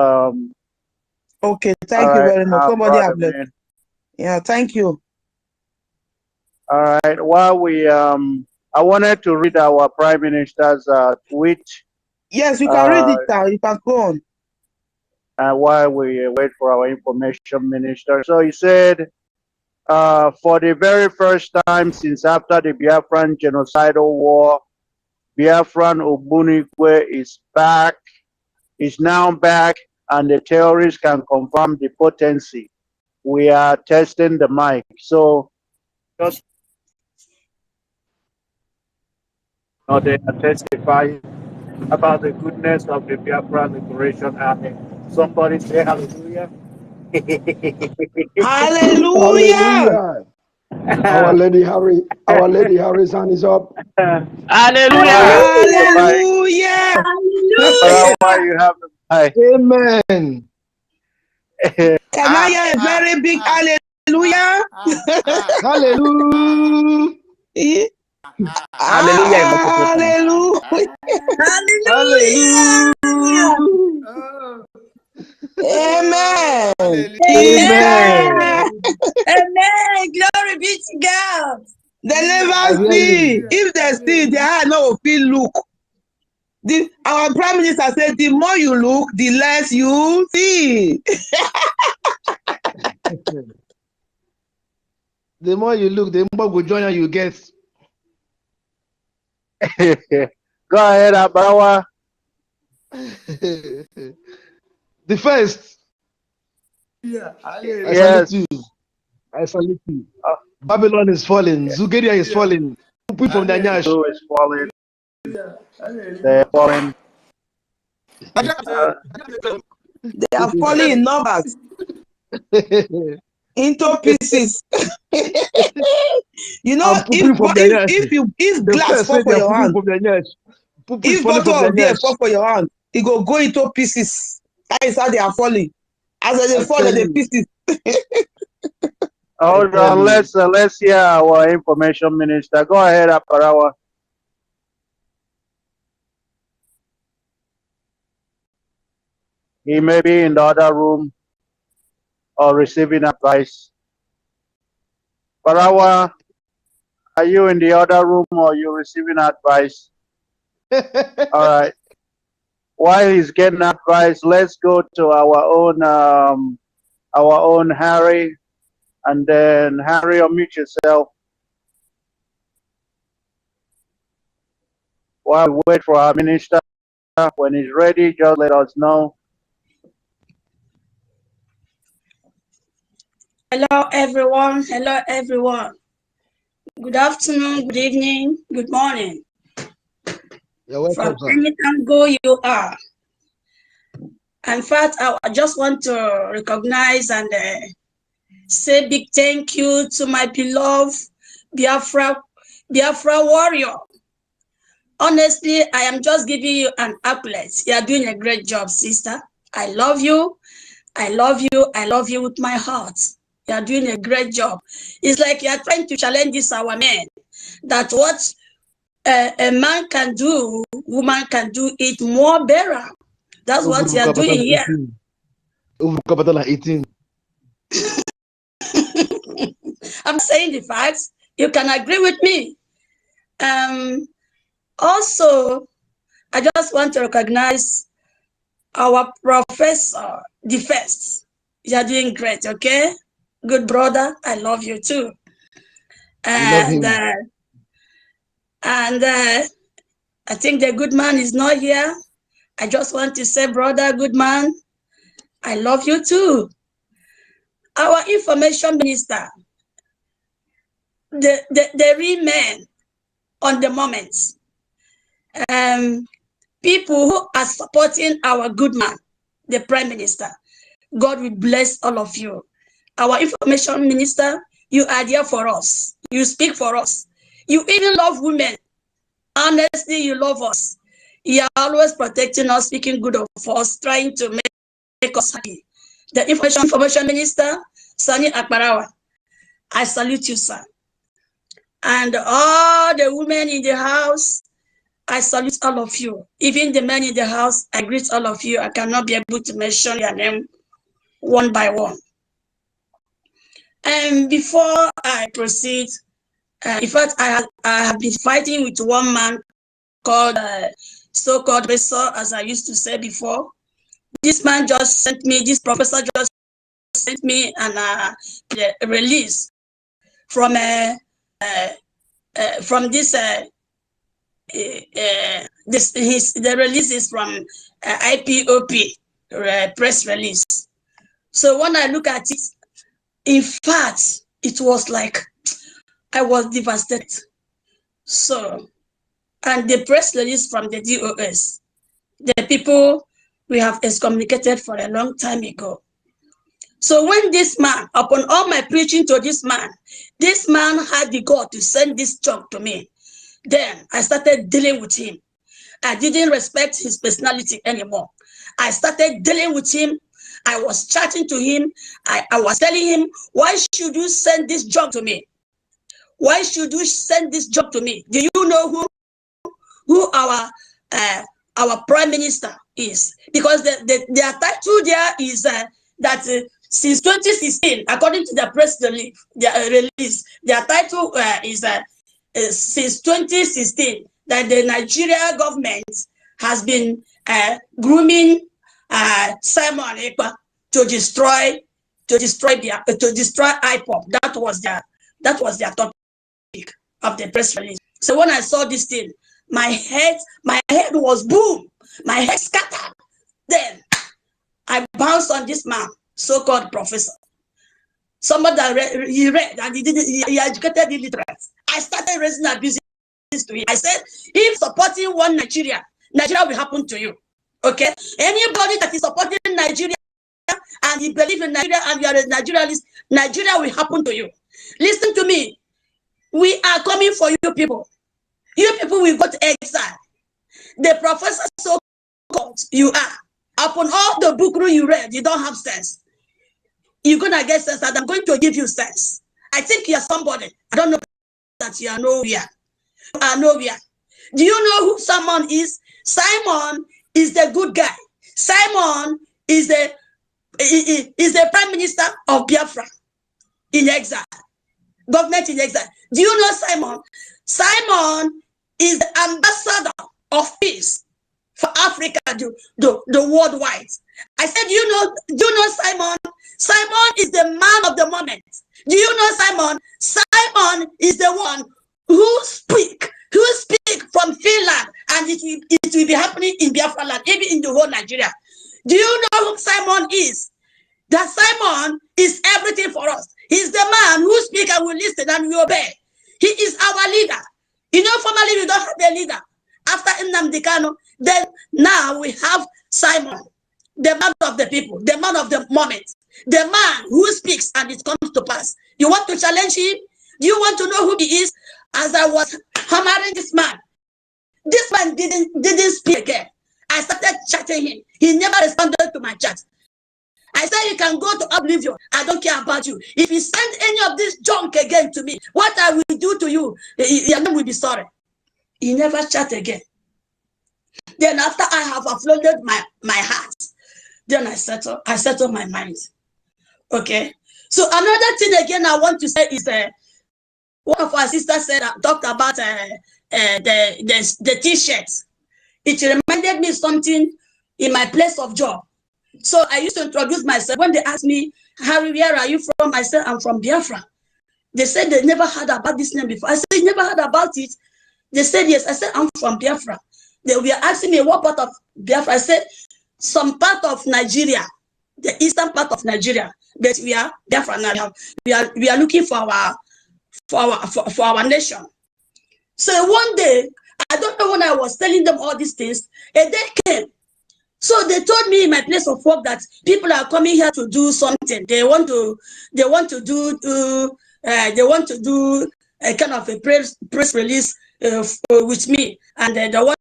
Okay, All thank you right, very much. Somebody brother have left. man. Yeah, thank you. All right. While we I wanted to read our prime minister's tweet. Yes, you can read it now. You can go on. While we wait for our information minister, so he said, for the very first time since after the Biafran genocidal war, Biafran Ogbunigwe is back. Is now back, and the terrorists can confirm the potency. We are testing the mic. So just they are testifying about the goodness of the Biafra Liberation Army. Somebody say hallelujah. Hallelujah. Hallelujah. Our Lady Harrison is up. Hallelujah. Hallelujah. Why you have the mic? Amen. Can I hear a very big hallelujah? Hallelujah. Hallelujah. Hallelujah. Amen. Amen. Amen. Glory be to God. They I never hear see. you. If they see, their eye no feel look. Our prime minister said, the more you look, the less you see. The more you look, the more good joy you get. Go ahead, Abawa. The first, Yeah, I salute Yes. you. I salute you. Babylon is falling. Zugeria is falling. People from the Nyash. Who is falling? yeah. They're falling. They are falling in numbers into pieces. You know, I'm pooping from the Nyash. if The glass first say fall they for are your pooping hand, from the Nyash. Poop is if falling from bottle the of beer Nyash. fall for your hand, it go into pieces. That is how they are falling. As they I fall, tell they you. pieces. I Hold tell on, you. let's hear our information minister. Go ahead, Aparawa. He may be in the other room or receiving advice. Parawa, are you in the other room or you receiving advice? All right. While he's getting advice, let's go to our own Harry, and then Harry, unmute yourself. While we wait for our minister, when he's ready, just let us know. Hello, everyone. Hello, everyone. Good afternoon, good evening, good morning. You're welcome, From sir. any angle you are. In fact, I just want to recognize and say big thank you to my beloved Biafra warrior. Honestly, I am just giving you an accolade. You are doing a great job, sister. I love you. I love you. I love you with my heart. You are doing a great job. It's like you are trying to challenge this our men. That what a man can do, woman can do it more better. That's what you are doing here. Kapatala 18. I'm saying the facts. You can agree with me. Also, I just want to recognize our professor, the first. You are doing great, okay? Good brother. I love you too. And I think the good man is not here. I just want to say, brother, good man, I love you too. Our information minister, the real man on the moment. People who are supporting our good man, the prime minister. God will bless all of you. Our information minister, you are there for us. You speak for us. You even love women. Honestly, you love us. You are always protecting us, speaking good of us, trying to make us happy. The information minister, Sani Akbarawa, I salute you, sir. And all the women in the house, I salute all of you. Even the men in the house, I greet all of you. I cannot be able to mention your name one by one. And before I proceed, in fact, I have been fighting with one man called so-called professor, as I used to say before. This man just sent me, this professor just sent me an release from this the release is from IPOP press release. So when I look at it, in fact, it was like I was devastated. So, and the press release from the DOS, the people we have excommunicated for a long time ago. So when this man, upon all my preaching to this man had the God to send this job to me. Then I started dealing with him. I didn't respect his personality anymore. I started dealing with him. I was chatting to him. I was telling him, why should you send this job to me? Why should you send this job to me? Do you know who our prime minister is? Because their title there is that since 2016, according to the press release, their title is since 2016 that the Nigeria government has been grooming Simon Ekpa to destroy IPOP. That was their topic of the press release. So when I saw this thing, my head was boom, my head scattered. Then I bounced on this man. so-called professor. Somebody that he read and he educated illiterate. I started raising abuses to him. I said, if supporting one Nigeria, Nigeria will happen to you. Okay? Anybody that is supporting Nigeria and you believe in Nigeria and you are a Nigerianist, Nigeria will happen to you. Listen to me. We are coming for you people. You people will go to exile. The professor so-called you are. Upon all the book you read, you don't have sense. You're going to get sense and I'm going to give you sense. I think you're somebody. I don't know that you are nowhere. You are nowhere. Do you know who Simon is? Simon is the good guy. Simon is the prime minister of Biafra in exile. Government in exile. Do you know Simon? Simon is the ambassador of peace for Africa, the worldwide. I said, do you know Simon? Simon is the man of the moment. Do you know Simon? Simon is the one who speak from Finland, and it will be happening in Biafra land, even in the whole Nigeria. Do you know who Simon is? That Simon is everything for us. He's the man who speak and will listen and will obey. He is our leader. You know, formerly we don't have a leader. After Nnamdi Kanu, then now we have Simon, the man of the people, the man of the moment, the man who speaks and it comes to pass. You want to challenge him? Do you want to know who he is? As I was hammering this man didn't speak again. I started chatting him. He never responded to my chat. I said, you can go to oblivion. I don't care about you. If you send any of this junk again to me, what I will do to you, your name will be sorry. He never chat again. Then after I have offloaded my heart, then I settle my mind. Okay. So another thing again I want to say is one of our sisters talked about the t-shirts. It reminded me something in my place of job. So I used to introduce myself. When they asked me, Harry, where are you from? I said, I'm from Biafra. They said they never heard about this name before. I said, you never heard about it? They said, yes. I said, I'm from Biafra. They were asking me what part of Biafra. I said, some part of Nigeria, the eastern part of Nigeria. But we are Biafra now. We are looking for our nation. So one day, I don't know when I was telling them all these things, a day came. So they told me in my place of work that people are coming here to do something. They want to do a kind of a press release with me, and they want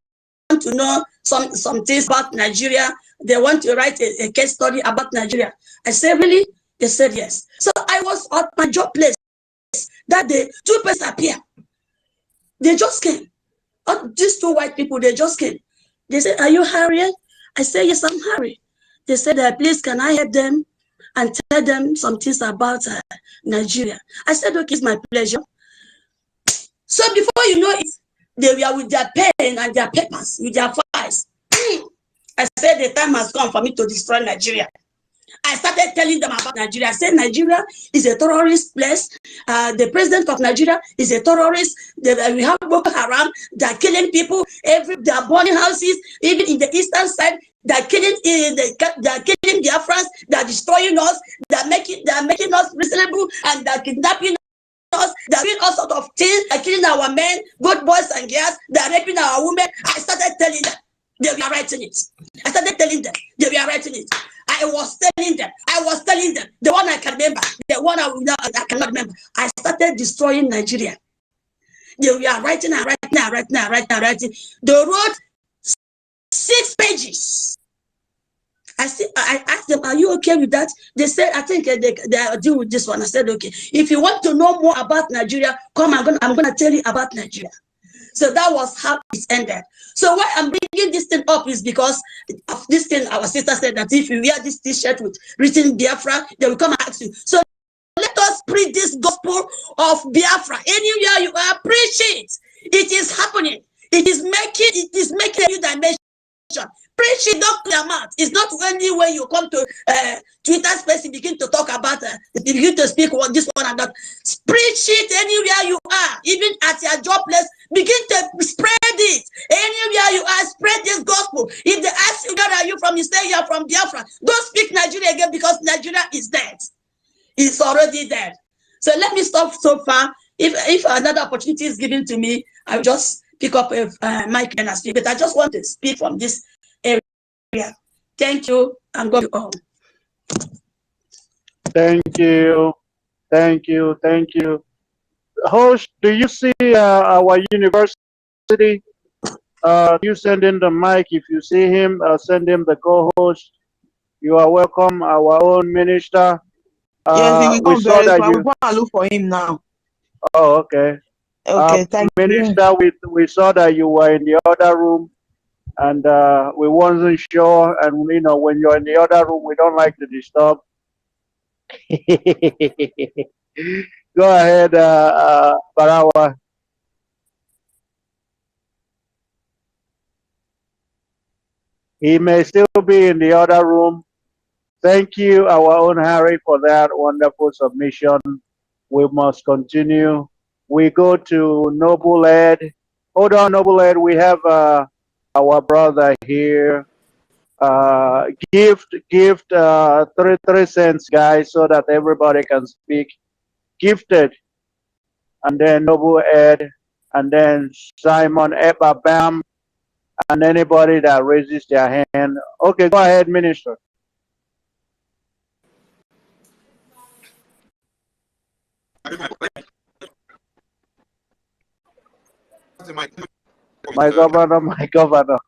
to know some things about Nigeria. They want to write a case study about Nigeria. I said, really? They said yes. So I was at my job place that day. Two persons appeared. They just came. These two white people, they just came. They said, are you Harriet? I said, yes, I'm Harry. They said, please, can I help them and tell them some things about Nigeria? I said, okay, it's my pleasure. So before you know it, they were with their pen and their papers, with their files. I said, the time has come for me to destroy Nigeria. I started telling them about Nigeria. I said, Nigeria is a terrorist place. The president of Nigeria is a terrorist. We have Boko Haram. They're killing people. They're burning houses. Even in the eastern side, they're killing Biafrans. They're destroying us. They're making us reasonable, and they're kidnapping us. They're doing all sorts of things. They're killing our men, both boys and girls. They're raping our women. I started telling them. They were writing it. I started telling them. They were writing it. I was telling them. The one I can remember. The one I cannot remember. I started destroying Nigeria. They were writing. They wrote 6 pages. I asked them, are you okay with that? They said, I think they deal with this one. I said, okay. If you want to know more about Nigeria, come, I'm gonna tell you about Nigeria. So that was how it ended. So why I'm bringing this thing up is because of this thing. Our sister said that if you wear this t-shirt with written Biafra, they will come and ask you. So let us preach this gospel of Biafra. Anywhere you are, preach it. It is happening. It is making a new dimension. Preach it, don't clear mouth. It's not only when you come to Twitter space, you begin to talk about, you begin to speak this one and that. Preach it anywhere you are, even at your job place. Begin to spread it. Anywhere you are, spread this gospel. If they ask you, where are you from? You say you're from Biafra. Don't speak Nigeria again, because Nigeria already there. So let me stop so far. If another opportunity is given to me, I'll just pick up a mic and speak. But I just want to speak from this area. Thank you, and God bless you all. Thank you. Thank you. Thank you. Host, do you see our university? You send in the mic. If you see him, send him the co-host. You are welcome, our own minister. Yes, he will We come saw very soon. that I will you. go and look for him now. Oh, okay. Okay, thank Minister, you. we saw that you were in the other room, and we wasn't sure. And you know, when you're in the other room, we don't like to disturb. Go ahead, Barawa. He may still be in the other room. Thank you, our own Harry, for that wonderful submission. We must continue. We go to Noble Ed. Hold on, Noble Ed. We have our brother here. Gift 3 cents, guys, so that everybody can speak. Gifted, and then Noble Ed, and then Simon Eba Bam, and anybody that raises their hand. Okay, go ahead, Minister. My governor, my governor.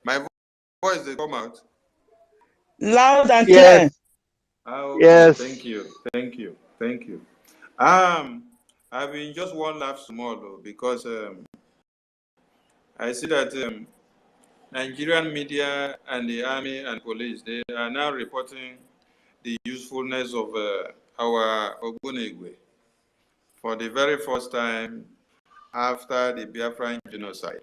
My voice they come out. Loud and clear. Yes. Okay, Yes. thank you, thank you, thank you. I've been just one laugh small though, because I see that Nigerian media and the army and police, they are now reporting the usefulness of our Ogunegwe for the very first time after the Biafran genocide.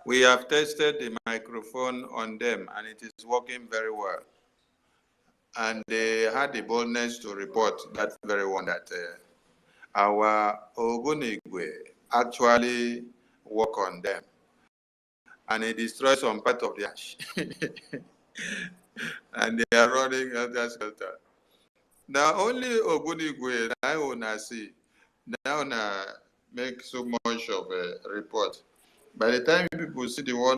We have tested the microphone on them and it is working very well. And they had the boldness to report that very one that our Ogunigwe actually work on them. And it destroys some part of the ash. And they are running helter skelter. Now only Ogunigwe I wanna see. Now wanna make so much of a report. By the time people see the one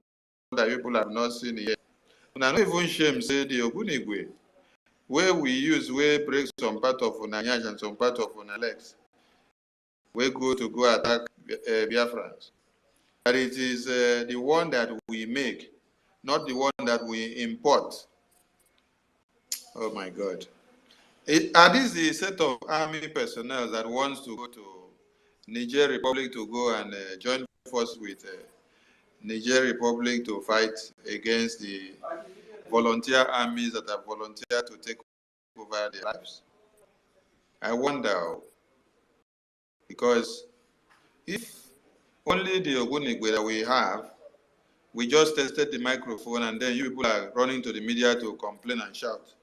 that people have not seen yet, and I don't even shame say the Ogunigwe, where we use, where break some part of Unanyash and some part of Unalex, we go to go attack Biafrans. But it is the one that we make, not the one that we import. Oh my God. Are these the set of army personnel that wants to go to Niger Republic to go and join forces with Niger Republic to fight against the volunteer armies that have volunteered to take over their lives? I wonder, because if only the Ogunigwe that we have, we just tested the microphone and then you people are running to the media to complain and shout.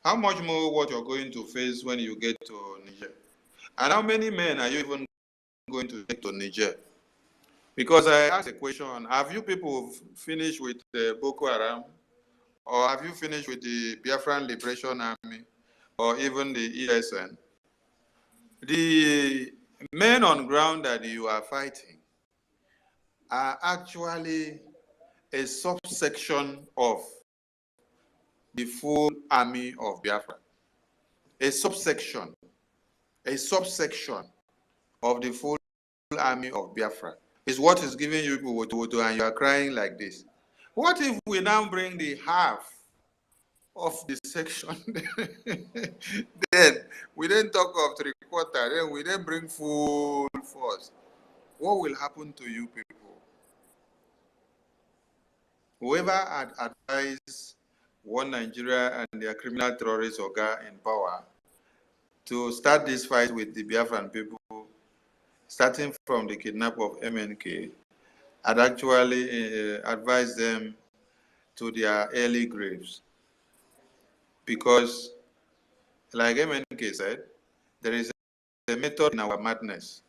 How much more what you're going to face when you get to Niger? And how many men are you even going to take to Niger? Because I asked a question, have you people finished with the Boko Haram? Or have you finished with the Biafran Liberation Army? Or even the ESN? The men on ground that you are fighting are actually a subsection of the full army of Biafra. A subsection of the full army of Biafra is what is giving you people woto and you are crying like this. What if we now bring the half of the section? Then we then talk of 3/4, then we then bring full force. What will happen to you people? Whoever had advised one Nigeria and their criminal terrorist Oga in power to start this fight with the Biafran people, starting from the kidnap of MNK, had actually advised them to their early graves. Because, like MNK said, there is a method in our madness.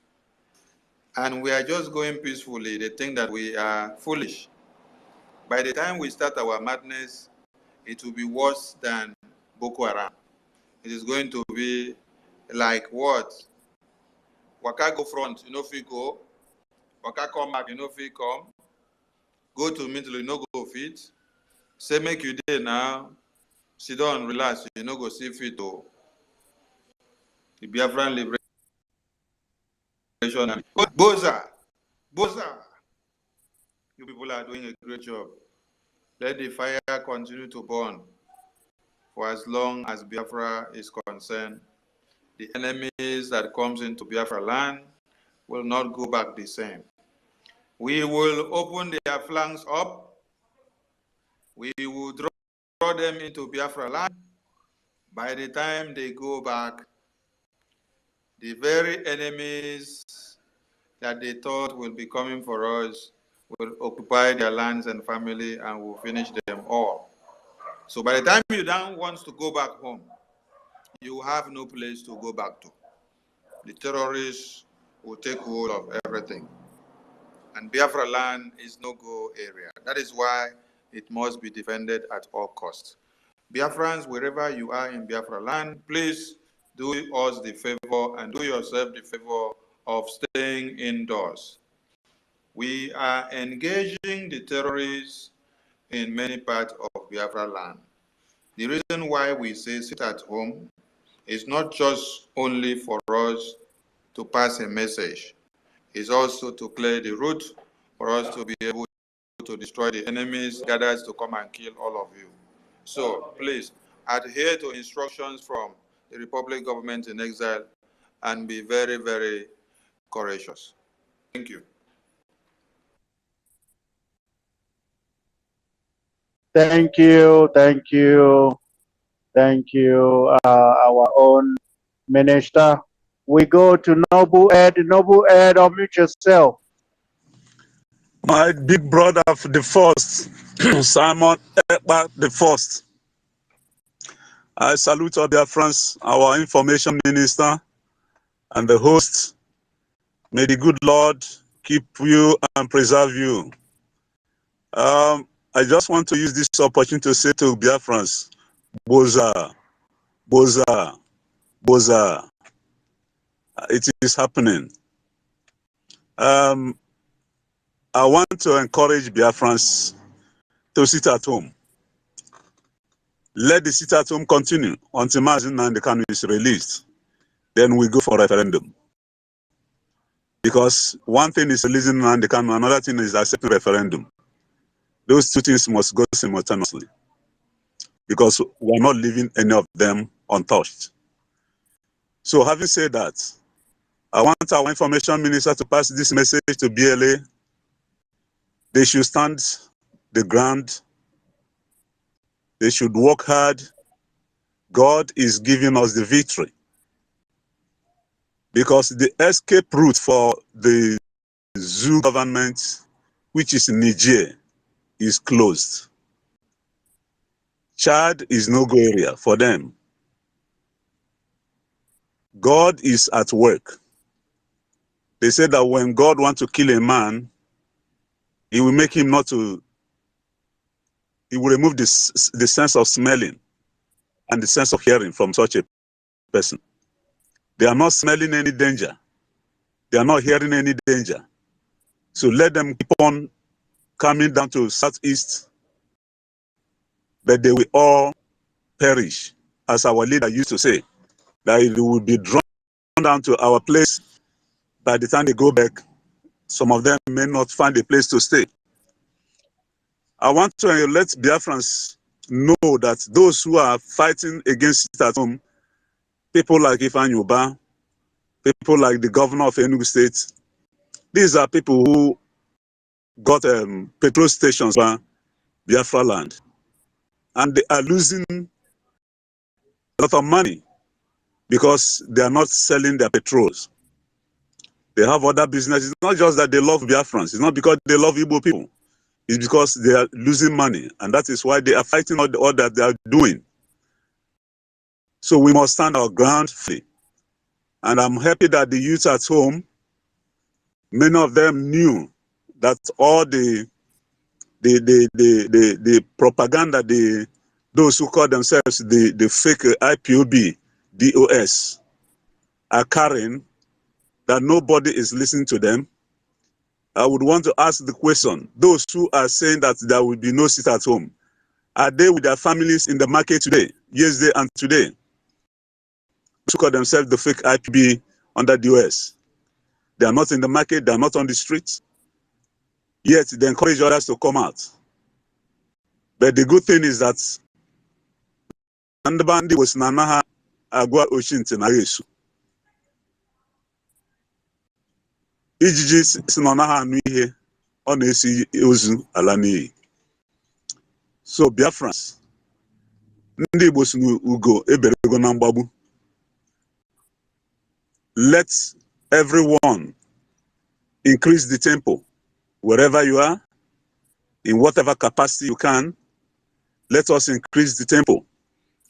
And we are just going peacefully. They think that we are foolish. By the time we start our madness, it will be worse than Boko Haram. It is going to be like what? Waka go front, you know if you go. Waka come back, you know if you come. Go to middle, you know go fit. Say make you there now. Sit down, relax, you know go see fit to the Biafran Liberation Army. Boza! Boza! You people are doing a great job. Let the fire continue to burn for as long as Biafra is concerned. The enemies that comes into Biafra land will not go back the same. We will open their flanks up. We will draw them into Biafra land. By the time they go back, the very enemies that they thought will be coming for us will occupy their lands and family and will finish them all. So by the time you don't want to go back home, you have no place to go back to. The terrorists will take hold of everything. And Biafra land is no-go area. That is why it must be defended at all costs. Biafrans, wherever you are in Biafra land, please do us the favor and do yourself the favor of staying indoors. We are engaging the terrorists in many parts of Biafra land. The reason why we say sit at home is not just only for us to pass a message. It's also to clear the route for us to be able to destroy the enemies gathered to come and kill all of you. So please adhere to instructions from the Republic government in exile and be very, very courageous. Thank you. Thank you, thank you, thank you, our own minister. We go to Noble Ed. Noble Ed, unmute yourself. My big brother of the first, Simon Ekpa the first. I salute all their friends, our information minister, and the host. May the good Lord keep you and preserve you. I just want to use this opportunity to say to Biafrans, Boza, Boza, Boza. It is happening. I want to encourage Biafrans to sit at home. Let the sit at home continue until Mazi Nnamdi Kanu is released. Then we go for referendum. Because one thing is releasing Nnamdi Kanu, another thing is accepting referendum. Those two things must go simultaneously. Because we are not leaving any of them untouched. So having said that, I want our information minister to pass this message to BLA. They should stand the ground. They should work hard. God is giving us the victory. Because the escape route for the zoo government, which is in Niger, is closed. Chad is no-go area for them. God is at work. They say that when God wants to kill a man, he will make him not to, he will remove the sense of smelling and the sense of hearing from such a person. They are not smelling any danger. They are not hearing any danger. So let them keep on coming down to southeast, but they will all perish. As our leader used to say, that it will be drawn down to our place. By the time they go back, some of them may not find a place to stay. I want to let Biafrans know that those who are fighting against it at home, people like Ifan Yuba, people like the governor of Enugu State, these are people who got petrol stations in Biafra land. And they are losing a lot of money because they are not selling their petrols. They have other businesses. It's not just that they love Biafrans. It's not because they love Igbo people. It's because they are losing money. And that is why they are fighting all that they are doing. So we must stand our ground free. And I'm happy that the youth at home, many of them knew that all the propaganda, the those who call themselves the fake IPOB, DOS, are carrying, that nobody is listening to them. I would want to ask the question, those who are saying that there will be no sit at home, are they with their families in the market today, yesterday and today? Those who call themselves the fake IPB under DOS. They are not in the market, they are not on the streets, yet they encourage others to come out. But the good thing is that Andabandi was Nanaha Agua Oshintin Ayesu. Ijiji Sinonaha Nuihe on Esi Ozu Alani. So Biafrans, Ndi Bosunu Ugo Eberego Nambabu. Let everyone increase the tempo wherever you are, in whatever capacity you can. Let us increase the tempo.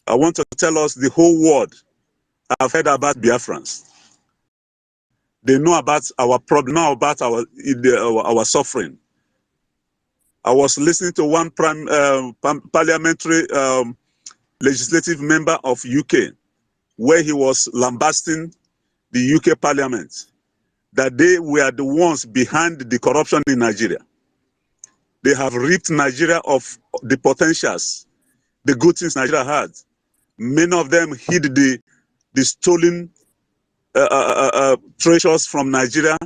I want to tell us the whole world have heard about Biafrans. They know about our problem, know about our suffering. I was listening to one parliamentary legislative member of UK, where he was lambasting the UK Parliament, that they were the ones behind the corruption in Nigeria. They have ripped Nigeria of the potentials, the good things Nigeria had. Many of them hid the stolen treasures from Nigeria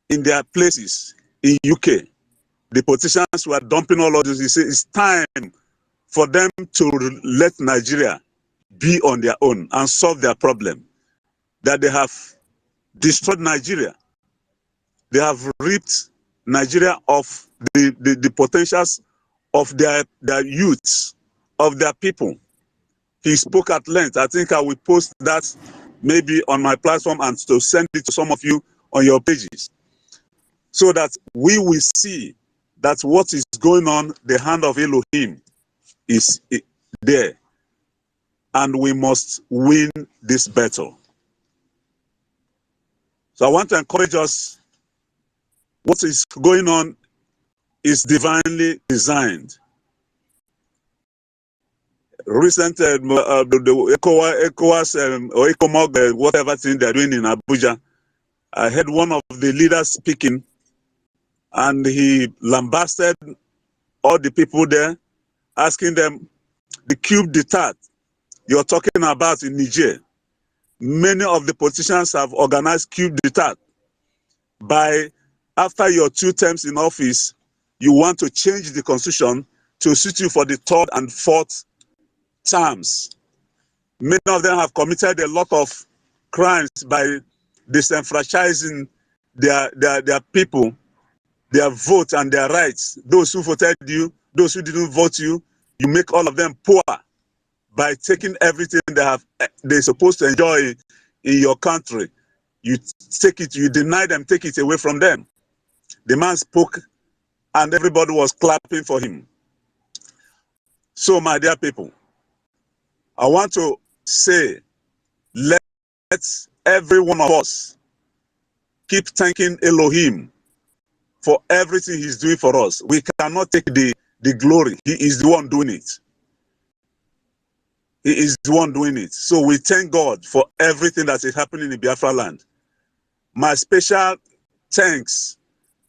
in their places in UK. The politicians were dumping all of this. He said it's time for them to let Nigeria be on their own and solve their problem. That they have destroyed Nigeria. They have ripped Nigeria of the potentials of their youths, of their people. He spoke at length. I think I will post that maybe on my platform and to send it to some of you on your pages, so that we will see that what is going on, the hand of Elohim is there, and we must win this battle. So I want to encourage us, what is going on is divinely designed. Recent the ECOWAS or ECOMOG, whatever thing they're doing in Abuja, I heard one of the leaders speaking, and he lambasted all the people there, asking them, the coup d'etat you're talking about in Niger, many of the politicians have organized coup d'etat. By after your 2 terms in office, you want to change the constitution to suit you for the 3rd and 4th terms. Many of them have committed a lot of crimes by disenfranchising their people, their vote and their rights. Those who voted you, those who didn't vote you, you make all of them poor by taking everything they're supposed to enjoy in your country. You take it, you deny them, take it away from them. The man spoke and everybody was clapping for him. So, my dear people, I want to say, let every one of us keep thanking Elohim for everything he's doing for us. We cannot take the glory. He is the one doing it. He is the one doing it. So we thank God for everything that is happening in Biafra land. My special thanks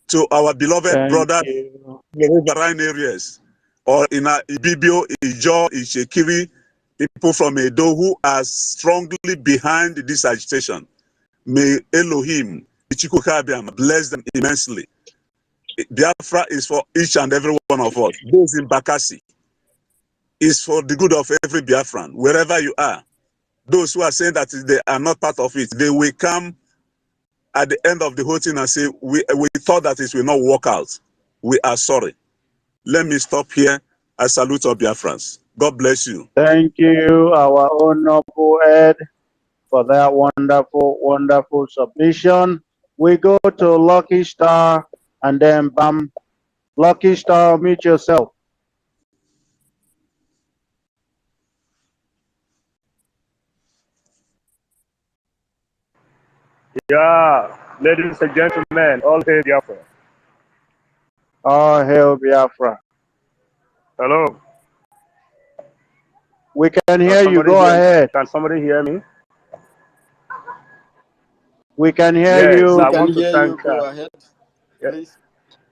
to our beloved brother in the riverine areas, or in Ibibio, Ijo, Ishekiri, people from Edo who are strongly behind this agitation. May Elohim, Ichikukabiam, bless them immensely. Biafra is for each and every one of us. Those in Bakassi is for the good of every Biafran, wherever you are. Those who are saying that they are not part of it, they will come at the end of the whole thing and say, we thought that it will not work out. We are sorry. Let me stop here. I salute all Biafrans. God bless you. Thank you, our honorable Ed, for that wonderful, wonderful submission. We go to Lucky Star and then Bam. Lucky Star, meet yourself. Yeah, ladies and gentlemen, all hail Biafra. All hail Biafra. Hello. We can Does hear you. somebody Go hear me? ahead. Can somebody hear me? We can hear Yes, you. I We can want to hear you. thank. Go ahead, Yeah, please.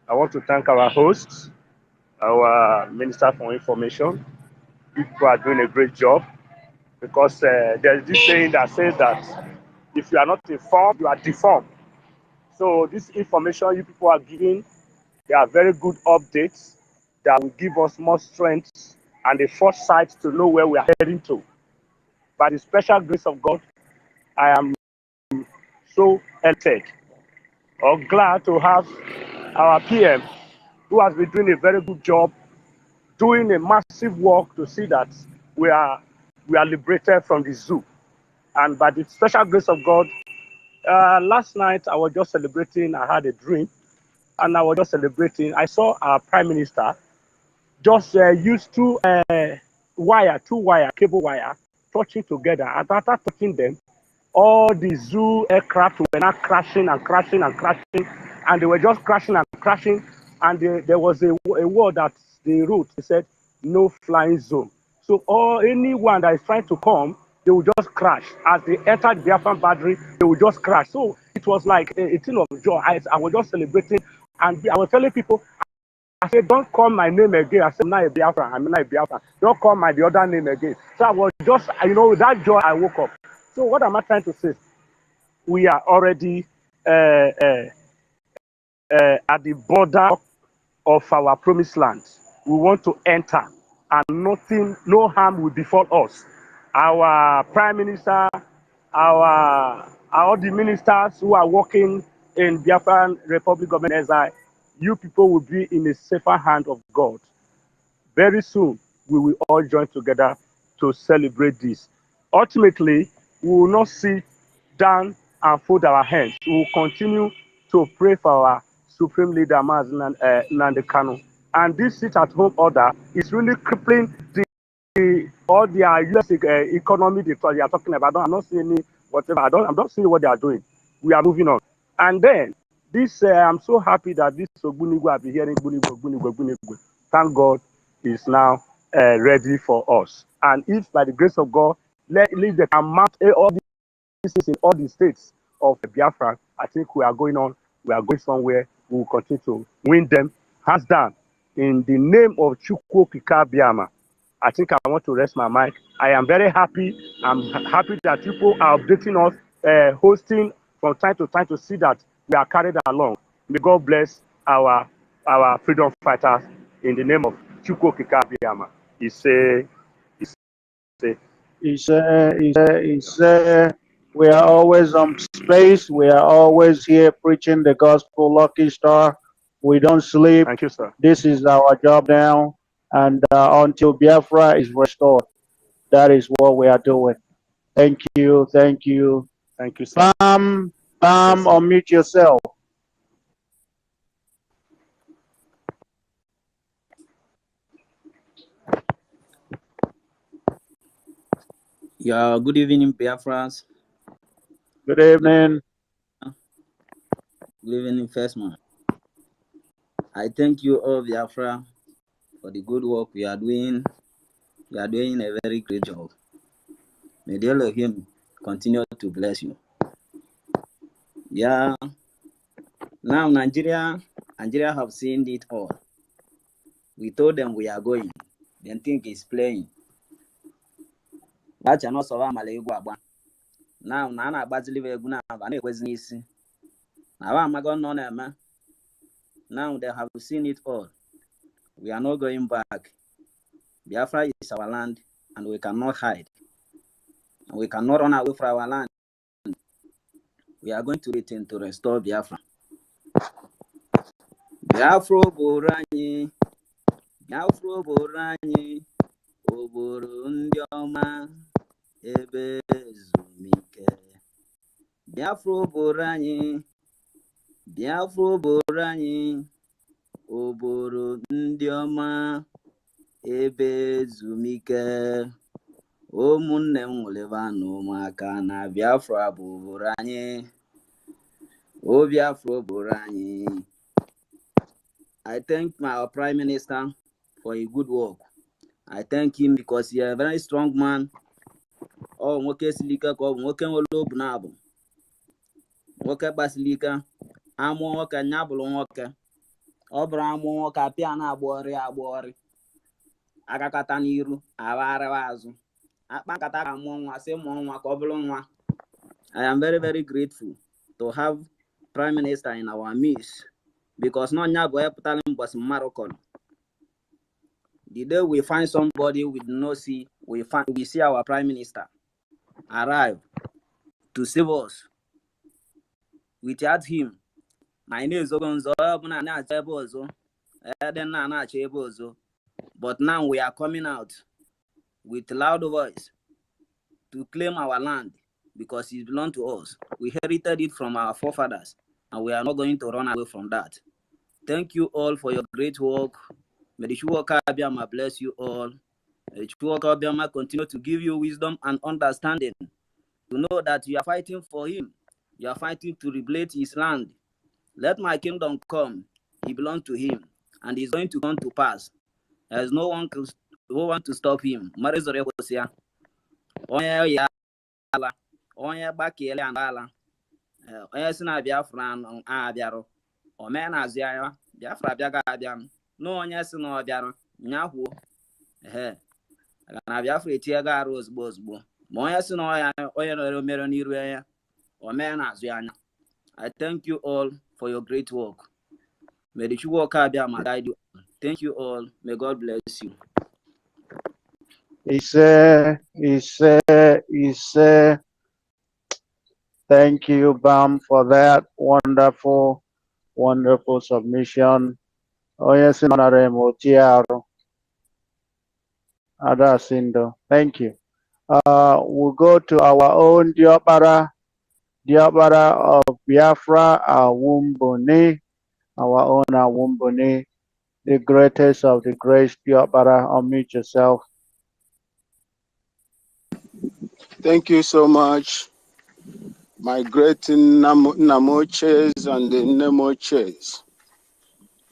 I want to thank our hosts, our Minister for Information. People are doing a great job because there's this saying that says that if you are not informed, you are deformed. So this information you people are giving, they are very good updates that will give us more strength and the foresight to know where we are heading to. By the special grace of God, I am so elated or glad to have our PM who has been doing a very good job, doing a massive work to see that we are liberated from the zoo. And by the special grace of God, last night I was just celebrating. I had a dream, and I was just celebrating. I saw our Prime Minister just use two cable wire, touching together. And after touching them, all the zoo aircraft were not crashing and crashing and crashing, and they were just crashing and crashing. And there was a word that they wrote. They said, "No flying zone." So anyone that is trying to come, they will just crash. As they entered the Biafran boundary, they will just crash. So it was like a thing of joy. I was just celebrating, and I was telling people, I said, don't call my name again. I said, I'm not a Biafran. I'm not a Biafran. Don't call my the other name again. So I was just, with that joy, I woke up. So what am I trying to say? We are already at the border of our promised land. We want to enter, and no harm will befall us. Our Prime Minister, all the ministers who are working in Biafran Republic Government SI, you people will be in a safer hand of God. Very soon, we will all join together to celebrate this. Ultimately, we will not sit down and fold our hands. We will continue to pray for our Supreme Leader, Nnamdi Kanu. And this sit-at-home order is really crippling all their US economy they are talking about. I'm not seeing any whatever. I'm not seeing what they are doing. We are moving on. And then this, I'm so happy that this Ogbunigwe, I've been hearing Ogbunigwe. Thank God is now ready for us. And if by the grace of God, let they can mount all these things in all the states of Biafra, I think we are going on. We are going somewhere. We will continue to win them hands down in the name of Chukwu Kika Biama. I think I want to rest my mic. I am very happy. I'm happy that people are updating us, hosting from time to time to see that we are carried along. May God bless our freedom fighters in the name of Chukwu Kika Biama. We are always on space. We are always here preaching the gospel, Lucky Star. We don't sleep. Thank you, sir. This is our job now. And until Biafra is restored, that is what we are doing. Thank you. Thank you. Thank you, sir. Pam, Yes, sir. unmute yourself. Yeah, good evening, Biafrans. Good evening. Good evening, first man. I thank you all, Biafra, for the good work we are doing. You are doing a very great job. May the Elohim continue to bless you. Yeah. Now Nigeria have seen it all. We told them we are going. They think it's playing. That's not so now Nana Bazili Guna was easy. Now I'm going on. Now they have seen it all. We are not going back. Biafra is our land, and we cannot hide. And we cannot run away from our land. We are going to return to restore Biafra. Biafra Borani, Biafra Borani, Oboro Ndioma, Ebe Zumike. Biafra Borani, Biafra Borani, Oboro Ndioma, Ebe Zumike. Ụmụnne m nwụlebanụ ụmụaka na Biafra bụrụ anyị. O Biafra bụrụ anyị. I thank my Prime Minister for a good work. I thank him because he is a very strong man. Oh, nwoke silika ka ọ bụ nwoke nwere obu na abụ nwoke gbasilika amụ nwoke nya bụrụ nwoke ọ bụrụ amụ nwoke apịa na-agbọrị agakata n'iru agharịwa azụ akpa nkata ka mụọ nwa sị mụọ nwa ka ọ bụrụ nwa. I am very, very grateful to have Prime Minister in our midst because no nya bụ epụtara mbọsị mmadụ kọrọ. The day we find somebody with no see, we see our Prime Minister arrive to save us. Without him, my name is Ogonzo, but now we are coming out with loud voice to claim our land because it belongs to us. We inherited it from our forefathers, and we are not going to run away from that. Thank you all for your great work. May the Shuwaka Abiyama bless you all. May the Shuwaka Abiyama continue to give you wisdom and understanding to know that you are fighting for him. You are fighting to rebuild his land. Let my kingdom come. He belongs to him, and it's going to come to pass. There is no one who want to stop him. Onye gbakele andala onye si na Biafra abịarụ omenazị ya Biafra bịaga abịa no onye si na ọ bịarụ nyakwuo na Biafra etie ga arụ ozugbo ma onye si na onye nọrọ mere n'iru ya omenazị anya. I thank you all for your great work. May the Shuwaka Abiyama guide you. Thank you all. May God bless you. Thank you, Bam, for that wonderful, wonderful submission. Oh, yes, thank you. We'll go to our own Diopara of Biafra, Awumbuni, our own Awumbuni, the greatest of the great Diopara. Unmute yourself. Thank you so much, my great Namoches and the Nemoches.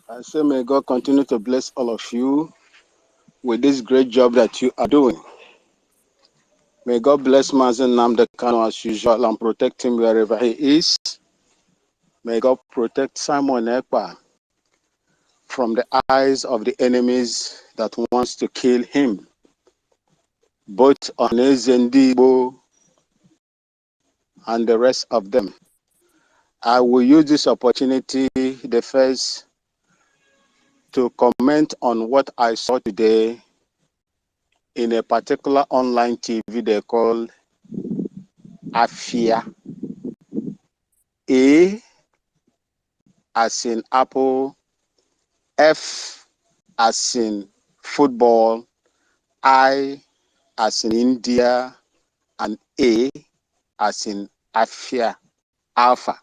I say may God continue to bless all of you with this great job that you are doing. May God bless Mazen Nnamdi Kanu as usual and protect him wherever he is. May God protect Simon Ekpa from the eyes of the enemies that wants to kill him, both on Ezendibo and the rest of them. I will use this opportunity, the first, to comment on what I saw today in a particular online TV they call AFIA. A as in Apple, F as in football, I as in India, and A as in AFIA, Alpha.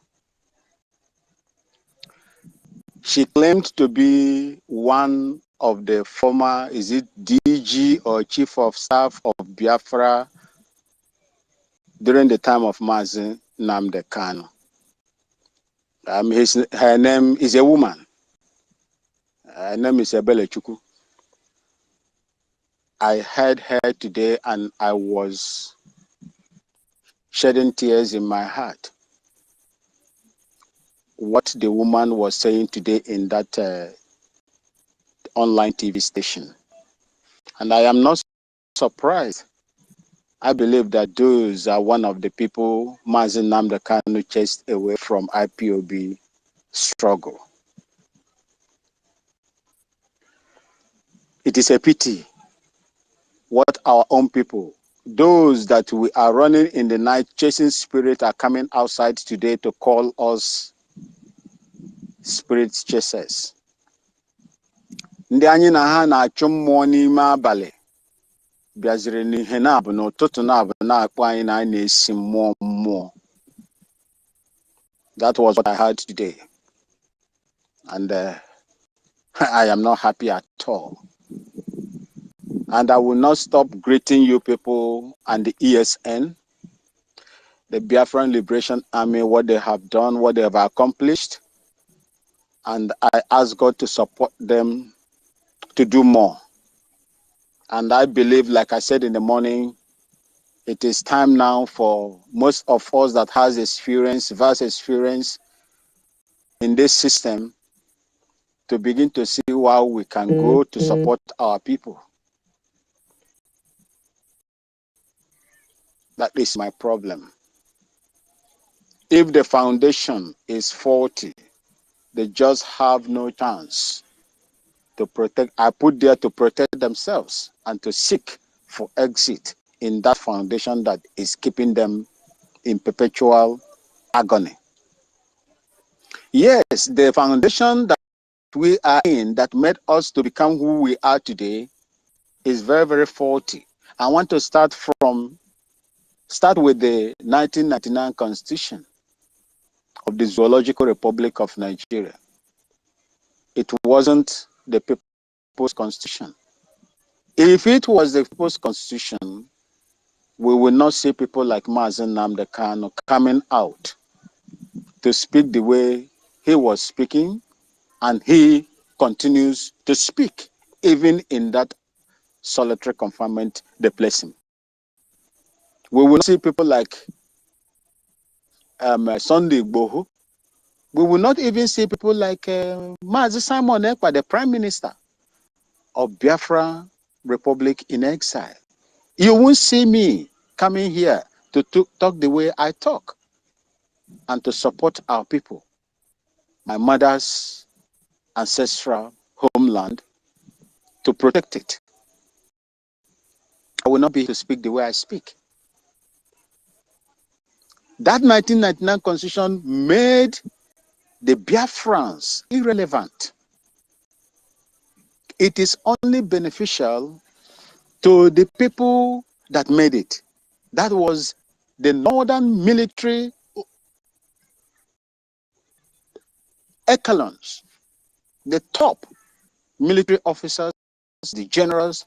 She claimed to be one of the former, is it DG or Chief of Staff of Biafra during the time of Mazen Nnamdi Kanu. Her name is a woman. Her name is Ebele Chukwu. I heard her today and I was shedding tears in my heart. What the woman was saying today in that online TV station. And I am not surprised. I believe that those are one of the people Mazen Nnamdi Kanu chased away from IPOB struggle. It is a pity what our own people, those that we are running in the night chasing spirit, are coming outside today to call us spirit chasers. Ndị anyị na ha na-achụ mmụọ n'ime abalị bịaziri n'ihe na-abụ n'ụtụtụ na-abụ na-akpọ anyị na anyị na-esi mmụọ mmụọ. That was what I heard today. And I am not happy at all. And I will not stop greeting you people and the ESN, the Biafran Liberation Army, what they have done, what they have accomplished. And I ask God to support them to do more. And I believe, like I said in the morning, it is time now for most of us that has experience, vast experience in this system, to begin to see how we can go to support our people. That is my problem. If the foundation is faulty, they just have no chance to protect. I put there to protect themselves and to seek for exit in that foundation that is keeping them in perpetual agony. Yes, the foundation that we are in that made us to become who we are today is very, very faulty. I want to start with the 1999 Constitution of the Zoological Republic of Nigeria. It wasn't the People's Constitution. If it was the People's Constitution, we will not see people like Mazen Nnamdi Kanu coming out to speak the way he was speaking, and he continues to speak, even in that solitary confinement they place him. We will not see people like Sunday Igboho. We will not even see people like Mazi Simon Ekpa, the Prime Minister of Biafra Republic in exile. You won't see me coming here to talk the way I talk and to support our people, my mother's ancestral homeland, to protect it. I will not be able to speak the way I speak. That 1999 Constitution made the Biafrans irrelevant. It is only beneficial to the people that made it. That was the northern military echelons, the top military officers, the generals,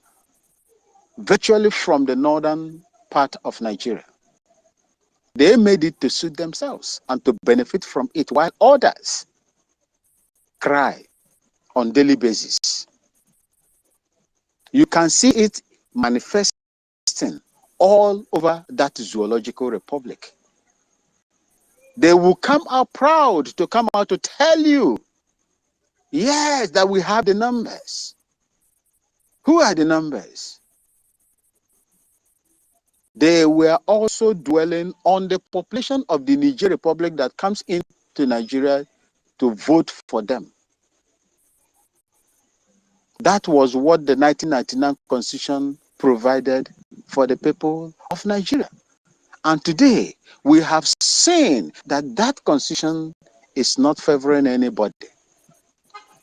virtually from the northern part of Nigeria. They made it to suit themselves and to benefit from it, while others cry on daily basis. You can see it manifesting all over that zoological republic. They will come out proud to come out to tell you, yes, that we have the numbers. Who are the numbers? They were also dwelling on the population of the Niger Republic that comes into Nigeria to vote for them. That was what the 1999 Constitution provided for the people of Nigeria. And today, we have seen that that Constitution is not favoring anybody.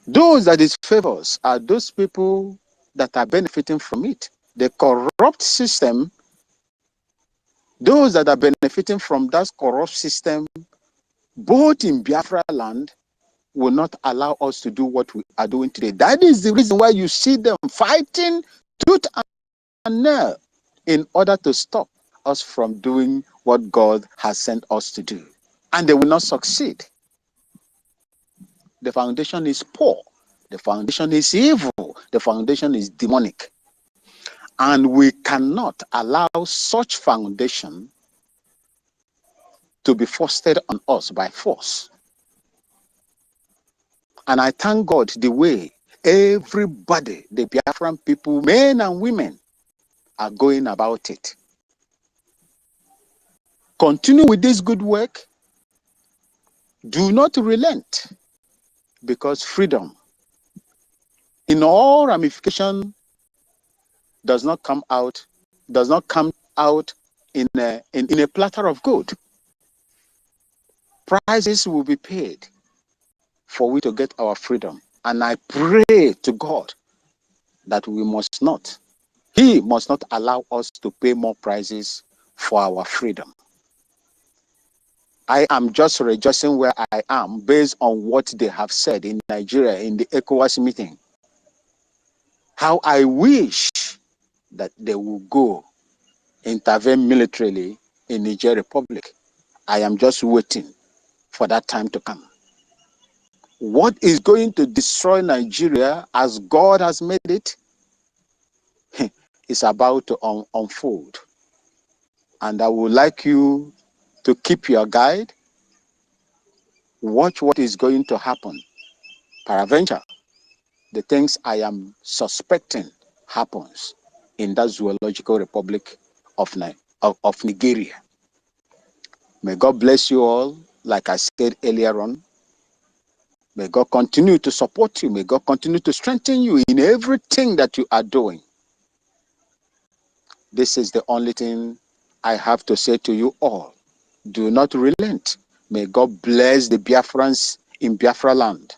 Those that it favors are those people that are benefiting from it. The corrupt system, those that are benefiting from that corrupt system, both in Biafra land, will not allow us to do what we are doing today. That is the reason why you see them fighting tooth and nail in order to stop us from doing what God has sent us to do. And they will not succeed. The foundation is poor. The foundation is evil. The foundation is demonic. And we cannot allow such foundation to be fostered on us by force. And I thank God the way everybody, the Biafran people, men and women, are going about it. Continue with this good work. Do not relent, because freedom in all ramification does not come out in a platter of gold. Prices will be paid for we to get our freedom. And I pray to God that we must not, He must not allow us to pay more prices for our freedom. I am just rejoicing where I am based on what they have said in Nigeria in the ECOWAS meeting. How I wish that they will go intervene militarily in Niger Republic. I am just waiting for that time to come. What is going to destroy Nigeria as God has made it? is about to unfold. And I would like you to keep your guide, watch what is going to happen. Peradventure, the things I am suspecting happens in that zoological republic of Nigeria. May God bless you all, like I said earlier on. May God continue to support you. May God continue to strengthen you in everything that you are doing. This is the only thing I have to say to you all. Do not relent. May God bless the Biafrans in Biafra land.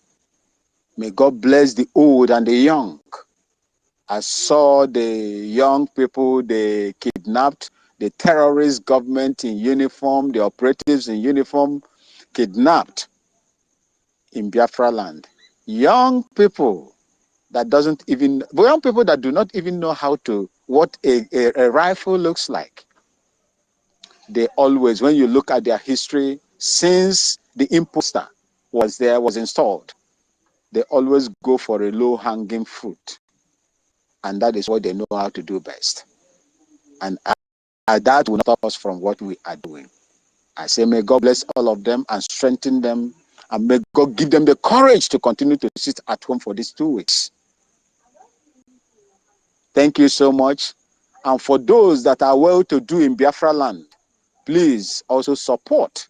May God bless the old and the young. I saw the young people they kidnapped, the terrorist government in uniform, the operatives in uniform kidnapped in Biafra land. Young people young people that do not even know what a rifle looks like. They always, when you look at their history, since the imposter was installed, they always go for a low-hanging fruit. And that is what they know how to do best. And that will not stop us from what we are doing. I say, may God bless all of them and strengthen them, and may God give them the courage to continue to sit at home for these 2 weeks. Thank you so much. And for those that are well-to-do in Biafra land, please also support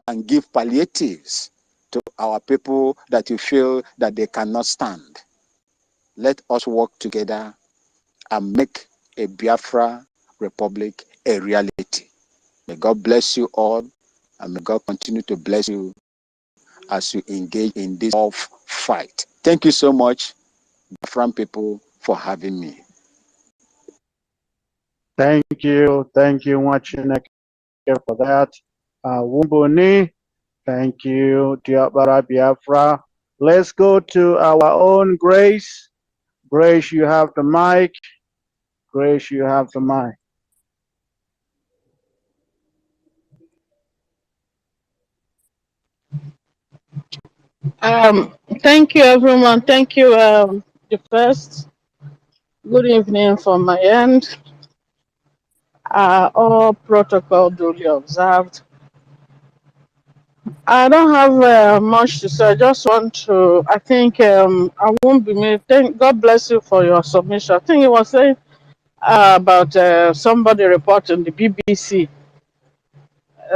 and give palliatives to our people that you feel that they cannot stand. Let us work together and make a Biafra Republic a reality. May God bless you all, and may God continue to bless you as you engage in this tough fight. Thank you so much, Biafran people, for having me. Thank you, Wachineke, for that. Wumbuni, thank you, Diabara Biafra. Let's go to our own Grace. Grace, you have the mic. Grace, you have the mic. Thank you, everyone. Thank you, the first. Good evening from my end. All protocol duly observed. I don't have much to say. I just want to, I think I won't be me. God bless you for your submission. I think it was saying about somebody reporting the BBC.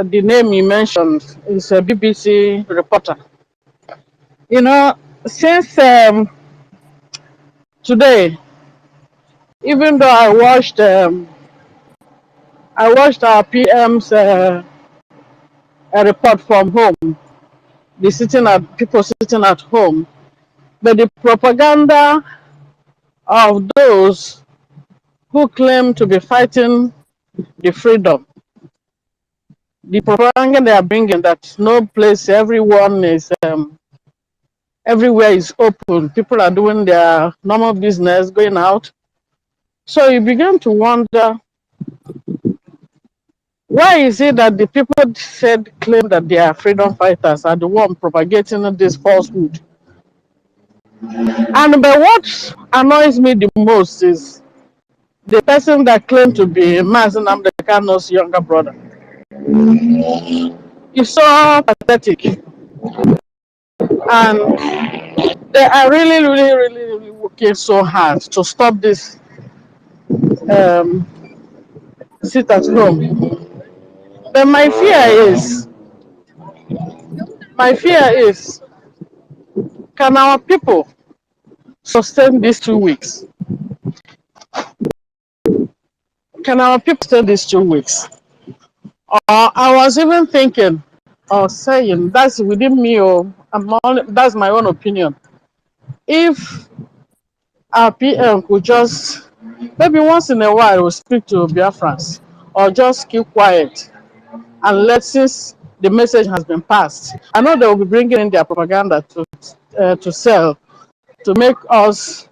The name you mentioned is a BBC reporter. You know, since today, even though I watched our PM's a report from home, people sitting at home, but the propaganda of those who claim to be fighting the freedom, the propaganda they are bringing that no place, everywhere is open, people are doing their normal business, going out. So you begin to wonder, why is it that the people claim that they are freedom fighters are the one propagating this falsehood? And but what annoys me the most is the person that claimed to be Mazen Amdekano's younger brother. It's so pathetic. And they are really working so hard to stop this um, sit at home. But my fear is, can our people sustain these 2 weeks? Can our people sustain these 2 weeks? Or I was even thinking or saying, that's within me, or that's my own opinion. If our PM could just, maybe once in a while, will speak to Biafrans, or just keep quiet and since the message has been passed. I know they will be bringing in their propaganda to sell, to make us,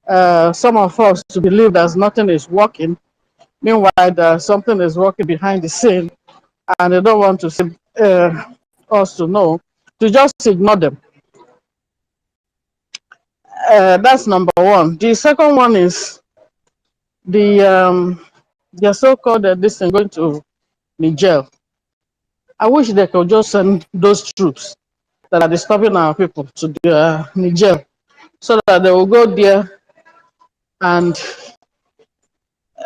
some of us, to believe that nothing is working. Meanwhile, something is working behind the scene, and they don't want to see us to know, to just ignore them. That's number one. The second one is their so-called this thing going to Niger. I wish they could just send those troops that are disturbing our people to the, Niger, so that they will go there and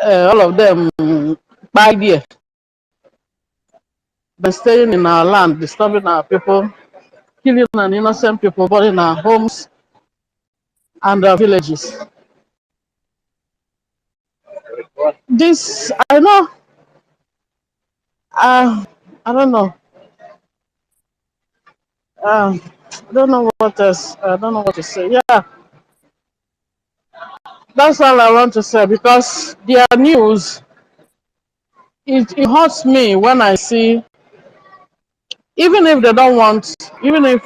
all of them by there, but staying in our land, disturbing our people, killing an innocent people, burning our homes and our villages. This, I know, I don't know. I don't know what else. I don't know what to say. Yeah, that's all I want to say because their news, it hurts me when I see, even if they don't want, even if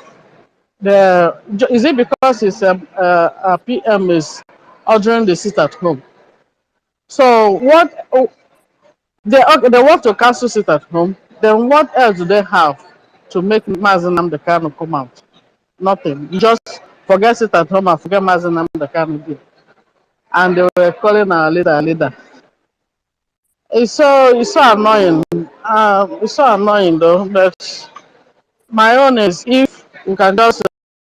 the, is it because it's a PM is ordering the sit at home? So what, okay, they want to cancel sit at home, then what else do they have to make Mazen Namdekano come out? Nothing. You just forget it at home and forget Mazen Namdekano. And they were calling our leader. It's so annoying. It's so annoying though. But my own is if we can just,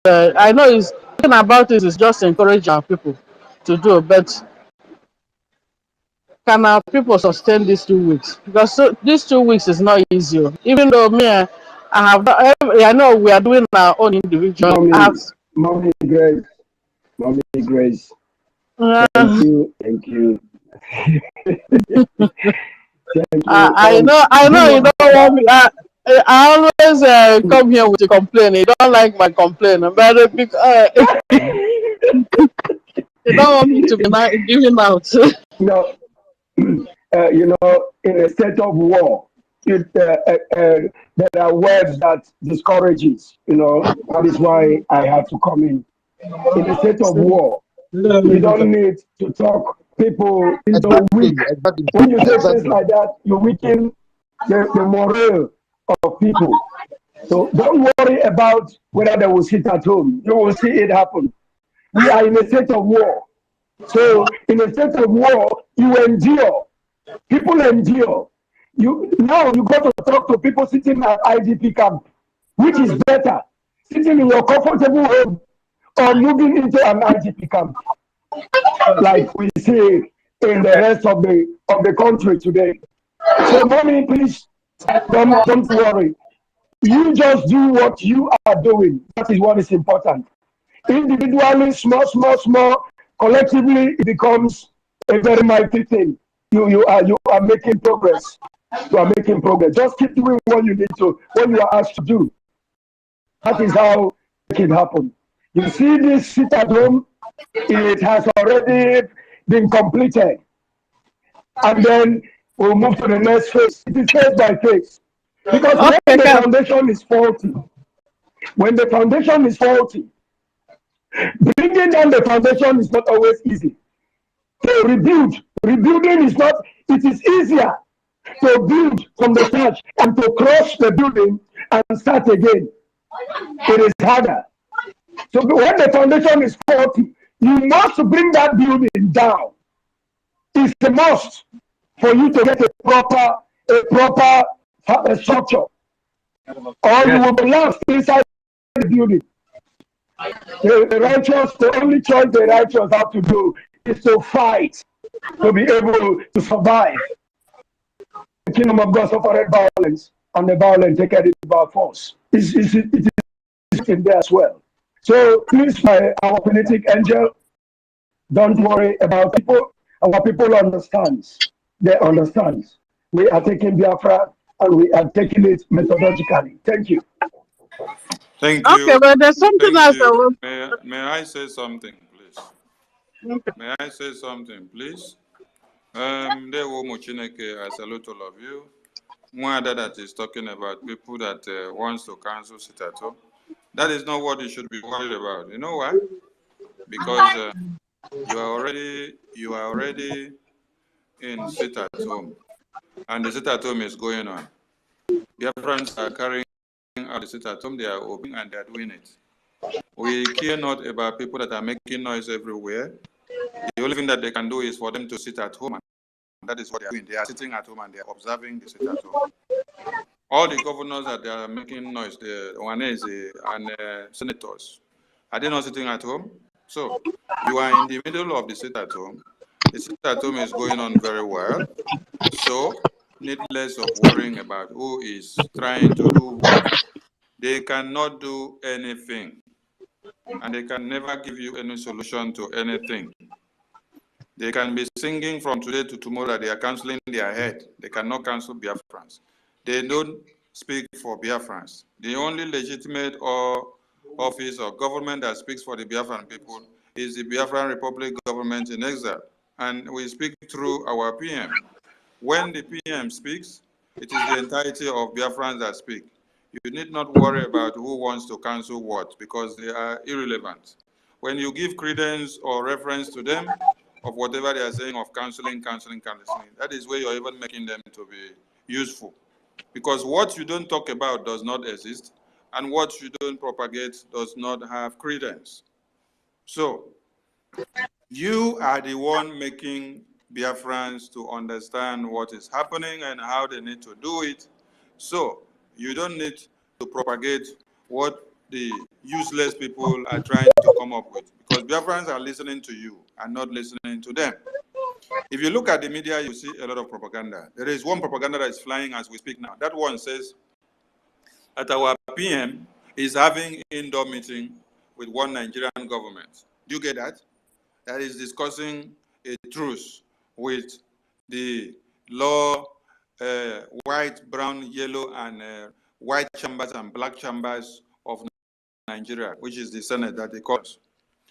I know it's talking about it is just encourage our people to do, but can our people sustain these 2 weeks? Because these 2 weeks is not easy. Even though me, I know we are doing our own individual. Mommy Grace, Mommy Grace. Thank you. Thank you. I know you don't want me. I always come here with a complaint. You don't like my complaint, but because you don't want me to be giving out. No, in a state of war, there are words that discourages. That is why I have to come in. In a state of war, you don't need to talk people into weak. When you say things like that, you weaken the morale of people. So don't worry about whether they will sit at home. You will see it happen. We are in a state of war. So in a state of war, you endure. People endure. Now you got to talk to people sitting at IDP camp, which is better, sitting in your comfortable home or moving into an IDP camp, like we see in the rest of the country today. So, mommy, please don't worry. You just do what you are doing. That is what is important. Individually, small, collectively, it becomes a very mighty thing. You are making progress. You are making progress. Just keep doing what you need to, what you are asked to do. That is how it can happen. You see this sit at home, it has already been completed. And then we'll move to the next phase. It is phase by phase. Because when the foundation is faulty, bringing down the foundation is not always easy. To rebuilding is not, it is easier to build from the start and to crush the building and start again. It is harder. So when the foundation is faulty, you must bring that building down. It's a must for you to get a proper structure, or you will be lost inside the building. The only choice the righteous have to do is to fight to be able to survive. The kingdom of God suffered violence, and the violent take it by force. It is in there as well. So please, our politic angel, don't worry about people. Our people understands. They understand. We are taking Biafra and we are taking it methodologically. Thank you. Thank you. Okay, but there's something else. May I say something, please? Okay. May I say something, please? I salute all of you. One that is talking about people that wants to cancel sit at home. That is not what you should be worried about. You know why? Because you are already in sit at home, and the sit at home is going on. Biafrans are carrying out the sit at home. They are open and they are doing it. We care not about people that are making noise everywhere. The only thing that they can do is for them to sit at home, and that is what they are doing. They are sitting at home and they are observing the sit at home. All the governors that they are making noise, the Ohanese and senators, are they not sitting at home? So you are in the middle of the sit at home. The sit at home is going on very well. So needless of worrying about who is trying to do what. They cannot do anything, and they can never give you any solution to anything. They can be singing from today to tomorrow that they are cancelling their head. They cannot cancel Biafrans. They don't speak for Biafrans. The only legitimate office or government that speaks for the Biafran people is the Biafran Republic government in exile. And we speak through our PM. When the PM speaks, it is the entirety of Biafrans that speak. You need not worry about who wants to cancel what, because they are irrelevant. When you give credence or reference to them, of whatever they are saying of canceling, that is where you're even making them to be useful. Because what you don't talk about does not exist, and what you don't propagate does not have credence. So, you are the one making Biafrans to understand what is happening and how they need to do it. So, you don't need to propagate what the useless people are trying to come up with, because Biafrans are listening to you and not listening to them. If you look at the media, you see a lot of propaganda. There is one propaganda that is flying as we speak now. That one says that our PM is having indoor meeting with one Nigerian government. Do you get that? That is discussing a truce with the law, white, brown, yellow, and white chambers and black chambers of Nigeria, which is the Senate that they call us.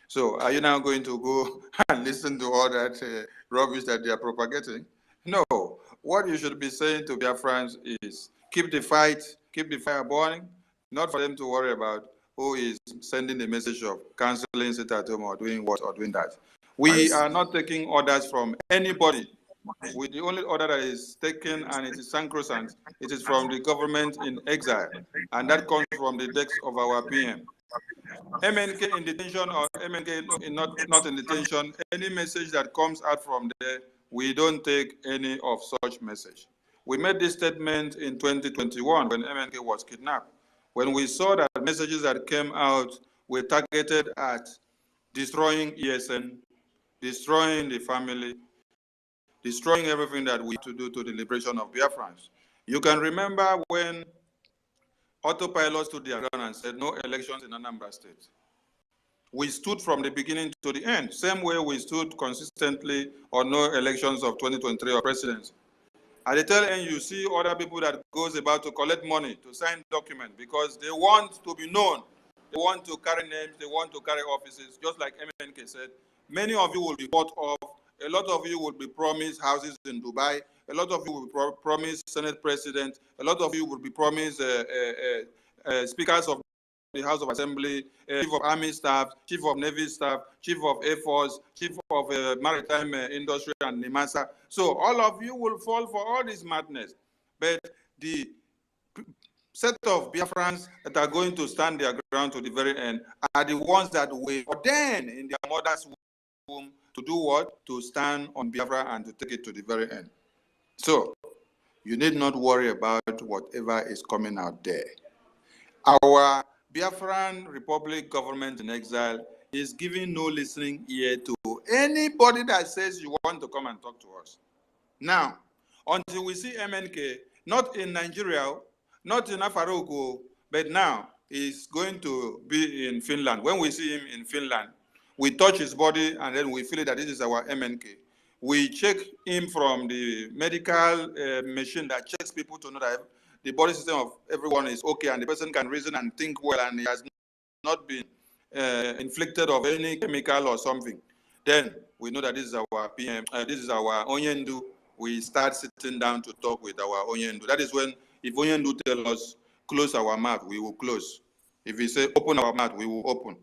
So are you now going to go and listen to all that rubbish that they are propagating? No. What you should be saying to Biafrans is keep the fight, keep the fire burning, not for them to worry about who is sending the message of canceling sit at home or doing what or doing that. We are not taking orders from anybody. The only order that is taken, and it is sacrosanct, it is from the government in exile, and that comes from the decks of our PM. MNK in detention or MNK not in detention, any message that comes out from there, we don't take any of such message. We made this statement in 2021 when MNK was kidnapped. When we saw that messages that came out were targeted at destroying ESN, destroying the family, destroying everything that we to do to the liberation of Biafrans. You can remember when Autopilot stood their ground and said no elections in Anambra State. We stood from the beginning to the end, same way we stood consistently on no elections of 2023 or presidency. At the tail end, you see other people that goes about to collect money to sign documents because they want to be known. They want to carry names, they want to carry offices, just like MNK said. Many of you will be bought off. A lot of you will be promised houses in Dubai. A lot of you will be promised Senate president. A lot of you will be promised speakers of the House of Assembly, Chief of Army Staff, Chief of Navy Staff, Chief of Air Force, Chief of Maritime Industry and NIMASA. So all of you will fall for all this madness. But the set of Biafrans that are going to stand their ground to the very end are the ones that were ordained in their mother's womb to do what? To stand on Biafra and to take it to the very end. So you need not worry about whatever is coming out there. Our Biafran Republic government in exile is giving no listening ear to anybody that says you want to come and talk to us. Now, until we see MNK, not in Nigeria, not in Afarogo, but now he's going to be in Finland. When we see him in Finland, we touch his body and then we feel that this is our MNK. We check him from the medical machine that checks people to know that the body system of everyone is okay and the person can reason and think well and he has not been inflicted of any chemical or something. Then we know that this is our PM, this is our Onyendu. We start sitting down to talk with our Onyendu. That is when, if Onyendu tells us, close our mouth, we will close. If he say, open our mouth, we will open.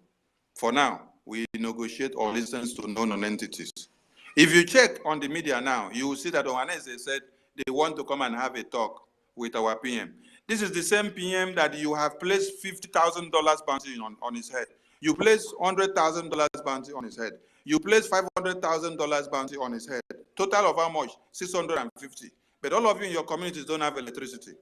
For now, we negotiate or listen to known entities. If you check on the media now, you will see that Ohanese said they want to come and have a talk with our PM. This is the same PM that you have placed $50,000 bounty on his head. You place $100,000 bounty on his head. You place $500,000 bounty on his head. Total of how much? 650. But all of you in your communities don't have electricity.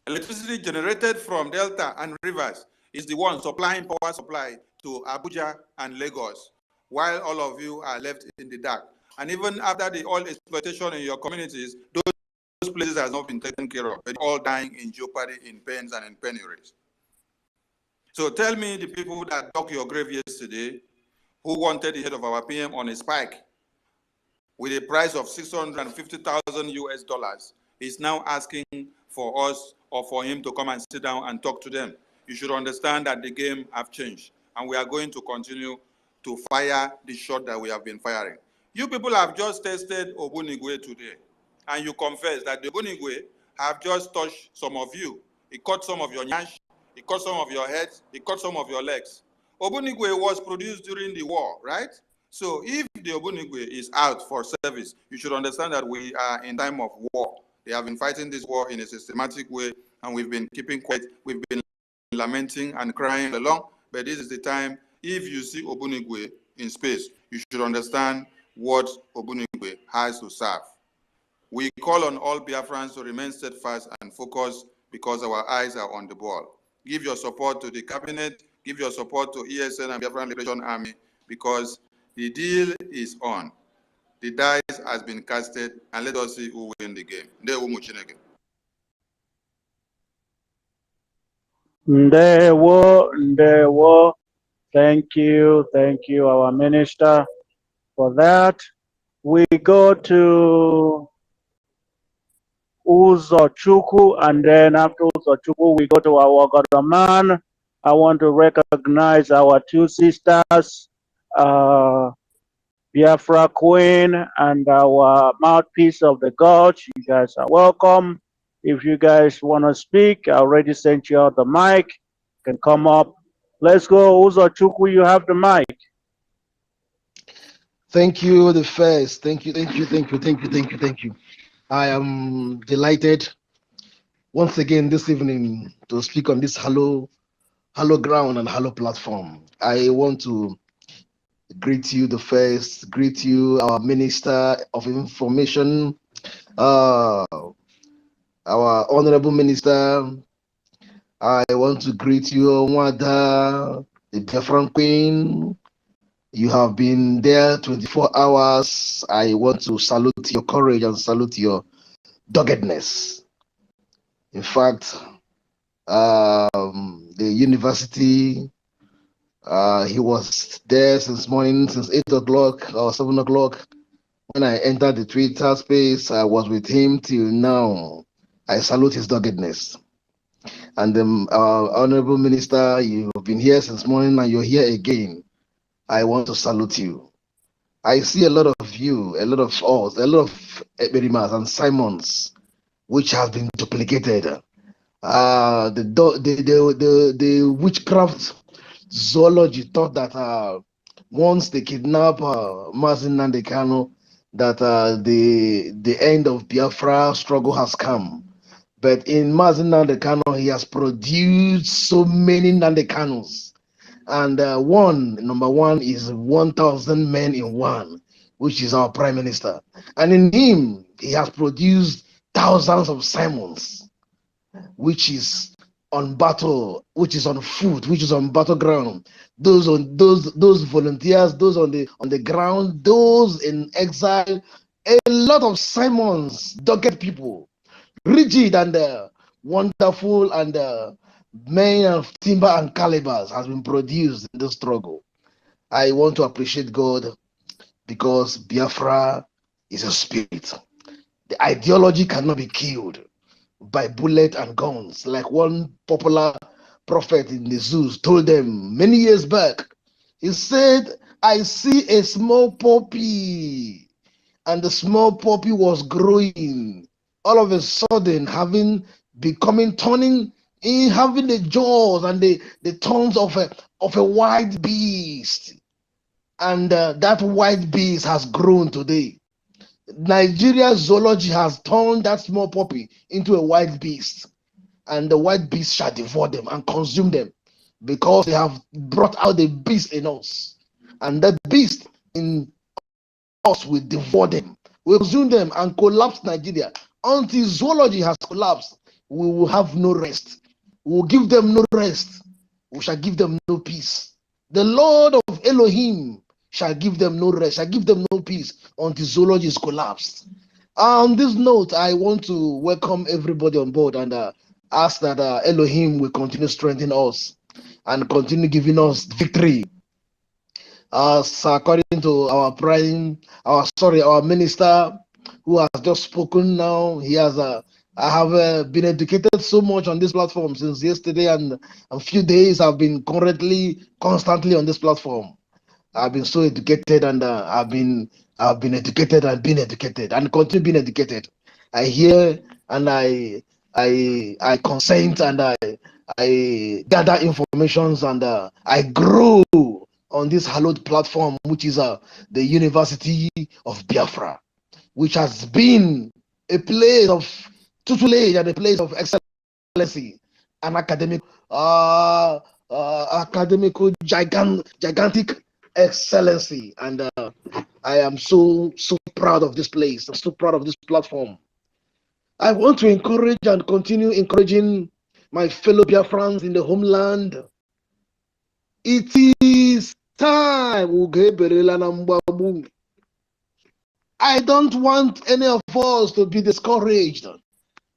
Electricity generated from Delta and rivers is the one supplying power supply to Abuja and Lagos, while all of you are left in the dark. And even after the oil exploitation in your communities, those places have not been taken care of, but all dying in jeopardy, in pains and in penuries. So tell me, the people that dug your grave yesterday, who wanted the head of our PM on a spike with a price of 650,000 US dollars, is now asking for us or for him to come and sit down and talk to them. You should understand that the game have changed, and we are going to continue to fire the shot that we have been firing. You people have just tested Obunigwe today, and you confess that the Obunigwe have just touched some of you. It cut some of your nyash, it cut some of your heads, it cut some of your legs. Obunigwe was produced during the war, right? So if the Obunigwe is out for service, you should understand that we are in time of war. They have been fighting this war in a systematic way, and we've been keeping quiet. We've been lamenting and crying along, but this is the time. If you see Obunigwe in space, you should understand what Obunigwe has to serve. We call on all Biafrans to remain steadfast and focused because our eyes are on the ball. Give your support to the cabinet, give your support to ESN and Biafran Liberation Army, because the deal is on. The dice has been casted, and let us see who win the game. Ndewo. Thank you, our minister, for that. We go to Uzochukwu, and then after Uzochukwu, we go to our Godaman. I want to recognize our two sisters, Biafra Queen and our mouthpiece of the God. You guys are welcome. If you guys want to speak, I already sent you out the mic. You can come up. Let's go, Uzochukwu, you have the mic. Thank you, the first. Thank you. I am delighted once again this evening to speak on this Hello ground and Hello platform. I want to greet you, the first, greet you, our Minister of Information, our Honorable Minister. I want to greet you, Wada, the Biafran Queen. You have been there 24 hours. I want to salute your courage and salute your doggedness. In fact, the university, he was there since morning, since 8 o'clock or 7 o'clock. When I entered the Twitter space, I was with him till now. I salute his doggedness. And our Honorable Minister, you've been here since morning and you're here again. I want to salute you. I see a lot of you, a lot of us, a lot of Eberimas and Simons, which have been duplicated. The witchcraft zoology thought that once they kidnap Mazin Nandekano, that the end of Biafra struggle has come. But in Mazin Nandekano, he has produced so many Nandekanos. And number one is 1,000 men in one, which is our Prime Minister. And in him, he has produced thousands of Simons, which is on battle, which is on foot, which is on battleground. Those volunteers, those on the ground, those in exile, a lot of Simons, dogged people, rigid and wonderful, and men of timber and calibers has been produced in this struggle. I want to appreciate God because Biafra is a spirit. The ideology cannot be killed by bullet and guns, like one popular prophet in the zoos told them many years back. He said, I see a small poppy, and the small poppy was growing. All of a sudden, having the jaws and the tongues of a wild beast. And that wild beast has grown today. Nigeria's zoology has turned that small puppy into a wild beast, and the wild beast shall devour them and consume them. because they have brought out the beast in us, and that beast in us will devour them, will consume them and collapse Nigeria. Until zoology has collapsed, we will have no rest. We will give them no rest. We shall give them no peace. The Lord of Elohim shall give them no rest, shall give them no peace until zoology is collapsed. On this note, I want to welcome everybody on board and ask that Elohim will continue strengthening us and continue giving us victory. As according to our minister who has just spoken now, he has I have been educated so much on this platform since yesterday, and a few days I've been constantly on this platform. I've been so educated, and I've been educated and been educated and continue being educated. I hear and I consent and I gather informations, and I grow on this hallowed platform, which is the University of Biafra, which has been a place of tutelage and a place of excellency and academical gigantic excellency. And I am so proud of this place. I'm so proud of this platform. I want to encourage and continue encouraging my fellow Biafrans in the homeland. It is time. I don't want any of us to be discouraged,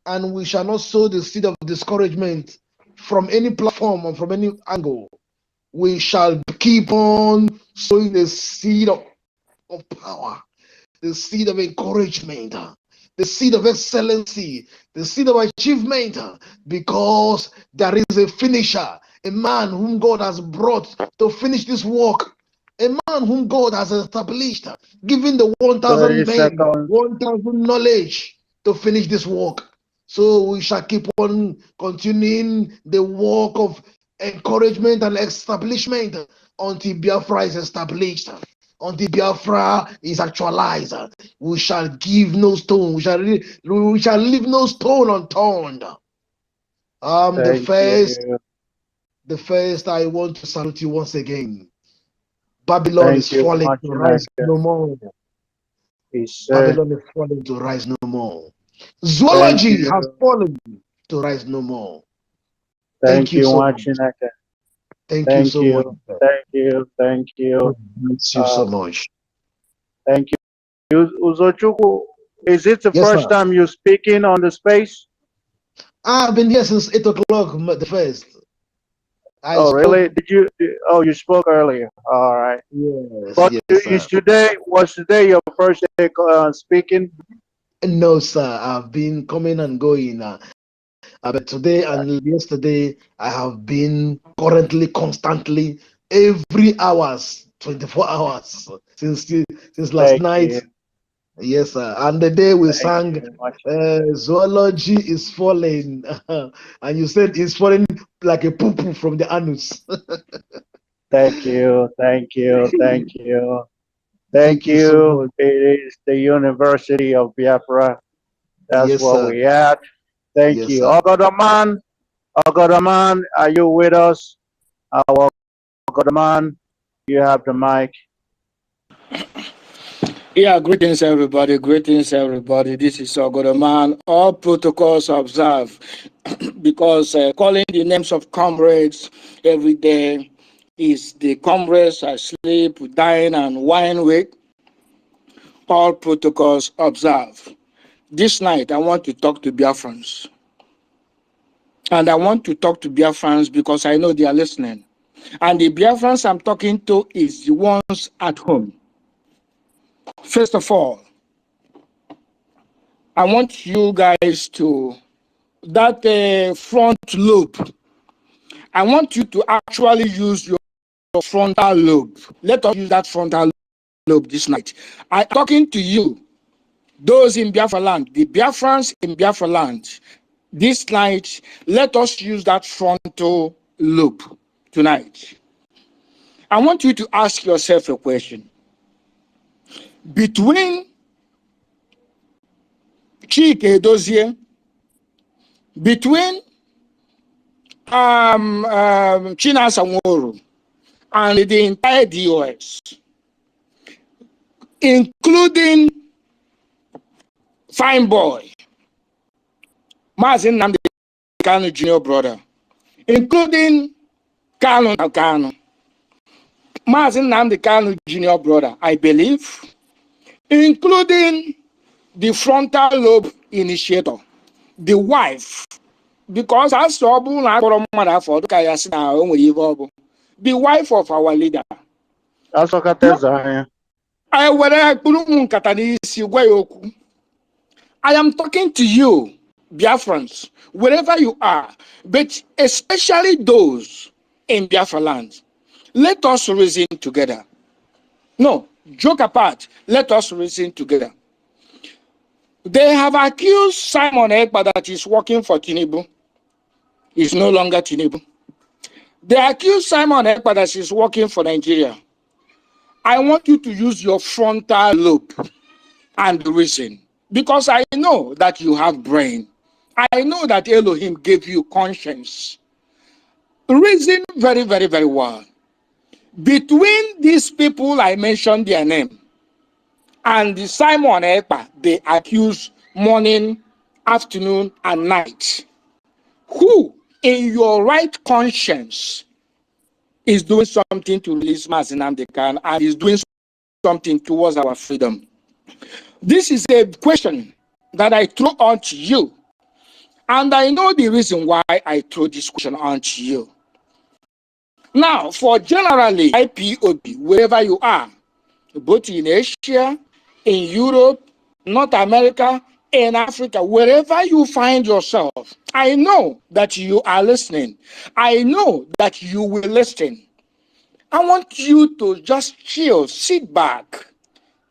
and we shall not sow the seed of discouragement from any platform or from any angle. We shall keep on sowing the seed of power, the seed of encouragement, the seed of excellency, the seed of achievement, because there is a finisher, a man whom God has brought to finish this work, a man whom God has established, giving the 1,000 men 1,000 knowledge to finish this work. So we shall keep on continuing the work of encouragement and establishment until Biafra is established, until Biafra is actualized. We shall give no stone, we shall leave no stone unturned. The first I want to salute you once again. Babylon is falling to rise no more. Babylon is falling to rise no more. Zoology has fallen to rise no more. Thank you so much. Thank you so much. Thank you. Thank you so much. Thank you. Uzochukwu, is it the first time you're speaking on the space? I've been here since 8 o'clock, the first. Really? You spoke earlier. All right. Yes. But was today your first day speaking? No, sir. I've been coming and going. But today and yesterday, I have been constantly, every hours, 24 hours since last night. Yes, sir. And the day we sang, zoology is falling, and you said it's falling like a poo-poo from the anus. Thank you. Thank you. So it is the University of Biafra. That's where we at. Thank you. Ogodaman, are you with us? Ogodaman, you have the mic. Yeah, greetings everybody. This is Ogodaman. All protocols observed because calling the names of comrades every day is the comrades I sleep, dine, and wine with. All protocols observed. This night, I want to talk to Biafrans. And I want to talk to Biafrans because I know they are listening. And the Biafrans I'm talking to is the ones at home. First of all, I want you guys to, that front lobe, I want you to actually use your frontal lobe. Let us use that frontal lobe this night. I'm talking to you, those in Biafra land, the Biafrans in Biafra land. This night, let us use that frontal lobe tonight. I want you to ask yourself a question. Between Chike Edozie, between Chinasa Nworu, and the entire DOS, including Fine Boy, Mazin Nnamdi Kanu Junior brother, including Kanu Kanu, Mazin Nnamdi Kanu Junior brother, I believe, including the frontal lobe initiator, the wife, because I saw the wife of our leader. I am talking to you, Biafrans, wherever you are, but especially those in Biafra land. Let us reason together. No, joke apart, let us reason together. They have accused Simon Ekpa that is working for Tinubu. He's no longer Tinubu. They accuse Simon Ekpa that is working for Nigeria. I want you to use your frontal lobe and reason, because I know that you have brain. I know that Elohim gave you conscience. Reason very, very, very well. Between these people, I mentioned their name, and the Simon Ekpa, they accuse morning, afternoon, and night. Who, in your right conscience, is doing something to release Mazi Nnamdi Kanu and is doing something towards our freedom? This is a question that I throw onto you, and I know the reason why I throw this question onto you. Now, for generally IPOB, wherever you are, both in Asia, in Europe, North America, in Africa, wherever you find yourself, I know that you are listening. I know that you will listen. I want you to just chill, sit back.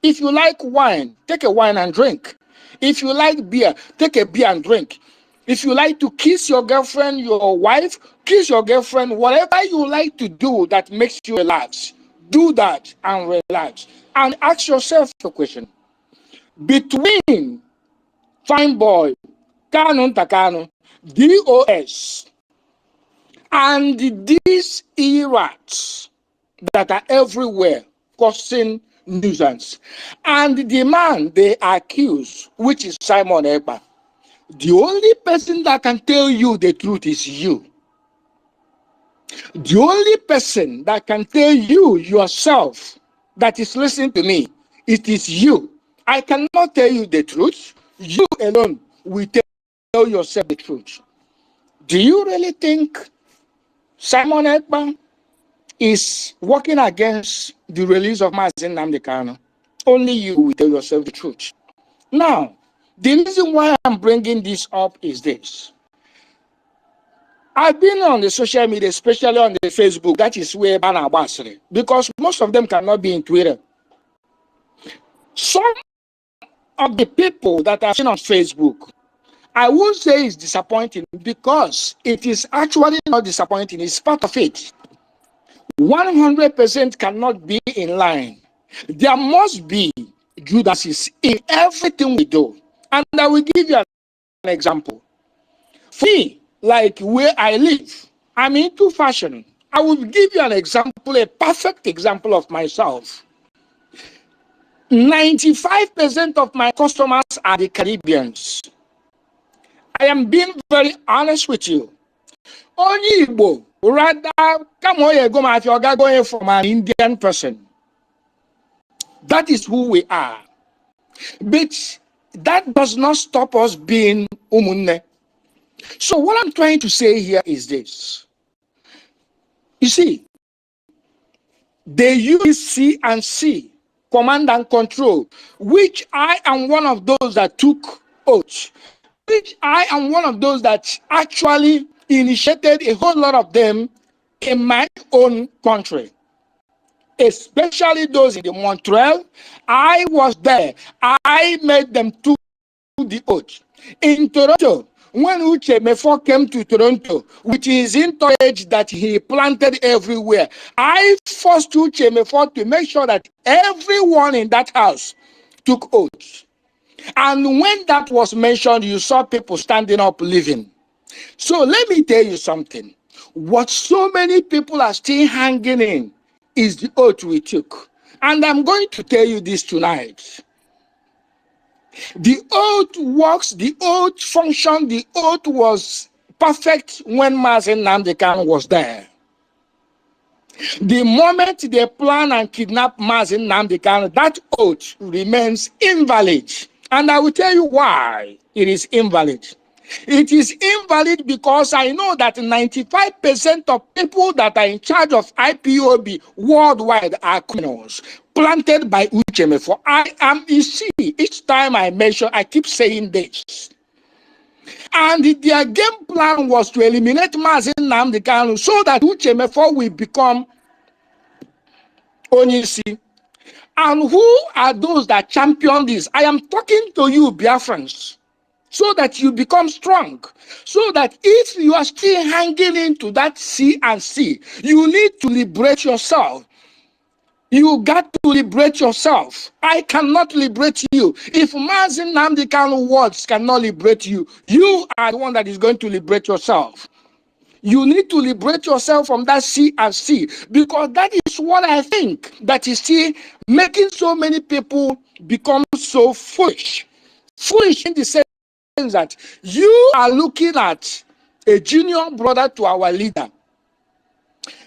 If you like wine, take a wine and drink. If you like beer, take a beer and drink. If you like to kiss your girlfriend, your wife, kiss your girlfriend, whatever you like to do that makes you relax, do that and relax. And ask yourself a question. Between Fine Boy, Kanu Takano, DOS, and these erats that are everywhere causing nuisance, and the man they accuse, which is Simon Ekpa, the only person that can tell you the truth is you. The only person that can tell you yourself that is listening to me, it is you. I cannot tell you the truth. You alone will tell yourself the truth. Do you really think Simon Ekpa is working against the release of Mazi Nnamdi Kanu? Only you will tell yourself the truth. Now, the reason why I'm bringing this up is this. I've been on the social media, especially on the Facebook. That is where Bana Basri, because most of them cannot be in Twitter. Some of the people that I've seen on Facebook, I won't say it's disappointing, because it is actually not disappointing. It's part of it. 100% cannot be in line. There must be Judases in everything we do. And I will give you an example. For me, like where I live, I'm into fashion. I will give you an example, a perfect example of myself. 95% of my customers are the Caribbeans. I am being very honest with you. Only Igbo, rather, come on, go if you're going from an Indian person. That is who we are. But that does not stop us being umunne. So what I'm trying to say here is this. You see, they use C and C, command and control, which I am one of those that took oath, which I am one of those that actually initiated a whole lot of them in my own country, especially those in the Montreal. I was there. I made them do the oath. In Toronto, when Uche Mefo came to Toronto, which is in storage that he planted everywhere, I forced Uche Mefo to make sure that everyone in that house took oath. And when that was mentioned, you saw people standing up leaving. So let me tell you something. What so many people are still hanging in is the oath we took. And I'm going to tell you this tonight. The oath works, the oath functioned, the oath was perfect when Mazi Nnamdi Kanu was there. The moment they plan and kidnap Mazi Nnamdi Kanu, that oath remains invalid. And I will tell you why it is invalid. It is invalid because I know that 95% of people that are in charge of IPOB worldwide are criminals planted by Uchemefo. You see, each time I mention, I keep saying this. And their game plan was to eliminate Mazi Nnamdi Kanu so that Uchemefo will become Onyisi. And who are those that champion this? I am talking to you, Biafrans, so that you become strong. So that if you are still hanging into that C and C, you need to liberate yourself. You got to liberate yourself. I cannot liberate you. If Mazi Nnamdi Kanu words cannot liberate you, you are the one that is going to liberate yourself. You need to liberate yourself from that C and C, because that is what I think that is still making so many people become so foolish. Foolish in the sense that you are looking at a junior brother to our leader.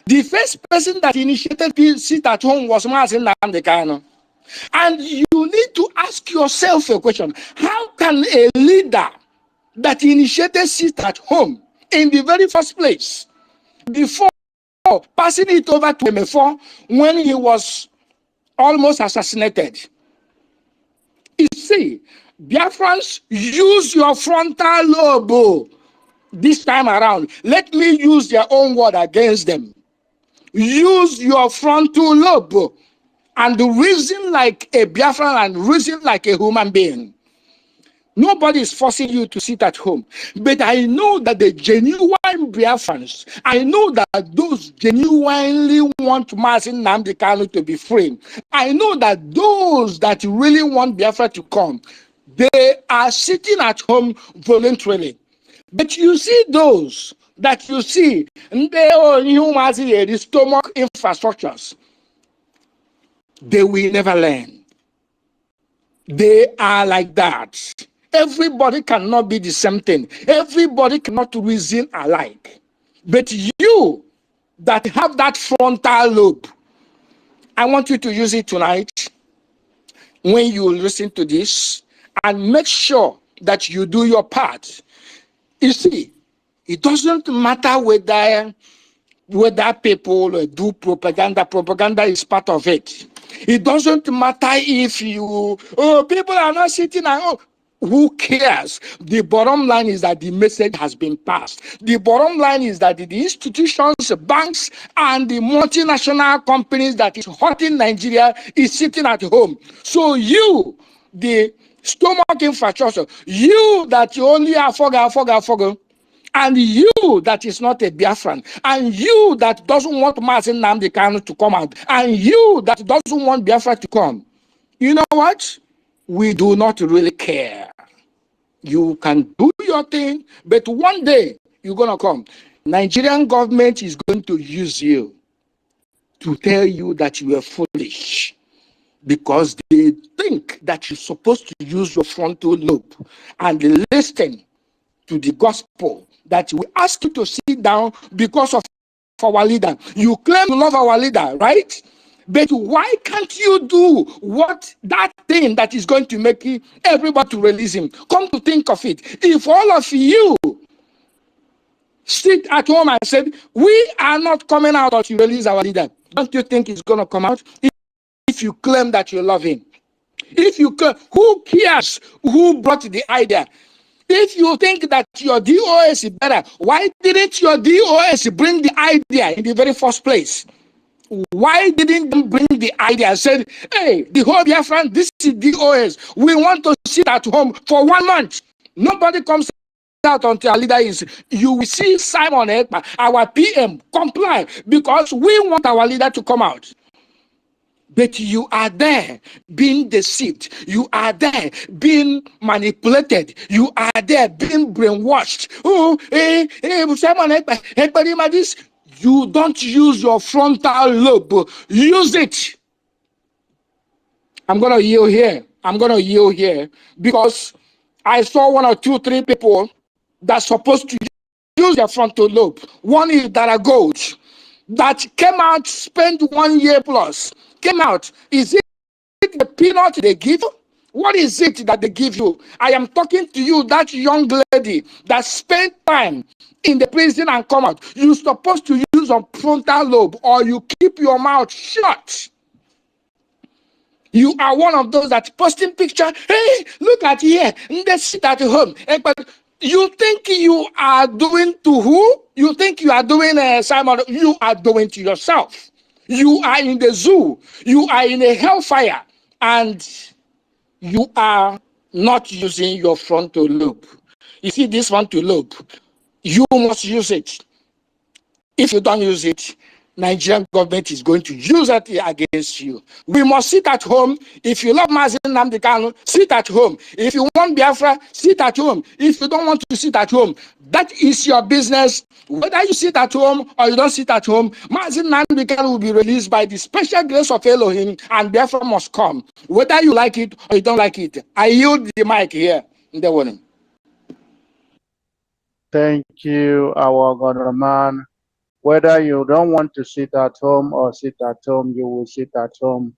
The first person that initiated sit at home was Mazi Nnamdi Kanu. And you need to ask yourself a question. How can a leader that initiated sit at home in the very first place, before passing it over to MFO when he was almost assassinated? You see, Biafrans, use your frontal lobe this time around. Let me use their own word against them. Use your frontal lobe and reason like a Biafran and reason like a human being. Nobody is forcing you to sit at home. But I know that the genuine Biafrans, I know that those genuinely want Mazi Nnamdi Kanu to be free. I know that those that really want Biafra to come, they are sitting at home voluntarily. But you see those that you see, they are the stomach infrastructures. They will never learn. They are like that. Everybody cannot be the same thing. Everybody cannot reason alike. But you that have that frontal lobe, I want you to use it tonight when you listen to this, and make sure that you do your part. You see, it doesn't matter whether people do propaganda. Propaganda is part of it. It doesn't matter if people are not sitting at home. Who cares? The bottom line is that the message has been passed. The bottom line is that the institutions, banks, and the multinational companies that is hurting Nigeria is sitting at home. So you, the stomach infrastructure, you that you only afford, and you that is not a Biafran, and you that doesn't want Mazi Nnamdi Kanu to come out, and you that doesn't want Biafra to come, you know what? We do not really care. You can do your thing, but one day you're going to come. Nigerian government is going to use you to tell you that you are foolish, because they think that you're supposed to use your frontal lobe and listen to the gospel that we ask you to sit down because of our leader. You claim to love our leader, right? But why can't you do that thing that is going to make everybody to release him? Come to think of it, if all of you sit at home and said, we are not coming out to release our leader, don't you think it's going to come out? If you claim that you love him, who cares who brought the idea? If you think that your DOS is better, why didn't your DOS bring the idea in the very first place? Why didn't they bring the idea and say, hey, the whole Biafran, this is DOS. We want to sit at home for 1 month. Nobody comes out until our leader is. You will see Simon Ekpa, our PM, comply, because we want our leader to come out. But you are there being deceived. You are there being manipulated. You are there being brainwashed. Oh, Simon, this. You don't use your frontal lobe. Use it. I'm going to yield here. I'm going to yield here because I saw 1 or 2, 3 people that's supposed to use their frontal lobe. One is Dara Gold that came out, spent 1 year plus, came out. Is it the peanut they give you? What is it that they give you? I am talking to you, that young lady that spent time in the prison and come out. You're supposed to use a frontal lobe or you keep your mouth shut. You are one of those that posting picture. Hey, look at here. They sit at home. But you think you are doing to who? You think you are doing, Simon? You are doing to yourself. You are in the zoo. You are in a hellfire. And you are not using your frontal lobe. You see this frontal lobe? You must use it. If you don't use it, Nigerian government is going to use it against you. We must sit at home. If you love Mazi Nnamdi Kanu, sit at home. If you want Biafra, sit at home. If you don't want to sit at home, that is your business. Whether you sit at home or you don't sit at home, Mazi Nnamdi Kanu will be released by the special grace of Elohim, and Biafra must come. Whether you like it or you don't like it. I yield the mic here. Thank you, our God man. Whether you don't want to sit at home or sit at home, you will sit at home.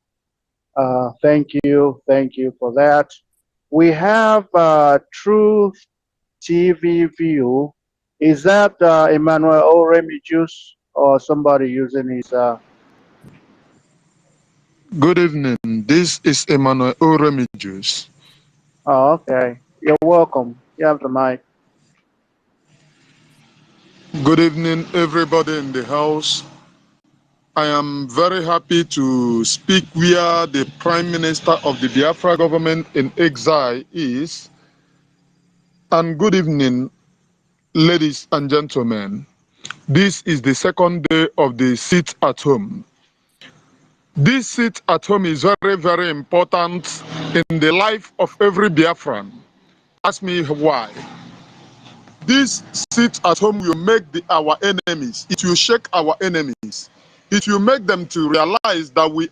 Thank you for that. We have Truth TV View. Is that Emmanuel Oremijuice or somebody using his? Good evening. This is Emmanuel Oremijuice. Oh, okay. You're welcome. You have the mic. Good evening, everybody in the house. I am very happy to speak where the Prime Minister of the Biafra government in exile is. And good evening, ladies and gentlemen. This is the second day of the sit at home. This sit at home is very, very important in the life of every Biafran. Ask me why. This sit at home will make our enemies. It will shake our enemies. It will make them to realize that we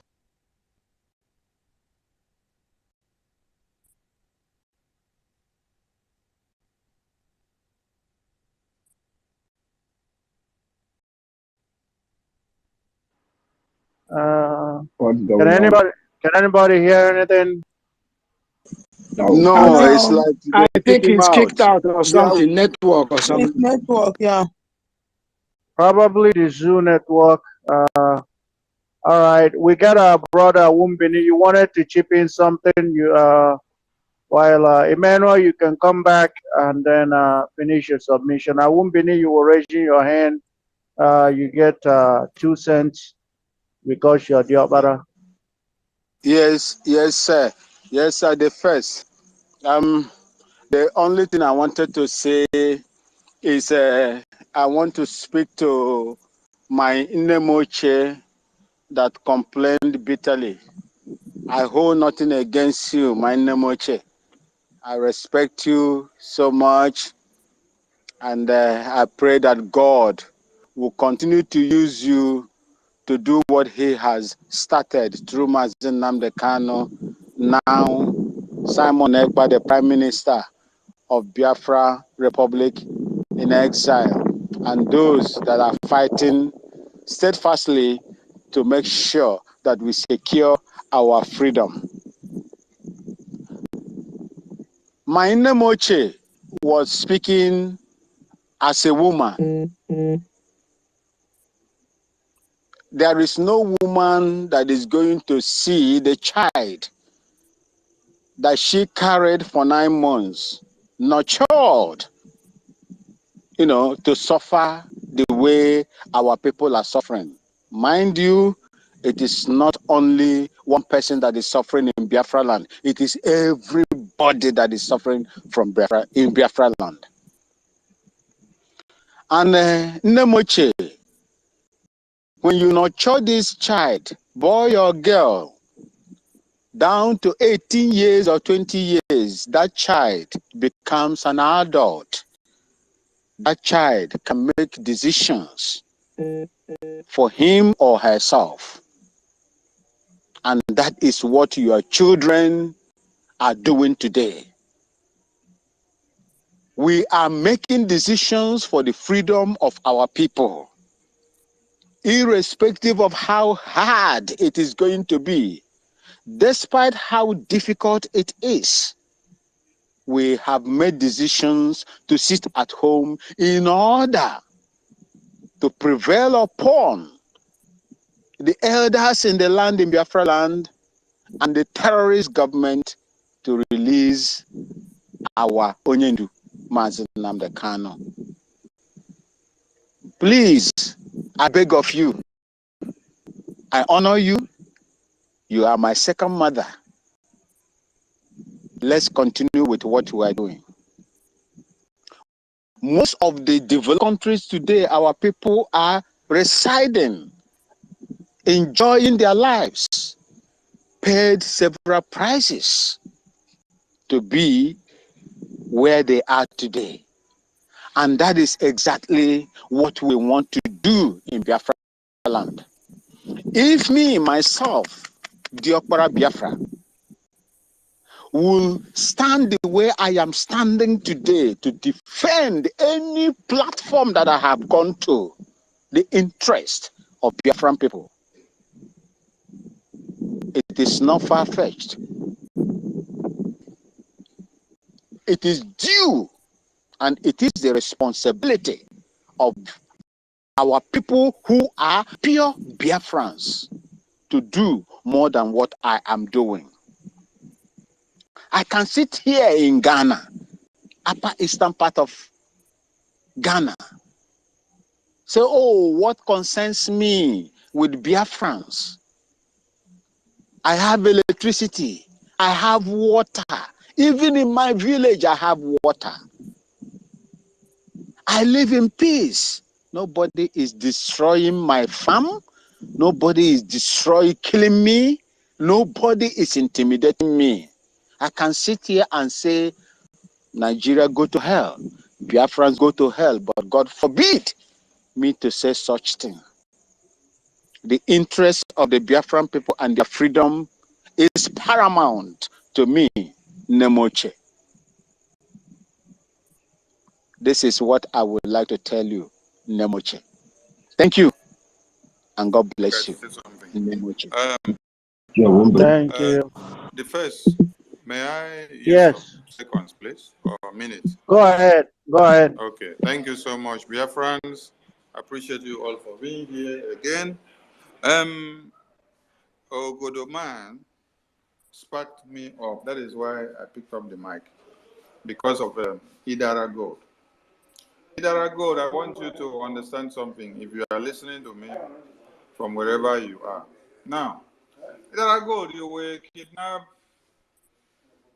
Can anybody hear anything? No, it's like I they think kick him it's kicked out. out or something, network or It's something. network, yeah. Probably the Zoo network. All right, we got our brother Wumbini. You wanted to chip in something. While Emmanuel, you can come back and then finish your submission. Wumbini, you were raising your hand. You get 2 cents because you're Diobara. Yes, sir. Yes, sir. The first. The only thing I wanted to say is I want to speak to my Nemoche that complained bitterly. I hold nothing against you, my Nemoche. I respect you so much, and I pray that God will continue to use you to do what He has started through Mazi Nnamdi Kanu. Now, Simon Ekpa, the Prime Minister of Biafra Republic in exile, and those that are fighting steadfastly to make sure that we secure our freedom. My Nemoche was speaking as a woman. There is no woman that is going to see the child that she carried for 9 months, nurtured, to suffer the way our people are suffering. Mind you, it is not only one person that is suffering in Biafra land. It is everybody that is suffering in Biafra land. And Nemoche, when you nurture this child, boy or girl, down to 18 years or 20 years, that child becomes an adult. That child can make decisions for him or herself. And that is what your children are doing today. We are making decisions for the freedom of our people, irrespective of how hard it is going to be. Despite how difficult it is, we have made decisions to sit at home in order to prevail upon the elders in the land, in Biafra land, and the terrorist government to release our Onyendu, Mazi Nnamdi Kanu. Please, I beg of you, I honor you. You are my second mother. Let's continue with what we are doing. Most of the developed countries today, our people are residing, enjoying their lives, paid several prices to be where they are today. And that is exactly what we want to do in Biafra land. If me, myself, Diokpara Biafra, will stand the way I am standing today to defend any platform that I have gone to, the interest of Biafran people, it is not far-fetched. It is due and it is the responsibility of our people who are pure Biafrans to do more than what I am doing. I can sit here in Ghana, upper eastern part of Ghana, say, oh, what concerns me with Biafrans? I have electricity, I have water. Even in my village, I have water. I live in peace. Nobody is destroying my farm. Nobody is killing me. Nobody is intimidating me. I can sit here and say, Nigeria, go to hell. Biafrans, go to hell. But God forbid me to say such thing. The interest of the Biafran people and their freedom is paramount to me, Nemoche. This is what I would like to tell you, Nemoche. Thank you, and God bless you. Nemoche. Thank you. The first, may I use Yes. some seconds, please, or minutes? Go ahead. Go ahead. Okay. Thank you so much, Biafrans. I appreciate you all for being here again. Ogodoman sparked me up. That is why I picked up the mic, because of Idara Gold. Idara Gold, I want you to understand something if you are listening to me from wherever you are. Now, Idara Gold, you were kidnapped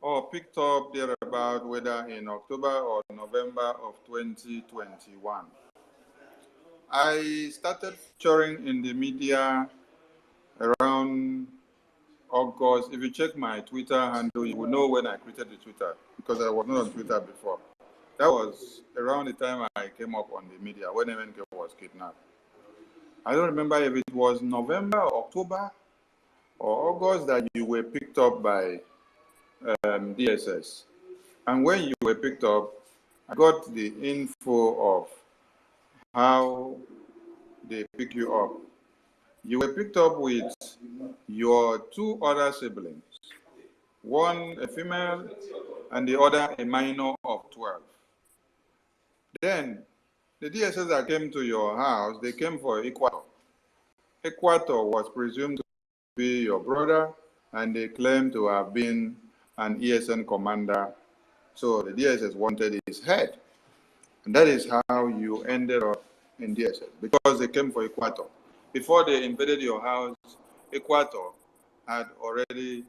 or picked up thereabout, whether in October or November of 2021. I started featuring in the media around August. If you check my Twitter handle, you will know when I created the Twitter, because I was not on Twitter before. That was around the time I came up on the media, when MNK was kidnapped. I don't remember if it was November, October, or August that you were picked up by DSS. And when you were picked up, I got the info of how they pick you up. You were picked up with your two other siblings, one a female and the other a minor of 12. Then the DSS that came to your house, they came for Equator. Equator was presumed to be your brother, and they claimed to have been an ESN commander. So the DSS wanted his head. And that is how you ended up in DSS, because they came for Equator. Before they invaded your house, Equator had already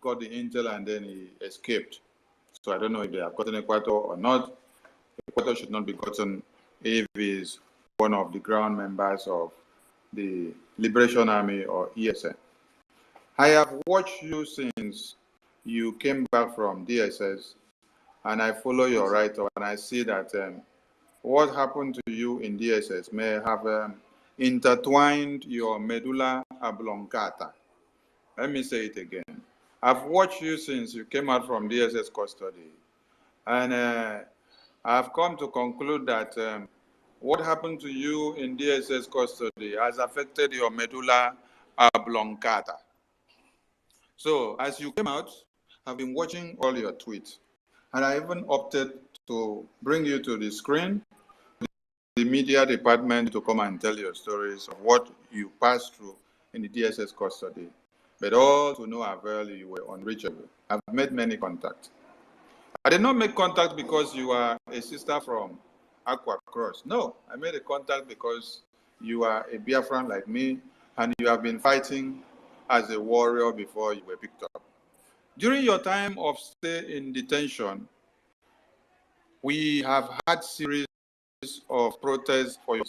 got the intel and then he escaped. So I don't know if they have gotten Equator or not. Equator should not be gotten if he's one of the ground members of the Liberation Army or ESN. I have watched you since since you came back from DSS, and I follow your write-up, and I see that what happened to you in DSS may have intertwined your medulla oblongata. Let me say it again. I've watched you since you came out from DSS custody, and I've come to conclude that what happened to you in DSS custody has affected your medulla oblongata. So as you came out, I've been watching all your tweets, and I even opted to bring you to the screen, the media department, to come and tell your stories of what you passed through in the DSS custody. But all to no avail, you were unreachable. I've made many contacts. I did not make contact because you are a sister from Aqua Cross. No, I made a contact because you are a Biafran like me, and you have been fighting as a warrior before you were picked up. During your time of stay in detention, we have had series of protests for you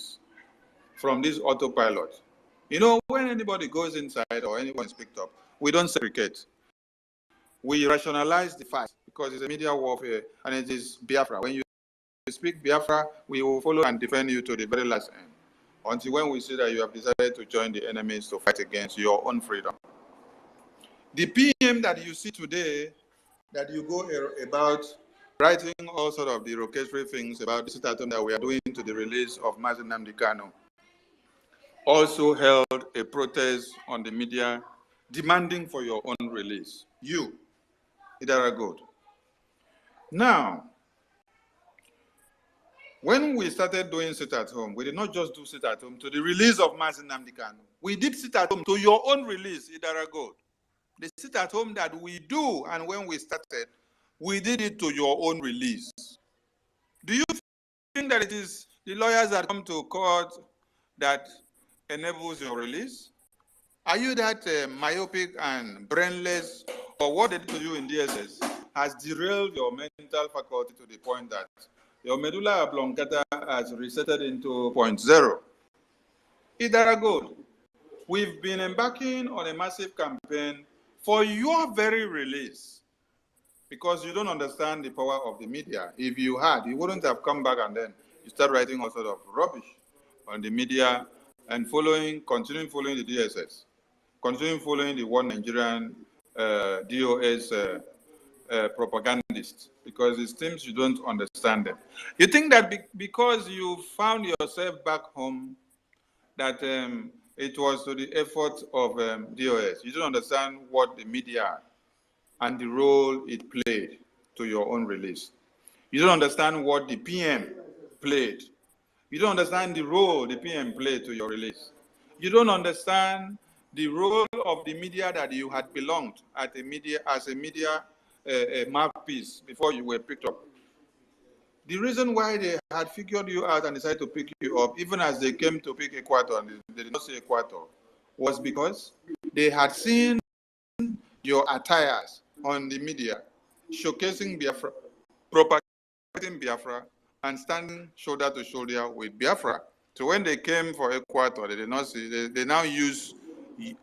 from this autopilot. You know, when anybody goes inside or anyone is picked up, we don't segregate. We rationalize the fight because it's a media warfare and it is Biafra. When you speak Biafra, we will follow and defend you to the very last end, until when we see that you have decided to join the enemies to fight against your own freedom. The PM that you see today, that you go about writing all sort of derogatory things about the sit-at-home that we are doing to the release of Mazi Nnamdi Kanu, also held a protest on the media demanding for your own release. You, Idara Gold. Now, when we started doing sit-at-home, we did not just do sit-at-home to the release of Mazi Nnamdi Kanu. We did sit-at-home to your own release, Idara Gold. The sit-at-home that we do, and when we started, we did it to your own release. Do you think that it is the lawyers that come to court that enables your release? Are you that myopic and brainless, or what they did to you in DSS has derailed your mental faculty to the point that your medulla oblongata has resetted into 0.0? Idara Gold, we've been embarking on a massive campaign for your very release, because you don't understand the power of the media. If you had, you wouldn't have come back and then you start writing all sort of rubbish on the media and continuing following the DSS, continuing following the one Nigerian DOS propagandists, because it seems you don't understand them. You think that because you found yourself back home, that it was to the effort of DOS. You don't understand what the media and the role it played to your own release. You don't understand what the PM played. You don't understand the role the PM played to your release. You don't understand the role of the media that you had belonged as a media mouthpiece before you were picked up. The reason why they had figured you out and decided to pick you up, even as they came to pick Equator, and they did not say Equator, was because they had seen your attires on the media, showcasing Biafra, propagating Biafra, and standing shoulder to shoulder with Biafra. So when they came for Equator, they did not see, they now use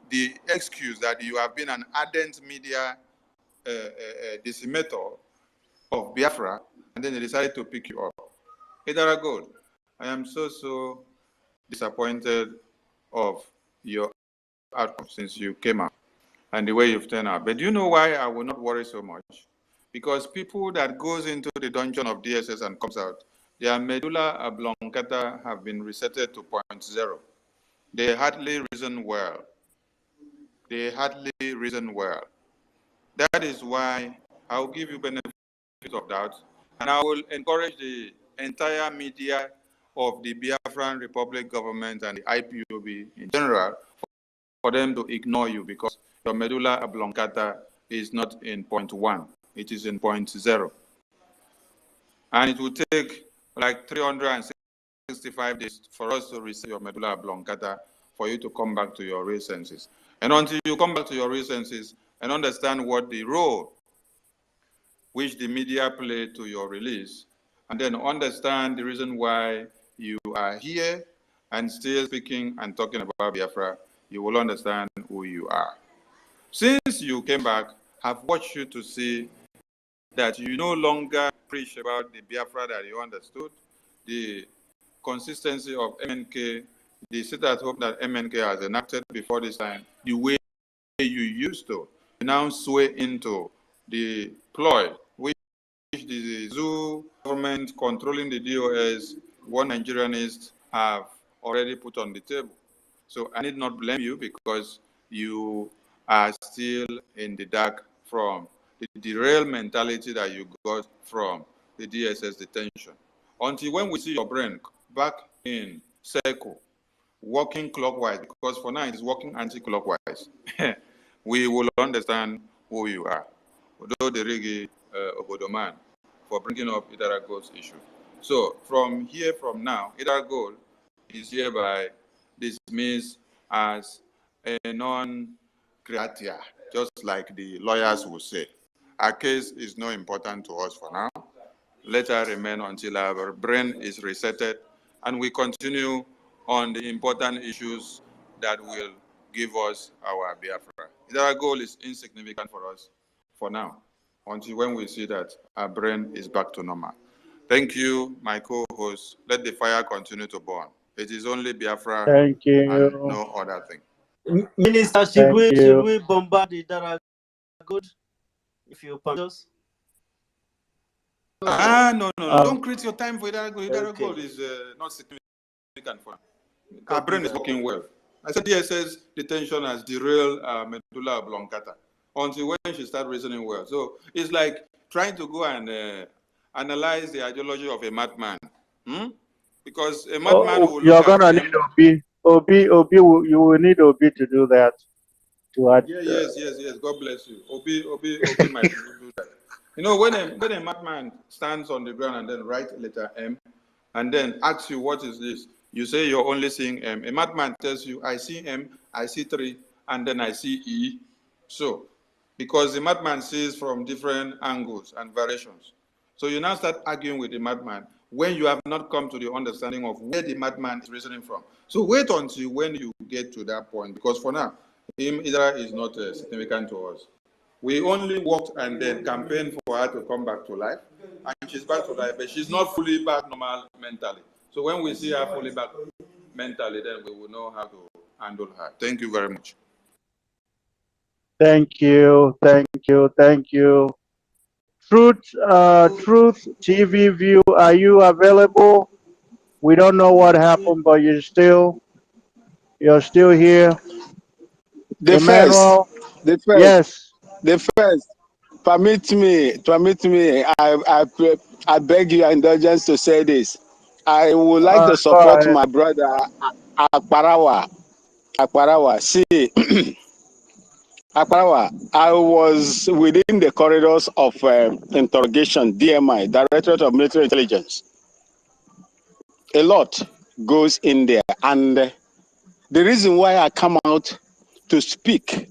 the excuse that you have been an ardent media decimator of Biafra, and then they decided to pick you up. Idara Gold, I am so disappointed of your outcome since you came out and the way you've turned out. But do you know why I will not worry so much? Because people that goes into the dungeon of DSS and comes out, their medulla oblongata have been resetted to 0.0. They hardly reason well. They hardly reason well. That is why I will give you benefit of doubt, and I will encourage the entire media of the Biafran Republic government and the IPOB in general for them to ignore you, because your medulla oblongata is not in 0.1, it is in 0.0. And it will take like 365 days for us to reset your medulla oblongata for you to come back to your real senses. And until you come back to your real senses and understand what the role which the media played to your release, and then understand the reason why you are here and still speaking and talking about Biafra, you will understand who you are. Since you came back, have watched you to see that you no longer preach about the Biafra that you understood, the consistency of MNK, the sit-at home that MNK has enacted before this time, the way you used to. You now sway into the ploy which the zoo government controlling the DOS, one Nigerianists have already put on the table. So I need not blame you because you are still in the dark from the derailed mentality that you got from the DSS detention. Until when we see your brain back in circle, working clockwise, because for now it is working anti-clockwise, we will understand who you are. Although the Rigi Obodoman for bringing up Idarago's issue. So from now, Idarago is hereby dismissed as a non-gratia, just like the lawyers will say. Our case is not important to us for now. Let her remain until our brain is resetted and we continue on the important issues that will give us our Biafra. Our goal is insignificant for us for now, until when we see that our brain is back to normal. Thank you, my co-host. Let the fire continue to burn. It is only Biafra Thank you. and no other thing. Minister, should we bombard the Good if you permit us? No. Don't create your time for Idarago. Idarago is not significant for us. Our brain is working well. I said DSS detention has derailed medulla oblongata until when she started reasoning well. So it's like trying to go and analyze the ideology of a madman. Because a madman will You're look at gonna need Obi. You will need Obi to do that. To add. Yes. God bless you. Obi might do that. You know, when a madman stands on the ground and then writes letter M, and then asks you what is this, you say you're only seeing M. A madman tells you, I see M, I see 3, and then I see E. So, because the madman sees from different angles and variations. So you now start arguing with the madman when you have not come to the understanding of where the madman is reasoning from. So wait until when you get to that point, because for now, him either is not significant to us. We only worked and then campaigned for her to come back to life, and she's back to life, but she's not fully back normal mentally. So when we see her fully back mentally, then we will know how to handle her. Thank you very much. Thank you. Truth TV View, are you available? We don't know what happened, but you're still here. Emmanuel? Yes. The first. Permit me. I beg your indulgence to say this. I would like to support my brother Akparawa. See, Akparawa, I was within the corridors of interrogation, DMI, Directorate of Military Intelligence. A lot goes in there, and the reason why I come out to speak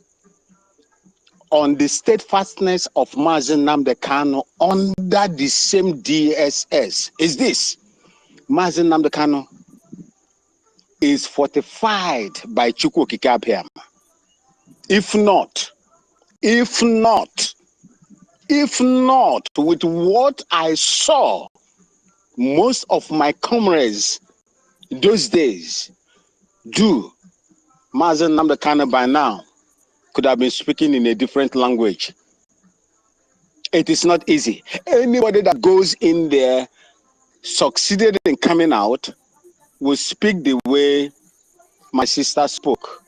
on the steadfastness of Mazen Nnamdi Kanu under the same DSS is this. Mazen Nnamdi Kanu is fortified by Chukwu Okike Abiam. If not, with what I saw most of my comrades those days do, Mazen Nnamdi Kanu by now could have been speaking in a different language. It is not easy. Anybody that goes in there, succeeded in coming out, will speak the way my sister spoke.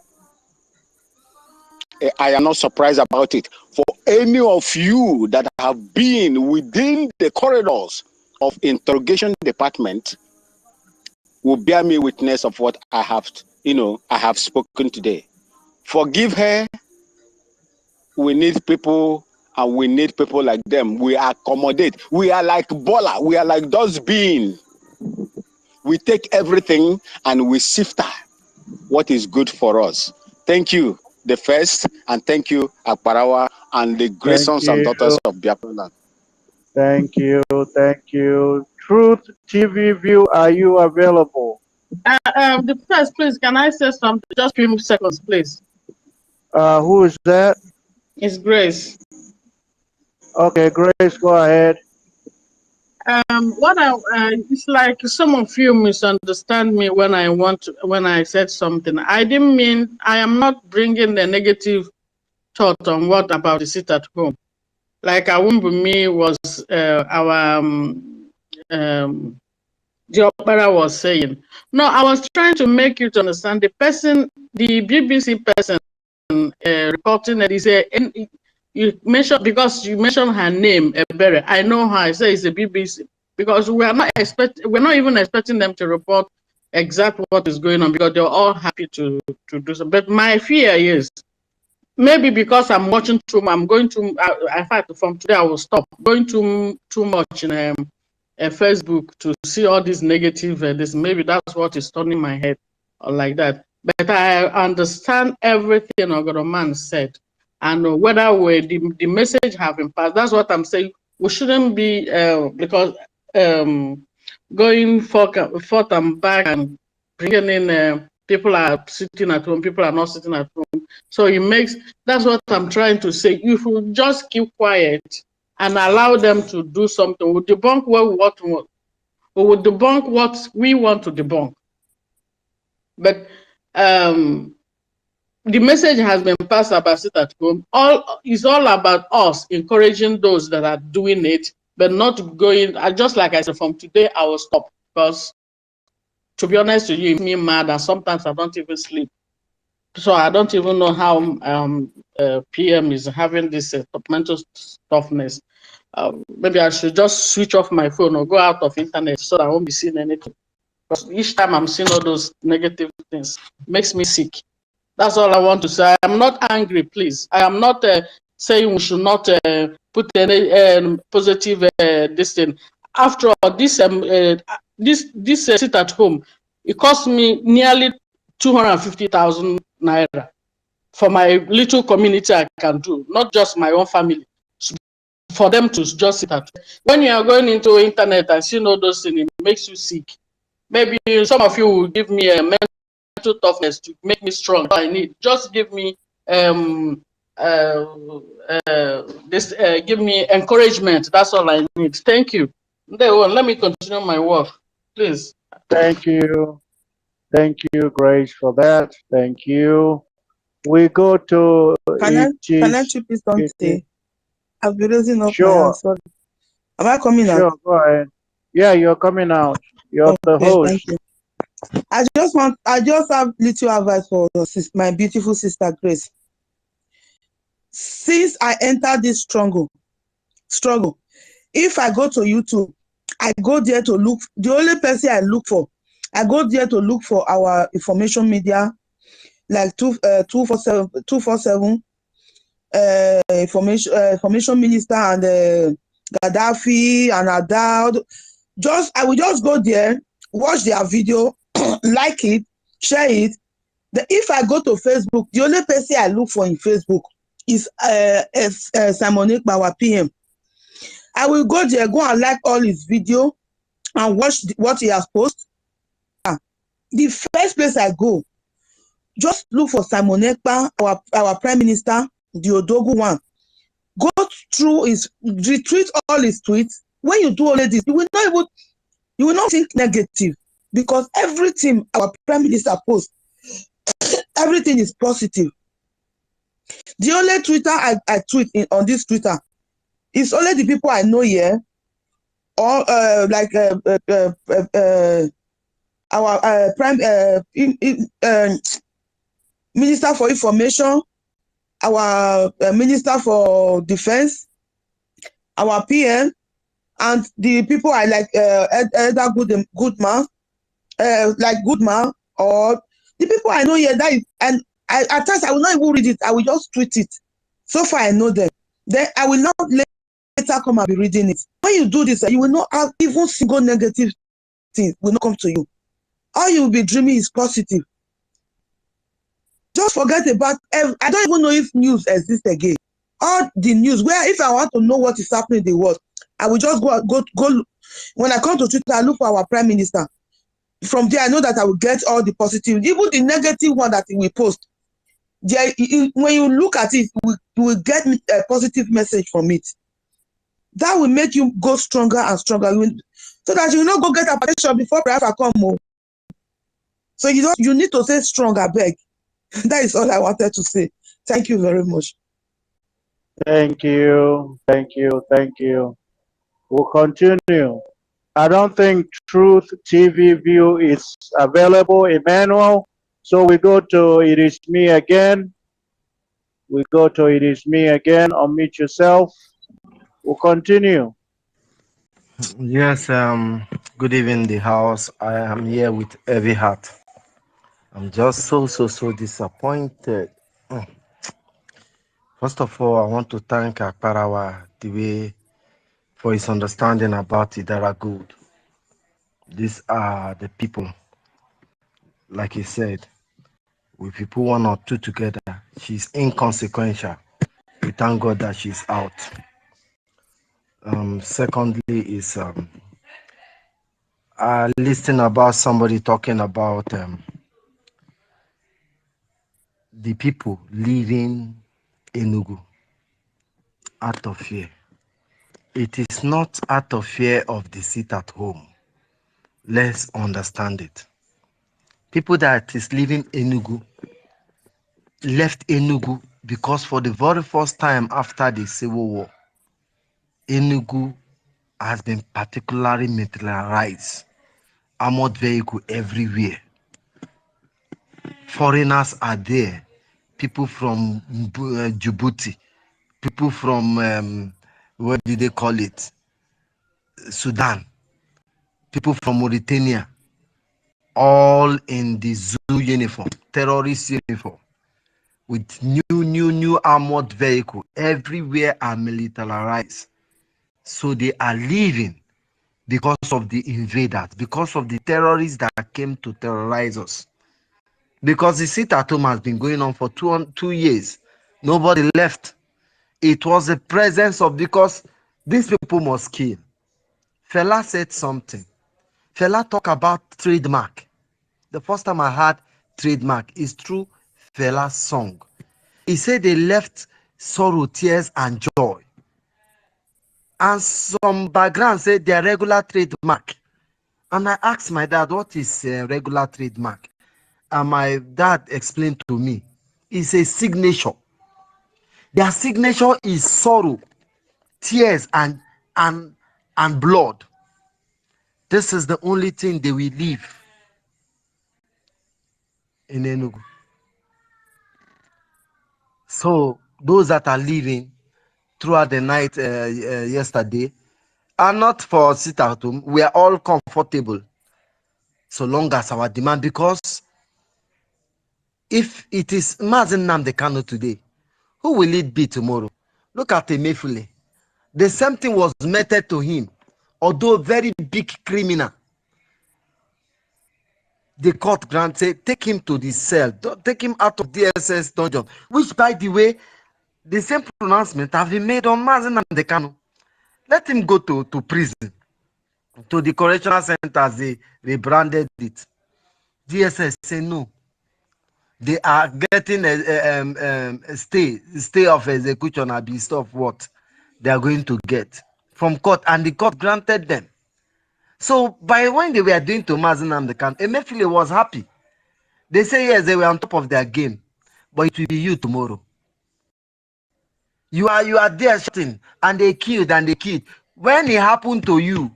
I am not surprised about it. For any of you that have been within the corridors of interrogation department, will bear me witness of what I have spoken today. Forgive her. We need people, and we need people like them. We accommodate. We are like Bola. We are like dustbin. We take everything and we sift what is good for us. Thank you, the first, and thank you, Akparawa, and the great sons and daughters of Biafra land. Thank you. Truth TV View, are you available? The first, please, can I say something? Just few seconds, please. Who is that? It's Grace. Okay, Grace, go ahead. It's like some of you misunderstand me when I said something. I didn't mean, I am not bringing the negative thought on what about the sit at home. Like Awumbumi was our the opera was saying. No, I was trying to make you to understand the person, the BBC person reporting that you mentioned, because you mentioned her name, Ebere. I know her. I say it's a BBC because we're not even expecting them to report exactly what is going on because they're all happy to do so. But my fear is maybe because I'm watching I'm going to. In fact, from today I will stop going too much in Facebook to see all these negative. This maybe that's what is turning my head or like that. But I understand everything Ogoroman said, and whether the message have been passed. That's what I'm saying. We shouldn't be because going forth and back and bringing in people are sitting at home, people are not sitting at home. So it makes, that's what I'm trying to say. If we just keep quiet and allow them to do something, we'll debunk we will debunk what we want to debunk. But the message has been passed about sit at home. It's all about us encouraging those that are doing it, but not going. Just like I said, from today I will stop because, to be honest with you, it makes me mad, and sometimes I don't even sleep. So I don't even know how PM is having this mental toughness. Maybe I should just switch off my phone or go out of internet so that I won't be seeing anything. Because each time I'm seeing all those negative things, it makes me sick. That's all I want to say. I'm not angry, please. I am not saying we should not put any positive this thing. After all, this sit at home, it cost me nearly 250,000 naira for my little community I can do, not just my own family. For them to just sit at home. When you are going into internet and seeing all those things, it makes you sick. Maybe some of you will give me a mental toughness to make me strong. I need just give me give me encouragement. That's all I need. Thank you. Let me continue my work, please. Thank you. Thank you, Grace, for that. Thank you. We go to Can I chip in something? I've been raising up my hand. Sorry. Am I coming out? Sure, go ahead. Yeah, you're coming out. You're the host. Thank you. I just have little advice for my beautiful sister Grace. Since I entered this struggle, if I go to YouTube, I go there to look. The only person I look for, I go there to look for our information media, like 247 information minister and Gaddafi and Adad. I will just go there, watch their video, like it, share it. If I go to Facebook, the only person I look for in Facebook is Simon Ekpa, our PM. I will go there, go and like all his video and watch what he has posted. The first place I go, just look for Simon Ekpa, our Prime Minister, the Odogu one. Go through retweet all his tweets. When you do all of this, you will not think negative, because everything our Prime Minister posts, everything is positive. The only Twitter I tweet on this Twitter is only the people I know here, or like our Prime Minister for Information, our Minister for Defense, our PM, and the people I like, Elder Goodman, like Goodman, or the people I know here. And at times I will not even read it. I will just tweet it. So far I know them. Then I will not later come and be reading it. When you do this, you will not have even single negative thing will not come to you. All you will be dreaming is positive. Just forget about. I don't even know if news exists again. All the news, where if I want to know what is happening in the world, I will just go. When I come to Twitter, I look for our Prime Minister. From there, I know that I will get all the positive, even the negative one that he will post. When you look at it, you will get a positive message from it. That will make you go stronger and stronger. So that you will not go get hypertension before Biafra come home. So you need to stay strong, I beg. That is all I wanted to say. Thank you very much. Thank you. Thank you. Thank you. We'll continue. I don't think Truth TV View is available, Emmanuel. So we go to It Is Me Again. We go to It Is Me Again. Unmute yourself. We'll continue. Yes, good evening, the house. I am here with heavy heart. I'm just so disappointed. First of all, I want to thank Akparawa the way for his understanding about Idara Good. These are the people, like he said, we people one or two together. She's inconsequential. We thank God that she's out. Secondly, is I listened about somebody talking about the people leaving Enugu out of fear. It is not out of fear of the seat at home. Let's understand it. People that is leaving Enugu left Enugu because for the very first time after the Civil War, Enugu has been particularly militarized. Armored vehicle everywhere. Foreigners are there. People from Djibouti, people from what do they call it? Sudan, people from Mauritania, all in the zoo uniform, terrorist uniform, with new armored vehicle everywhere are militarized. So they are leaving because of the invaders, because of the terrorists that came to terrorize us. Because the sit at home has been going on for 2 years. Nobody left. It was the presence of, because these people must kill. Fela said something. Fela talk about trademark. The first time I heard trademark is through Fela's song. He said they left sorrow, tears, and joy. And some background said their regular trademark. And I asked my dad, what is regular trademark? And my dad explained to me, it's a signature. Their signature is sorrow, tears, and blood. This is the only thing they will leave in Enugu. So those that are leaving throughout the night yesterday are not for sit at home. We are all comfortable so long as our demand, because if it is Mazen Nnamdi Kanu today, who will it be tomorrow? Look at Emefiele. The same thing was meted to him, although very big criminal. The court granted, take him to the cell, take him out of DSS dungeon, which, by the way, the same pronouncement have been made on Mazen Nnamdi Kanu. Let him go to prison, to the correctional center as they rebranded it. DSS say no. They are getting a stay of execution at the of what they are going to get from court, and the court granted them. So by when they were doing to Mazen Nnamdi Kanu, Emefiele was happy. They say yes, they were on top of their game, but it will be you tomorrow. You are there shouting, and they killed. When it happened to you,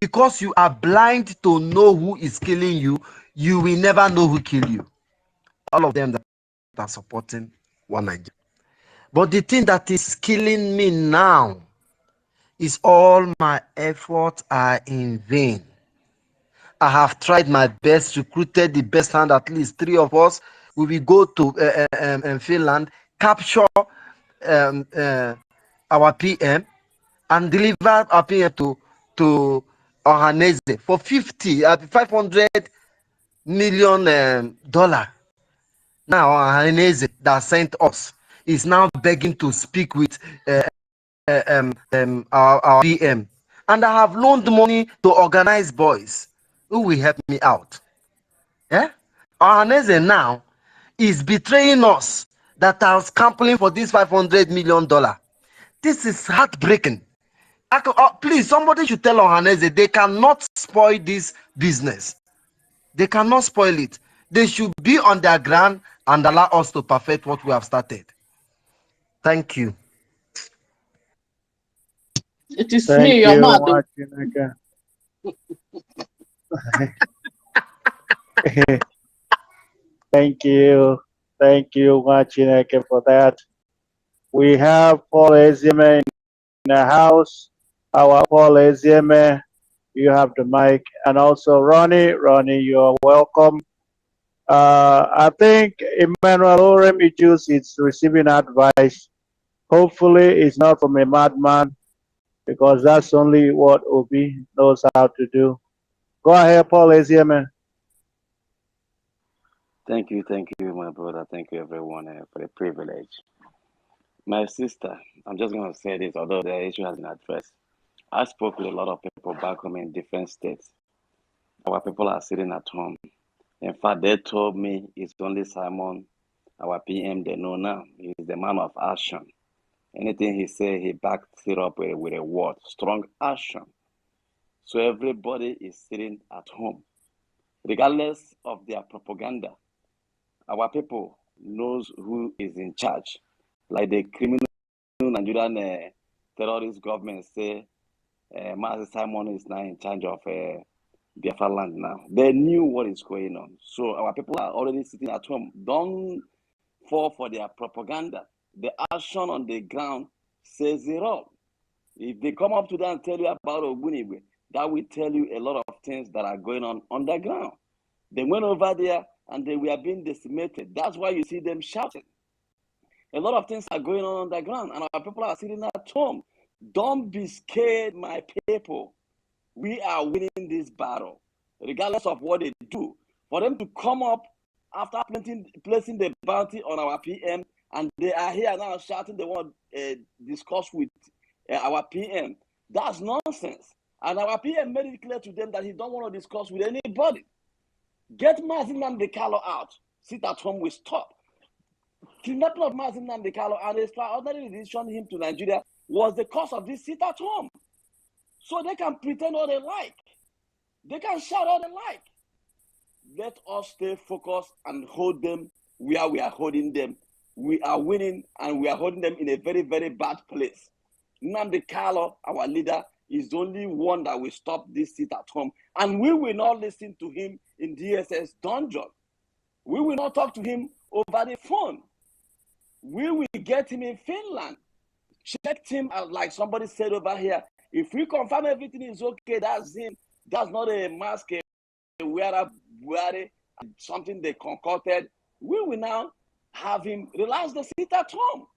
because you are blind to know who is killing you, you will never know who killed you. All of them that are supporting one Nigeria. But the thing that is killing me now is all my efforts are in vain. I have tried my best, recruited the best hand, at least 3 of us. We will go to Finland, capture our PM, and deliver our PM to Ohaneze for $500 million. Now Ohaneze that sent us is now begging to speak with our PM, and I have loaned money to organize boys who will help me out. Ohaneze now is betraying us that are scampering for this $500 million. This is heartbreaking. Please, somebody should tell Ohaneze they cannot spoil this business. They cannot spoil it. They should be on their ground and allow us to perfect what we have started. Thank you. It is Thank me, your you, mother. Machineke. Thank you. Thank you, Machineke, for that. We have Paul Ezieme in the house. Our Paul Ezieme, you have the mic. And also Ronnie. Ronnie, you are welcome. I think Emmanuel Oremijus is receiving advice. Hopefully, it's not from a madman, because that's only what Obi knows how to do. Go ahead, Paul Ezieme. Thank you, my brother. Thank you, everyone, for the privilege. My sister, I'm just going to say this, although the issue has been addressed. I spoke with a lot of people back home in different states. Our people are sitting at home. In fact, they told me it's only Simon, our PM, they know now. He's the man of action. Anything he say, he backs it up with a word, strong action. So everybody is sitting at home. Regardless of their propaganda, our people knows who is in charge. Like the criminal Nigerian terrorist government say, Master Simon is now in charge of Biafra land now. They knew what is going on. So our people are already sitting at home. Don't fall for their propaganda. The action on the ground says it all. If they come up to that and tell you about Ogbunigwe, that will tell you a lot of things that are going on the ground. They went over there and they were being decimated. That's why you see them shouting. A lot of things are going on the ground, and our people are sitting at home. Don't be scared, my people. We are winning this battle, regardless of what they do. For them to come up after placing the bounty on our PM, and they are here now shouting they want to discuss with our PM, that's nonsense. And our PM made it clear to them that he don't want to discuss with anybody. Get Mazin Namdekalo out. Sit at home, we stop. Kidnapping of Mazin Namdekalo and extraordinary decision him to Nigeria was the cause of this sit at home. So they can pretend all they like. They can shout all they like. Let us stay focused and hold them where we are holding them. We are winning, and we are holding them in a very, very bad place. Nnamdi Kanu, our leader, is the only one that will stop this sit at home. And we will not listen to him in DSS dungeon. We will not talk to him over the phone. We will get him in Finland. Check him out, like somebody said over here. If we confirm everything is okay, that's him. That's not a mask, a wearer, something they concocted. We will now have him relax the sit at home.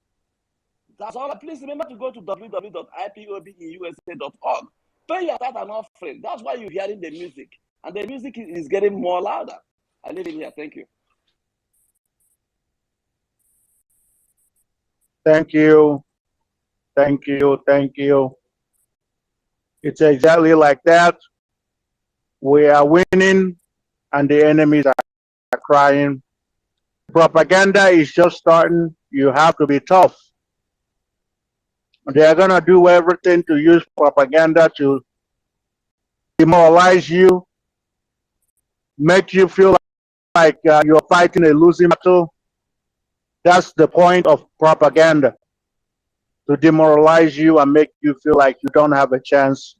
That's all. Please remember to go to www.ipobinUSA.org. Pay your tithe and offering. That's why you're hearing the music. And the music is getting more louder. I leave it here. Thank you. Thank you. Thank you. Thank you. It's exactly like that. We are winning and the enemies are crying. Propaganda is just starting. You have to be tough. They are going to do everything to use propaganda to demoralize you, make you feel like you're fighting a losing battle. That's the point of propaganda, to demoralize you and make you feel like you don't have a chance.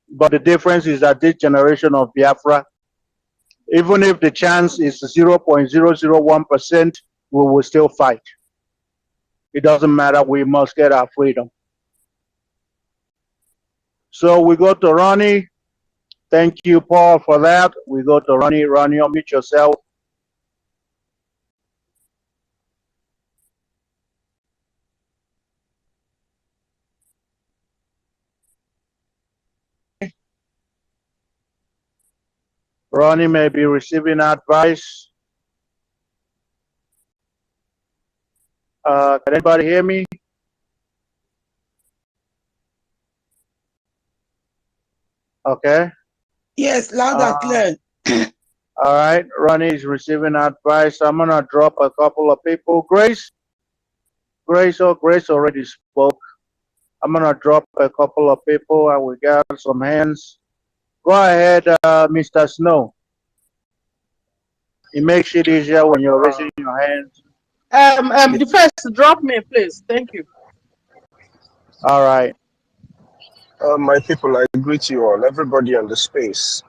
But the difference is that this generation of Biafra, even if the chance is 0.001%, we will still fight. It doesn't matter. We must get our freedom. So we go to Ronnie. Thank you, Paul, for that. We go to Ronnie. Ronnie, unmute yourself. Ronnie may be receiving advice. Can anybody hear me? Okay. Yes, loud and clear. All right, Ronnie is receiving advice. I'm gonna drop a couple of people. Grace, Grace already spoke. I'm gonna drop a couple of people and we got some hands. Go ahead, Mr. Snow. It makes it easier when you're raising your hands. The first, drop me, please. Thank you. All right. My people, I greet you all, everybody on the space.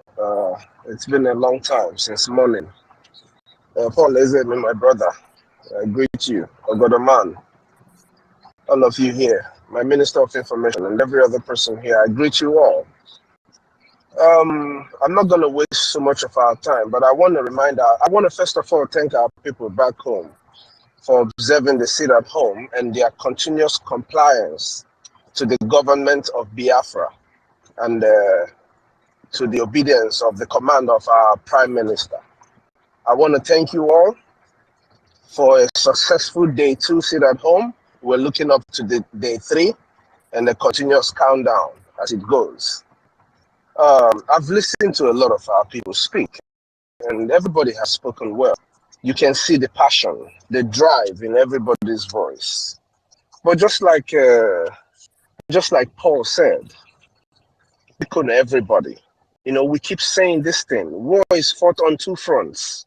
It's been a long time since morning. Paul Ezemi, my brother, I greet you. Ogodoman, all of you here, my Minister of Information, and every other person here, I greet you all. I'm not going to waste so much of our time, but I want to first of all thank our people back home for observing the sit at home and their continuous compliance to the government of Biafra and to the obedience of the command of our Prime Minister. I want to thank you all for a successful day 2 sit at home. We're looking up to the day 3 and a continuous countdown as it goes. I've listened to a lot of our people speak, and everybody has spoken well. You can see the passion, the drive in everybody's voice. But just like Paul said, we couldn't everybody. You know, we keep saying this thing. War is fought on 2 fronts.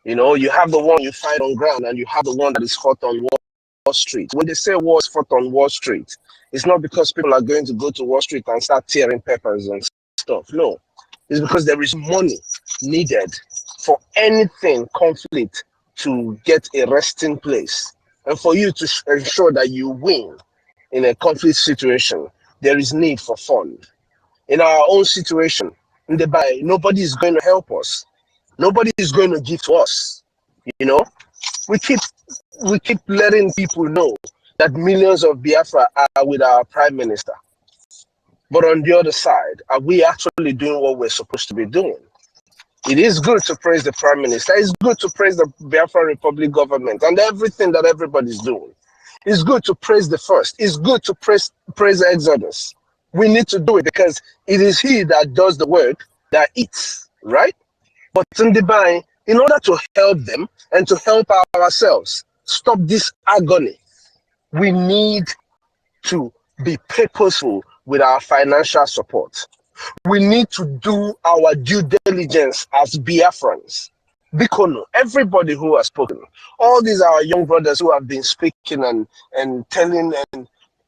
You know, you have the one you fight on ground, and you have the one that is fought on Wall Street. When they say war is fought on Wall Street, it's not because people are going to go to Wall Street and start tearing peppers and stuff. No, it's because there is money needed for anything conflict to get a resting place, and for you to ensure that you win in a conflict situation. There is need for fund. In our own situation, in the bay, nobody is going to help us. Nobody is going to give to us. You know, we keep letting people know that millions of Biafra are with our Prime Minister. But on the other side, are we actually doing what we're supposed to be doing? It is good to praise the Prime Minister. It's good to praise the Biafra Republic government and everything that everybody's doing. It's good to praise the first. It's good to praise the Exodus. We need to do it because it is he that does the work that eats, right? But in order to help them and to help ourselves stop this agony, we need to be purposeful with our financial support. We need to do our due diligence as Biafrans. Bikono, everybody who has spoken, all these are our young brothers who have been speaking and telling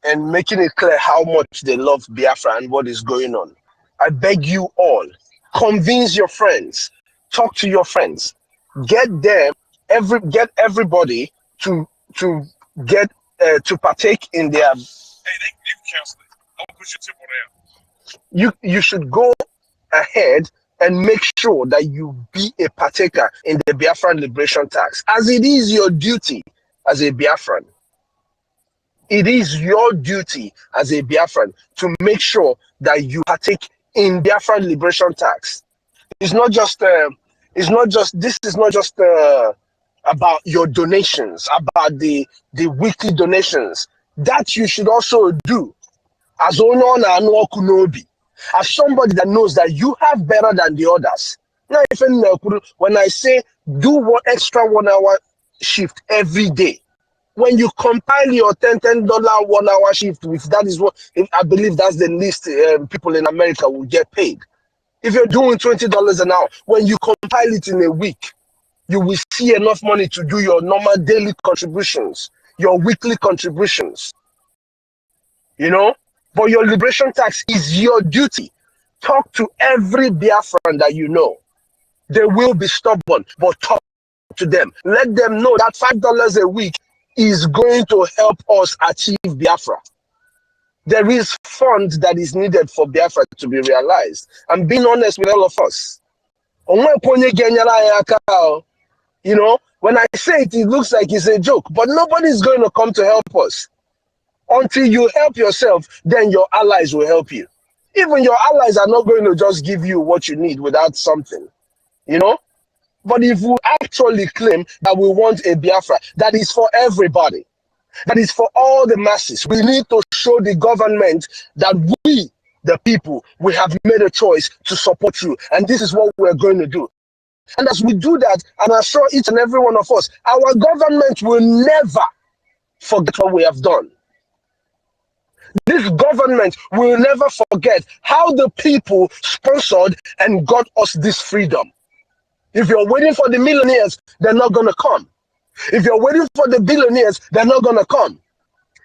and making it clear how much they love Biafra and what is going on. I beg you all, convince your friends, talk to your friends, get everybody to get to partake in their. You should go ahead and make sure that you be a partaker in the Biafran liberation tax, as it is your duty as a Biafran. It is your duty as a Biafran to make sure that you partake in Biafran liberation tax. It's not just about your donations, about the weekly donations. That you should also do as as somebody that knows that you have better than the others. Now, when I say do one extra 1 hour shift every day, when you compile your $10 1 hour shift with that is what I believe that's the least people in America will get paid. If you're doing $20 an hour, when you compile it in a week, you will see enough money to do your normal daily contributions, your weekly contributions. You know? But your liberation tax is your duty. Talk to every Biafran that you know. They will be stubborn, but talk to them. Let them know that $5 a week is going to help us achieve Biafra. There is fund that is needed for Biafra to be realized. I'm being honest with all of us. You know, when I say it, it looks like it's a joke, but nobody's going to come to help us. Until you help yourself, then your allies will help you. Even your allies are not going to just give you what you need without something, you know? But if we actually claim that we want a Biafra that is for everybody, that is for all the masses, we need to show the government that we, the people, we have made a choice to support you. And this is what we're going to do. And as we do that, and I assure each and every one of us, our government will never forget what we have done. This government will never forget how the people sponsored and got us this freedom. If you're waiting for the millionaires, they're not going to come. If you're waiting for the billionaires, they're not going to come.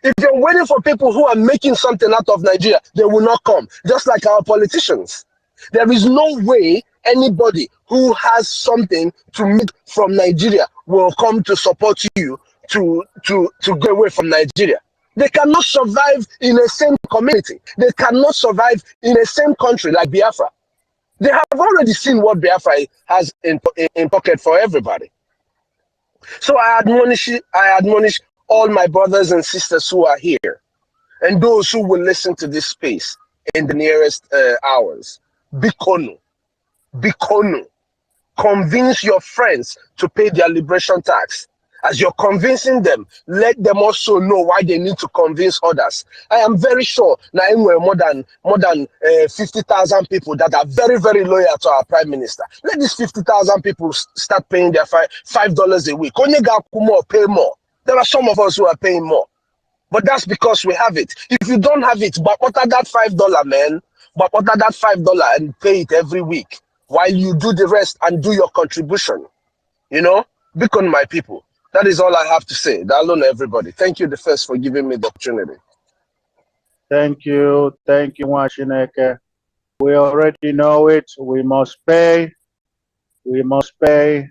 If you're waiting for people who are making something out of Nigeria, they will not come. Just like our politicians. There is no way anybody who has something to make from Nigeria will come to support you to go away from Nigeria. They cannot survive in the same community. They cannot survive in the same country like Biafra. They have already seen what Biafra has in pocket for everybody. So I admonish all my brothers and sisters who are here and those who will listen to this space in the nearest hours. Bikono. Convince your friends to pay their liberation tax. As you're convincing them, let them also know why they need to convince others. I am very sure now we're more than 50,000 people that are very, very loyal to our prime minister. Let these 50,000 people start paying their $5 a week. Pay more. There are some of us who are paying more. But that's because we have it. If you don't have it, but what are that $5, man? But what are that $5 and pay it every week while you do the rest and do your contribution? You know, become my people. That is all I have to say. Dalon everybody. Thank you, the first, for giving me the opportunity. Thank you, Washineke. We already know it. We must pay. We must pay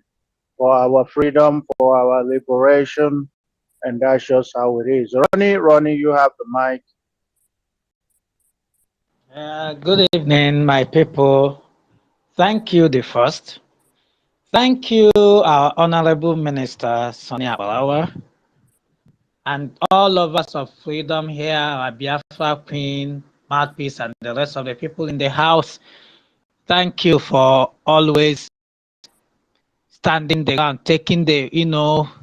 for our freedom, for our liberation, and that's just how it is. Ronnie, you have the mic. Good evening, my people. Thank you, the first. Thank you, our Honorable Minister, Sonia Balawa, and all lovers of freedom here, our Biafra Queen, Mouthpiece, and the rest of the people in the house. Thank you for always standing the ground, taking the,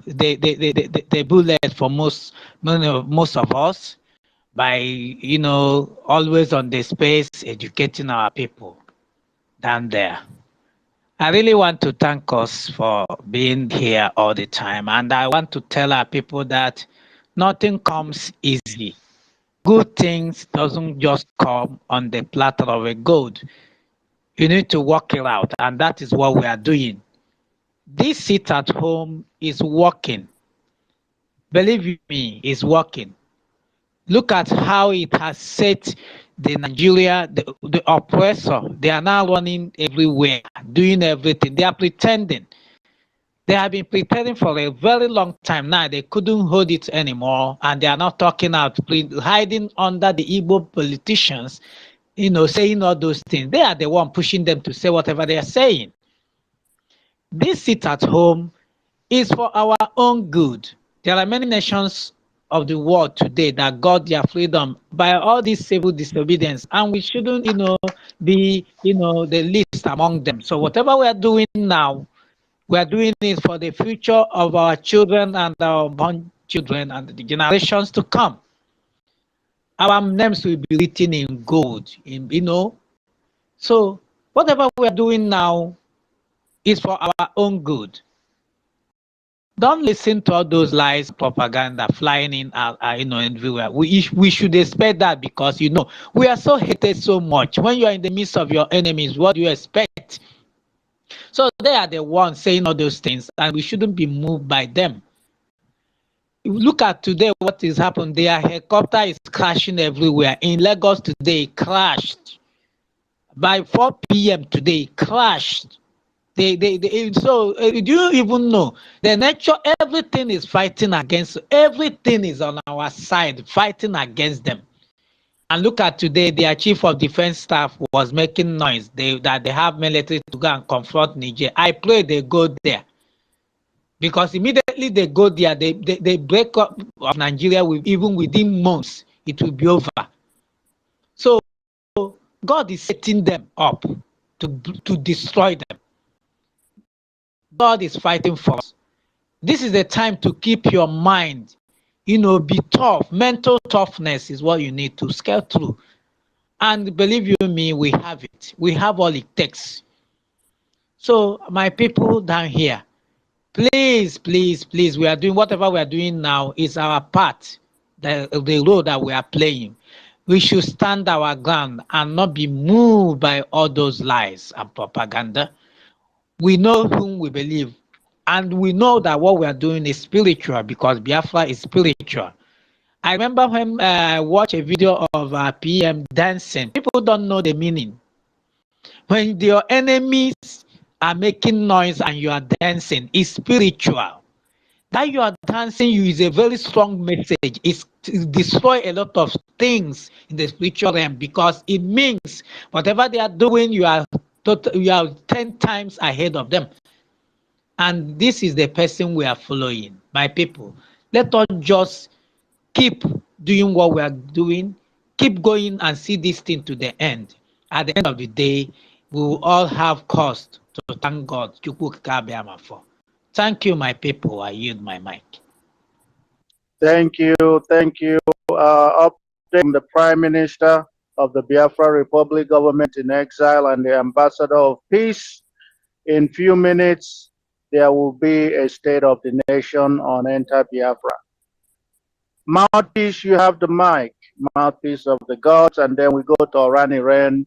the bullet for most of us by, always on the space, educating our people down there. I really want to thank us for being here all the time. And I want to tell our people that nothing comes easy. Good things doesn't just come on the platter of a gold. You need to work it out. And that is what we are doing. This seat at home is working. Believe me, it's working. Look at how it has set the Nigeria, the oppressor. They are now running everywhere, doing everything. They are pretending. They have been pretending for a very long time now. They couldn't hold it anymore, and they are not talking out, hiding under the Igbo politicians, saying all those things. They are the one pushing them to say whatever they are saying. This sit at home is for our own good. There are many nations of the world today that got their freedom by all this civil disobedience, and we shouldn't, be, the least among them. So whatever we are doing now, we are doing it for the future of our children and our born children and the generations to come. Our names will be written in gold, So whatever we are doing now is for our own good. Don't listen to all those lies, propaganda flying in, everywhere. We should expect that because, we are so hated so much. When you are in the midst of your enemies, what do you expect? So they are the ones saying all those things, and we shouldn't be moved by them. Look at today what is happening. Their helicopter is crashing everywhere. In Lagos today, it crashed. By 4 p.m. today, it crashed. So do you even know the nature? Everything is fighting against. Everything is on our side, fighting against them. And look at today, their chief of defense staff was making noise that they have military to go and confront Niger. I pray they go there, because immediately they go there, they break up of Nigeria. Even within months, it will be over. So God is setting them up to destroy them. God is fighting for us. This is the time to keep your mind, be tough. Mental toughness is what you need to scale through. And believe you me, we have it. We have all it takes. So my people down here, please, please, please, we are doing whatever we are doing now is our part, the role that we are playing. We should stand our ground and not be moved by all those lies and propaganda. We know whom we believe, and we know that what we are doing is spiritual because Biafra is spiritual. I remember when I watched a video of PM dancing. People don't know the meaning. When your enemies are making noise and you are dancing, it's spiritual. That you are dancing is a very strong message. It destroy a lot of things in the spiritual realm because it means whatever they are doing, you are 10 times ahead of them. And this is the person we are following. My people, let us just keep doing what we are doing, keep going and see this thing to the end. At the end of the day, we will all have cause to thank God. For. Thank you, my people. I yield my mic. Thank you. Thank you. Update from the Prime Minister of the Biafra Republic government in exile and the Ambassador of Peace. In few minutes, there will be a State of the Nation on Enter Biafra. Mouthpiece, you have the mic. Mouthpiece of the gods, and then we go to Orani Ren,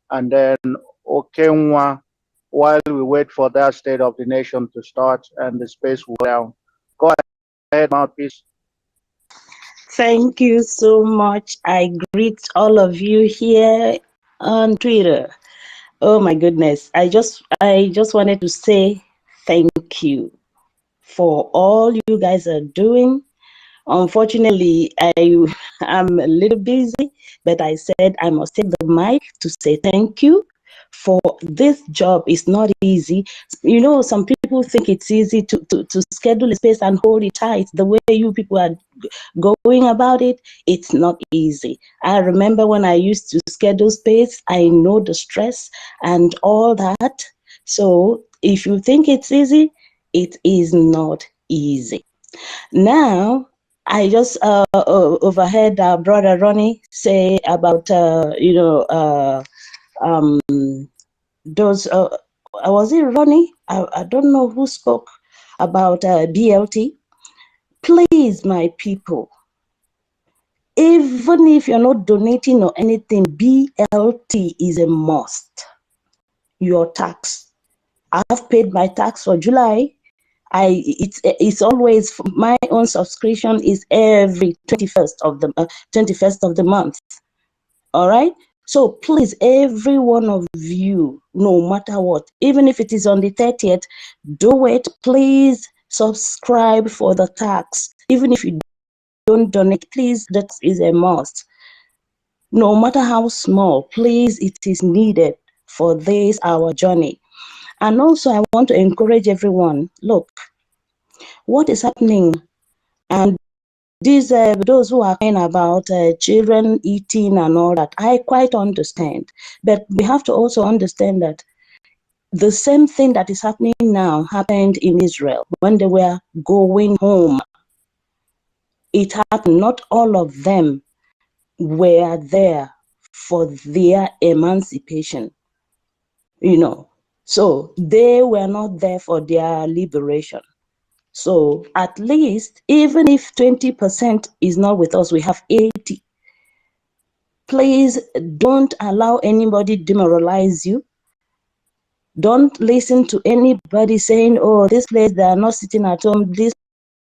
and then Okenwa, while we wait for that State of the Nation to start and the space will down. Go ahead, Mouthpiece. Thank you so much. I greet all of you here on Twitter. Oh my goodness. I just wanted to say thank you for all you guys are doing. Unfortunately, I'm a little busy, but I said I must take the mic to say thank you. For this job is not easy. You know, some people think it's easy to schedule a space and hold it tight. The way you people are going about it, it's not easy. I remember when I used to schedule space, I know the stress and all that. So if you think it's easy, it is not easy. Now, I just overheard Brother Ronnie say about, those, was it Ronnie? I don't know who spoke about BLT. Please, my people, even if you're not donating or anything, BLT is a must. Your tax. I've paid my tax for July. It's always my own subscription is every 21st of the month. All right. So please, every one of you, no matter what, even if it is on the 30th, do it. Please subscribe for the tax. Even if you don't donate, please, that is a must. No matter how small, please, it is needed for this, our journey. And also, I want to encourage everyone, look, what is happening? And these those who are talking about children eating and all that, I quite understand. But we have to also understand that the same thing that is happening now happened in Israel when they were going home. It happened. Not all of them were there for their emancipation, you know. So they were not there for their liberation. So at least, even if 20% is not with us, we have 80. Please don't allow anybody demoralize you. Don't listen to anybody saying, oh, this place, they are not sitting at home. This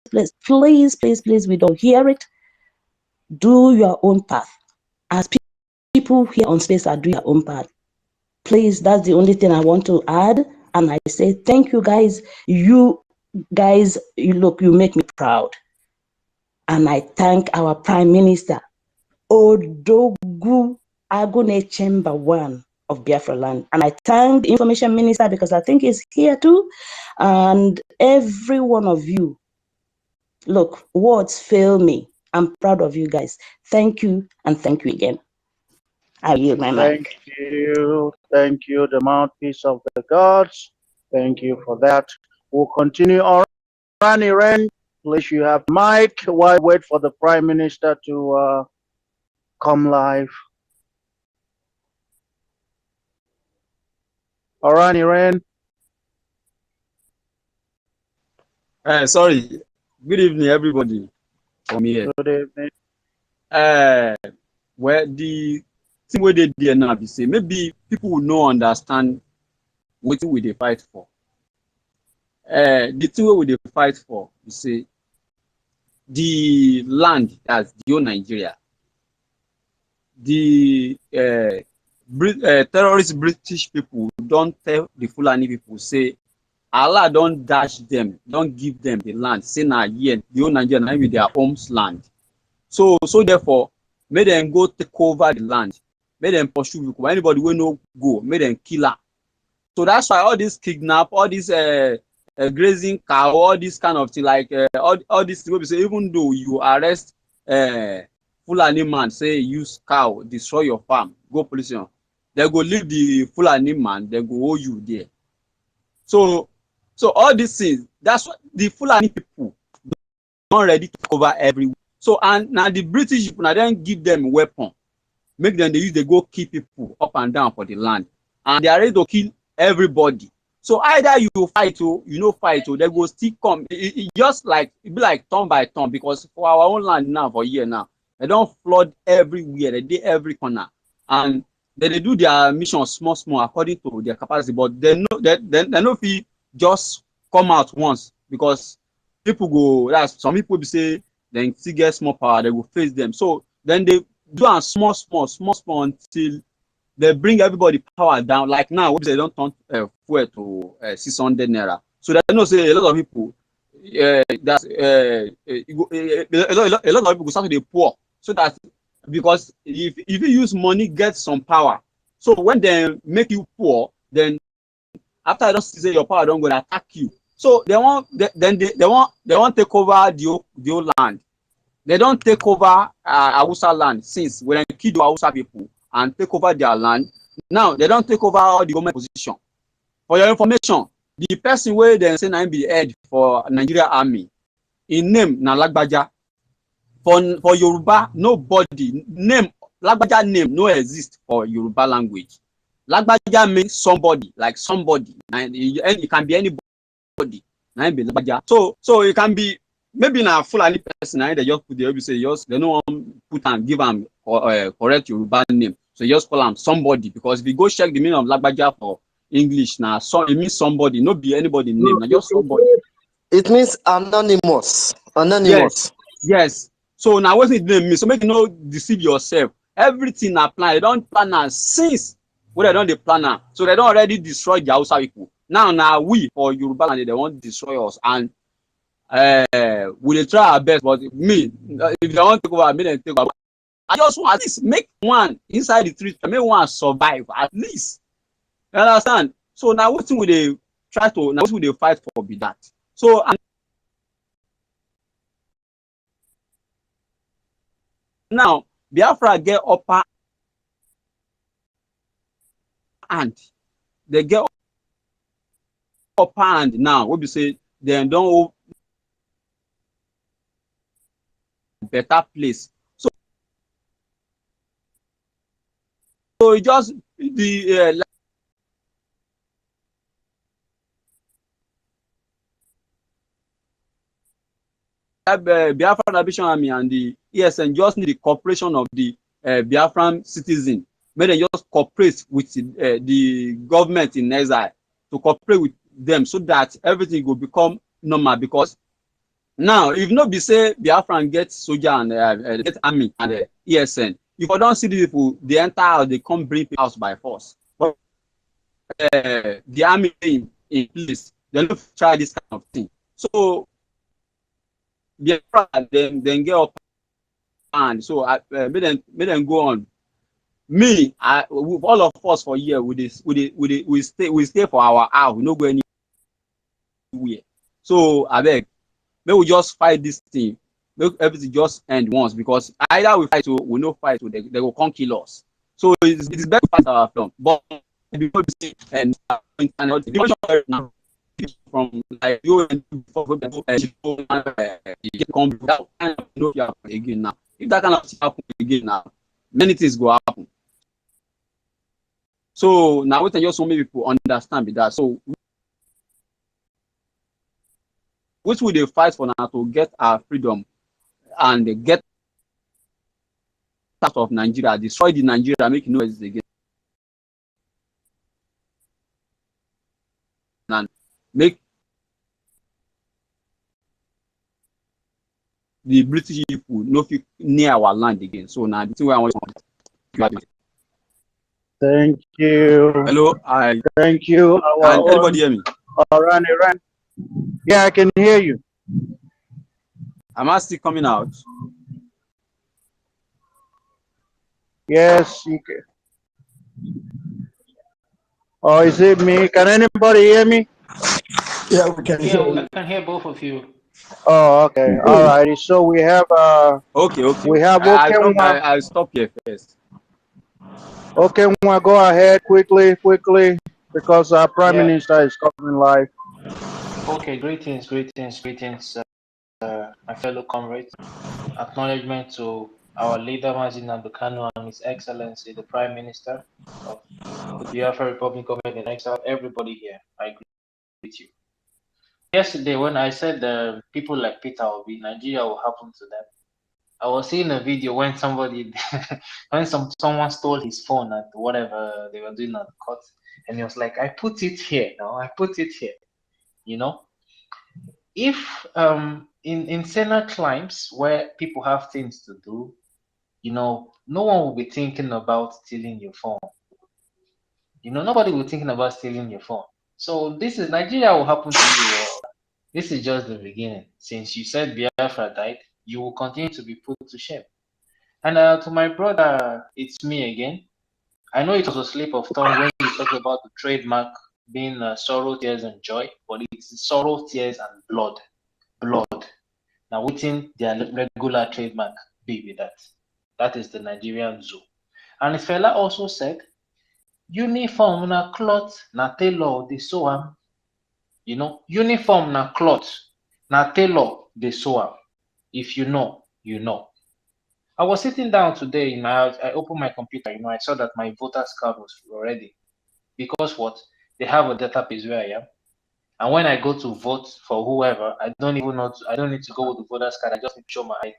place, please, please, please, we don't hear it. Do your own path. As people here on space are doing their own path. Please, that's the only thing I want to add. And I say, thank you guys. You guys, you make me proud. And I thank our Prime Minister, Odogu Agune Chamber 1 of Biafra land. And I thank the Information Minister because I think he's here too. And every one of you, look, words fail me. I'm proud of you guys. Thank you, and thank you again. I yield my mic. Thank you, the mouthpiece of the gods. Thank you for that. We'll continue on. Rani Ren, please, you have mic while we wait for the Prime Minister to come live. Rani Ren. Sorry. Good evening, everybody from here. Good evening. Where the thing where they there now, be say maybe people will not understand what we they fight for. The thing where we they fight for, you say the land that's the whole Nigeria. The terrorist British people don't tell the Fulani people, say Allah don't dash them, don't give them the land. Say now here, the whole Nigeria now with their home's land. So therefore, make them go take over the land. Make them pursue people. Anybody will no go, make them kill her. So that's why all this kidnap, all this grazing cow, all this kind of thing, like all this thing, say even though you arrest Fulani man, say use cow, destroy your farm, go police station, they go leave the Fulani man, they go owe you there. So all these things, that's what the Fulani people not ready to cover everywhere. So and now the British people now then give them weapon, make them they use they go kill people up and down for the land, and they are ready to kill everybody. So either you fight or you no fight, or they go still come. It just like it be like turn by turn, because for our own land now for year now, they don't flood everywhere, they do every corner, and they do their mission small according to their capacity, but they no fit just come out once, because people go, that's some people be say then still get small power, they will face them. So then they do a small until they bring everybody power down. Like now, they don't turn fuel to 600 naira. So they know say a lot of people, a lot of people start to be poor. So that because if you use money, get some power. So when they make you poor, then after I don't say your power, don't go and attack you. So they want take over the whole land. They don't take over Hausa land, since when they kill the Hausa people and take over their land. Now they don't take over all the government position. For your information, the person where they say na be the head for Nigeria Army, in name na Lagbaja. For Yoruba, nobody name Lagbaja name no exist for Yoruba language. Lagbaja means somebody, like somebody, and it can be anybody. Na be Lagbaja. So it can be maybe na Fulani person, they just put the say they no put and give them correct Yoruba name. So you just call them somebody, because if you go check the meaning of Lagbaja for English now, so it means somebody, not be anybody name, just somebody. It means anonymous. Yes. So now what it mean? So make you no deceive yourself. Everything na plan. They don't plan since when they don't plan. So they don't already destroy the Hausa people. Now we for Yoruba land, they want to destroy us, and we will try our best. But me, if they want to take over, me then take over. I just want at least make one inside the street, make one survive at least. You understand? So now what will they try to? Now what will they fight for? Be that. So and now Biafra get upper hand. They get upper hand now. What we say? They don't better place. So it just the Biafran Liberation Army and the ESN just need the cooperation of the Biafran citizen. May they just cooperate with the government in exile, to cooperate with them, so that everything will become normal. Because now, if not be say Biafran get soldier and get army and ESN, if I don't see the people, they enter house, they come bring people house by force. But the army in place, they don't try this kind of thing. So Biafra then get up, and so make them go on. Me, with all of us for year, we stay for our house. We no go anywhere. So I beg, may we just fight this thing. Make everything just end once, because either we fight or we no fight, or they will come kill us. So it's better to fight our film. But before we see and now from like you and before come without kind of no again now. If that kind of thing happen again now, many things go happen. So now we can just so many people understand with that. So which will they fight for now to get our freedom and get out of Nigeria, destroy the Nigeria, make it no exist again, and make the British people no fit near our land again. So now the thing where I want to. Thank you. Hello, Thank you. Can anybody hear me? Run. Yeah, I can hear you. Am I still coming out? Yes, you can. Or is it me? Can anybody hear me? Yeah, we can hear Yeah, you. I can hear both of you. Oh, okay. All righty. So we have Okay. we have Okenwa. I'll stop here first. Okenwa, go ahead quickly, because our Prime Yeah. Minister is coming live. Okay, greetings, my fellow comrades. Acknowledgement to our leader, Mazin Nambekano, and His Excellency, the Prime Minister of the Biafra Republic Government in Exile, everybody here, I agree with you. Yesterday, when I said people like Peter Obi, Nigeria will happen to them, I was seeing a video when somebody, when someone stole his phone at whatever they were doing at the court, and he was like, I put it here, I put it here, you know? If in Senate climes where people have things to do, no one will be thinking about stealing your phone. Nobody will be thinking about stealing your phone. So this is Nigeria will happen to you. This is just the beginning. Since you said Biafra died, you will continue to be put to shame. And to my brother, it's me again. I know it was a slip of tongue when you talked about the trademark being sorrow, tears, and joy, but it's sorrow, tears, and blood. Now, within their regular trademark be with that. That is the Nigerian zoo. And the fella also said, uniform na cloth na tailor dey sew am. Uniform na cloth na tailor dey sew am. If you know, you know. I was sitting down today in my house. I opened my computer. I saw that my voter's card was ready. Because what? They have a database where I am. And when I go to vote for whoever, I don't need to go with the voter's card. I just need to show my ID.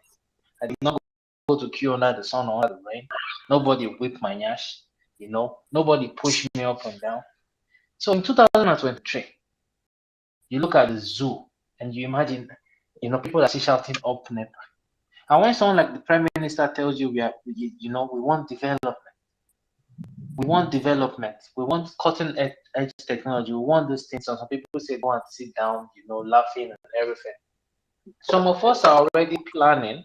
I did not go to queue under the sun or under the rain. Nobody whipped my nyash. Nobody pushed me up and down. So in 2023, you look at the zoo and you imagine, people are still shouting up NEPA. And when someone like the Prime Minister tells you we want development, we want cutting edge technology, we want those things. And some people say go and sit down, laughing and everything. Some of us are already planning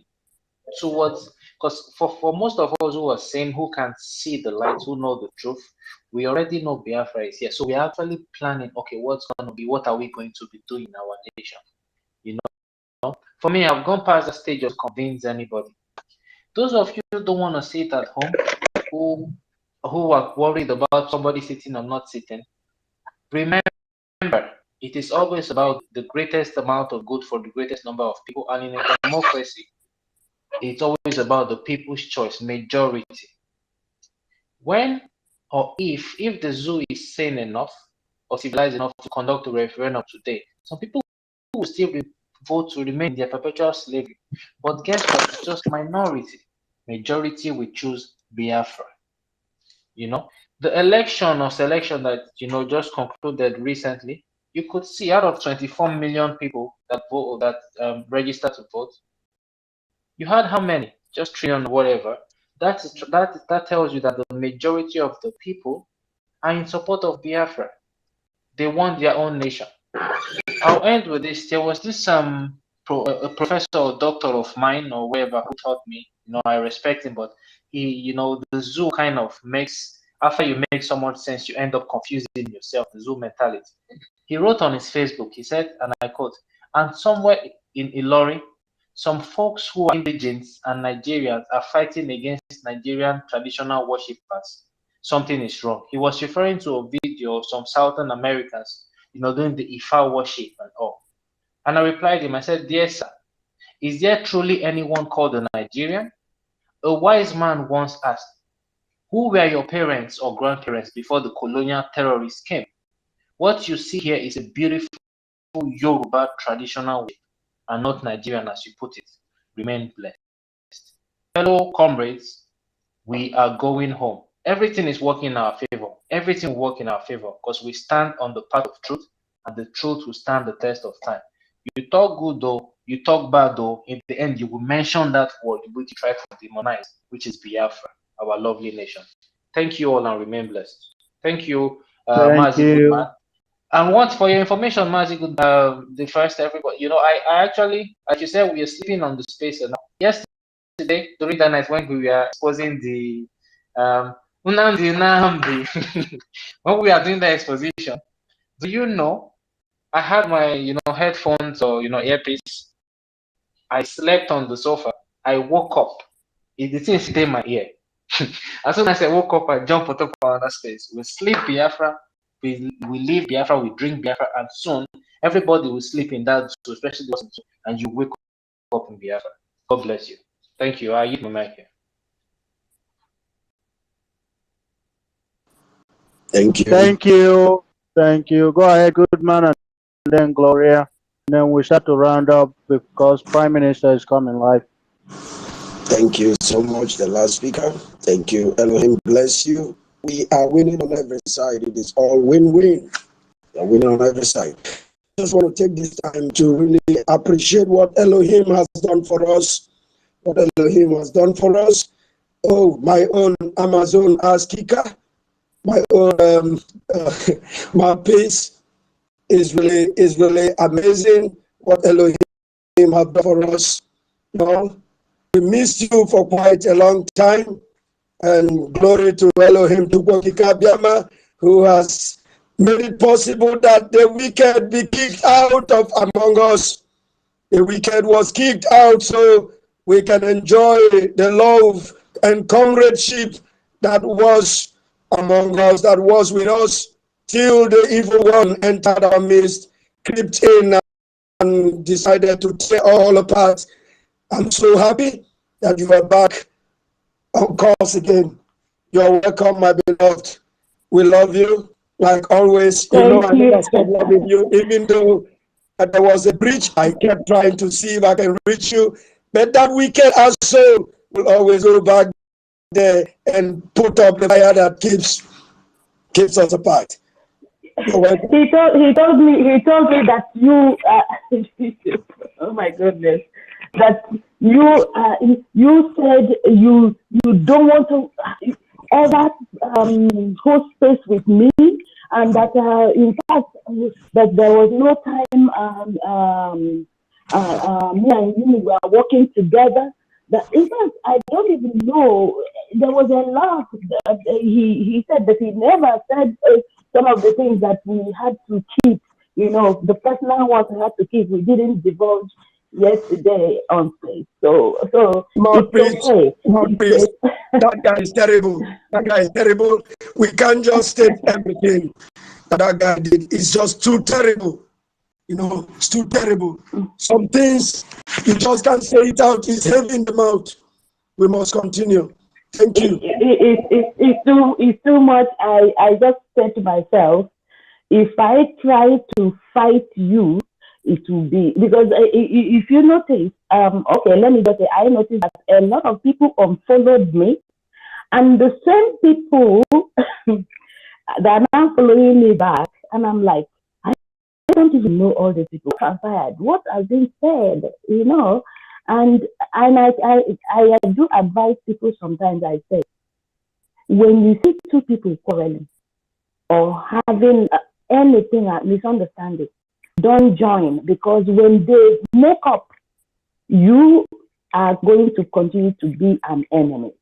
towards, because for most of us who are sane, who can see the light, who know the truth, we already know Biafra is here. So we're actually planning, okay, what are we going to be doing in our nation? For me, I've gone past the stage of convince anybody. Those of you who don't want to sit at home, who are worried about somebody sitting or not sitting, remember, it is always about the greatest amount of good for the greatest number of people. And in a democracy, it's always about the people's choice, majority. When or if the zoo is sane enough or civilized enough to conduct a referendum today, some people will still vote to remain in their perpetual slavery. But guess what? It's just minority. Majority will choose Biafra. The election or selection that just concluded recently, you could see out of 24 million people that registered to vote, you had how many? Just 3 or whatever. That tells you that the majority of the people are in support of Biafra. They want their own nation. I'll end with this. There was this a professor or doctor of mine or wherever who taught me. I respect him, but he, the zoo kind of makes, after you make someone sense, you end up confusing yourself. The zoo mentality. He wrote on his Facebook. He said, and I quote, "And somewhere in Ilori, some folks who are indigents and Nigerians are fighting against Nigerian traditional worshippers. Something is wrong." He was referring to a video of some Southern Americans, doing the Ifa worship and all. And I replied him, I said, "Dear sir, is there truly anyone called a Nigerian?" A wise man once asked, "Who were your parents or grandparents before the colonial terrorists came?" What you see here is a beautiful Yoruba traditional way, and not Nigerian as you put it. Remain blessed. Fellow comrades, We are going home. Everything is working in our favor. Everything will work in our favor because we stand on the path of truth, and the truth will stand the test of time. You talk good though, you talk bad though, in the end you will mention that word which you try to demonize, which is Biafra, our lovely nation. Thank you all and remain blessed. Thank you, Thank Mazi Goodman. you. And what for your information, Mazi Goodman, the first everybody, you know, I actually, as you said, we are sleeping on the space and yesterday during the night when we were exposing the Nnamdi Nnamdi, when we are doing the exposition, do you know I had my headphones or earpiece. I slept on the sofa. I woke up. The thing stayed in my ear. As soon as I woke up, I jumped on top of another space. We sleep Biafra, we leave Biafra, we drink Biafra, and soon everybody will sleep in that, especially those, and you wake up in Biafra. God bless you. Thank you. I use my mic here. Thank you. Thank you. Thank you. Go ahead, Goodman, and then Gloria. And then we start to round up because Prime Minister is coming live. Thank you so much, the last speaker. Thank you. Elohim bless you. We are winning on every side. It is all win-win. We are winning on every side. I just want to take this time to really appreciate what Elohim has done for us. What Elohim has done for us. Oh, my own Amazon Askika, my own my peace is really amazing. What Elohim have done for us. You know, we missed you for quite a long time, and glory to Elohim Tukwokikabiama, who has made it possible that the wicked be kicked out of among us. The wicked was kicked out so we can enjoy the love and comradeship that was among us, that was with us, till the evil one entered our midst, crept in and decided to tear all apart. I'm so happy that you are back on course again. You're welcome, my beloved. We love you. Like always, you know, I never stop loving you, even though there was a breach. I kept trying to see if I can reach you. But that wicked also will always go back there and put up the fire that keeps us apart. He told me that you oh my goodness, that you said you don't want to ever host space with me, and that in fact that there was no time me and you were working together. That in fact I don't even know, there was a lot that he said that he never said some of the things that we had to keep, you know, the personal ones we had to keep, we didn't divulge yesterday on stage. So it's okay. Mouthpiece. That guy is terrible. That guy is terrible. We can't just state everything that guy did. It's just too terrible. You know, it's too terrible. Some things you just can't say it out. It's heavy in the mouth. We must continue. Thank you. It's too much. I just said to myself, if I try to fight you, it will be because if you notice, okay, let me just say, I noticed that a lot of people unfollowed me, and the same people that are now following me back, and I'm like, I don't even know all the people transpired. What has been said, you know? And I do advise people sometimes. I say, when you see two people quarreling or having anything misunderstanding, don't join, because when they make up, you are going to continue to be an enemy.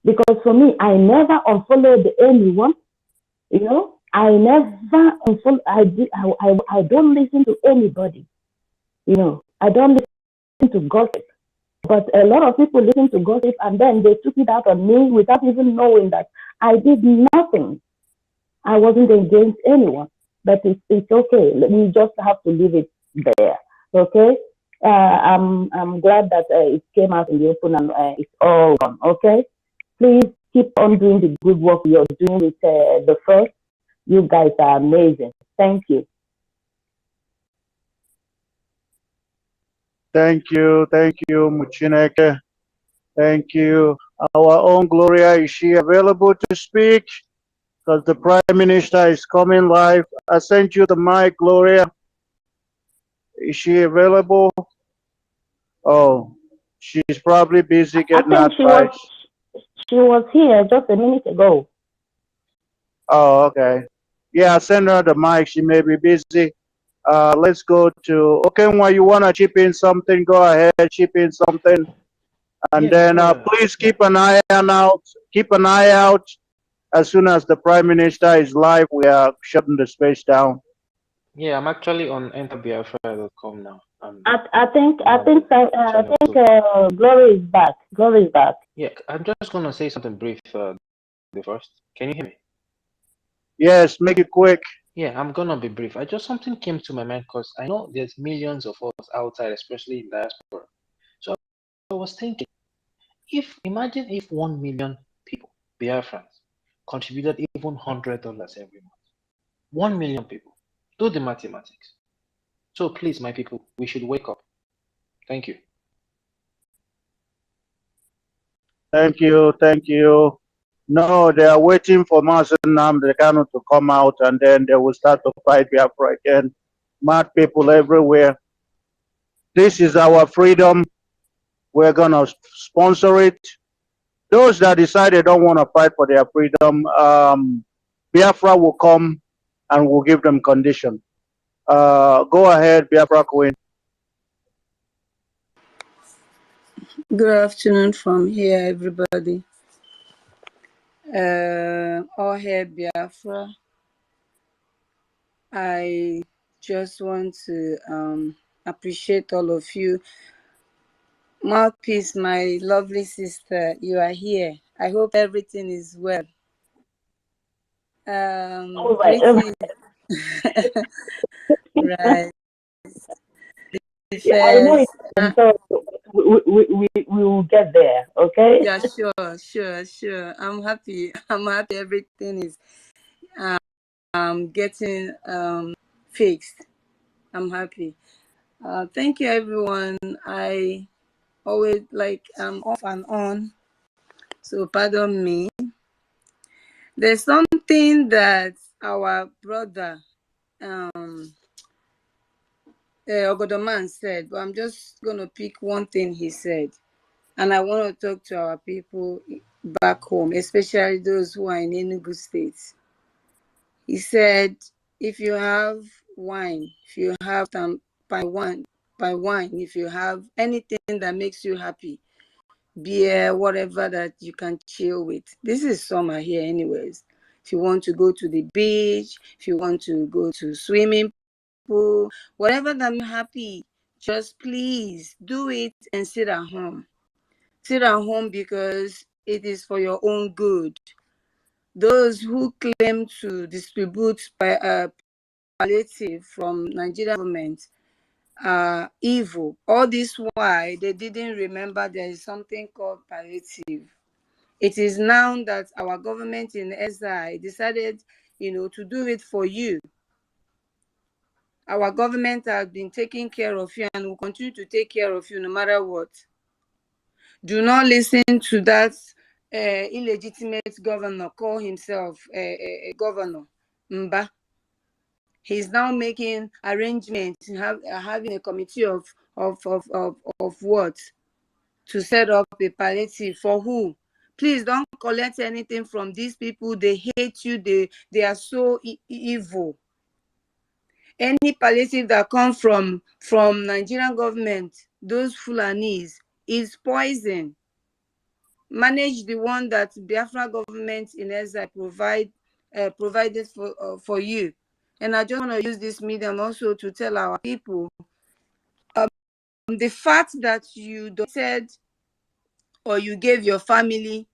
Because for me, I never unfollowed anyone. You know, I never unfollow. I don't listen to anybody. You know, I don't listen to gossip. But a lot of people listen to gossip and then they took it out on me without even knowing that I did nothing. I wasn't against anyone. But it's okay. We just have to leave it there. Okay? I'm glad that it came out in the open and it's all gone. Okay? Please keep on doing the good work you're doing with the first. You guys are amazing. Thank you. Thank you, Muchineke. Thank you. Our own Gloria, is she available to speak? Because the Prime Minister is coming live. I sent you the mic, Gloria. Is she available? Oh, she's probably busy I getting think advice. she was here just a minute ago. Oh, okay. Yeah, send her the mic. She may be busy. Let's go to Okenwa. You want to chip in something? Go ahead, chip in something. And then please keep an eye out. Keep an eye out. As soon as the Prime Minister is live, we are shutting the space down. Yeah, I'm actually on enterbiafra.com now. I think Glory is back. Glory is back. Yeah, I'm just gonna say something brief. The first, can you hear me? Yes, make it quick. Yeah, I'm gonna be brief. Something came to my mind because I know there's millions of us outside, especially in diaspora. So I was thinking, imagine if 1 million people, Biafrans, contributed even $100 every month. 1 million people. Do the mathematics. So please, my people, we should wake up. Thank you. Thank you, thank you. No, they are waiting for Mazen Namdekano to come out and then they will start to fight Biafra again. Mad people everywhere. This is our freedom. We're gonna sponsor it. Those that decide they don't want to fight for their freedom, Biafra will come and we'll give them condition. Go ahead, Biafra Queen. Good afternoon from here, everybody. All hail Biafra. I just want to appreciate all of you. Mouthpiece, my lovely sister, you are here. I hope everything is well. Greetings. Right. Yeah, I know it's so we will get there, okay? Yeah, sure. I'm happy. I'm happy everything is getting fixed. I'm happy. Thank you, everyone. I always I'm off and on, so pardon me. There's something that our brother Ogodoman said, but I'm just gonna pick one thing he said, and I want to talk to our people back home, especially those who are in Enugu State. He said, if you have wine, if you have wine, if you have anything that makes you happy, beer, whatever that you can chill with. This is summer here anyways. If you want to go to the beach, if you want to go to swimming pool, whatever that makes you happy, just please do it and sit at home. Sit at home because it is for your own good. Those who claim to distribute palliative from Nigerian government are evil. All this why they didn't remember there is something called palliative. It is now that our government in SI decided, to do it for you. Our government has been taking care of you and will continue to take care of you no matter what. Do not listen to that illegitimate governor call himself a governor. Mba. He's now making arrangements, having a committee of what? To set up a palliative for who? Please don't collect anything from these people. They hate you. They are so evil. Any palliative that comes from Nigerian government, those Fulanis, is poison. Manage the one that Biafra government in Ezra provided for you. And I just want to use this medium also to tell our people the fact that you donated or you gave your family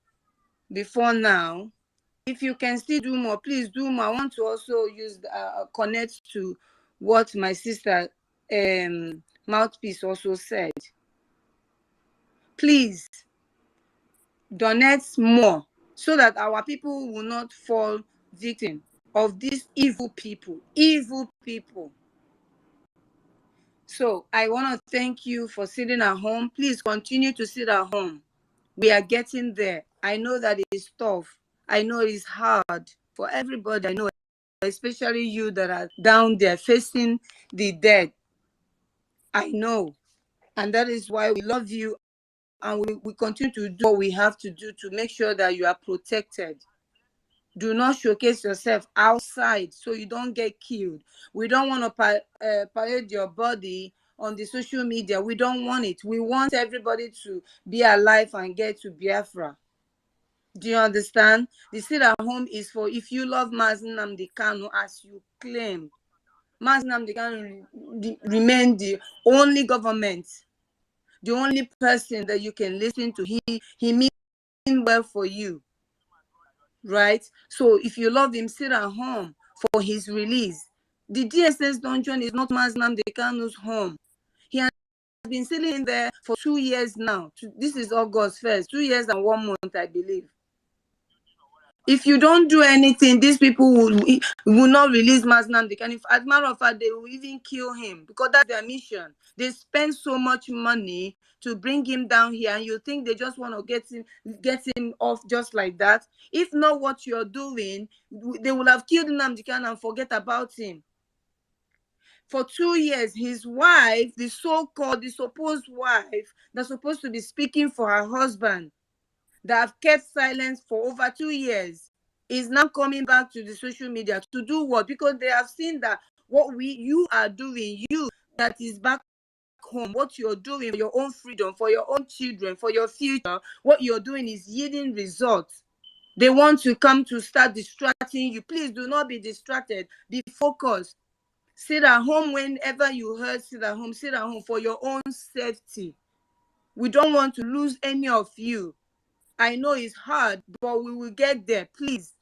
before now, if you can still do more, please do more. I want to also use connect to what my sister Mouthpiece also said. Please donate more so that our people will not fall victim of these evil people. So I want to thank you for sitting at home. Please continue to sit at home. We are getting there. I know that it is tough. I know it is hard for everybody. I know, especially you that are down there facing the dead. I know. And that is why we love you, and we continue to do what we have to do to make sure that you are protected. Do not showcase yourself outside so you don't get killed. We don't want to parade your body on the social media. We don't want it. We want everybody to be alive and get to Biafra. Do you understand? The sit at home is for if you love Mazi Nnamdi Kanu as you claim. Mazi Nnamdi Kanu remain the only government, the only person that you can listen to. He means well for you, right? So if you love him, sit at home for his release. The DSS dungeon is not Mazi Nnamdi Kanu's home. He has been sitting in there for 2 years now. This is August 1st, 2 years and 1 month, I believe. If you don't do anything, these people will not release Mazi Nnamdi Kanu. As a matter of fact, they will even kill him because that's their mission. They spend so much money to bring him down here, and you think they just want to get him off just like that? If not what you're doing, they will have killed Nnamdi Kanu and forget about him. For 2 years, his wife, the so-called, the supposed wife, that's supposed to be speaking for her husband, that have kept silence for over 2 years, is now coming back to the social media to do what? Because they have seen that what you are doing, you that is back home, what you're doing for your own freedom, for your own children, for your future, what you're doing is yielding results. They want to come to start distracting you. Please do not be distracted. Be focused. Sit at home whenever you heard sit at home for your own safety. We don't want to lose any of you. I know it's hard, but we will get there. Please,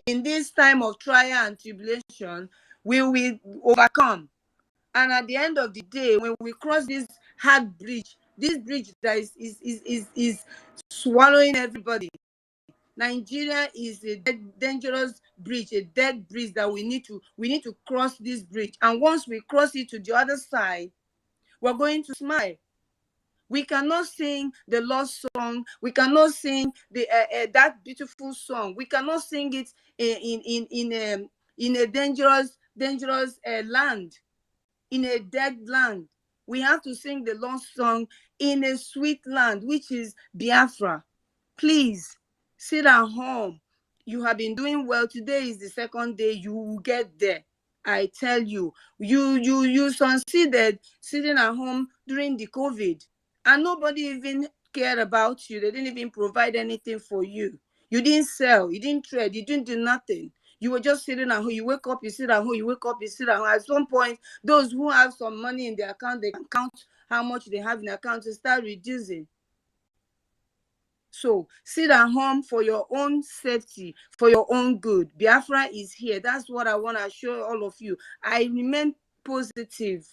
in this time of trial and tribulation, we will overcome. And at the end of the day, when we cross this hard bridge, this bridge that is swallowing everybody, Nigeria is a dangerous bridge, a dead bridge that we need to cross this bridge. And once we cross it to the other side, we're going to smile. We cannot sing the lost song. We cannot sing the that beautiful song. We cannot sing it in a dangerous land, in a dead land. We have to sing the lost song in a sweet land, which is Biafra. Please sit at home. You have been doing well. Today is the second day. You will get there. I tell you, you succeeded sitting at home during the COVID. And nobody even cared about you. They didn't even provide anything for you. You didn't sell. You didn't trade. You didn't do nothing. You were just sitting at home. You wake up, you sit at home. You wake up, you sit at home. At some point, those who have some money in their account, they can count how much they have in their account to start reducing. So sit at home for your own safety, for your own good. Biafra is here. That's what I want to show all of you. I remain positive.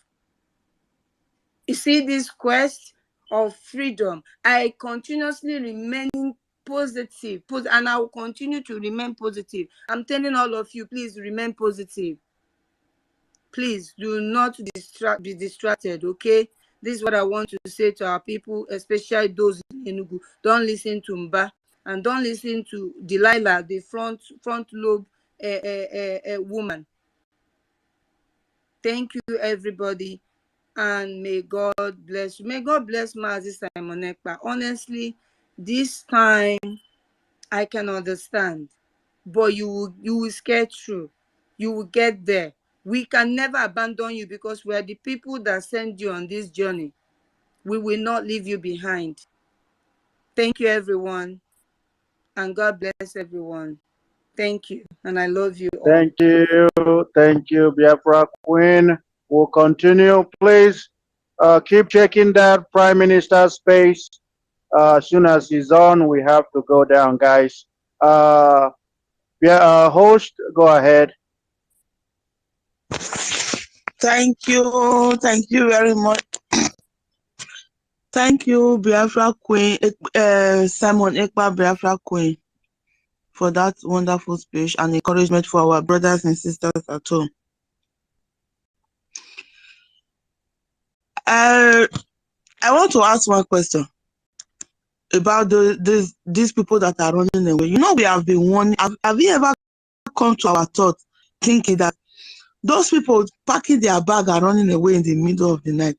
You see this quest of freedom, I continuously remain positive, and I will continue to remain positive. I'm telling all of you, please remain positive. Please do not be distracted, okay? This is what I want to say to our people, especially those in Enugu. Don't listen to Mba, and don't listen to Delilah, the front lobe woman. Thank you, everybody. And may God bless you. May God bless Mazi Simon Ekpa. Honestly, this time I can understand, but you will get through. You will get there. We can never abandon you because we are the people that send you on this journey. We will not leave you behind. Thank you, everyone, and God bless everyone. Thank you, and I love you all. Thank you, Biafra Queen. We'll continue. Please keep checking that Prime Minister's space. As soon as he's on, we have to go down, guys. Host, go ahead. Thank you very much. Thank you, Biafra Queen, Simon Ekpa, Biafra Queen, for that wonderful speech and encouragement for our brothers and sisters at home. I want to ask one question. about these people that are running away. You know, we have been warning. Have you ever come to our thought thinking that those people packing their bag are running away in the middle of the night?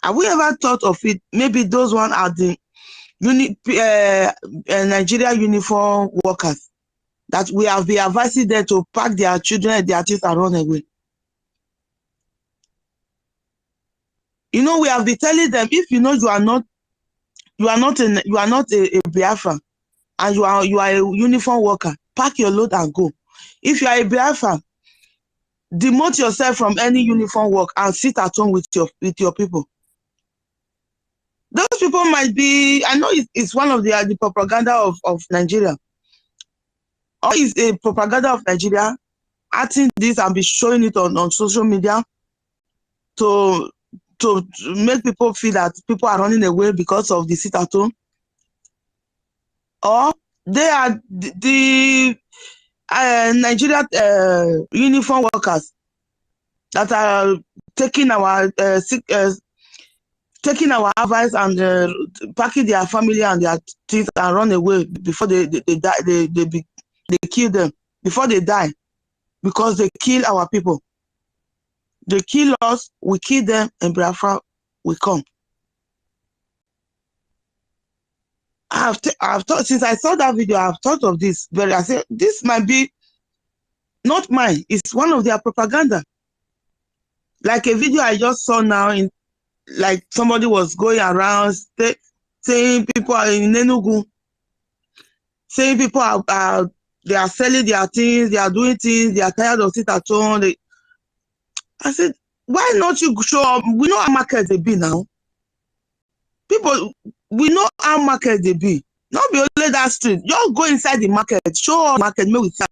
Have we ever thought of it? Maybe those one are the Nigeria uniform workers that we have been advising them to pack their children and their things and run away. You know, we have been telling them, if you know you are not a BIAFRA and you are a uniform worker, pack your load and go. If you are a BIAFRA, demote yourself from any uniform work and sit at home with your people. Those people might be, I know it's one of the propaganda of Nigeria. Or is a propaganda of Nigeria acting this and be showing it on social media to make people feel that people are running away because of the sit at home. Or they are the Nigeria uniform workers that are taking our advice and packing their family and their things and run away before they die. They kill them before they die because they kill our people. They kill us, we kill them, and Biafra will come. I've thought, since I saw that video, I've thought of this. But I said, this might be not mine. It's one of their propaganda. Like a video I just saw now, like somebody was going around saying people are in Enugu, saying people they are selling their things, they are doing things, they are tired of sit at home. I said, why not you show up? We know how market they be now. People, we know how market they be. Not be only that street. Just go inside the market, show up market, make we see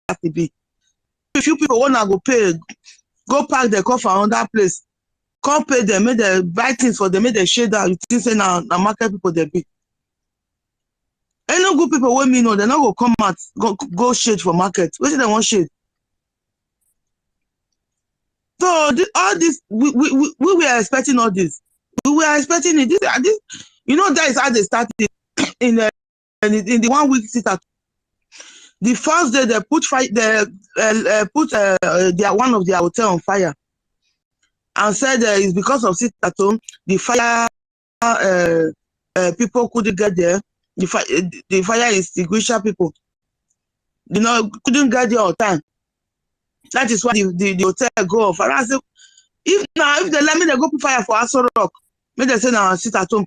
how they be. A few people wanna go pay, go park their car for another place. Come pay them, make them buy things for them, make them shade down. You think say now market people they be. Ain't no good people wey me know, they not go come out, go shade for market. What do they want shade? So all this, we were expecting all this. We were expecting it. This, you know, that is how they started in the 1 week sit at. The first day they put one of their hotel on fire, and said it's because of sit at home. The fire people couldn't get there. The fire extinguisher people, you know, couldn't get there on time. That is why the hotel go off. And I said, if they let me, they go put fire for Aso Rock, maybe they say now sit at home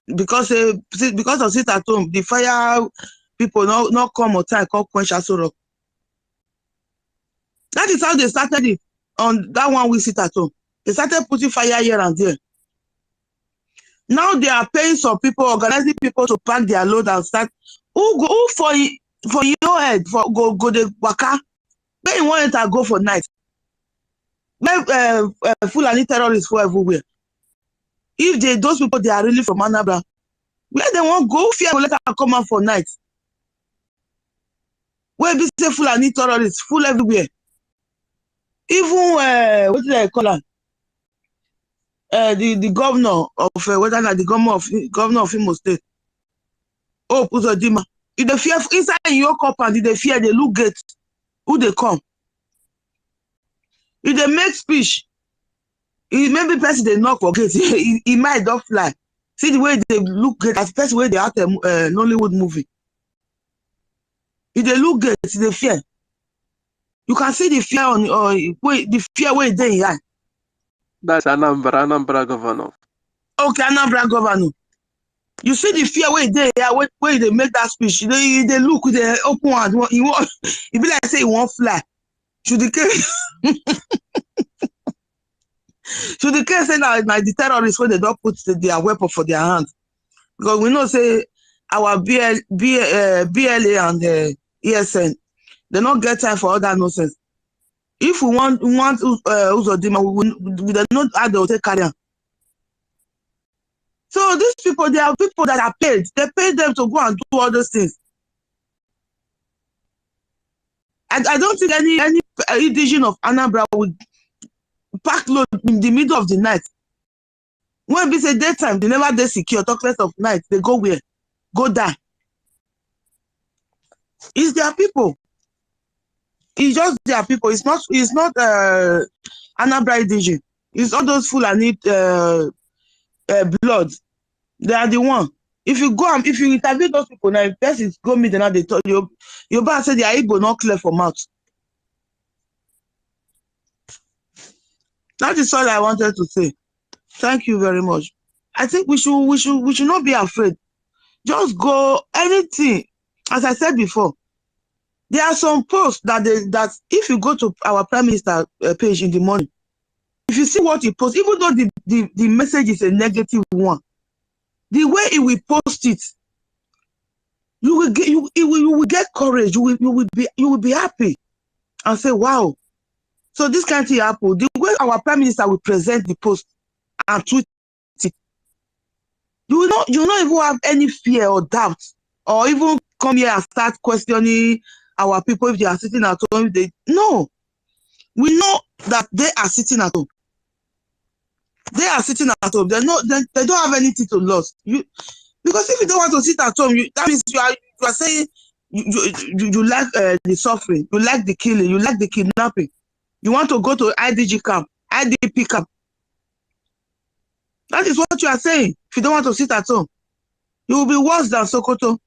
because of sit at home, the fire people not come on time, come quench Aso Rock. That is how they started it on that 1 week sit at home. They started putting fire here and there. Now they are paying some people, organizing people to pack their load and start. Who for your head for go the waka? Where you want to go for night? Where Fulani terrorists for everywhere. If those people they are really from Anambra, where they want go fear let them come out for night. Where be say Fulani terrorists full everywhere. Even what do they call her? The governor of whether not the governor of Imo State. Oh, Uzodima. If they fear inside your compound, if they fear they look gate, who they come. If they make speech, maybe person they knock for gate, he might not fly. See the way they look gate as person way they act a Nollywood movie. If they look gate, they fear. You can see the fear on the fear where they are. That's Anambra governor. Okay, Anambra governor. You see the fear where they are, where they make that speech. They look with the open hand. It be like say he won't fly. Should the case say now the terrorists when they don't put their weapon for their hands? Because we know say our BLA and ESN, they don't get time for all that nonsense. If we want Uzodima, we don't know how they will take carry. So these people, they are people that are paid. They pay them to go and do all those things. I don't think any indigenous of Anambra would pack load in the middle of the night When we say daytime, they never they secure, talk less of night. They go where? Go die. It's their people. It's just their people. It's not Anambra DG. It's all those full and need blood. They are the one. If you go and if you interview those people now, if persons go meet and they tell you, your boss said their Igbo not clear for mouth. That is all I wanted to say. Thank you very much. I think we should not be afraid. Just go anything. As I said before, there are some posts that if you go to our Prime Minister page in the morning, if you see what he posts, even though the message is a negative one, the way he will post it, you will get courage. You will be happy and say, wow. So this kind of thing happen. The way our Prime Minister will present the post and tweet it, you will not even have any fear or doubt, or even come here and start questioning our people if they are sitting at home. No, we know that they are sitting at home. They are sitting at home. They don't have anything to lose. Because if you don't want to sit at home, that means you are saying you like the suffering, you like the killing, you like the kidnapping. You want to go to IDG camp, IDP camp. That is what you are saying. If you don't want to sit at home, you will be worse than Sokoto.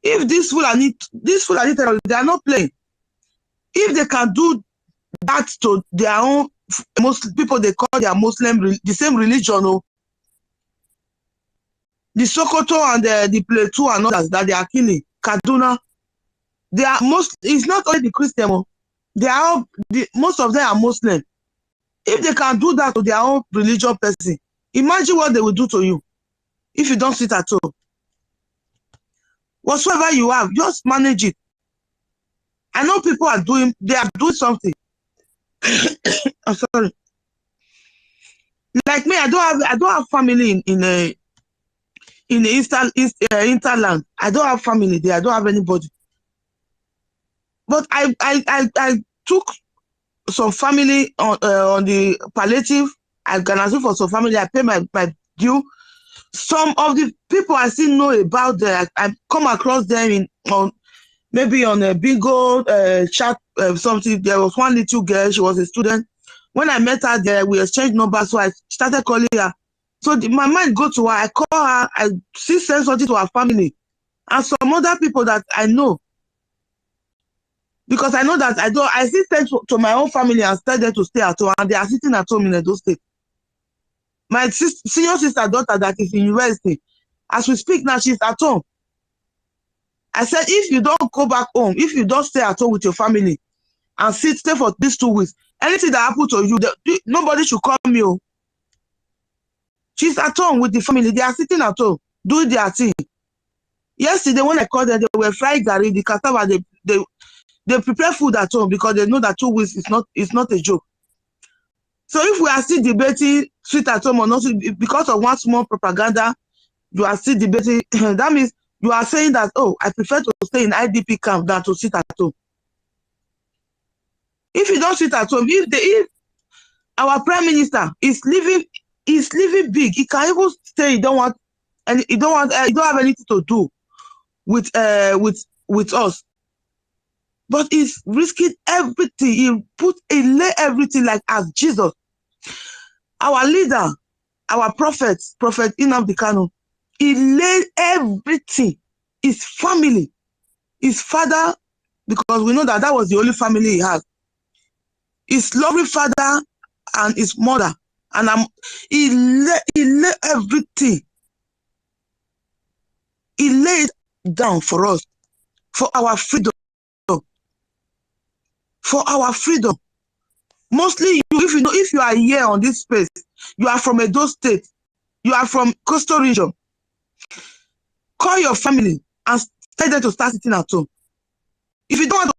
If these Fulani terrorists, they are not playing. If they can do that to their own people, they call their Muslim, the same religion, the Sokoto and the Plateau and others that they are killing, Kaduna, they are it's not only the Christian, they are all, most of them are Muslim. If they can do that to their own religious person, imagine what they will do to you if you don't sit at home. Whatsoever you have, just manage it. I know people are doing something. I'm sorry. Like me, I don't have family in the interland. I don't have family there. I don't have anybody. But I took some family on the palliative. I organized for some family. I pay my due. Some of the people I still know about there, I come across them maybe on a bingo chat something. There was one little girl. She was a student. When I met her there, we exchanged numbers. So I started calling her. So my mind go to her. I call her. I see send something to her family and some other people that I know. Because I know that I still send to my own family and tell them to stay at home, and they are sitting at home in Edo State. My senior sister daughter that is in university, as we speak now, she's at home. I said, if you don't go back home, if you don't stay at home with your family and stay for these 2 weeks, anything that happens to you, nobody should call me. She's at home with the family. They are sitting at home, doing their thing. Yesterday, when I called them, they were frying gari, the cassava, they prepare food at home because they know that 2 weeks is not a joke. So if we are still debating sit at home or not, because of one small propaganda, you are still debating, that means you are saying that, oh, I prefer to stay in IDP camp than to sit at home. If you don't sit at home, if our Prime Minister is living big, he can even say he don't have anything to do with us. But he's risking everything. He lay everything like as Jesus. Our leader, our prophet Nnamdi Kanu, he laid everything. His family, his father, because we know that was the only family he has. His lovely father and his mother. And he laid everything. He laid down for us, for our freedom. For our freedom. Mostly if you are here on this space, you are from Edo State, you are from coastal region, call your family and tell them to start sitting at home. If you don't want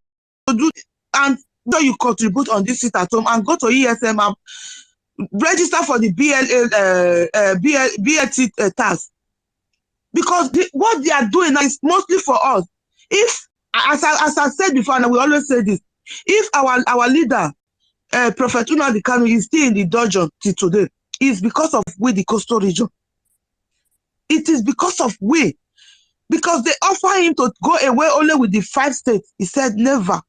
to do and then you contribute on this sit at home and go to ESM and register for the BLT tax. Because what they are doing now is mostly for us. If, as I said before, and we always say this, if our leader, Prophet Nnamdi Kanu, is still in the dungeon till today, is because of we, the coastal region. It is because of we. Because they offer him to go away only with the 5 states. He said never.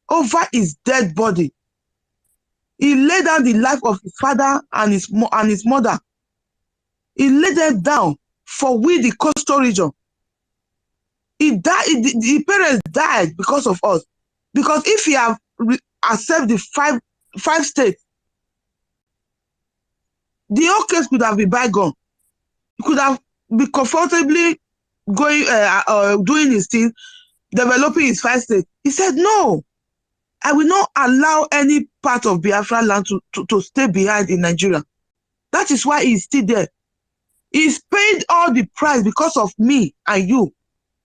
Over his dead body. He laid down the life of his father and his mother. He laid them down for we, the coastal region. He died. The parents died because of us. Because if he have accepted the five states, the whole case could have been bygone. He could have been comfortably going, doing his thing, developing his 5 states. He said, no, I will not allow any part of Biafra land to stay behind in Nigeria. That is why he's still there. He's paid all the price because of me and you.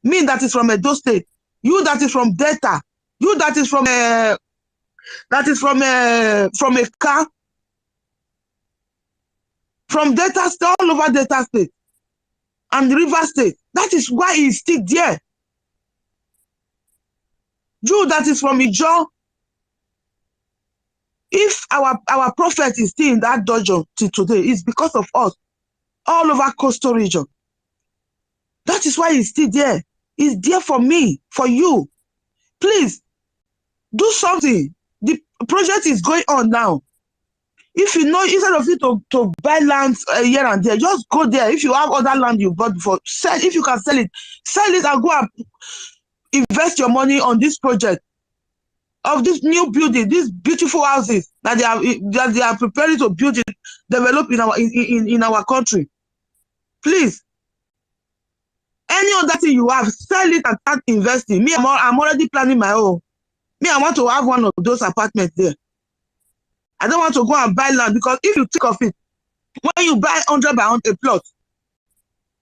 Me that is from Edo State. You that is from Delta. You that is from a car. From Delta State, all over Delta State. And River State. That is why he's still there. You that is from Ijo. If our prophet is still in that dungeon till today, it's because of us. All over coastal region. That is why he's still there. He's there for me, for you. Please, do something. The project is going on now. If you know, instead of you to buy land here and there, just go there. If you have other land you bought before, sell. If you can sell it and go and invest your money on this project of this new building, these beautiful houses that they are preparing to build it, develop in our country. Please, any other thing you have, sell it and start investing. Me, I'm already planning my own. Me, I want to have one of those apartments there. I don't want to go and buy land, because if you think of it, when you buy 100 by 100 plot,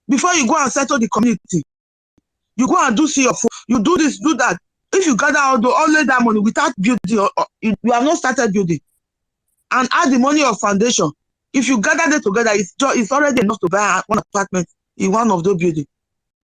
before you go and settle the community, you go and do see your food, you do this, do that. If you gather all that money without building, or you have not started building, and add the money of foundation, if you gather them together, it's already enough to buy one apartment in one of those buildings.